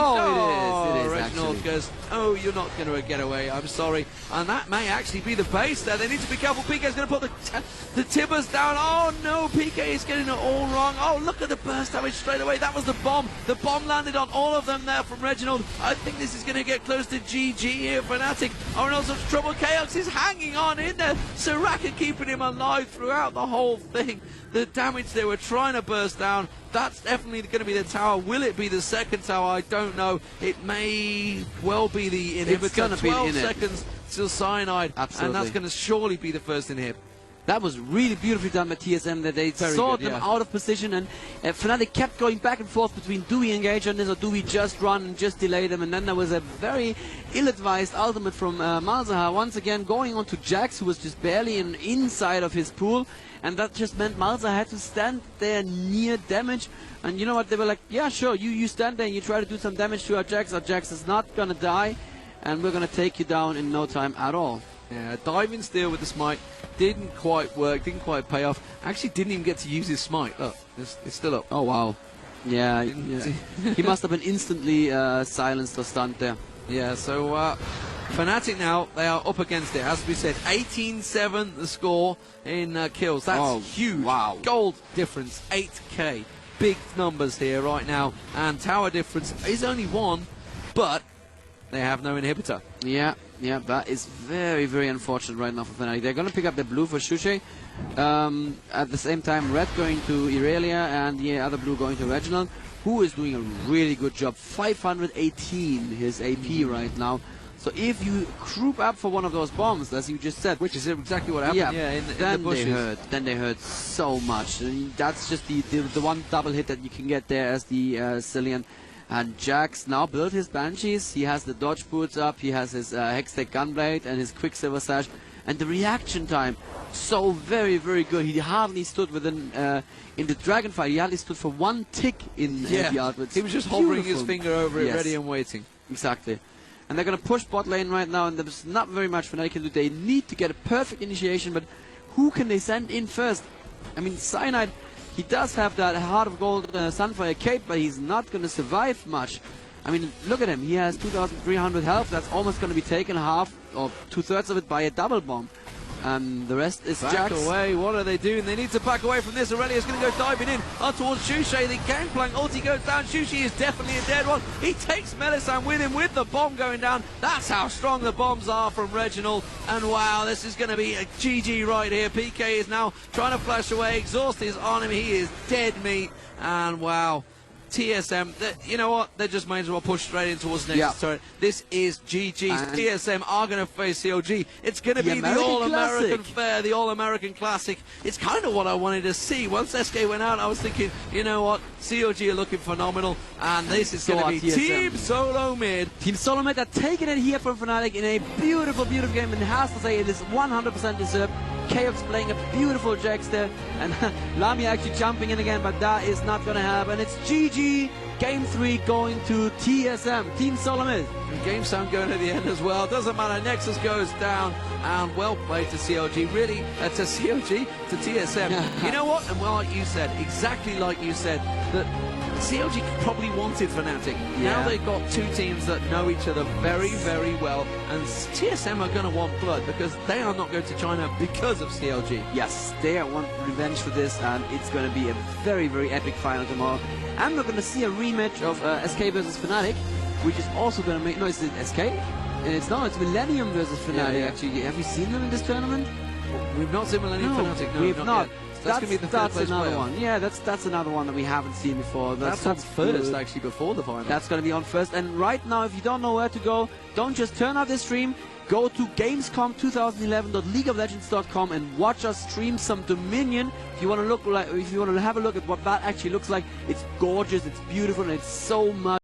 It is Reginald actually goes, oh, you're not going to get away. I'm sorry. And that may actually be the base there. They need to be careful. PK's going to put the Tibbers down. Oh, no. PK is getting it all wrong. Oh, look at the burst damage straight away. That was the bomb. The bomb landed on all of them there from Reginald. I think this is going to get close to GG here. Fnatic are in all sorts of trouble. Chaox is hanging on in there. Soraka keeping him alive throughout the whole thing. The damage they were trying to burst down, that's definitely going to be the tower. Will it be the second tower? I don't know. It may well be the inhibitor. It's going to be 12 seconds till Cyanide. Absolutely. And that's going to surely be the first inhib. That was really beautifully done by TSM, that they sought them out of position, and Fnatic kept going back and forth between do we engage on this or do we just run and just delay them. And then there was a very ill-advised ultimate from Malzahar, once again going on to Jax, who was just barely inside of his pool. And that just meant Malzahar had to stand there near damage. And you know what? They were like, yeah, sure, you stand there and you try to do some damage to our Jax. Our Jax is not going to die, and we're going to take you down in no time at all. Yeah, diving steal with the smite didn't quite work, didn't quite pay off. Actually didn't even get to use his smite. Look, it's still up. Oh, wow. Yeah. He must have been instantly silenced or stunned there. Yeah, so Fnatic now, they are up against it. As we said, 18-7 the score in kills. That's huge. Wow. Gold difference, 8k. Big numbers here right now. And tower difference is only 1, but they have no inhibitor. Yeah, that is very, very unfortunate right now for Fnatic. They're going to pick up the blue for Shushei. At the same time, red going to Irelia and the other blue going to Reginald, who is doing a really good job. 518 his AP right now. So if you group up for one of those bombs, as you just said, which is exactly what happened, in the bushes. Then they hurt so much. And that's just the one double hit that you can get there as the Cillian. And Jax now built his Banshees. He has the dodge boots up. He has his Hextech Gunblade and his Quicksilver Sash. and the reaction time, so very, very good. He hardly stood within, in the dragon fight, he hardly stood for one tick in the ultimate. He was just hovering his finger over it, ready and waiting. Exactly. And they're going to push bot lane right now, and there's not very much Fnatic can do. They need to get a perfect initiation, but who can they send in first? I mean, Cyanide, he does have that Heart of Gold Sunfire cape, but he's not going to survive much. I mean, look at him. He has 2,300 health. That's almost going to be taken half or 2/3 of it by a double bomb. The rest is back Jax. away. What are they doing? They need to back away from this. Aurelia's going to go diving in towards Shushei. The gangplank ulti goes down. Shushei is definitely a dead one. He takes Mellisan with him with the bomb going down. That's how strong the bombs are from Reginald. And wow, this is going to be a GG right here. PK is now trying to flash away. Exhaust is on him. He is dead meat. And wow. TSM, you know what? They just might as well push straight in towards next turret. This is GG's. TSM are going to face COG. It's going to be the All-American Fair, the All-American Classic. It's kind of what I wanted to see. Once SK went out, I was thinking, you know what? COG are looking phenomenal, and this is going to be Team Solo Mid. Team Solo Mid are taking it here from Fnatic in a beautiful, beautiful game, and it has to say it is 100% deserved. Chaox playing a beautiful Jax there, and Lamia actually jumping in again, but that is not going to happen. It's GG, Game 3 going to TSM, Team Solo Mid. And Game Sound going to the end as well. Doesn't matter, Nexus goes down, and well played to COG, really, to COG, to TSM. You know what? And well, like you said, exactly like you said, that COG probably wanted Fnatic. Now they've got two teams that know each other very, very well, and TSM are going to want blood because they are not going to China because of CLG. Yes, they want revenge for this, and it's going to be a very, very epic final tomorrow. And we're going to see a rematch of SK versus Fnatic, which is also going to make... No, is it SK? And it's not, it's Millenium versus Fnatic, actually. Have you seen them in this tournament? We've not seen Millennium Fnatic, no, we've not. Yet. That's going to be the third place another player. one. Yeah, that's another one that we haven't seen before. That's on first, actually, before the final. That's going to be on first. And right now, if you don't know where to go, don't just turn off this stream. Go to Gamescom2011.leagueoflegends.com and watch us stream some Dominion. If you want to have a look at what that actually looks like, it's gorgeous, it's beautiful, and it's so much